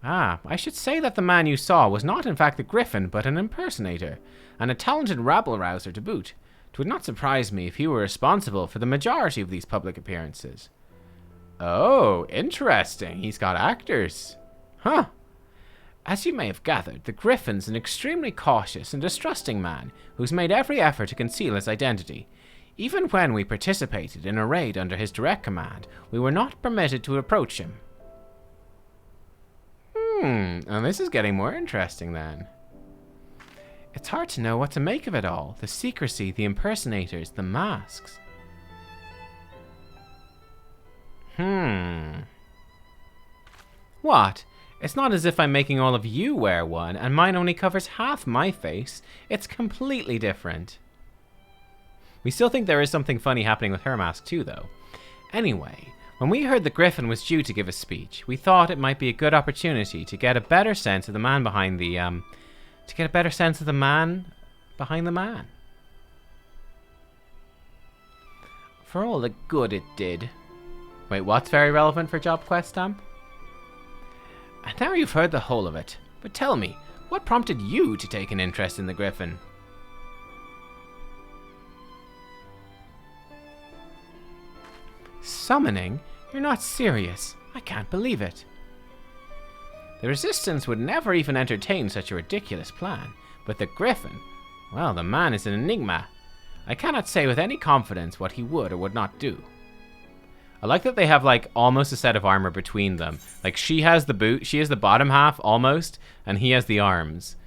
Ah, I should say that the man you saw was not in fact the Griffin, but an impersonator, and a talented rabble-rouser to boot. It would not surprise me if he were responsible for the majority of these public appearances. Oh, interesting. He's got actors. Huh. As you may have gathered, the Griffin's an extremely cautious and distrusting man who's made every effort to conceal his identity. Even when we participated in a raid under his direct command, we were not permitted to approach him. And this is getting more interesting then. It's hard to know what to make of it all. The secrecy, the impersonators, the masks. What? It's not as if I'm making all of you wear one, and mine only covers half my face. It's completely different. We still think there is something funny happening with her mask too, though. Anyway, when we heard the Griffin was due to give a speech, we thought it might be a good opportunity to get a better sense of the man behind the, man. For all the good it did. Wait, what's very relevant for Job Quest, Stamp? And now you've heard the whole of it, but tell me, what prompted you to take an interest in the Griffin? Summoning? You're not serious. I can't believe it. The Resistance would never even entertain such a ridiculous plan, but the Griffin, well, the man is an enigma. I cannot say with any confidence what he would or would not do. I like that they have like almost a set of armor between them. Like she has the boot, she has the bottom half almost, and he has the arms.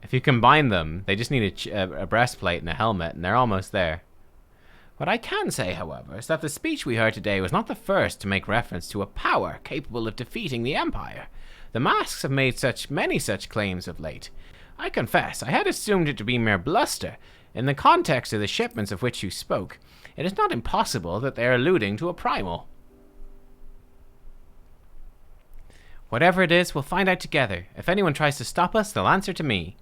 If you combine them, they just need a breastplate and a helmet, and they're almost there. What I can say, however, is that the speech we heard today was not the first to make reference to a power capable of defeating the Empire. The masks have made many such claims of late. I confess, I had assumed it to be mere bluster. In the context of the shipments of which you spoke, it is not impossible that they are alluding to a primal. Whatever it is, we'll find out together. If anyone tries to stop us, they'll answer to me.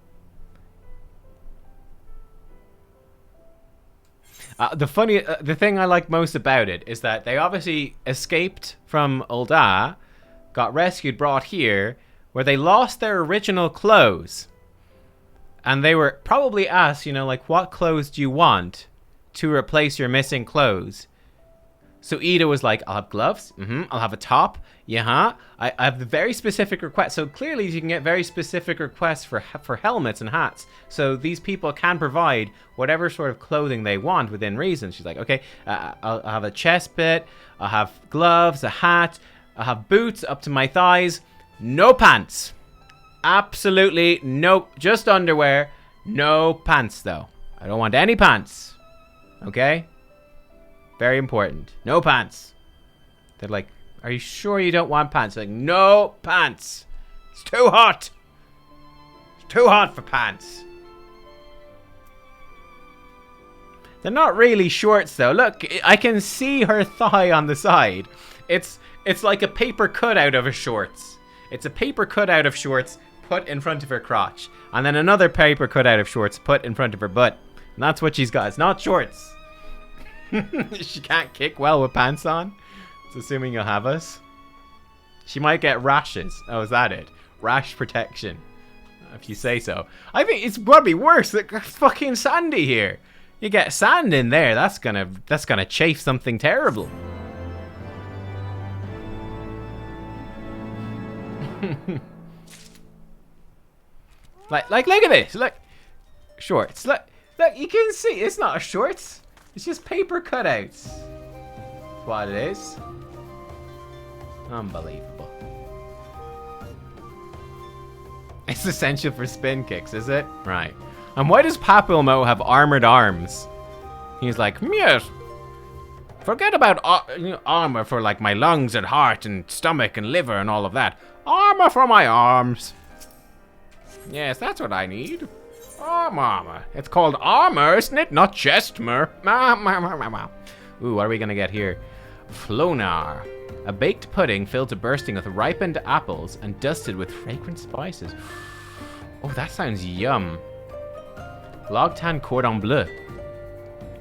The thing I like most about it is that they obviously escaped from Ul'dah, got rescued, brought here, where they lost their original clothes. And they were probably asked, you know, like, what clothes do you want to replace your missing clothes? So Ida was like, I'll have gloves. I'll have a top. Yeah, I have the very specific request. So clearly you can get very specific requests for helmets and hats. So these people can provide whatever sort of clothing they want within reason. She's like, okay, I'll have a chest bit. I'll have gloves, a hat. I'll have boots up to my thighs. No pants. Absolutely no. Just underwear. No pants, though. I don't want any pants. Okay? Very important. No pants. They're like, are you sure you don't want pants? They're like, no pants. It's too hot. It's too hot for pants. They're not really shorts, though. Look, I can see her thigh on the side. It's like a paper cutout of a shorts. It's a paper cutout of shorts put in front of her crotch. And then another paper cutout of shorts put in front of her butt. And that's what she's got. It's not shorts. She can't kick well with pants on. It's assuming you'll have us. She might get rashes. Oh, is that it? Rash protection. If you say so. I think it's probably worse. It's fucking sandy here. You get sand in there. That's gonna chafe something terrible. like look at this. Look. Shorts. Look, you can see it's not shorts. It's just paper cutouts. That's what it is. Unbelievable. It's essential for spin kicks, is it? Right. And why does Papilmo have armored arms? He's like, yes. Forget about armor for like my lungs and heart and stomach and liver and all of that. Armor for my arms. Yes, that's what I need. Armor. It's called armor, isn't it? Not chestmer. Ooh, what are we gonna get here? Flonar. A baked pudding filled to bursting with ripened apples and dusted with fragrant spices. Oh, that sounds yum. Logtan cordon bleu.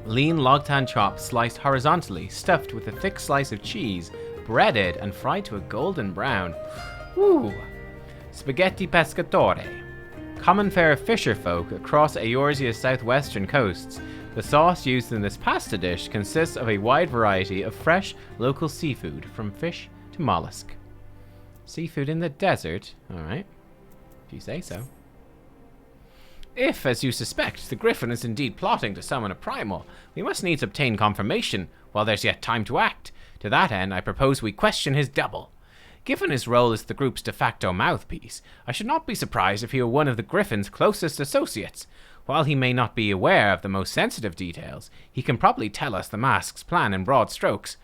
Lean logtan chops sliced horizontally, stuffed with a thick slice of cheese, breaded and fried to a golden brown. Ooh. Spaghetti pescatore. Common fare of fisher folk across Eorzea's southwestern coasts. The sauce used in this pasta dish consists of a wide variety of fresh, local seafood, from fish to mollusk. Seafood in the desert? Alright. If you say so. If, as you suspect, the Griffin is indeed plotting to summon a primal, we must needs obtain confirmation while there's yet time to act. To that end, I propose we question his double. Given his role as the group's de facto mouthpiece, I should not be surprised if he were one of the Griffin's closest associates. While he may not be aware of the most sensitive details, he can probably tell us the mask's plan in broad strokes.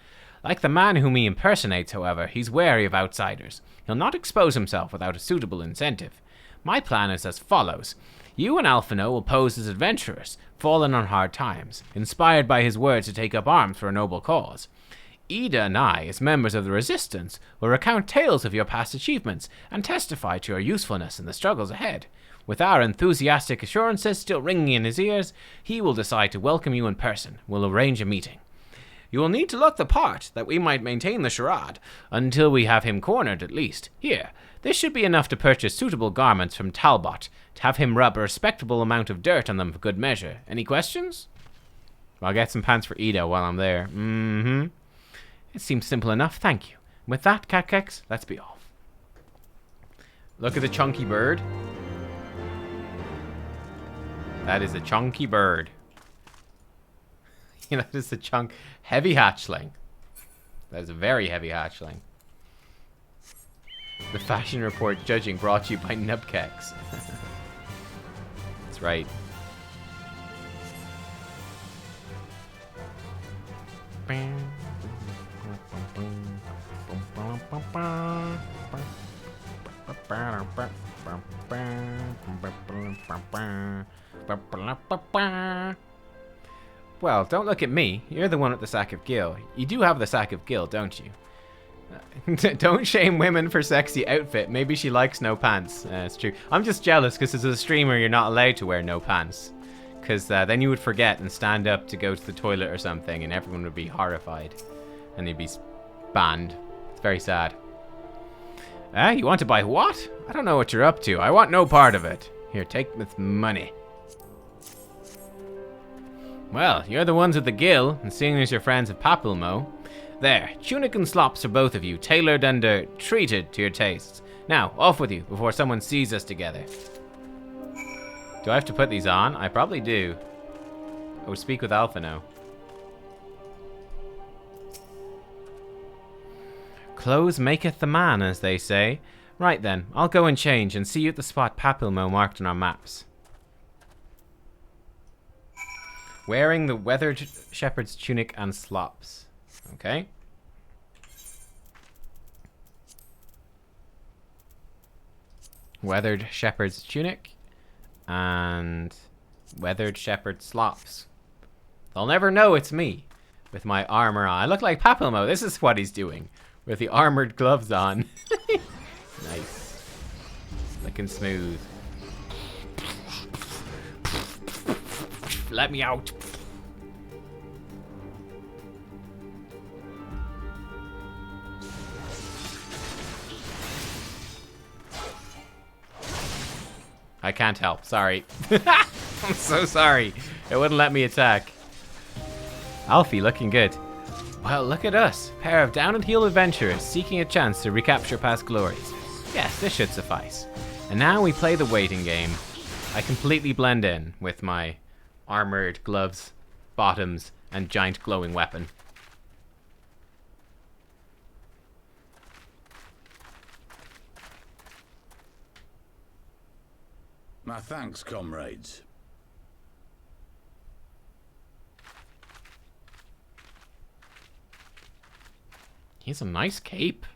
Like the man whom he impersonates, however, he's wary of outsiders. He'll not expose himself without a suitable incentive. My plan is as follows. You and Alphino will pose as adventurers, fallen on hard times, inspired by his words to take up arms for a noble cause. Ida and I, as members of the Resistance, will recount tales of your past achievements and testify to your usefulness in the struggles ahead. With our enthusiastic assurances still ringing in his ears, he will decide to welcome you in person. We'll arrange a meeting. You will need to look the part, that we might maintain the charade, until we have him cornered at least. Here, this should be enough to purchase suitable garments from Talbot, to have him rub a respectable amount of dirt on them for good measure. Any questions? I'll get some pants for Ida while I'm there. It seems simple enough, thank you. With that, Nubkeks, let's be off. Look at the chunky bird. That is a chunky bird. That is a heavy hatchling. That is a very heavy hatchling. The Fashion Report judging brought to you by Nubkeks. That's right. Well, don't look at me. You're the one with the sack of gil. You do have the sack of gil, don't you? Don't shame women for sexy outfit. Maybe she likes no pants. It's true. I'm just jealous because as a streamer, you're not allowed to wear no pants. because then you would forget and stand up to go to the toilet or something, and everyone would be horrified, and you'd be banned. It's very sad. You want to buy what? I don't know what you're up to. I want no part of it. Here, take this money. Well, you're the ones with the gill, and seeing as your friends of Papilmo. There, tunic and slops for both of you, tailored and treated to your tastes. Now, off with you, before someone sees us together. Do I have to put these on? I probably do. Oh, speak with Alpha now. Clothes maketh the man, as they say. Right then, I'll go and change and see you at the spot Papilmo marked on our maps. Wearing the weathered shepherd's tunic and slops. Okay. Weathered shepherd's tunic and weathered shepherd's slops. They'll never know it's me with my armor on. I look like Papilmo. This is what he's doing with the armored gloves on. Nice. Looking smooth. Let me out. I can't help, sorry. I'm so sorry. It wouldn't let me attack. Alfie looking good. Well, look at us. Pair of down-and-heel adventurers seeking a chance to recapture past glories. Yes, this should suffice. And now we play the waiting game. I completely blend in with my armored gloves, bottoms, and giant glowing weapon. My thanks, comrades. He's a nice cape.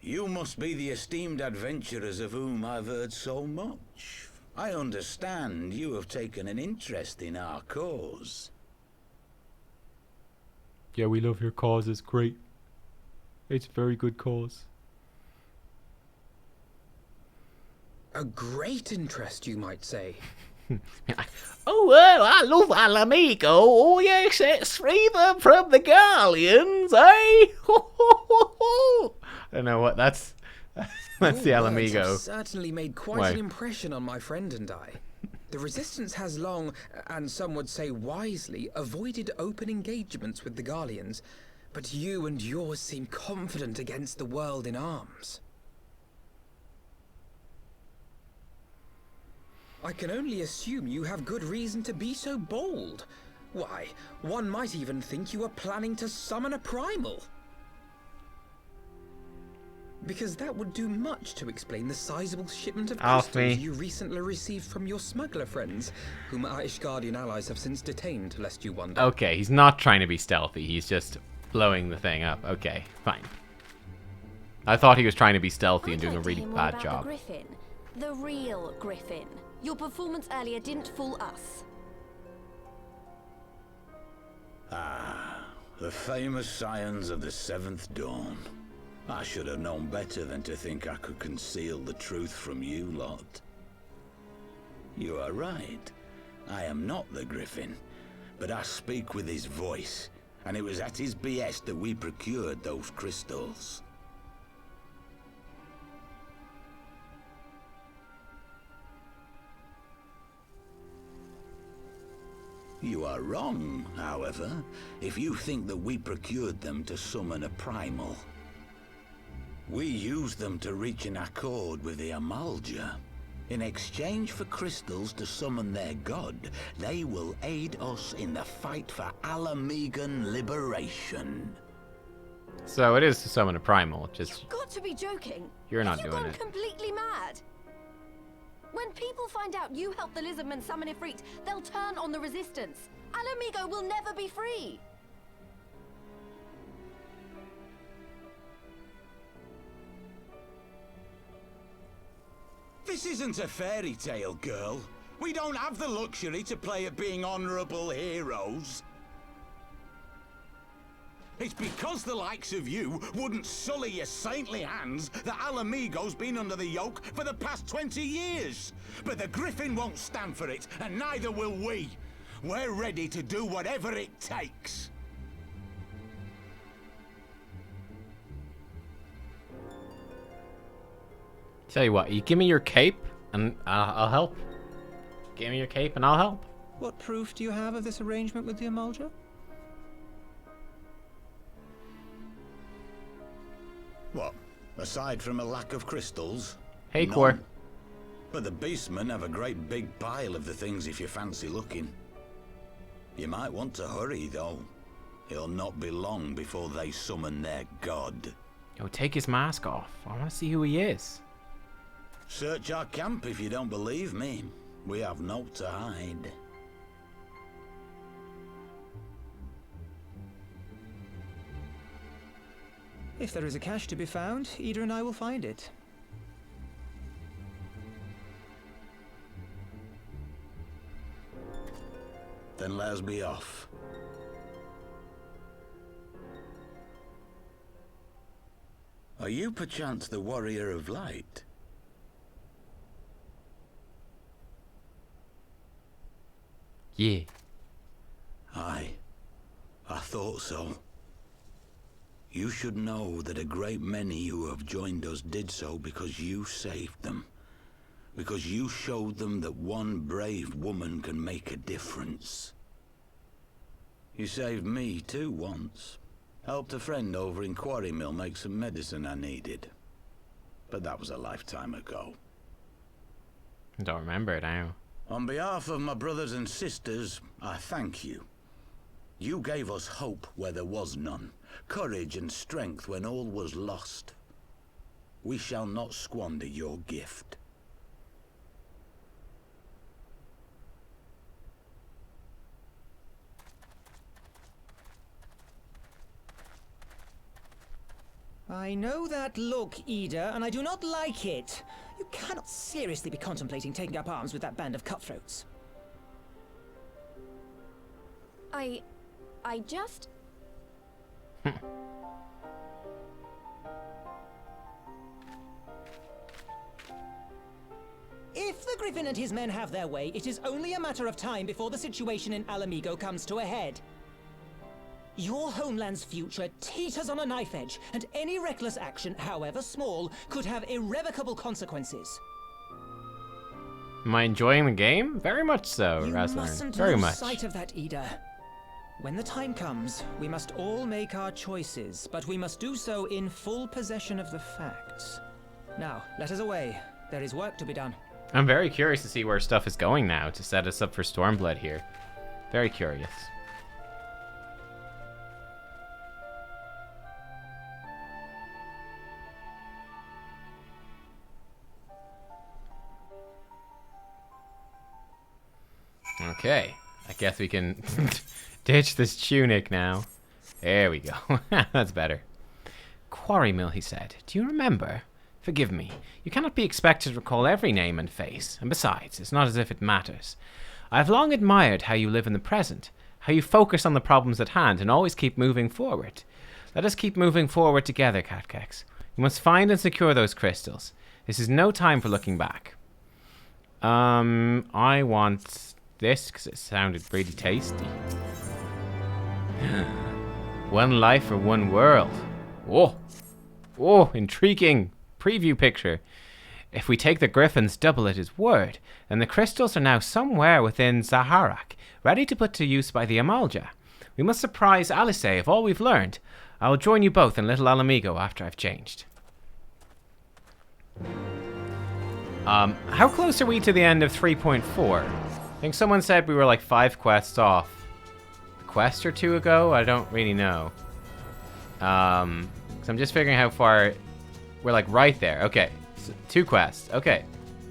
You must be the esteemed adventurers of whom I've heard so much. I understand you have taken an interest in our cause. Yeah, we love your cause. It's great. It's a very good cause. A great interest, you might say. Oh, well, I love Alamigo. Oh, yes, it's freedom from the Guardians, eh? I don't know what that's. That's the Your Alamigo. words have certainly made quite an impression on my friend and I. The Resistance has long, and some would say wisely, avoided open engagements with the Garleans, but you and yours seem confident against the world in arms. I can only assume you have good reason to be so bold. Why, one might even think you are planning to summon a primal. Because that would do much to explain the sizable shipment of crystals you recently received from your smuggler friends, whom our Ishgardian allies have since detained, lest you wonder. Okay, he's not trying to be stealthy. He's just blowing the thing up. Okay, fine. I thought he was trying to be stealthy and doing a really bad job. The Griffin. The real Griffin. Your performance earlier didn't fool us. Ah, the famous scions of the Seventh Dawn. I should have known better than to think I could conceal the truth from you lot. You are right. I am not the Griffin, but I speak with his voice, and it was at his behest that we procured those crystals. You are wrong, however, if you think that we procured them to summon a primal. We used them to reach an accord with the Amalja. In exchange for crystals to summon their god, they will aid us in the fight for Alamegan liberation. So it is to summon a primal, just... You've got to be joking. You're not Have you doing gone it. Completely mad? When people find out you helped the Lizardmen summon Ifrit, they'll turn on the Resistance. Alamigo will never be free. This isn't a fairy tale, girl. We don't have the luxury to play at being honorable heroes. It's because the likes of you wouldn't sully your saintly hands that Alamigo's been under the yoke for the past 20 years. But the Griffin won't stand for it, and neither will we. We're ready to do whatever it takes. Tell you what, you give me your cape, and I'll help. Give me your cape, and I'll help. What proof do you have of this arrangement with the Emulger? What? Aside from a lack of crystals? Hey, Core. But the beastmen have a great big pile of the things if you fancy looking. You might want to hurry, though. It'll not be long before they summon their god. Yo, take his mask off. I want to see who he is. Search our camp if you don't believe me. We have naught to hide. If there is a cache to be found, Ida and I will find it. Then let us be off. Are you perchance the Warrior of Light? Yeah. Aye. I thought so. You should know that a great many who have joined us did so because you saved them. Because you showed them that one brave woman can make a difference. You saved me too once. Helped a friend over in Quarry Mill make some medicine I needed. But that was a lifetime ago. I don't remember it now. On behalf of my brothers and sisters, I thank you. You gave us hope where there was none, courage and strength when all was lost. We shall not squander your gift. I know that look, Ida, and I do not like it. You cannot seriously be contemplating taking up arms with that band of cutthroats. I just... If the Griffin and his men have their way, it is only a matter of time before the situation in Alamigo comes to a head. Your homeland's future teeters on a knife edge, and any reckless action, however small, could have irrevocable consequences. Am I enjoying the game? Very much so, You Razlan. mustn't Very lose much. sight of that, Ida. When the time comes, we must all make our choices, but we must do so in full possession of the facts. Now, let us away. There is work to be done. I'm very curious to see where stuff is going now to set us up for Stormblood here. Very curious. Okay, I guess we can ditch this tunic now. There we go. That's better. Quarry Mill, he said. Do you remember? Forgive me. You cannot be expected to recall every name and face. And besides, it's not as if it matters. I have long admired how you live in the present, how you focus on the problems at hand and always keep moving forward. Let us keep moving forward together, Nubkeks. You must find and secure those crystals. This is no time for looking back. I want this because it sounded pretty tasty. One life for one world. Whoa. Whoa, intriguing preview picture. If we take the Griffin's double at his word, then the crystals are now somewhere within Zaharak, ready to put to use by the Amalja. We must surprise Alice of all we've learned. I will join you both in Little Alamigo after I've changed. How close are we to the end of 3.4? I think someone said we were like 5 quests off. A quest or 2 ago? I don't really know. So I'm just figuring how far... We're like right there. Okay, so 2 quests. Okay,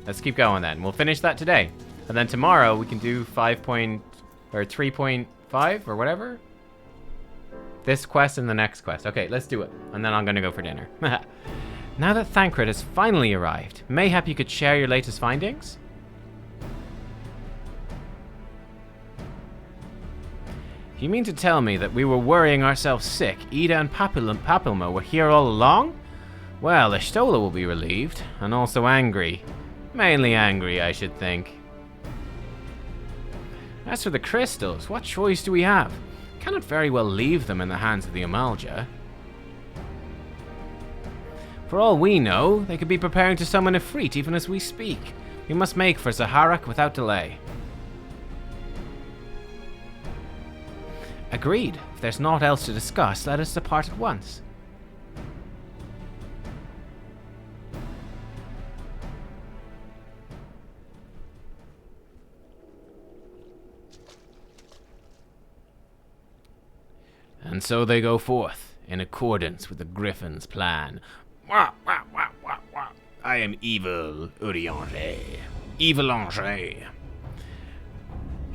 let's keep going then. We'll finish that today. And then tomorrow we can do 3.5 or whatever. This quest and the next quest. Okay, let's do it. And then I'm gonna go for dinner. Now that Thancred has finally arrived, mayhap you could share your latest findings? You mean to tell me that we were worrying ourselves sick, Ida and Papilma were here all along? Well, the Stola will be relieved, and also angry. Mainly angry, I should think. As for the crystals, what choice do we have? Cannot very well leave them in the hands of the Amalja. For all we know, they could be preparing to summon Ifrit even as we speak. We must make for Zaharak without delay. Agreed. If there's naught else to discuss, let us depart at once. And so they go forth, in accordance with the Griffin's plan. Wah, wah, wah, wah, wah. I am evil, Urianger. Evilanger.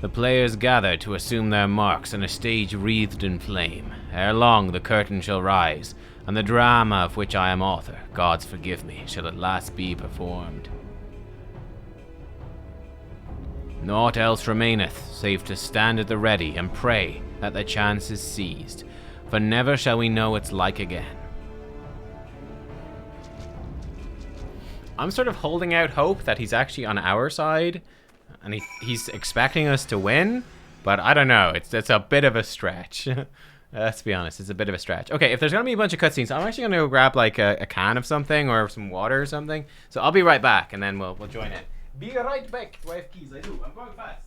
The players gather to assume their marks on a stage wreathed in flame. Ere long the curtain shall rise, and the drama of which I am author, gods forgive me, shall at last be performed. Naught else remaineth, save to stand at the ready and pray that the chance is seized, for never shall we know its like again. I'm sort of holding out hope that he's actually on our side, and he's expecting us to win, but I don't know. It's a bit of a stretch. Let's be honest, it's a bit of a stretch. Okay, if there's gonna be a bunch of cutscenes, I'm actually gonna go grab like a can of something or some water or something. So I'll be right back, and then we'll join in. Be right back. Do I have keys? I do. I'm going fast.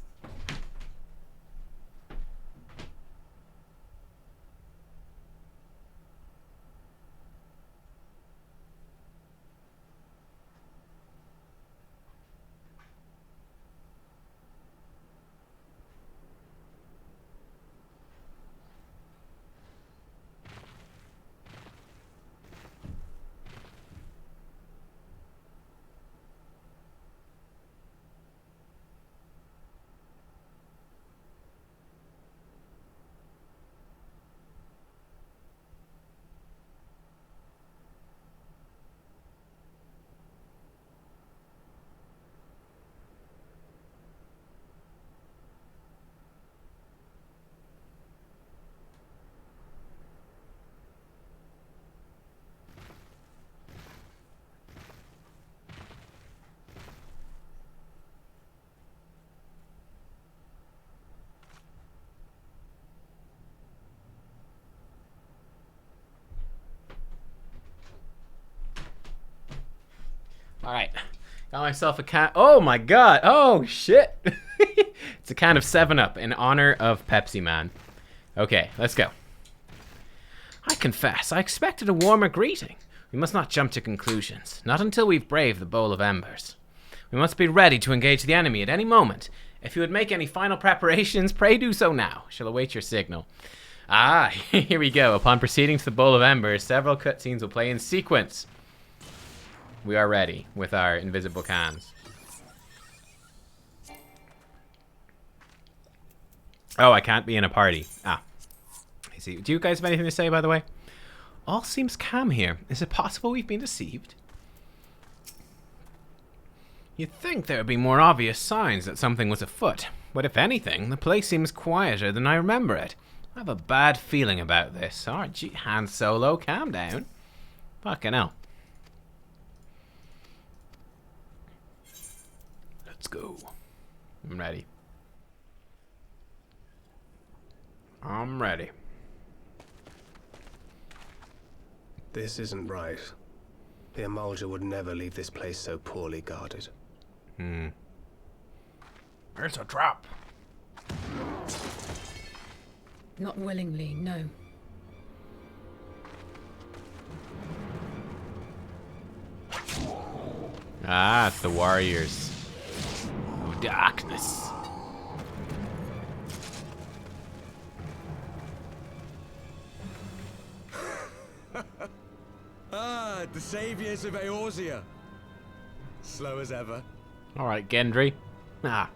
Alright, got myself a can. Oh my god, oh shit. It's a can of 7-Up in honor of Pepsi Man. Okay, let's go. I confess, I expected a warmer greeting. We must not jump to conclusions, not until we've braved the Bowl of Embers. We must be ready to engage the enemy at any moment. If you would make any final preparations, pray do so now. Shall await your signal. Ah, here we go. Upon proceeding to the Bowl of Embers, several cutscenes will play in sequence. We are ready with our invisible cans. Oh, I can't be in a party. Ah. I see. Do you guys have anything to say, by the way? All seems calm here. Is it possible we've been deceived? You'd think there would be more obvious signs that something was afoot. But if anything, the place seems quieter than I remember it. I have a bad feeling about this. Alright, gee, Han Solo, calm down. Fucking hell. Let's go. I'm ready. I'm ready. This isn't right. The Amalja would never leave this place so poorly guarded. It's a trap. Not willingly, no. Ah, it's the warriors of darkness. Ah, the saviors of Eorzea. Slow as ever. Alright, Gendry. Ah.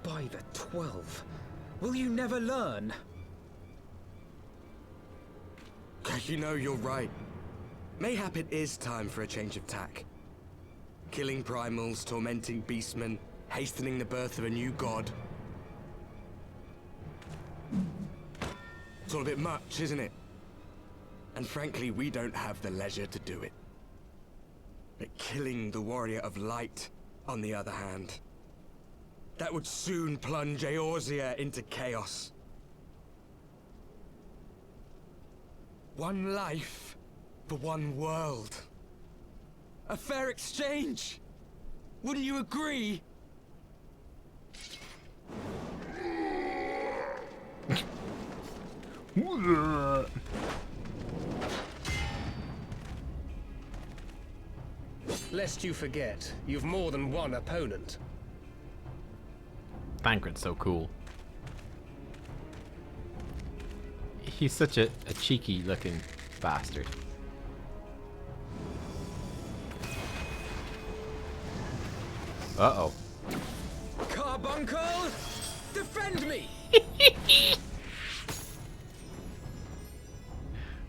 By the 12. Will you never learn? You know, you're right. Mayhap it is time for a change of tack. Killing primals, tormenting beastmen, hastening the birth of a new god. It's all a bit much, isn't it? And frankly, we don't have the leisure to do it. But killing the warrior of light, on the other hand, that would soon plunge Eorzea into chaos. One life for one world. A fair exchange. Wouldn't you agree? Lest you forget, you've more than one opponent. Thancred's so cool. He's such a cheeky looking bastard. Uh-oh. Carbuncle! Defend me!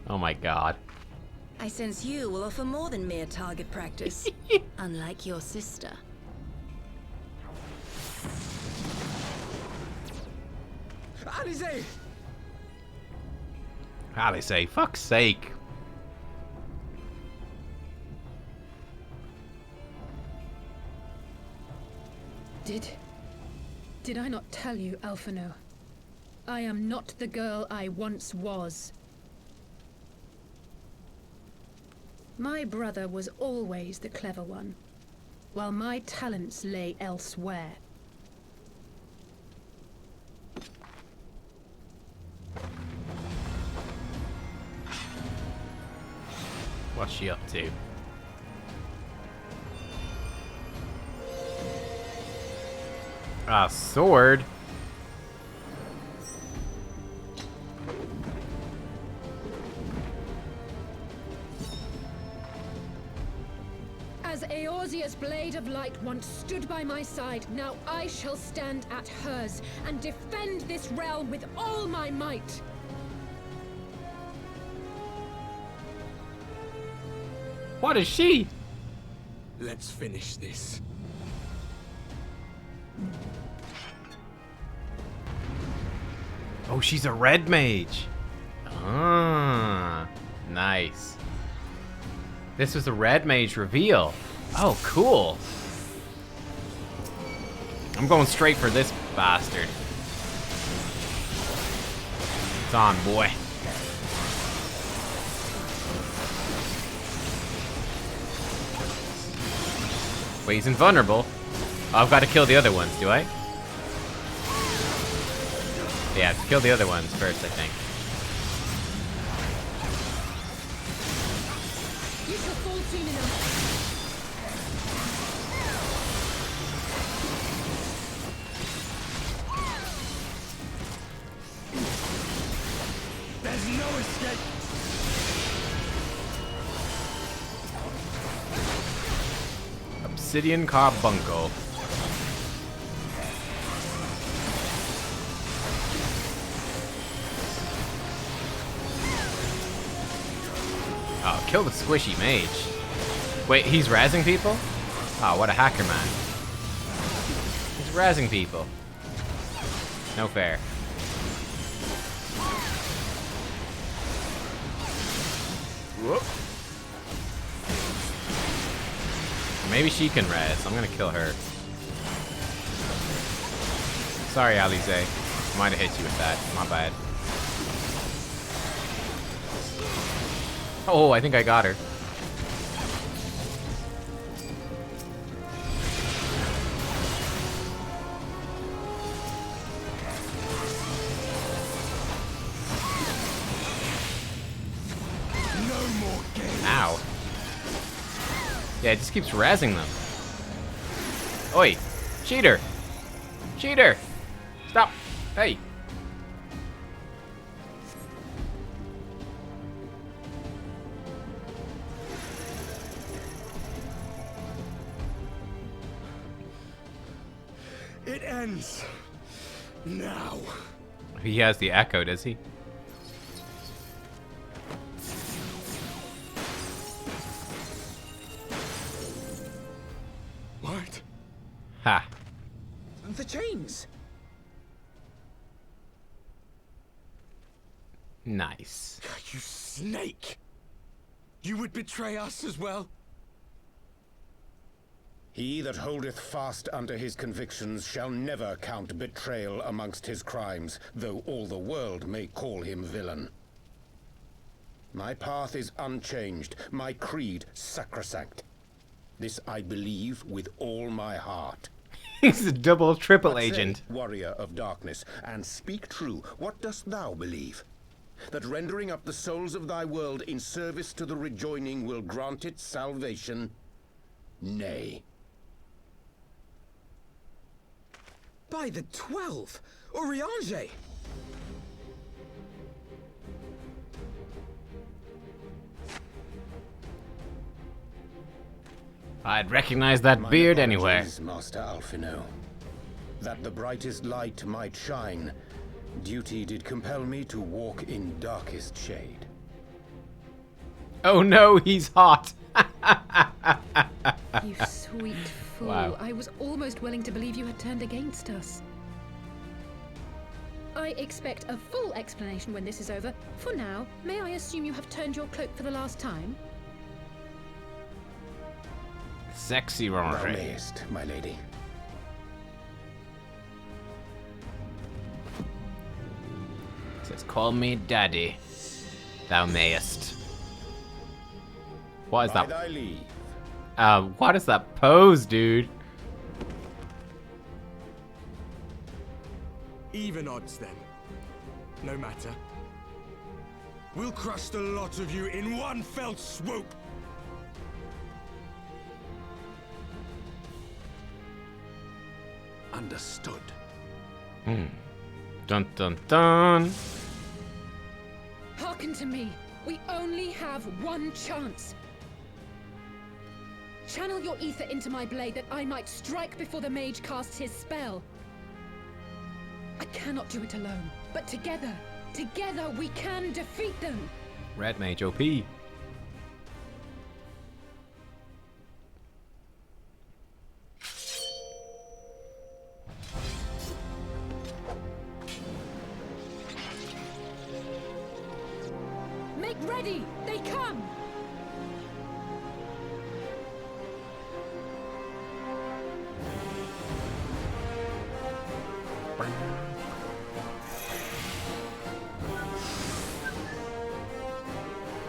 Oh my god. I sense you will offer more than mere target practice, unlike your sister. Alize! Alize, fuck's sake. Did I not tell you, Alphino? I am not the girl I once was. My brother was always the clever one, while my talents lay elsewhere. What's she up to? A sword? As Eorzea's blade of light once stood by my side, now I shall stand at hers and defend this realm with all my might. What is she? Let's finish this. Oh, she's a red mage. Ah, nice. This was a red mage reveal. Oh, cool. I'm going straight for this bastard. It's on, boy. Wait, he's invulnerable. Oh, I've got to kill the other ones, do I? Yeah, kill the other ones first, I think. You shall fall soon enough. There's no escape. Obsidian Carbuncle. Oh, kill the squishy mage. Wait, he's razzing people? Oh, what a hacker, man. He's razzing people. No fair. Whoop. Maybe she can res. I'm gonna kill her. Sorry, Alize. Might have hit you with that. My bad. Oh, I think I got her. No more games. Ow. Yeah, it just keeps razzing them. Oi! Cheater! Cheater! Stop! Hey! It ends now. He has the echo, does he? What? Ha. chains. Nice. You snake! You would betray us as well? He that holdeth fast unto his convictions shall never count betrayal amongst his crimes, though all the world may call him villain. My path is unchanged, my creed sacrosanct. This I believe with all my heart. He's a double, triple What say, agent. warrior of darkness, and speak true, what dost thou believe? That rendering up the souls of thy world in service to the rejoining will grant it salvation? Nay. By the 12! Oriange! I'd recognize that Mine beard apologies, anywhere. Master Alphino. That the brightest light might shine, duty did compel me to walk in darkest shade. Oh no, he's hot. You sweet fool. Wow. I was almost willing to believe you had turned against us. I expect a full explanation when this is over. For now, may I assume you have turned your cloak for the last time? Sexy Thou Rory. mayest, my lady. Says, call me daddy. Thou mayest. What is By that? thy leave. What is that pose, dude? Even odds then. No matter. We'll crush the lot of you in one fell swoop! Understood. Dun dun dun. Hearken to me. We only have one chance. Channel your ether into my blade that I might strike before the mage casts his spell. I cannot do it alone, but together we can defeat them. Red Mage OP. Make ready! They come!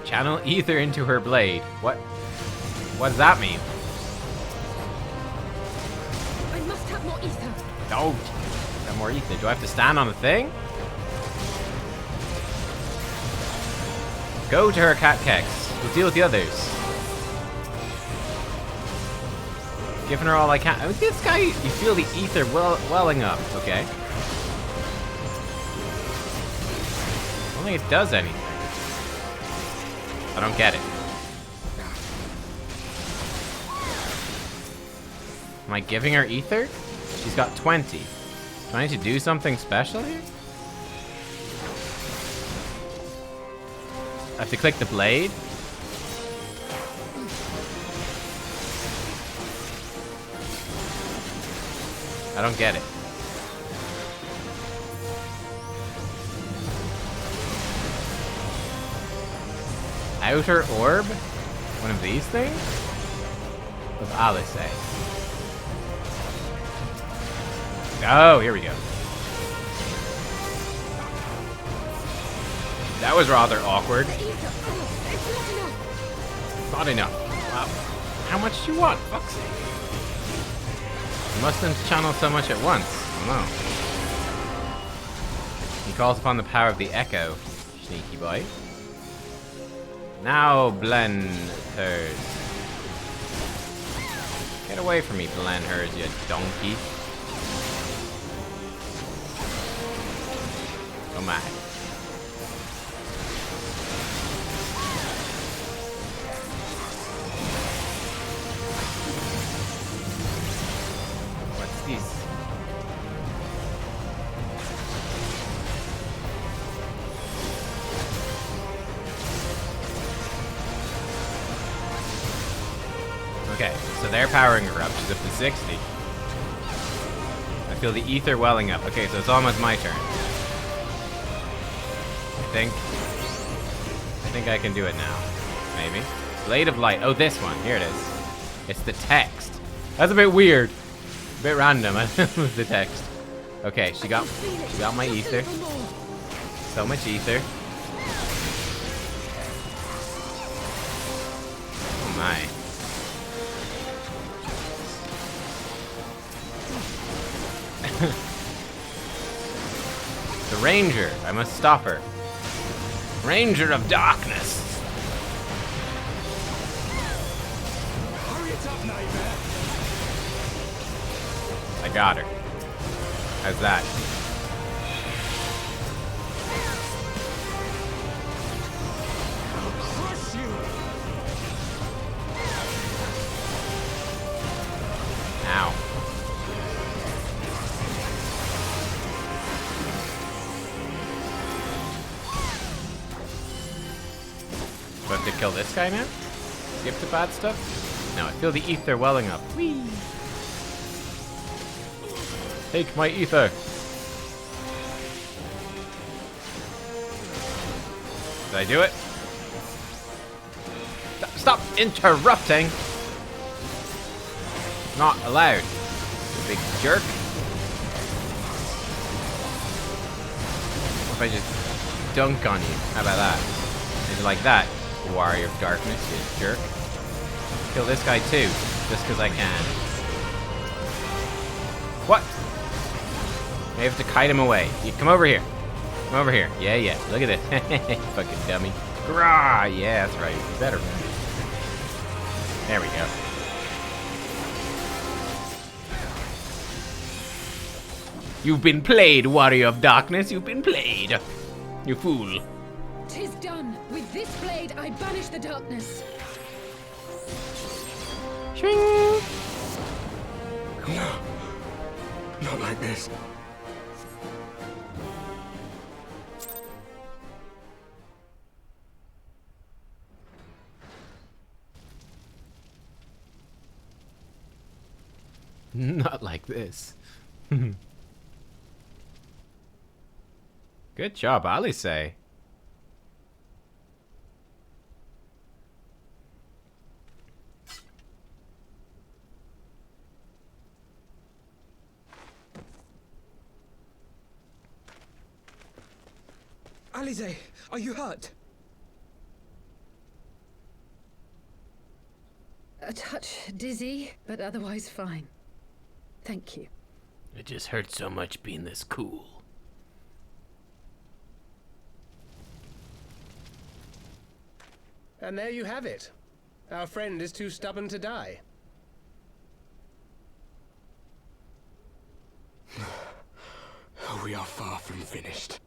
Channel ether into her blade. What does that mean? I must have more ether. Oh, got more ether. Do I have to stand on the thing? Go to her, Nubkeks. We'll deal with the others. Giving her all I can. I mean, this guy, you feel the ether welling up. Okay. I don't think it does anything. I don't get it. Am I giving her ether? She's got 20. Do I need to do something special here? I have to click the blade? I don't get it. Outer orb? One of these things? Of Alice. Oh, here we go. That was rather awkward. Not enough. Wow. How much do you want? Fuck's sake. You mustn't channel so much at once. Oh no. He calls upon the power of the echo. Sneaky boy. Now, Blenhers. Get away from me, Blenhers, you donkey. Go mad. What's this? Okay, so they're powering her up. She's up to 60. I feel the ether welling up. Okay, so it's almost my turn. I think I can do it now. Maybe. Blade of Light. Oh, this one. Here it is. It's the text. That's a bit weird. A bit random with the text. Okay, she got my ether. So much ether. Oh my. The Ranger. I must stop her. Ranger of Darkness. Hurry it up, nightmare. I got her. How's that? I'll crush you. Ow. Do I have to kill this guy now? Skip the bad stuff? No, I feel the ether welling up. Whee! Take my ether. Did I do it? Stop interrupting! Not allowed. You big jerk. What if I just dunk on you? How about that? Is it like that? Warrior of Darkness, you jerk. Kill this guy too, just because I can. What? I have to kite him away. You come over here. Come over here. Yeah, yeah. Look at this. Fucking dummy. Grah! Yeah, that's right. Better. There we go. You've been played, Warrior of Darkness. You've been played. You fool. 'Tis done. With this blade, I banish the darkness. No. Not like this. Not like this. Good job, Alice. Alize, are you hurt? A touch dizzy, but otherwise fine. Thank you. It just hurts so much being this cool. And there you have it. Our friend is too stubborn to die. We are far from finished.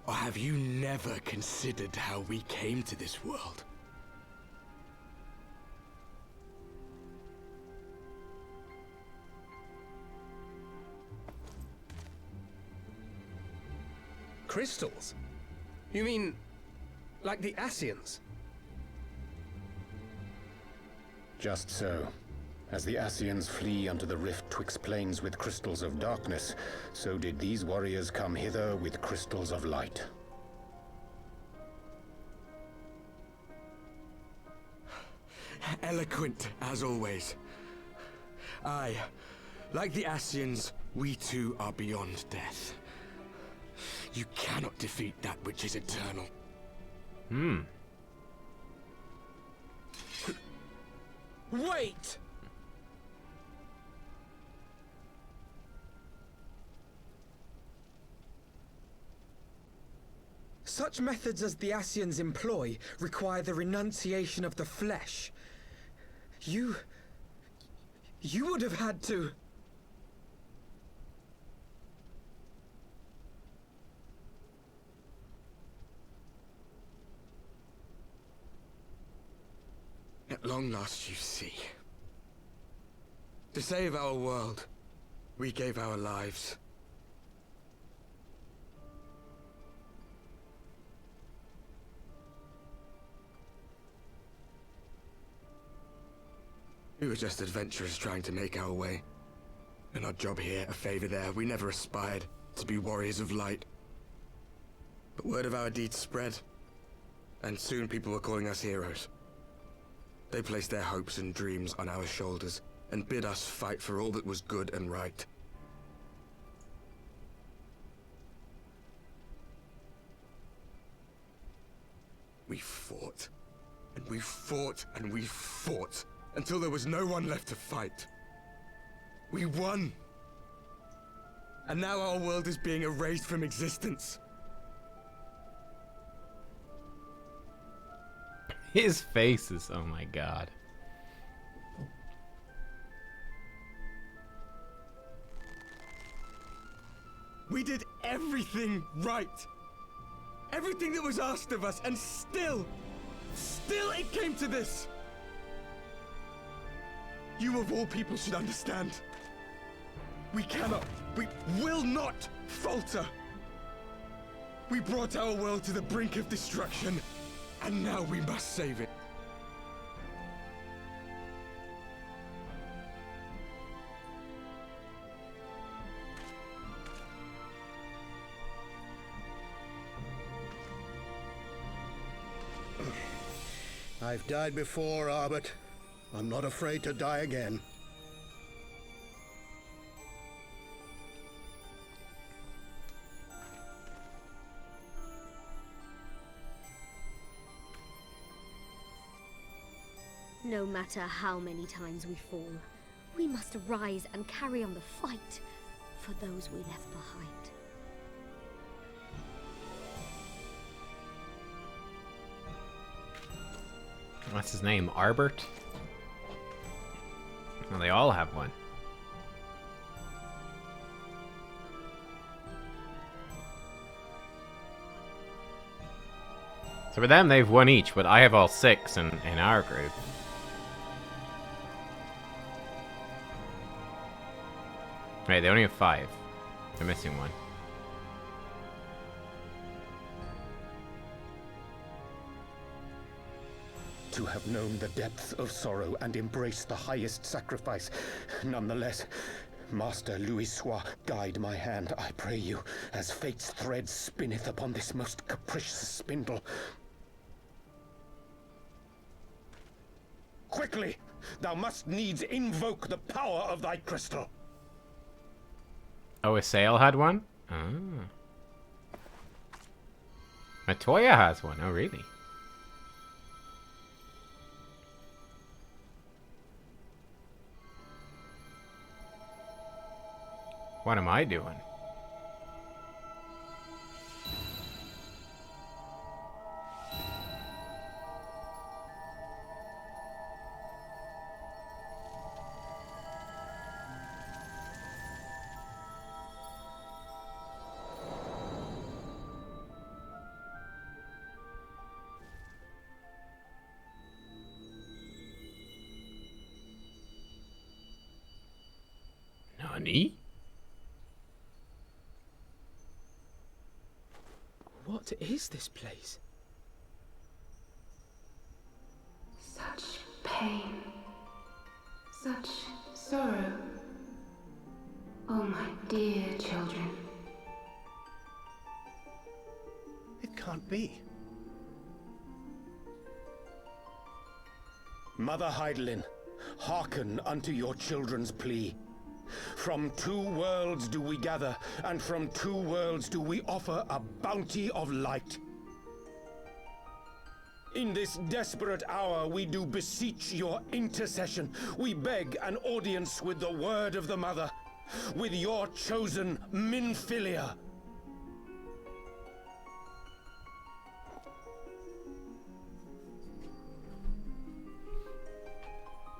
Or have you never considered how we came to this world? Crystals? You mean, like the Ascians? Just so. As the Ascians flee unto the rift twixt planes with crystals of darkness, so did these warriors come hither with crystals of light. Eloquent, as always. Aye, like the Ascians, we too are beyond death. You cannot defeat that which is eternal. Wait! Such methods as the Ascians employ require the renunciation of the flesh. You would have had to... At long last you see. To save our world, we gave our lives. We were just adventurers trying to make our way. An odd job here, a favor there. We never aspired to be warriors of light. But word of our deeds spread, and soon people were calling us heroes. They placed their hopes and dreams on our shoulders, and bid us fight for all that was good and right. We fought, and we fought, and we fought, until there was no one left to fight. We won! And now our world is being erased from existence. His face is, oh my god. We did everything right. Everything that was asked of us, and still it came to this. You of all people should understand. We will not falter. We brought our world to the brink of destruction, and now we must save it. I've died before, Arbet. I'm not afraid to die again. No matter how many times we fall, we must rise and carry on the fight for those we left behind. What's his name? Arbert? Well, they all have one. So for them, they've one each, but I have all 6 in our group. Right, they only have 5. They're missing one. To have known the depths of sorrow and embraced the highest sacrifice. Nonetheless, Master Louis-Sois, guide my hand, I pray you, as fate's thread spinneth upon this most capricious spindle. Quickly! Thou must needs invoke the power of thy crystal. Oh, Asael had one? Ah. Matoya has one. Oh, really? What am I doing? Nani? What is this place? Such pain. Such sorrow. Oh, my dear children. It can't be. Mother Heidelin, hearken unto your children's plea. From 2 worlds do we gather, and from 2 worlds do we offer a bounty of light. In this desperate hour we do beseech your intercession. We beg an audience with the word of the Mother, with your chosen Minfilia.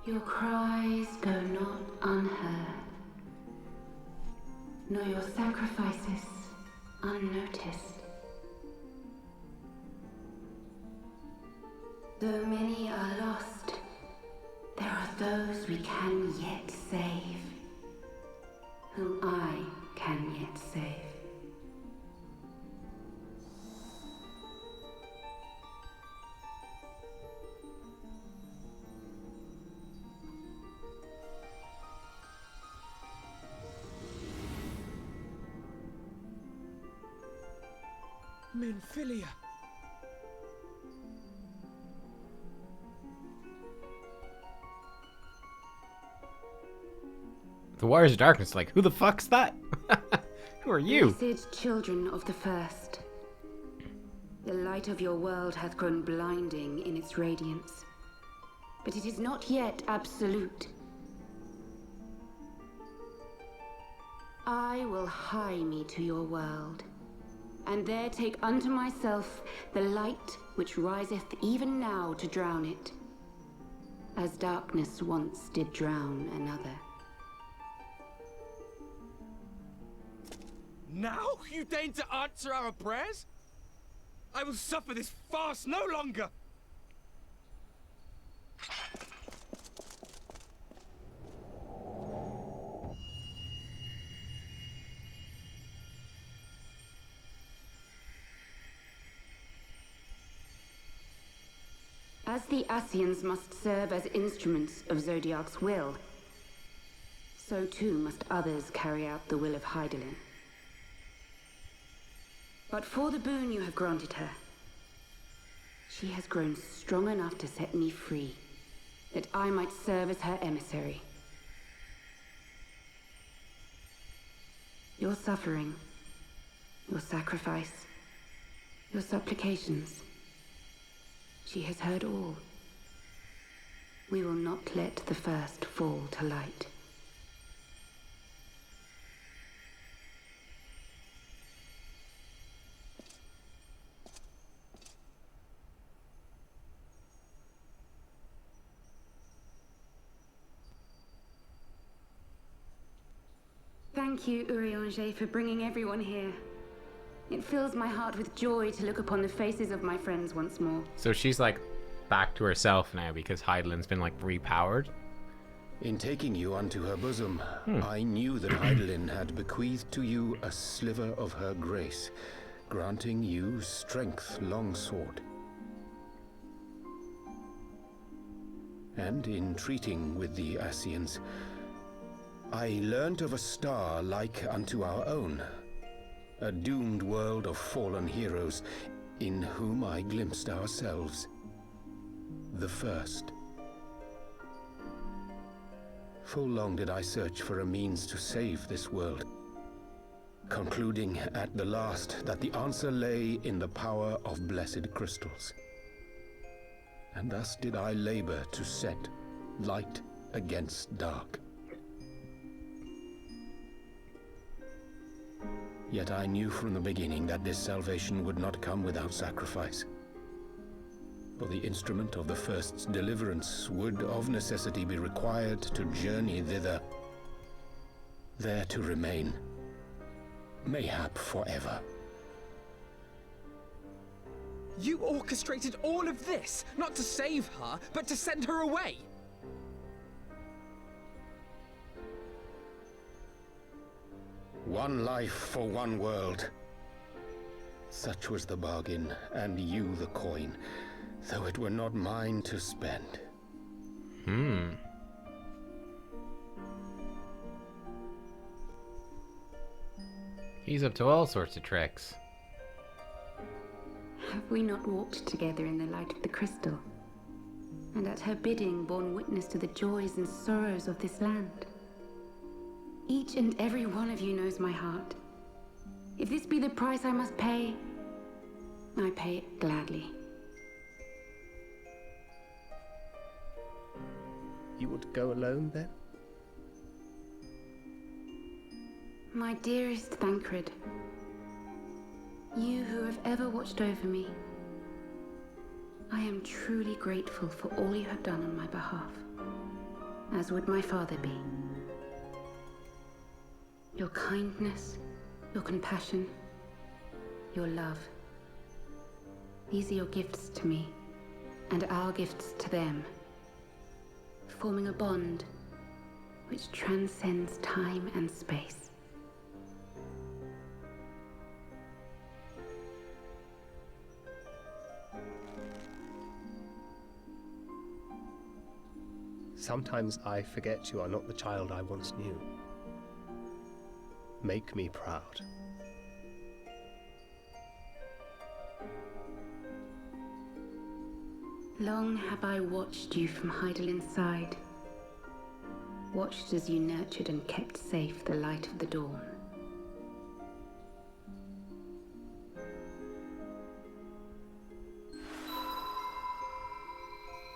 Your cries go not unheard, nor your sacrifices unnoticed. Though many are lost, there are those we can yet save, whom I can yet save. Minfilia. The Warriors of Darkness, like, who the fuck's that? Who are you? Blessed children of the First, the light of your world hath grown blinding in its radiance, but it is not yet absolute. I will hie me to your world, and there take unto myself the light which riseth even now to drown it, as darkness once did drown another. Now you deign to answer our prayers? I will suffer this farce no longer! As the Ascians must serve as instruments of Zodiark's will, so too must others carry out the will of Hydaelyn. But for the boon you have granted her, she has grown strong enough to set me free, that I might serve as her emissary. Your suffering, your sacrifice, your supplications, she has heard all. We will not let the first fall to light. Thank you, Urianger, for bringing everyone here. It fills my heart with joy to look upon the faces of my friends once more. So she's like back to herself now because Hydaelyn's been like repowered? In taking you unto her bosom, I knew that Hydaelyn had bequeathed to you a sliver of her grace, granting you strength longsword. And in treating with the Ascians, I learnt of a star like unto our own, a doomed world of fallen heroes, in whom I glimpsed ourselves, the first. Full long did I search for a means to save this world, concluding at the last that the answer lay in the power of blessed crystals. And thus did I labor to set light against dark. Yet I knew from the beginning that this salvation would not come without sacrifice. For the instrument of the first's deliverance would of necessity be required to journey thither, there to remain, mayhap forever. You orchestrated all of this, not to save her, but to send her away! One life for one world. Such was the bargain, and you the coin, though it were not mine to spend. He's up to all sorts of tricks. Have we not walked together in the light of the crystal, and at her bidding borne witness to the joys and sorrows of this land? Each and every one of you knows my heart. If this be the price I must pay, I pay it gladly. You would go alone, then? My dearest Thancred, you who have ever watched over me, I am truly grateful for all you have done on my behalf, as would my father be. Your kindness, your compassion, your love. These are your gifts to me, and our gifts to them, forming a bond which transcends time and space. Sometimes I forget you are not the child I once knew. Make me proud. Long have I watched you from Heidelin's side. Watched as you nurtured and kept safe the light of the dawn.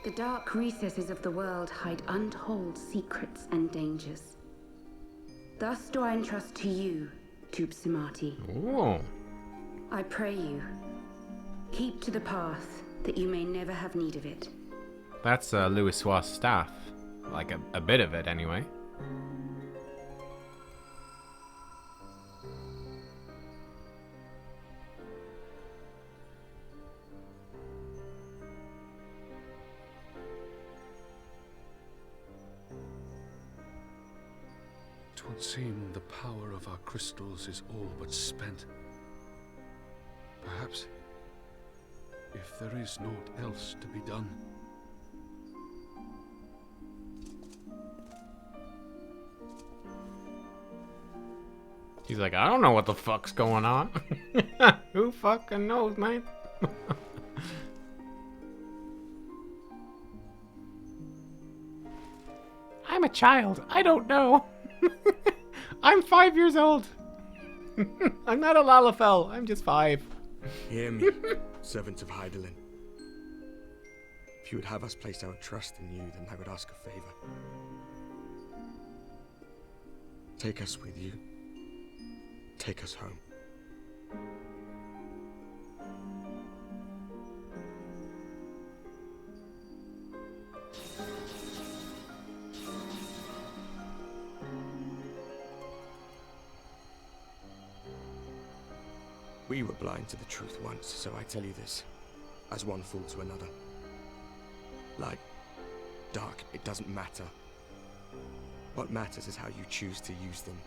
The dark recesses of the world hide untold secrets and dangers. Thus do I entrust to you, Tupsimati. Ooh. I pray you, keep to the path that you may never have need of it. That's Louis Sua's staff. Like a bit of it, anyway. It would seem the power of our crystals is all but spent. Perhaps, if there is naught else to be done. He's like, I don't know what the fuck's going on. Who fucking knows, man? I'm a child. I don't know. I'm 5 years old. I'm not a Lalafell. I'm just 5. Hear me, servants of Heidelin. If you would have us place our trust in you, then I would ask a favor. Take us with you. Take us home. We were blind to the truth once, so I tell you this, as one fool to another. Light, dark, it doesn't matter. What matters is how you choose to use them.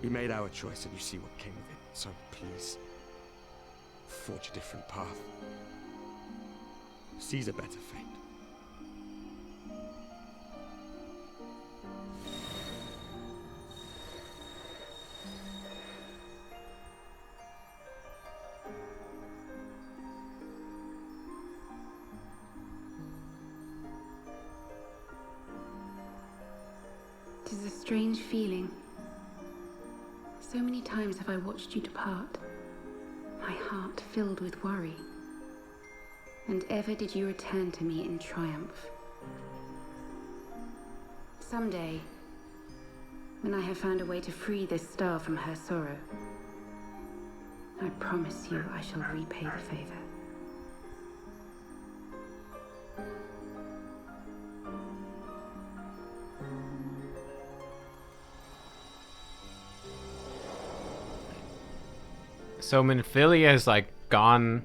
We made our choice and you see what came of it, so please, forge a different path. Seize a better fate. It is a strange feeling. So many times have I watched you depart, my heart filled with worry. And ever did you return to me in triumph. Someday, when I have found a way to free this star from her sorrow, I promise you I shall repay the favor. So Minfilia has like gone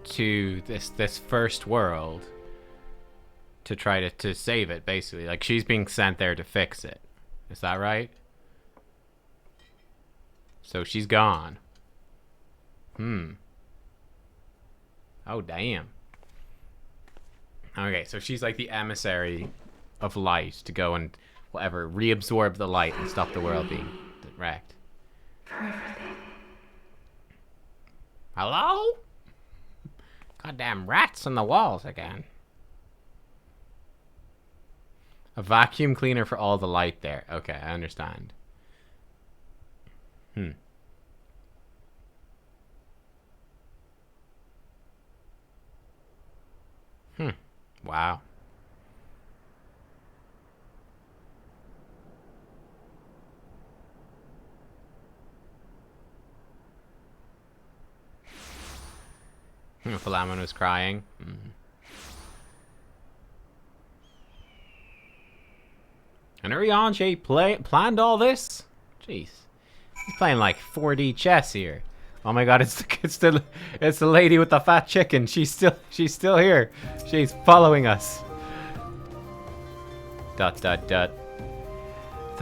to this first world to try to save it, basically. Like she's being sent there to fix it. Is that right? So she's gone. Oh damn. Okay, so she's like the emissary of light to go and whatever, reabsorb the light and stop the world being wrecked. For everything. Hello? Goddamn rats on the walls again. A vacuum cleaner for all the light there. Okay, I understand. Wow. Philamon was crying. And Urianger planned all this? Jeez. He's playing like 4D chess here. Oh my god, it's the lady with the fat chicken. She's still here. She's following us. ... Though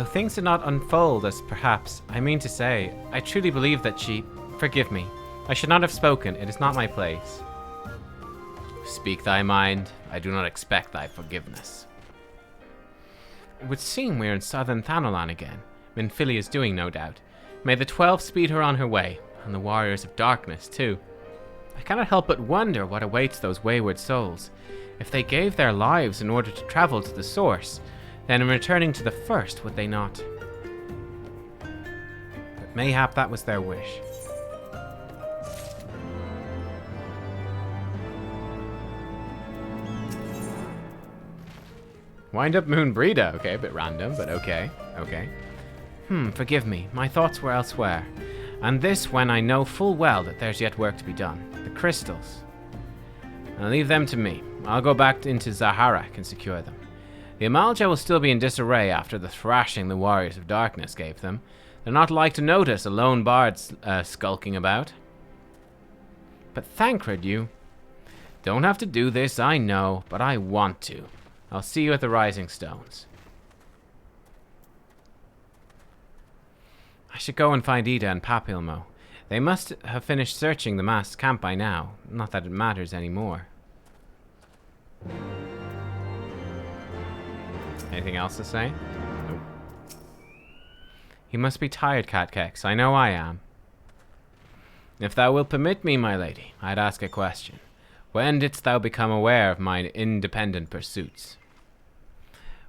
things did not unfold as perhaps I mean to say, I truly believe that she... Forgive me. I should not have spoken. It is not my place. Speak thy mind. I do not expect thy forgiveness. It would seem we are in southern Thanolan again. Minfilia is doing, no doubt. May the 12 speed her on her way, and the warriors of darkness, too. I cannot help but wonder what awaits those wayward souls. If they gave their lives in order to travel to the source, then in returning to the first, would they not? But mayhap that was their wish. Wind up Moon Breeder. Okay, a bit random, but okay. Okay. Forgive me. My thoughts were elsewhere. And this when I know full well that there's yet work to be done. The crystals. I'll leave them to me. I'll go back into Zaharak and secure them. The Amalja will still be in disarray after the thrashing the Warriors of Darkness gave them. They're not like to notice a lone bard skulking about. But Thancred, you don't have to do this, I know, but I want to. I'll see you at the Rising Stones. I should go and find Ida and Papilmo. They must have finished searching the masked camp by now. Not that it matters anymore. Anything else to say? Nope. He must be tired, Nubkeks. I know I am. If thou wilt permit me, my lady, I'd ask a question. When didst thou become aware of mine independent pursuits?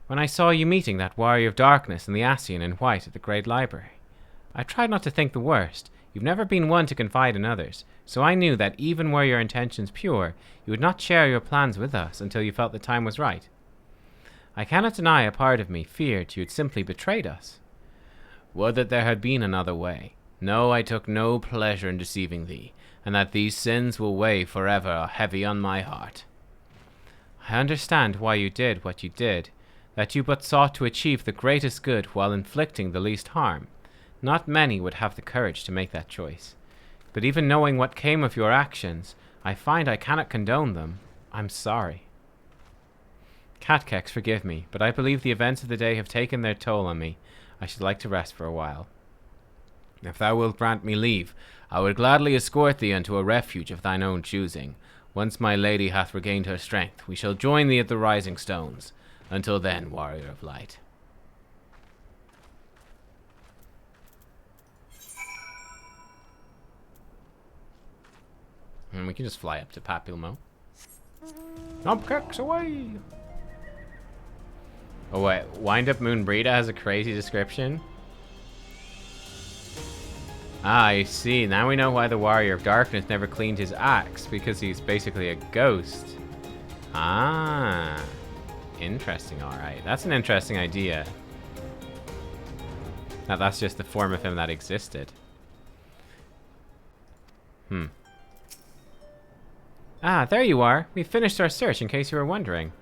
When I saw you meeting that Warrior of Darkness and the Ascian in white at the Great Library. I tried not to think the worst. You've never been one to confide in others, so I knew that even were your intentions pure, you would not share your plans with us until you felt the time was right. I cannot deny a part of me feared you had simply betrayed us. Would that there had been another way. No, I took no pleasure in deceiving thee, and that these sins will weigh forever heavy on my heart. I understand why you did what you did, that you but sought to achieve the greatest good while inflicting the least harm. Not many would have the courage to make that choice. But even knowing what came of your actions, I find I cannot condone them. I'm sorry. Nubkeks, forgive me, but I believe the events of the day have taken their toll on me. I should like to rest for a while. If thou wilt grant me leave, I would gladly escort thee unto a refuge of thine own choosing. Once my lady hath regained her strength, we shall join thee at the Rising Stones. Until then, Warrior of Light. And we can just fly up to Papilmo. Nubkeks away! Oh wait, Wind Up Moon Breeder has a crazy description? Ah, I see. Now we know why the Warrior of Darkness never cleaned his axe, because he's basically a ghost. Ah. Interesting, alright. That's an interesting idea. Now that's just the form of him that existed. Ah, there you are. We've finished our search, in case you were wondering.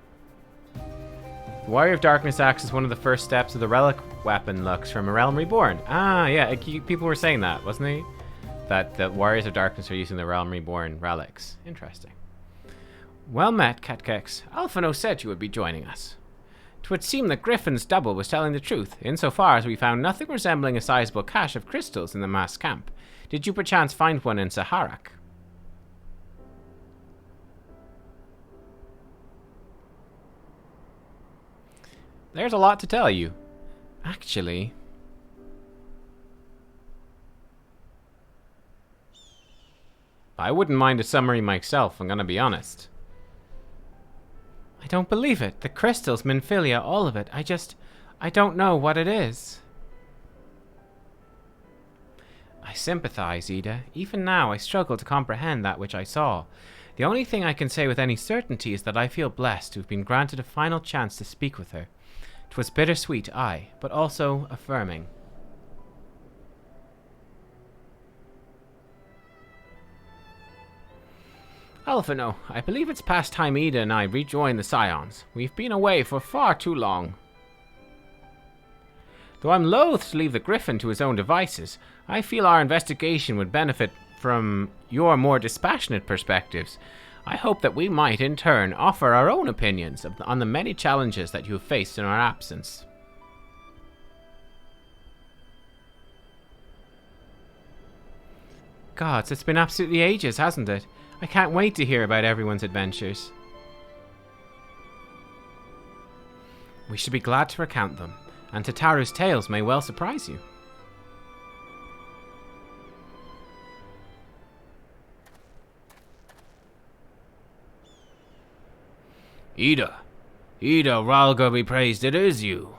The Warrior of Darkness axe is one of the first steps of the relic weapon looks from A Realm Reborn. Ah, yeah, people were saying that, wasn't they? That the Warriors of Darkness are using the Realm Reborn relics. Interesting. Well met, Nubkeks. Alphino said you would be joining us. 'Twould seem that Griffin's double was telling the truth, insofar as we found nothing resembling a sizable cache of crystals in the mass camp. Did you perchance find one in Zaharak? There's a lot to tell you. Actually... I wouldn't mind a summary myself, I'm gonna be honest. I don't believe it. The crystals, Minfilia, all of it. I don't know what it is. I sympathize, Ida. Even now, I struggle to comprehend that which I saw. The only thing I can say with any certainty is that I feel blessed to have been granted a final chance to speak with her. 'Twas bittersweet, aye, but also affirming. Alphino, I believe it's past time Ida and I rejoin the Scions. We've been away for far too long. Though I'm loath to leave the Griffin to his own devices, I feel our investigation would benefit from your more dispassionate perspectives. I hope that we might, in turn, offer our own opinions on the many challenges that you have faced in our absence. Gods, it's been absolutely ages, hasn't it? I can't wait to hear about everyone's adventures. We should be glad to recount them, and Tataru's tales may well surprise you. Ida, Ralga be praised, it is you.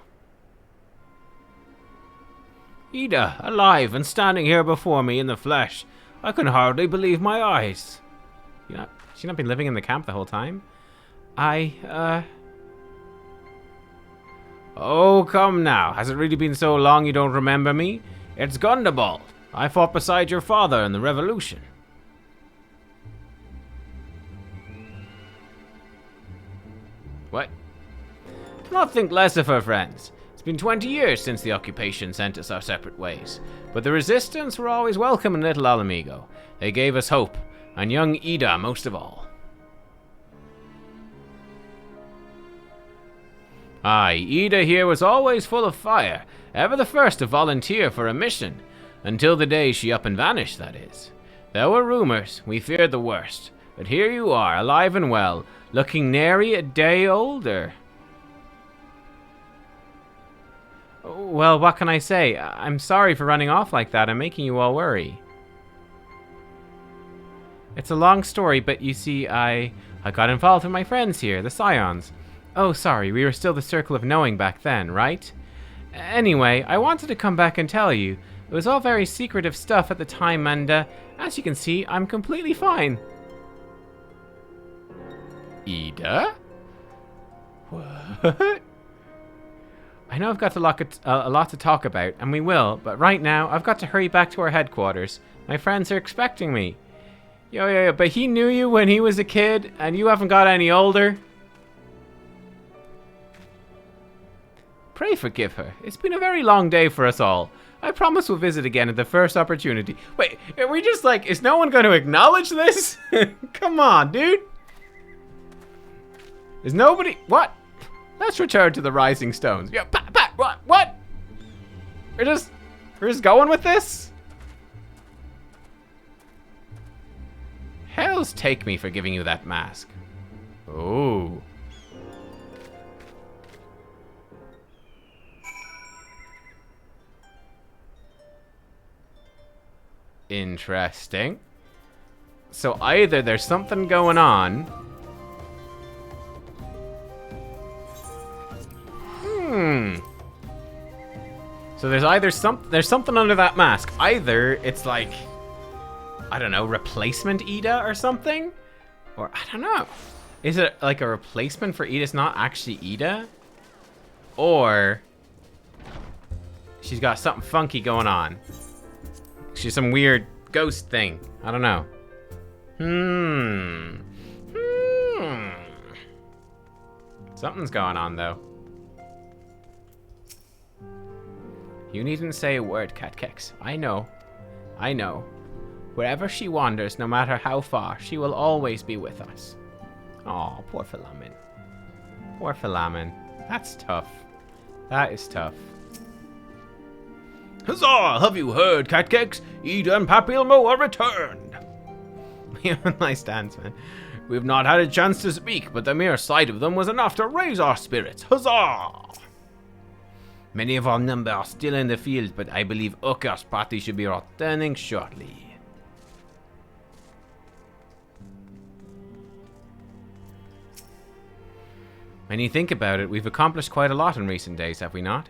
Ida, alive and standing here before me in the flesh. I can hardly believe my eyes. She's not been living in the camp the whole time? Oh, come now. Has it really been so long you don't remember me? It's Gundabald. I fought beside your father in the Revolution. What? Do not think less of her, friends. It's been 20 years since the occupation sent us our separate ways. But the resistance were always welcome in Little Alamigo. They gave us hope, and young Ida most of all. Aye, Ida here was always full of fire, ever the first to volunteer for a mission, until the day she up and vanished, that is. There were rumors, we feared the worst, but here you are, alive and well, looking nary a day older. Well, what can I say? I'm sorry for running off like that and making you all worry. It's a long story, but you see, I got involved with my friends here, the Scions. Oh, sorry, we were still the Circle of Knowing back then, right? Anyway, I wanted to come back and tell you. It was all very secretive stuff at the time, and as you can see, I'm completely fine. Ida? What? I know I've got a lot to talk about, and we will, but right now, I've got to hurry back to our headquarters. My friends are expecting me. Yo, but he knew you when he was a kid, and you haven't got any older. Pray forgive her. It's been a very long day for us all. I promise we'll visit again at the first opportunity. Wait, are we just like, is no one going to acknowledge this? Come on, dude. Is nobody... What? Let's return to the Rising Stones. Yeah, what? We're just going with this? Hells take me for giving you that mask. Oh. Interesting. So either there's something going on. So there's something under that mask. Either it's like, I don't know, replacement Ida or something? Or I don't know. Is it like a replacement for Ida? It's not actually Ida? Or she's got something funky going on. She's some weird ghost thing. I don't know. Something's going on, though. You needn't say a word, Nubkeks. I know. Wherever she wanders, no matter how far, she will always be with us. Aw, poor Philamen. Poor Philamen. That's tough. That is tough. Huzzah! Have you heard, Nubkeks? Ida and Papilmo are returned. We have a nice dance, man. We've not had a chance to speak, but the mere sight of them was enough to raise our spirits. Huzzah! Many of our number are still in the field, but I believe Okar's party should be returning shortly. When you think about it, we've accomplished quite a lot in recent days, have we not?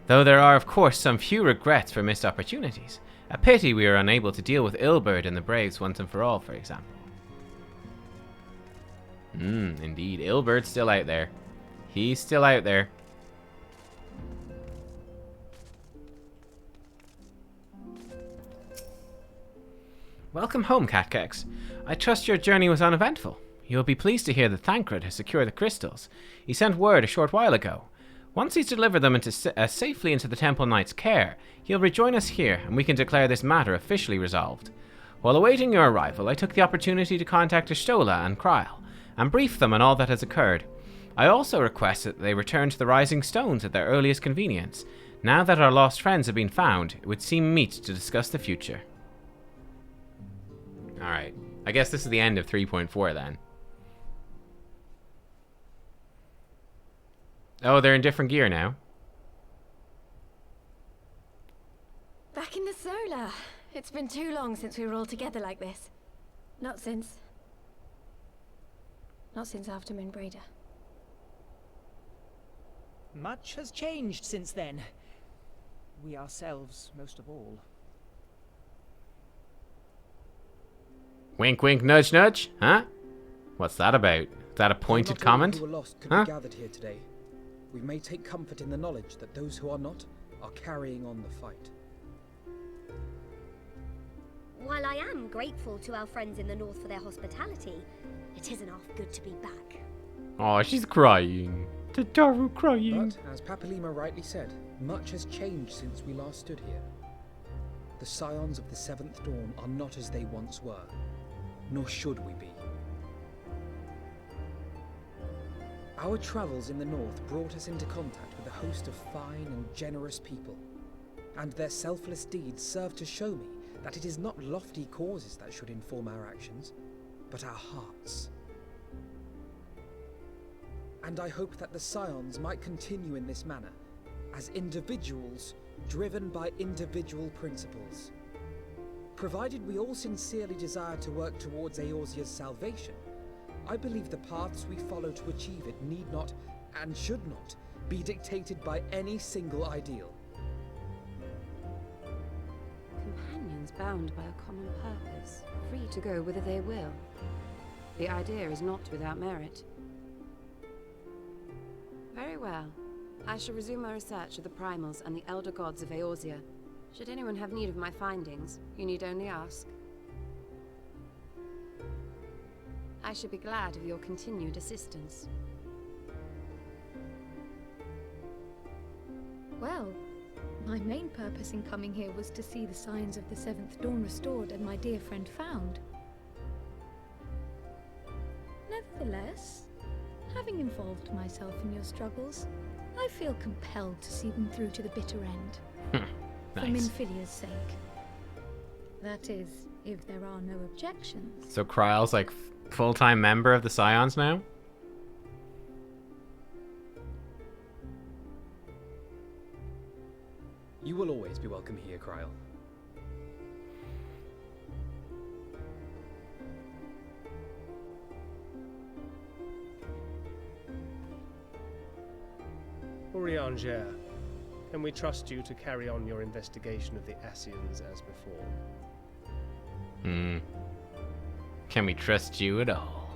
Though there are, of course, some few regrets for missed opportunities. A pity we were unable to deal with Ilberd and the Braves once and for all, for example. Indeed. Ilberd's still out there. He's still out there. Welcome home, Nubkeks. I trust your journey was uneventful. You will be pleased to hear that Thancred has secured the crystals. He sent word a short while ago. Once he's delivered them safely into the Temple Knight's care, he'll rejoin us here, and we can declare this matter officially resolved. While awaiting your arrival, I took the opportunity to contact Ashtola and Kryl, and brief them on all that has occurred. I also request that they return to the Rising Stones at their earliest convenience. Now that our lost friends have been found, it would seem meet to discuss the future. Alright, I guess this is the end of 3.4 then. Oh, they're in different gear now. Back in the Solar. It's been too long since we were all together like this. Not since after Moonbraider. much has changed since then. We ourselves, most of all. Wink, wink, nudge, nudge, huh? What's that about? Is that a pointed comment? Who are lost could Huh? be gathered here today. We may take comfort in the knowledge that those who are not are carrying on the fight. While I am grateful to our friends in the north for their hospitality, it isn't half good to be back. Oh, she's crying. Tataru crying. But, as Papalima rightly said, much has changed since we last stood here. The Scions of the Seventh Dawn are not as they once were, nor should we be. Our travels in the north brought us into contact with a host of fine and generous people, and their selfless deeds serve to show me that it is not lofty causes that should inform our actions, but our hearts. And I hope that the Scions might continue in this manner, as individuals driven by individual principles. Provided we all sincerely desire to work towards Eorzea's salvation, I believe the paths we follow to achieve it need not, and should not, be dictated by any single ideal. Companions bound by a common purpose, free to go whither they will. The idea is not without merit. Very well. I shall resume my research of the primals and the elder gods of Eorzea. Should anyone have need of my findings, you need only ask. I should be glad of your continued assistance. Well, my main purpose in coming here was to see the signs of the Seventh Dawn restored and my dear friend found. Nevertheless, having involved myself in your struggles, I feel compelled to see them through to the bitter end. Nice. For Minfilia's sake. That is, if there are no objections. So Kryle's like full-time member of the Scions now? You will always be welcome here, Kryle. Urianger, can we trust you to carry on your investigation of the Ascians as before? Can we trust you at all?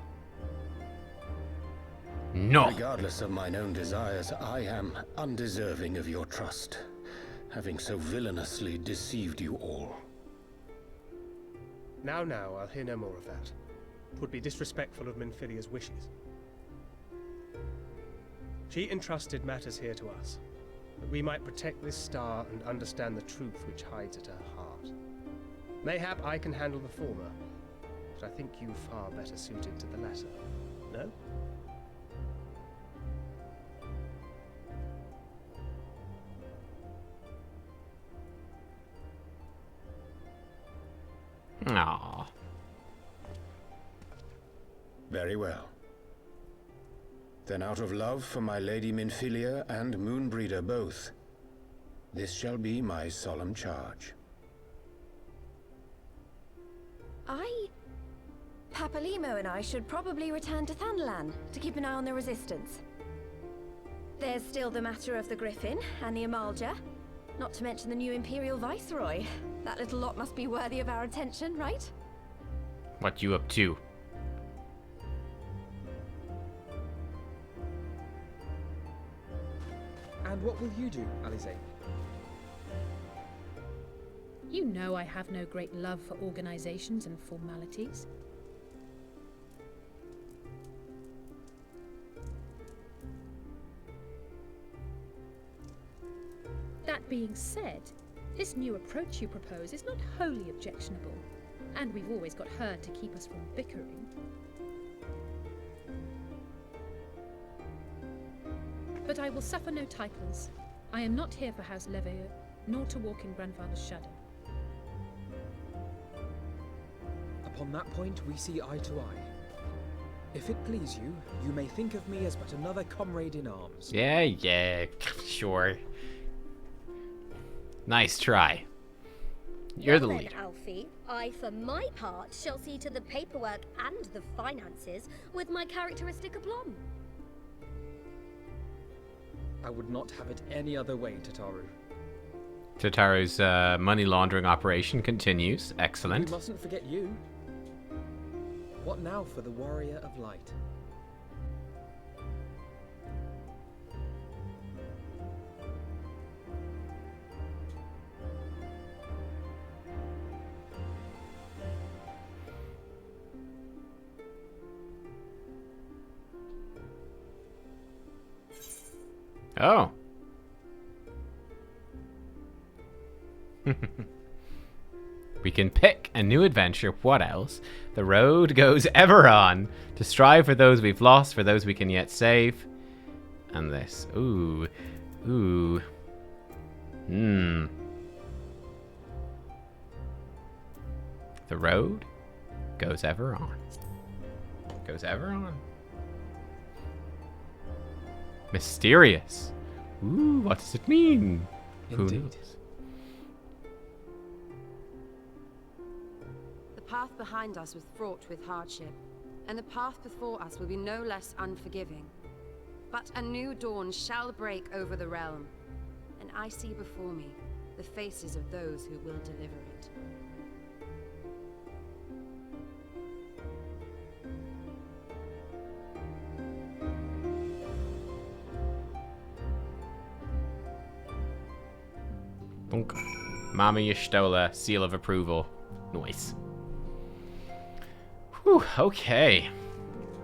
No. Regardless of mine own desires, I am undeserving of your trust, having so villainously deceived you all. Now, I'll hear no more of that. 'Twould be disrespectful of Minfilia's wishes. She entrusted matters here to us, that we might protect this star and understand the truth which hides at her heart. Mayhap I can handle the former, but I think you far better suited to the latter. No? Aww. Very well. Then out of love for my Lady Minfilia and Moonbreeder both, this shall be my solemn charge. Papalimo and I should probably return to Thanalan to keep an eye on the Resistance. There's still the matter of the Griffin and the Amalja, not to mention the new Imperial Viceroy. That little lot must be worthy of our attention, right? What you up to? And what will you do, Alize? You know I have no great love for organizations and formalities. That being said, this new approach you propose is not wholly objectionable, and we've always got her to keep us from bickering. But I will suffer no titles. I am not here for House Leveilleur, nor to walk in Grandfather's shadow. Upon that point, we see eye to eye. If it please you, you may think of me as but another comrade in arms. Yeah, sure. Nice try. You're the Well leader. then, Alfie, I, for my part, shall see to the paperwork and the finances with my characteristic aplomb. I would not have it any other way, Tataru. Tataru's money laundering operation continues. Excellent. We mustn't forget you. What now for the Warrior of Light? Oh. We can pick a new adventure. What else? The road goes ever on to strive for those we've lost, for those we can yet save. And this. Ooh. Ooh. Hmm. The road goes ever on. Goes ever on. Mysterious. Ooh, what does it mean? Indeed. Who knows? The path behind us was fraught with hardship, and the path before us will be no less unforgiving. But a new dawn shall break over the realm, and I see before me the faces of those who will deliver it. Mama, you stole a seal of approval. Nice. Whew, okay.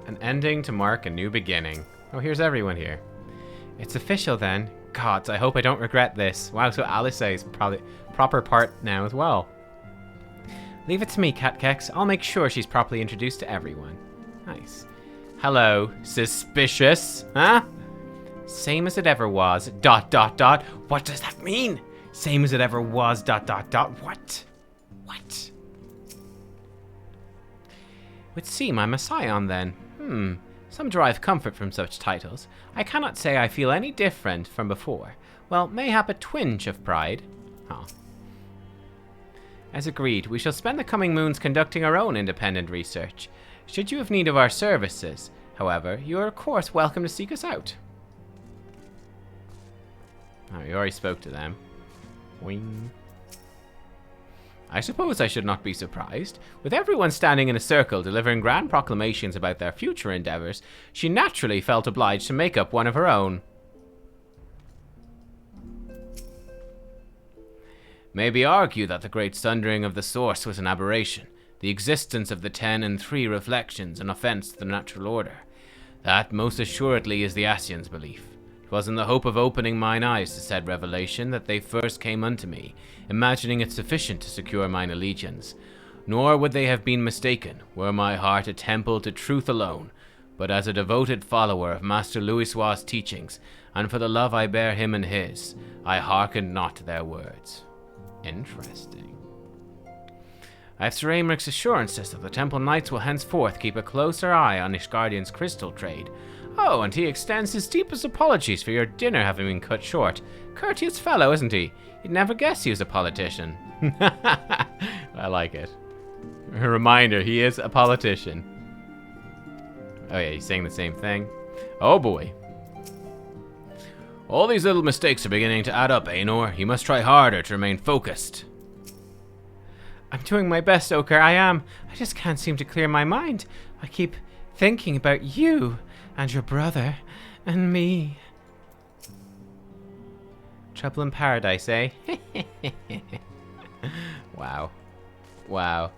An ending to mark a new beginning. Oh, here's everyone here. It's official then. Gods, I hope I don't regret this. Wow, so Alice is probably proper part now as well. Leave it to me, Nubkeks. I'll make sure she's properly introduced to everyone. Nice. Hello, suspicious, huh? Same as it ever was. ... What does that mean? Same as it ever was. ... What? What? Would seem I'm a scion then. Some derive comfort from such titles. I cannot say I feel any different from before. Well, mayhap a twinge of pride. Huh. As agreed, we shall spend the coming moons conducting our own independent research. Should you have need of our services, however, you are of course welcome to seek us out. Oh, you already spoke to them. Boing. I suppose I should not be surprised. With everyone standing in a circle delivering grand proclamations about their future endeavors, she naturally felt obliged to make up one of her own. Maybe argue that the great sundering of the source was an aberration, the existence of the 10 and 3 reflections an offense to the natural order. That most assuredly is the Ascians' belief. 'Twas in the hope of opening mine eyes to said revelation that they first came unto me, imagining it sufficient to secure mine allegiance. Nor would they have been mistaken, were my heart a temple to truth alone, but as a devoted follower of Master Louisoix's teachings, and for the love I bear him and his, I hearkened not to their words. Interesting. I have Sir Aymric's assurances that the Temple Knights will henceforth keep a closer eye on Ishgardian's crystal trade. Oh, and he extends his deepest apologies for your dinner having been cut short. Courteous fellow, isn't he? You'd never guess he was a politician. I like it. A reminder, he is a politician. Oh yeah, he's saying the same thing. Oh boy. All these little mistakes are beginning to add up, Aenor. You must try harder to remain focused. I'm doing my best, Oker, I am. I just can't seem to clear my mind. I keep thinking about you, and your brother, and me. Trouble in paradise, eh? Wow. Wow.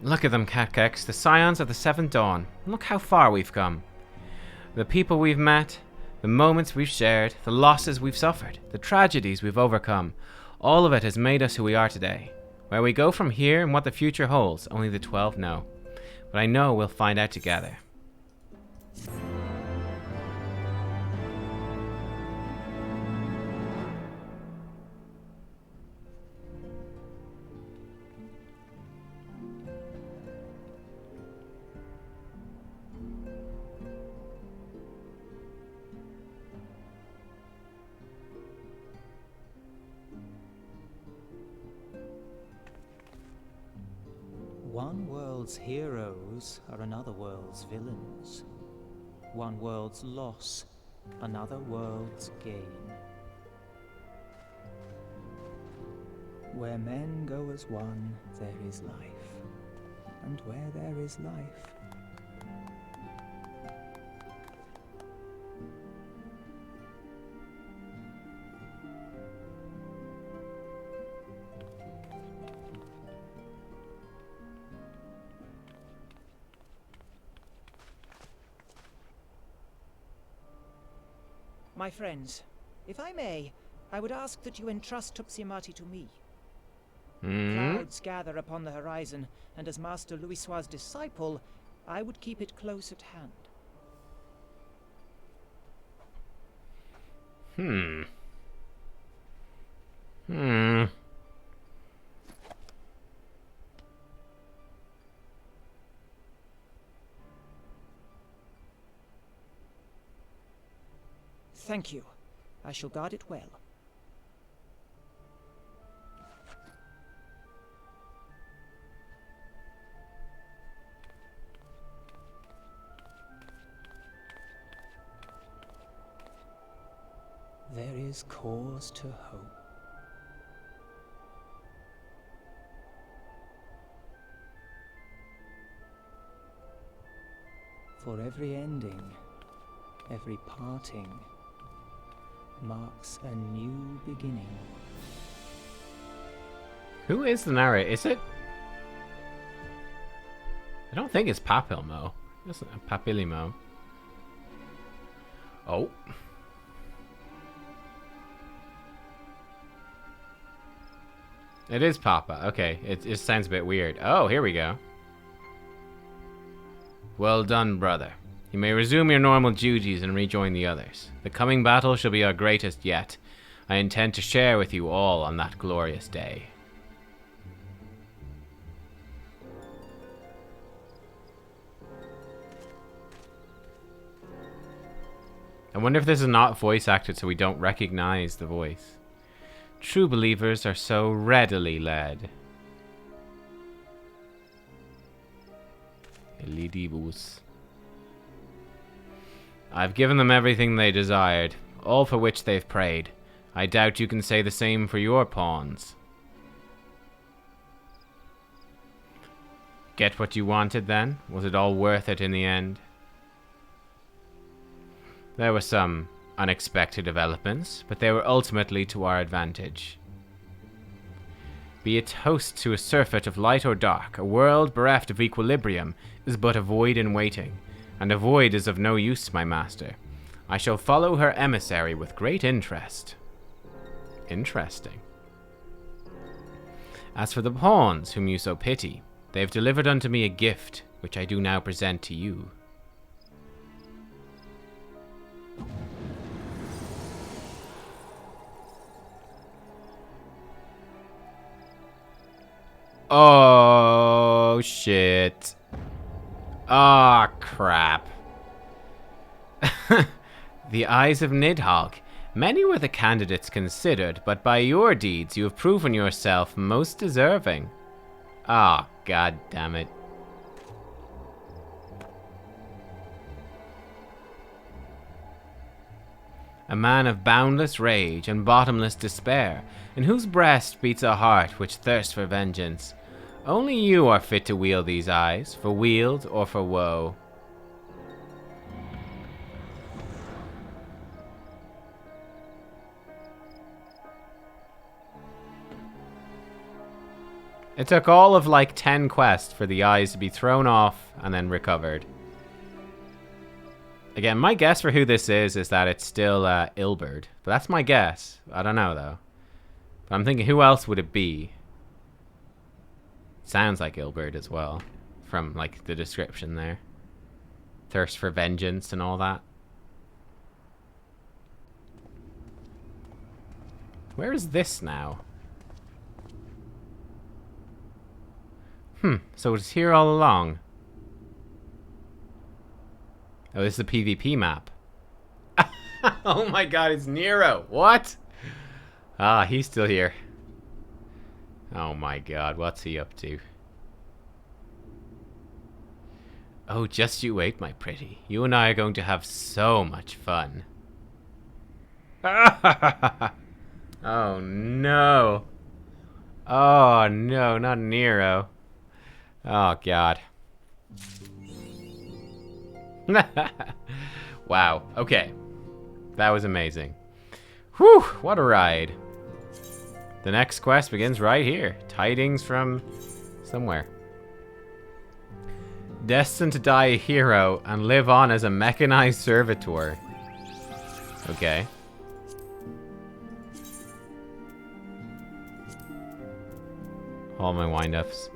Look at them, Nubkeks, the scions of the Seventh Dawn. Look how far we've come. The people we've met, the moments we've shared, the losses we've suffered, the tragedies we've overcome. All of it has made us who we are today. Where we go from here and what the future holds, only the 12 know. But I know we'll find out together. One world's heroes are another world's villains. One world's loss, another world's gain. Where men go as one, there is life. And where there is life, my friends, if I may, I would ask that you entrust Tuximati to me. Clouds gather upon the horizon, and as Master Louisoix's disciple, I would keep it close at hand. Thank you. I shall guard it well. There is cause to hope. For every ending, every parting, marks a new beginning. Who is the narrator? Is it? I don't think it's Papilmo. It's Papilimo. Oh. It is Papa. Okay, it sounds a bit weird. Oh, here we go. Well done, brother. You may resume your normal duties and rejoin the others. The coming battle shall be our greatest yet. I intend to share with you all on that glorious day. I wonder if this is not voice acted so we don't recognize the voice. True believers are so readily led. Elidibus. I've given them everything they desired, all for which they've prayed. I doubt you can say the same for your pawns. Get what you wanted then? Was it all worth it in the end? There were some unexpected developments, but they were ultimately to our advantage. Be it host to a surfeit of light or dark, a world bereft of equilibrium is but a void in waiting, and a void is of no use, my master. I shall follow her emissary with great interest. Interesting. As for the pawns whom you so pity, they have delivered unto me a gift, which I do now present to you. Oh, shit. Ah, oh, crap. The eyes of Nidhogg. Many were the candidates considered, but by your deeds you have proven yourself most deserving. Ah, oh, god damn it. A man of boundless rage and bottomless despair, in whose breast beats a heart which thirsts for vengeance. Only you are fit to wield these eyes, for weald or for woe. It took all of like 10 quests for the eyes to be thrown off and then recovered. Again, my guess for who this is that it's still Ilberd. But that's my guess. I don't know, though. But I'm thinking, who else would it be? Sounds like Ilberd as well. From, like, the description there. Thirst for vengeance and all that. Where is this now? So it's here all along. Oh, this is the PvP map. Oh my god, it's Nero. What? Ah, he's still here. Oh my god, what's he up to? Oh, just you wait, my pretty. You and I are going to have so much fun. Oh, no. Oh, no, not Nero. Oh, God. Wow, okay. That was amazing. Whew, what a ride. The next quest begins right here. Tidings from somewhere. Destined to die a hero and live on as a mechanized servitor. Okay. All my wind-ups.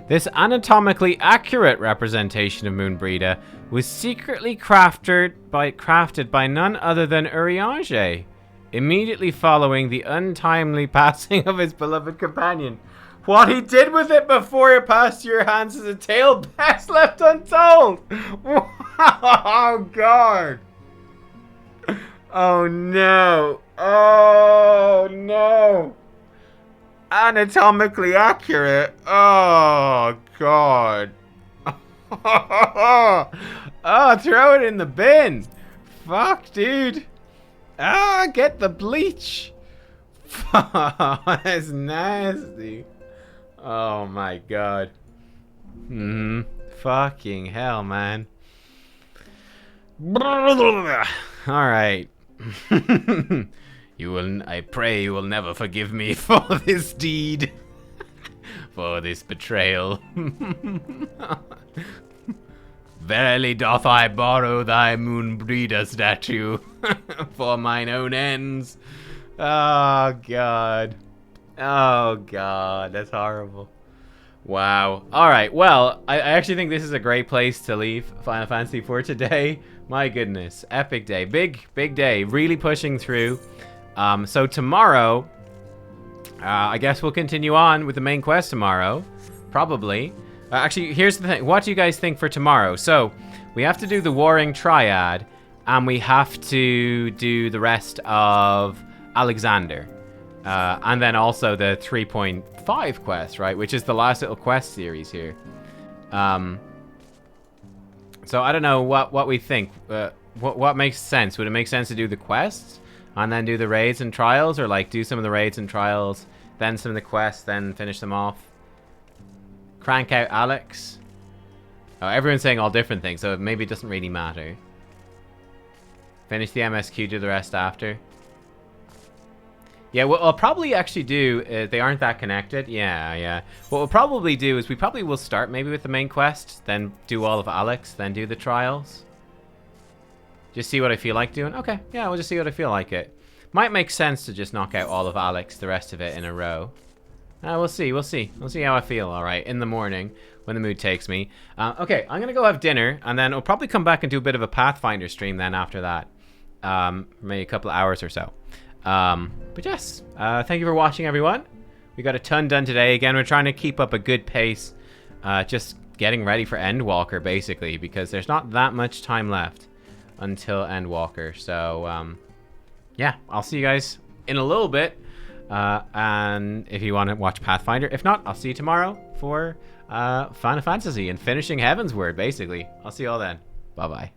This anatomically accurate representation of Moonbreeder was secretly crafted by none other than Urianger, immediately following the untimely passing of his beloved companion. What he did with it before it passed your hands is a tale best left untold. Oh, God. Oh, no. Oh, no. Anatomically accurate. Oh, God. Oh, throw it in the bin. Fuck, dude. Ah, get the bleach. That's nasty. Oh my God. Fucking hell, man. Alright. I pray you will never forgive me for this deed. For this betrayal. Verily doth I borrow thy Moonbreeder statue for mine own ends. Oh, God. Oh, God. That's horrible. Wow. Alright, well, I actually think this is a great place to leave Final Fantasy for today. My goodness. Epic day. Big day. Really pushing through. So tomorrow, I guess we'll continue on with the main quest tomorrow. Probably. Actually, here's the thing. What do you guys think for tomorrow? So, we have to do the Warring Triad, and we have to do the rest of Alexander. And then also the 3.5 quest, right? Which is the last little quest series here. So, I don't know what we think. What makes sense? Would it make sense to do the quests, and then do the raids and trials? Or, like, do some of the raids and trials, then some of the quests, then finish them off? Crank out Alex. Oh, everyone's saying all different things, so maybe it doesn't really matter. Finish the MSQ, do the rest after. Yeah, what I'll probably actually do, they aren't that connected. Yeah. What we'll probably do is we probably will start maybe with the main quest, then do all of Alex, then do the trials. Just see what I feel like doing. Okay, yeah, we'll just see what I feel like it. Might make sense to just knock out all of Alex, the rest of it in a row. We'll see. We'll see how I feel, alright, in the morning when the mood takes me. Okay, I'm going to go have dinner, and then I'll probably come back and do a bit of a Pathfinder stream then after that. Maybe a couple of hours or so. But yes, thank you for watching, everyone. We got a ton done today. Again, we're trying to keep up a good pace. Just getting ready for Endwalker, basically, because there's not that much time left until Endwalker. So, yeah, I'll see you guys in a little bit. And if you want to watch Pathfinder, if not, I'll see you tomorrow for Final Fantasy and finishing Heavensward, basically. I'll see you all then. Bye-bye.